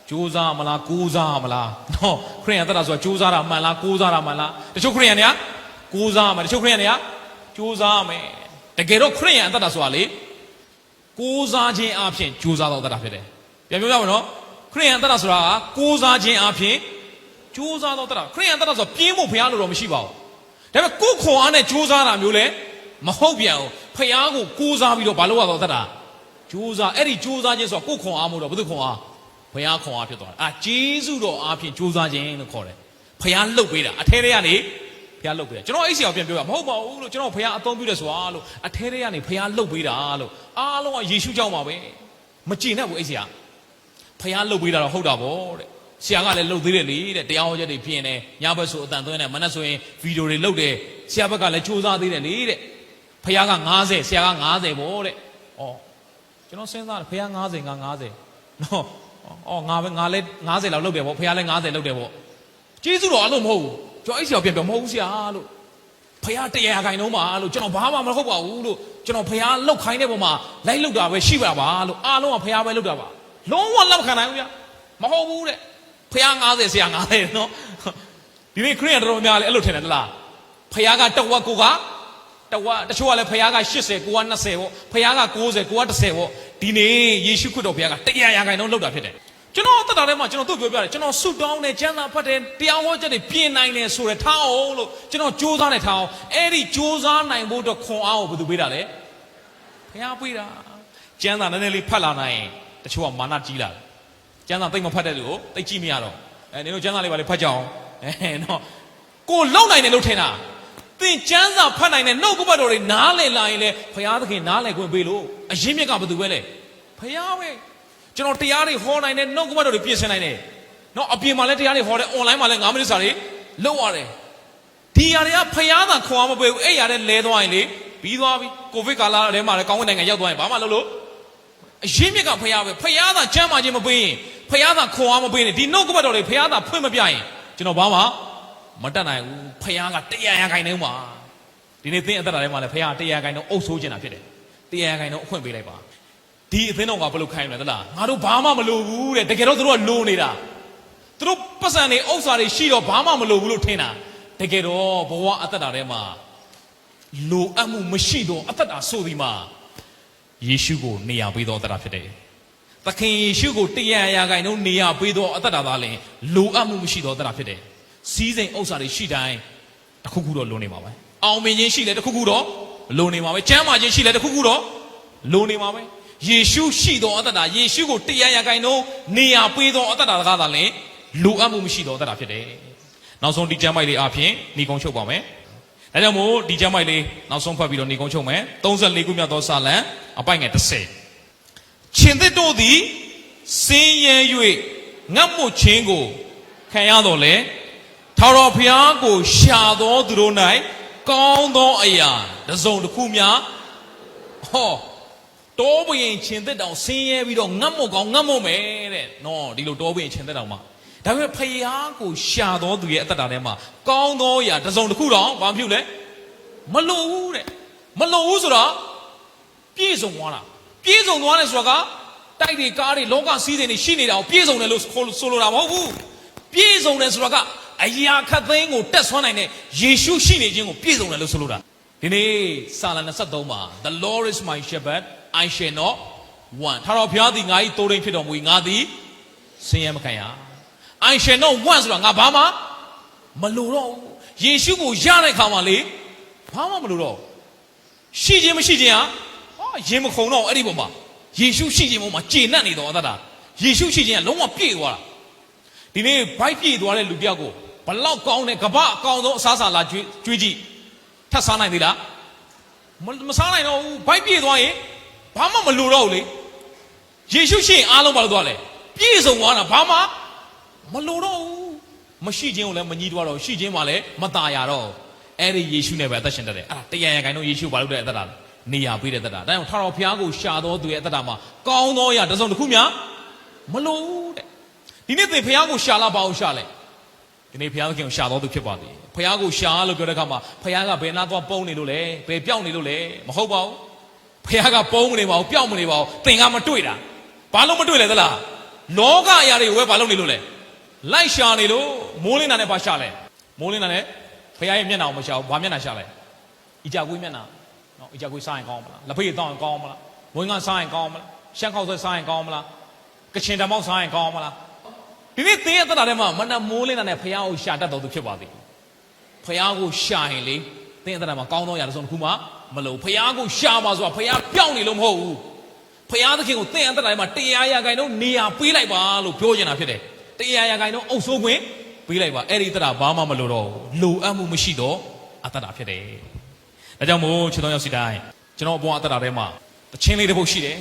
ကြိုးစားမလားကိုးစားမလားနော်ခရိယန်သက်တာဆိုတာကြိုးစားတာမှန်လားကိုးစားတာမှန်လားတချို့ခရိယန်တွေကကိုးစားမယ်တချို့ခရိယန်တွေကကြိုးစားမယ်တကယ်တော့ခရိယန်သက်တာဆိုတာလေကိုးစားခြင်းအပြင်ကြိုးစားတော့သက်တာဖြစ်တယ်ပြန်ပြောပြမယ်နော်ခရိယန်သက်တာဆိုတာကကိုးစားခြင်းအပြင်ကြိုးစားတော့သက်တာခရိယန်သက်တာဆိုတာပြင်းဖို့ဘုရားလိုတော့မရှိပါဘူးဒါပေမဲ့ကိုယ်ခွန်အားနဲ့ကြိုးစားတာမျိုးလဲမဟုတ်ပြန်ဘူးဖျားကိုကိုးစားပြီးတော့ဘာလို့ရတော့သက်တာကြိုးစားအဲ့ဒီကြိုးစားခြင်းဆိုတော့ကိုယ်ခွန်အားမို့တော့ဘယ်သူခွန်အားဖျားခွန်အားဖြစ်သွားတာဂျေဇုတော်အားဖြင့်ကြိုးစားခြင်းလို့ခေါ်တယ်ဖျားလှုပ်ပေးတာအထဲထဲကနေဖျားလှုပ်ပေးတာကျွန်တော်အဲ့ဆရာပြန်ပြောရမဟုတ်ပါဘူးလို့ကျွန်တော်ဖျားအသုံးပြုတယ်ဆိုတာလို့အထဲထဲကနေဖျားလှုပ်ပေးတာလို့အားလုံးကယေရှုကြောင့်ပါပဲမကြည်နဲ့ဘူးအဲ့ဆရာဖျားလှုပ်ပေးတာတော့ဟုတ်တာပေါ့တဲ့ဆရာကလည်းလှုပ်သေးတယ်လေတဲ့တရားဟောချက်တွေပြင်တယ်ညဘက်ဆိုအတန်သွင်းတယ်မနက်ဆိုရင်ဗီဒီယိုတွေလှုပ်တယ်ဆရာဘက်ကလည်းစူးစမ်းသေးတယ်လေတဲ့ဖခင်က90ဆရာက90ပေါ့တဲ့။အော်ကျွန်တော်စဉ်းစားတယ်ဖခင်90ငါ90နော်။အော်ငါလည်း90လောက်လုပ်တယ်ပေါ့ဖခင်လည်း90လုပ်တယ်ပေါ့။ကျေးဇူးတော်အလုံးမဟုတ်ဘူး။ကျွန်တော်အဲ့ဆရာပြန်ပြောမဟုတ်ဘူးဆရာလို့ဖခင်တရားခိုင်တော့မှာလို့ကျွန်တော်ဘာမှမဟုတ်ပါဘူးလို့ကျွန်တော်ဖခင်လှုပ်ခိုင်းတဲ့ပုံမှာလိုက်လှုပ်တာပဲရှိပါပါလို့အားလုံးကဖခင်ပဲလှုပ်တာပါ။လုံးဝလက်မခံနိုင်ဘူးဗျာ။မဟုတ်ဘူးတဲ့။ဖခင်90ဆရာ90နော်။ဒီနေ့ခရစ်ယာန်တော်များလည်းအဲ့လိုထင်တယ်လား။ဖခင်ကတဝက်ကိုကတချို့ကလည်းဖခင်က80ကိုက20ပေါ့ဖခင်က90ကိုက10ပေါ့ဒီနေ့ယေရှုခရစ်တော်ဘုရားကတရားရာခိုင်နှုန်းလောက်တာဖြစ်တယ်ကျွန်တော်သက်တာထဲမှာကျွန်တော်သူ့ပြောပြတယ်ကျွန်တော်ဆုတောင်းတယ်ကျမ်းစာဖတ်တယ်တရားဟောချက်တွေပြင်နိုင်တယ်ဆိုရထားအောင်လို့ကျွန်တော်ကြိုးစားနေထားအောင်အဲ့ဒီကြိုးစားနိုင်ဖို့တော့ခွန်အားကိုဘယ်သူပေးတာလဲဖခင်ပေးတာကျမ်းစာနည်းနည်းလေးဖတ်လာနိုင်တချို့ကမာနကြီးလာတယ်ကျမ်းစာသိမ့်မဖတ်တဲ့သူကိုသိကြည့်မရတော့နင်တို့ကျမ်းစာလေးပါလေဖတ်ကြအောင်နော်ကိုလုံနိုင်တယ်လို့ထင်တာသင်ကျမ်းစာဖတ်နိုင်တဲ့နှုတ်ကပတ်တော်တွေနားလည်လာရင်လေဘုရားသခင်နားလည်ခွင့်ပေးလို့အရင်မြတ်ကဘယ်သူပဲလဲဘုရားပဲကျွန်တော်တရားတွေဟောနိုင်တဲ့နှုတ်ကပတ်တော်တွေပြင်ဆင်နိုင်တယ်နော်အပြင်မှာလည်းတရားတွေဟောတယ်အွန်လိုင်းမှာလည်း9မိနစ်စာတွေလုပ်ရတယ်ဒီຢာတွေကဘုရားသာခွန်အားမပေးဘူးအဲ့ຢာတွေလဲသွားရင်လေပြီးသွားပြီကိုဗစ်ကာလထဲမှာလည်းကောင်းကင်နိုင်ငံရောက်သွားရင်ဘာမှလုပ်လို့အရင်မြတ်ကဘုရားပဲဘုရားသာကျမ်းမာခြင်းမပေးရင်ဘုရားသာခွန်အားမပေးရင်ဒီနှုတ်ကပတ်တော်တွေဘုရားသာဖွင့်မပြရင်ကျွန်တော်ဘာမှမတတ်နိုင်ဘူးဖခင်ကတရားရာခိုင်နှုန်းပါဒီနေ့သင်အသက်တာထဲမှာလည်းဖခင်တရားရာခိုင်နှုန်းအုပ်ဆိုးနေတာဖြစ်တယ်တရားရာခိုင်နှုန်းအခွင့်ပေးလိုက်ပါဒီအသင်းတော်ကဘယ်လိုခိုင်းမလဲသလားငါတို့ဘာမှမလိုဘူးတဲ့တကယ်တော့သူတို့ကလိုနေတာသူတို့ပတ်စံတွေဥစ္စာတွေရှိတော့ဘာမှမလိုဘူးလို့ထင်တာတကယ်တော့ဘဝအသက်တာထဲမှာလိုအပ်မှုမရှိတော့အသက်တာဆိုဒီမှာယေရှုကိုနေရာပေးတော့အသက်တာဖြစ်တယ်သခင်ယေရှုကိုတရားရာခိုင်နှုန်းနေရာပေးတော့အသက်တာသားလည်းလိုအပ်မှုမရှိတော့အသက်တာဖြစ်တယ်စီးစိမ်ဥစ္စာတွေရှိတိုင်းတစ်ခုခုတော့လိုနေမှာပဲအောင်မြင်ခြင်းရှိလဲတစ်ခုခုတော့လိုနေမှာပဲကျမ်းမာခြင်းရှိလဲတစ်ခုခုတော့လိုနေမှာပဲယေရှုရှိတော်အသက်တာယေရှုကိုတရားရာခိုင်နှုန်းနေရာပေးတော်အသက်တာကားသာလဲလိုအပ်မှုမရှိတော်အသက်တာဖြစ်တယ်နောက်ဆုံးဒီကျမ်းပိုက်လေးအပြင်ညီကုန်းချုပ်ပါမယ်ဒါကြောင့်မို့ဒီကျမ်းပိုက်လေးနောက်ဆုံးဖတ်ပြီးတော့ညီကုန်းချုပ်မယ်34ခုမြောက်သောစာလံအပိုင်ငယ်30ရှင်သစ်တို့သည်စင်းရဲ၍ငတ်မှုခြင်းကိုခံရတော်လဲထာဝရဘုရားကိုရှာသောသူတို့၌ကောင်းသောအရာတစ်စုံတစ်ခုများဟောတောဘရင်ရှင်သက်တောင်ဆင်းရဲပြီးတော့ငတ်မို့ကောင်းငတ်မို့မယ်တဲ့နော်ဒီလိုတောဘရင်ရှင်သက်တောင်မှာဒါပေမဲ့ဘုရားကိုရှာသောသူရဲ့အသက်တာထဲမှာကောင်းသောအရာတစ်စုံတစ်ခုတော့ဘာဖြစ်လဲမလိုဘူးတဲ့မလိုဘူးဆိုတော့ပြည့်စုံသွားတာပြည့်စုံသွားတယ်ဆိုတာကတိုက်တွေကားတွေလောကစည်းစိမ်တွေရှိနေတာကိုပြည့်စုံတယ်လို့ဆိုလိုတာမဟုတ်ဘူးပြည့်စုံတယ်ဆိုတာကအရာခတ်သိမ်းကိုတက်ဆွမ်းနိုင်တဲ့ယေရှုရှိနေခြင်းကိုပြည့်စုံတယ်လို့ဆိုလိုတာဒီနေ့စာလံ23မှာ The Lord is my shepherd I shall not want ထာဝရဘုရားသည်ငါ၏တိုးတိမ်ဖြစ်တော်မူ၏ငါသည်ဆင်းရဲမခံရ I shall not want ဆိုတာငါဘာမှမလိုတော့ဘူးယေရှုကိုရတဲ့ခါမှာလေဘာမှမလိုတော့ရှိခြင်းမရှိခြင်းဟာရင်မခုန်တော့အဲ့ဒီပုံမှာယေရှုရှိခြင်းပုံမှာကျေနပ်နေတော့အသက်တာယေရှုရှိခြင်းကလုံးဝပြည့်သွားတာဒီနေ့ဘိုက်ပြည့်သွားတဲ့လူပြောက်ကိုဘလောက်ကောင်းတဲ့ကပအကောင်ဆုံးအစားစာလာကျွေးကြည့်ထပ်စားနိုင်သေးလားမစားနိုင်တော့ဘူးဘိုက်ပြည့်သွားရင် ဘာမှမလိုတော့ဘူးလေယေရှုရှင်အားလုံးဘာလို့သွားလဲပြည့်စုံသွားတာဘာမှမလိုတော့ဘူးမရှိခြင်းကိုလည်းမညီးတွားတော့ရှိခြင်းမှလည်းမตายရတော့အဲ့ဒီယေရှုနဲ့ပဲအသက်ရှင်တတ်တယ်အဲ့ဒါတရားရခိုင်တော့ယေရှုဘာလို့တဲ့အသက်တာနေရာပေးတဲ့သက်တာဒါကြောင့်ထာတော်ဘုရားကိုရှာတော်သူရဲ့အသက်တာမှာကောင်းသောအရာတစ်စုံတစ်ခုများမလိုတဲ့ဒီနေ့သင်ဘုရားကိုရှာလာပါအောင်ရှာလဲဒီနေ့ဘုရားသခင်ကိုရှာတော်သူဖြစ်ပါသည်ဘုရားကိုရှာလို့ပြောတဲ့အခါမှာဘုရားကဘယ်နာသွားပုံနေလို့လဲဘယ်ပြောင်းနေလို့လဲမဟုတ်ပါဘူးဘုရားကပုံမနေပါဘူးပြောင်းမနေပါဘူးသင်ကမတွေ့တာဘာလို့မတွေ့လဲသလားလောကအရာတွေကိုပဲဘာလုပ်နေလို့လဲလိုက်ရှာနေလို့မိုးလင်းတာနဲ့ဘာရှာလဲမိုးလင်းတာနဲ့ဘုရားရဲ့မျက်နှာကိုမရှာဘူးဘာမျက်နှာရှာလဲအကြကွေးမျက်နှာနော်အကြကွေးစားရင်ကောင်းမလားလက်ဖေးတောင်းရင်ကောင်းမလားဝင်းကစားရင်ကောင်းမလားရှမ်းခေါက်ဆွဲစားရင်ကောင်းမလားကချင်တမောက်စားရင်ကောင်းမလားဒီနေ့သင်ရဲ့သက်တာထဲမှာမနက်မိုးလင်းတာနဲ့ဘုရားကိုရှာတတ်တော်သူဖြစ်ပါသည်ဘုရားကိုရှာရင်လေသင်ရဲ့သက်တာမှာကောင်းသောအရာတစ်စုံတစ်ခုမှမလို့ဘုရားကိုရှာပါဆိုတာဘုရားပြောင်းနေလို့မဟုတ်ဘူးဘုရားသခင်ကိုသင်ရဲ့သက်တာထဲမှာတရားရာဂိုင်တော့နေရာပေးလိုက်ပါလို့ပြောနေတာဖြစ်တယ်တရားရာဂိုင်တော့အုပ်ဆိုးခွင့်ပေးလိုက်ပါအဲ့ဒီသက်တာဘာမှမလို့တော့လိုအပ်မှုမရှိတော့အသက်တာဖြစ်တယ်ဒါကြောင့်မို့ချစ်တော်ရောက်စီတိုင်းကျွန်တော်အပေါ်အသက်တာထဲမှာတခြင်းလေးတစ်ပုဒ်ရှိတယ်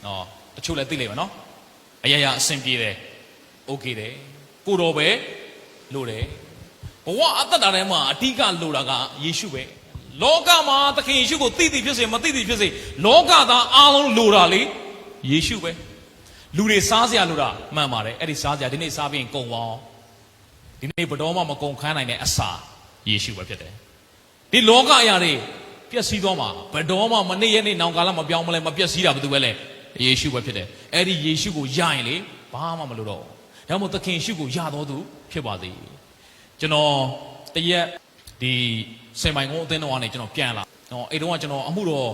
နော်တချို့လည်းသိလိမ့်မယ်နော်အရာရာအဆင်ပြေတယ်โอเคတယ်ကိုတော်ပဲလို့တယ်ဘဝအသက်တာထဲမှာအဓိကလိုတာကယေရှုပဲလောကမှာသခင်ယေရှုကိုသိသိဖြစ်စေမသိသိဖြစ်စေလောကသားအားလုံးလိုတာလေယေရှုပဲလူတွေစားစရာလိုတာမှန်ပါတယ်အဲ့ဒီစားစရာဒီနေ့စားပြီးရင်ကုန်သွားဒီနေ့ဘယ်တော့မှမကုန်ခန်းနိုင်တဲ့အစာယေရှုပဲဖြစ်တယ်ဒီလောကအရာတွေပျက်စီးသွားမှာဘယ်တော့မှမနေ့ရက်နေ့နောင်ကာလမပြောင်းမလဲမပျက်စီးတာဘာလို့ပဲလဲယေရှုပဲဖြစ်တယ်အဲ့ဒီယေရှုကိုယရင်လေဘာမှမလိုတော့ဒါမှမဟုတ်သခင်ယေရှုကိုယတော်သူဖြစ်ပါသေးကျွန်တော်တရက်ဒီစင်မိုင်ကုန်းအသင်းတော်ကနေကျွန်တော်ပြန်လာနော်အဲ့တုန်းကကျွန်တော်အမှုတော်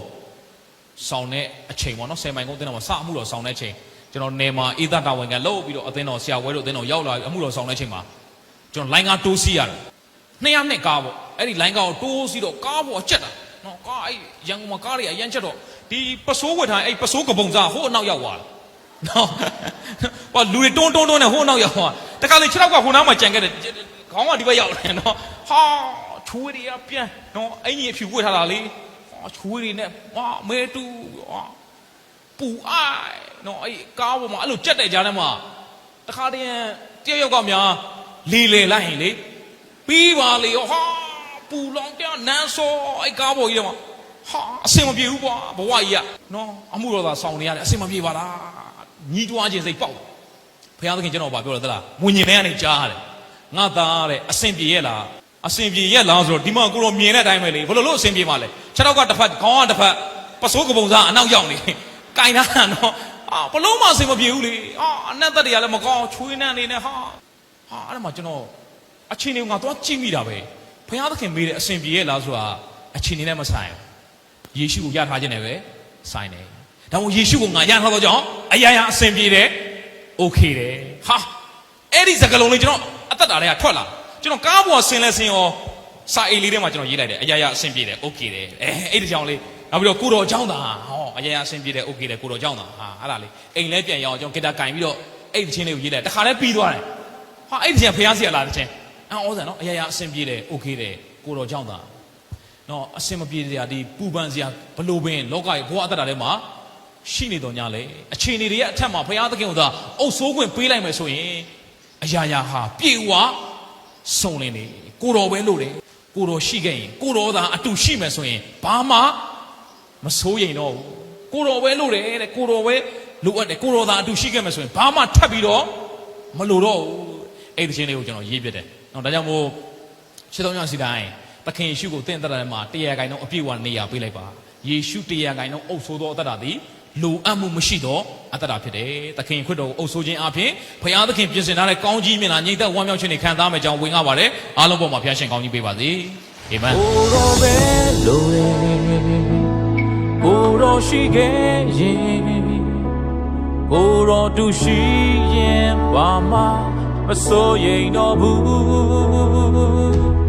ဆောင်တဲ့အချိန်ပေါ့နော်စင်မိုင်ကုန်းအသင်းတော်မှာစအမှုတော်ဆောင်တဲ့အချိန်ကျွန်တော်နေမှာအေးသတာဝန်ခံလှုပ်ပြီးတော့အသင်းတော်ဆရာဝဲတို့အသင်းတော်ရောက်လာအမှုတော်ဆောင်တဲ့အချိန်မှာကျွန်တော်လိုင်းကားတိုးစီးရတယ်200ကားပေါ့အဲ့ဒီလိုင်းကားကိုတိုးစီးတော့ကားပေါ်ကျက်တာနော်ကားအဲ့ရန်ကုန်မှာကားတွေအရန်ကျက်တော့ဒီပစိုးဝတ်ထားအဲ့ပစိုးကပုံစားဟိုအနောက်ရောက်သွားတယ်နော်ဟောလူတွေတွန်းနဲ့ဟိုအနောက်ရောက်သွားတခါလေ6ယောက်ကဟိုနားမှာကြံခဲ့တယ်ခေါင်းကဒီဘက်ရောက်တယ်နော်ဟာချွေးတွေကပြန်နော်အင်ကြီးအဖြူဝတ်ထားတာလေဟာချွေးတွေနဲ့ဟာမဲတူဟာပူအိုင်နော်အဲ့ကားပေါ်မှာအဲ့လိုကြက်တဲ့ကြားထဲမှာတခါတည်းတယောက်ကများလေလိုက်ရင်လေပြီးပါလေဟာပူလောင်တဲ့နန်းစောအဲ့ကားပေါ်ကြီးထဲမှာဟာအစင်မပြေဘူးကွာဘဝကြီးကနော်အမှုတော်သာဆောင်နေရတယ်အစင်မပြေပါလားညီးတွားခြင်းစိတ်ပေါက်ဘုရားသခင်ကျွန်တော်ဗာပြောတယ်သလားဝิญဉ်ထဲကနေကြားရတယ်ငါသားတဲ့အစင်ပြေရဲ့လားအစင်ပြေရဲ့လားဆိုတော့ဒီမှာကိုတော့မြင်တဲ့အတိုင်းပဲလေဘယ်လိုလို့အစင်ပြေမှာလဲခြေထောက်ကတစ်ဖက်ခေါင်းကတစ်ဖက်ပစိုးကပုံစားအနောက်ရောက်နေကင်တာနော်ဘလုံးမအစင်မပြေဘူးလေအနက်သက်တွေကလည်းမကောင်းချွေးနှံနေနဲ့ဟာအဲ့ဒါမှကျွန်တော်အချင်းတွေငါတော့ကြည့်မိတာပဲဘုရားသခင်မေးတဲ့အစင်ပြေရဲ့လားဆိုတာအချင်းတွေနဲ့မဆိုင်ဘူးယေရှုကိုရထားခြင်းနဲ့ပဲဆိုင်တယ်ဒါမို့ယေရှုကိုငါရထားတော့ကြောင့်အရာရာအစင်ပြေတယ်โอเคတယ်ဟာအဲ့ဒီစကားလုံးလေးကျွန်တော်အသက်တာတွေကထွက်လာကျွန်တော်ကားပေါ်ဆင်းလဲဆင်းရောစာအိတ်လေးထဲမှာကျွန်တော်ရေးလိုက်တယ်အရာရာအဆင်ပြေတယ်โอเคတယ်အဲ့ဒီကြောင့်လေးနောက်ပြီးတော့ကိုတော်เจ้าသားဟောအရာရာအဆင်ပြေတယ်โอเคတယ်ကိုတော်เจ้าသားဟာအဲ့ဒါလေးအိမ်လဲပြန်ရအောင်ကျွန်တော်ဂီတာကင်ပြီးတော့အဲ့ဒီချင်းလေးကိုရေးလိုက်တခါလဲပြီးသွားတယ်ဟာအဲ့ဒီချင်းဖျားစီရလာတဲ့ချင်းဩဇာနော်အရာရာအဆင်ပြေတယ်โอเคတယ်ကိုတော်เจ้าသားနော်အဆင်မပြေတဲ့ဒီပူပန်စရာဘလို့ပင်လောကရဲ့ဘဝအသက်တာထဲမှာရှိနေတော်냐လေအခြေအနေတွေရဲ့အထက်မှာဘုရားသခင်ကသာအုပ်ဆိုးခွင့်ပေးလိုက်မယ်ဆိုရင်အရာရာဟာပြေဝစုံလင်နေကိုတော်ပဲလို့တယ်ကိုတော်ရှိခဲ့ရင်ကိုတော်သာအတူရှိမယ်ဆိုရင်ဘာမှမစိုးရိမ်တော့ဘူးကိုတော်ပဲလို့တယ်တဲ့ကိုတော်ပဲလိုအပ်တယ်ကိုတော်သာအတူရှိခဲ့မယ်ဆိုရင်ဘာမှထပ်ပြီးတော့မလိုတော့ဘူးအဲ့ဒီချင်းလေးကိုကျွန်တော်ရေးပြတယ်နော်ဒါကြောင့်မို့ရှင်းသုံးရစီတိုင်းသခင်ယေရှုကိုသင်သက်တာထဲမှာတရားဂိုင်တော့အပြည့်အဝနေရာပေးလိုက်ပါယေရှုတရားဂိုင်တော့အုပ်ဆိုးသောအသက်တာသည်လိုအပ်မှုမရှိတော့အသက်တာဖြစ်တယ်သခင်ခွတ်တော်ကိုအုပ်ဆိုးခြင်းအပြင်ဘုရားသခင်ပြင်ဆင်ထားတဲ့ကောင်းကြီးမြင်လာညီသက်ဝမ်းမြောက်ခြင်းတွေခံစားမယ်ကြောင်းဝင်ကားပါတယ်အားလုံးပေါ်မှာဘုရားရှင်ကောင်းကြီးပေးပါစေအာမင်ကိုတော်ပဲလိုတယ်ကိုတော်ရှိခဲ့ရင်ကိုတော်တူရှိရင်ဘာမှမစိုးရိမ်တော့ဘူး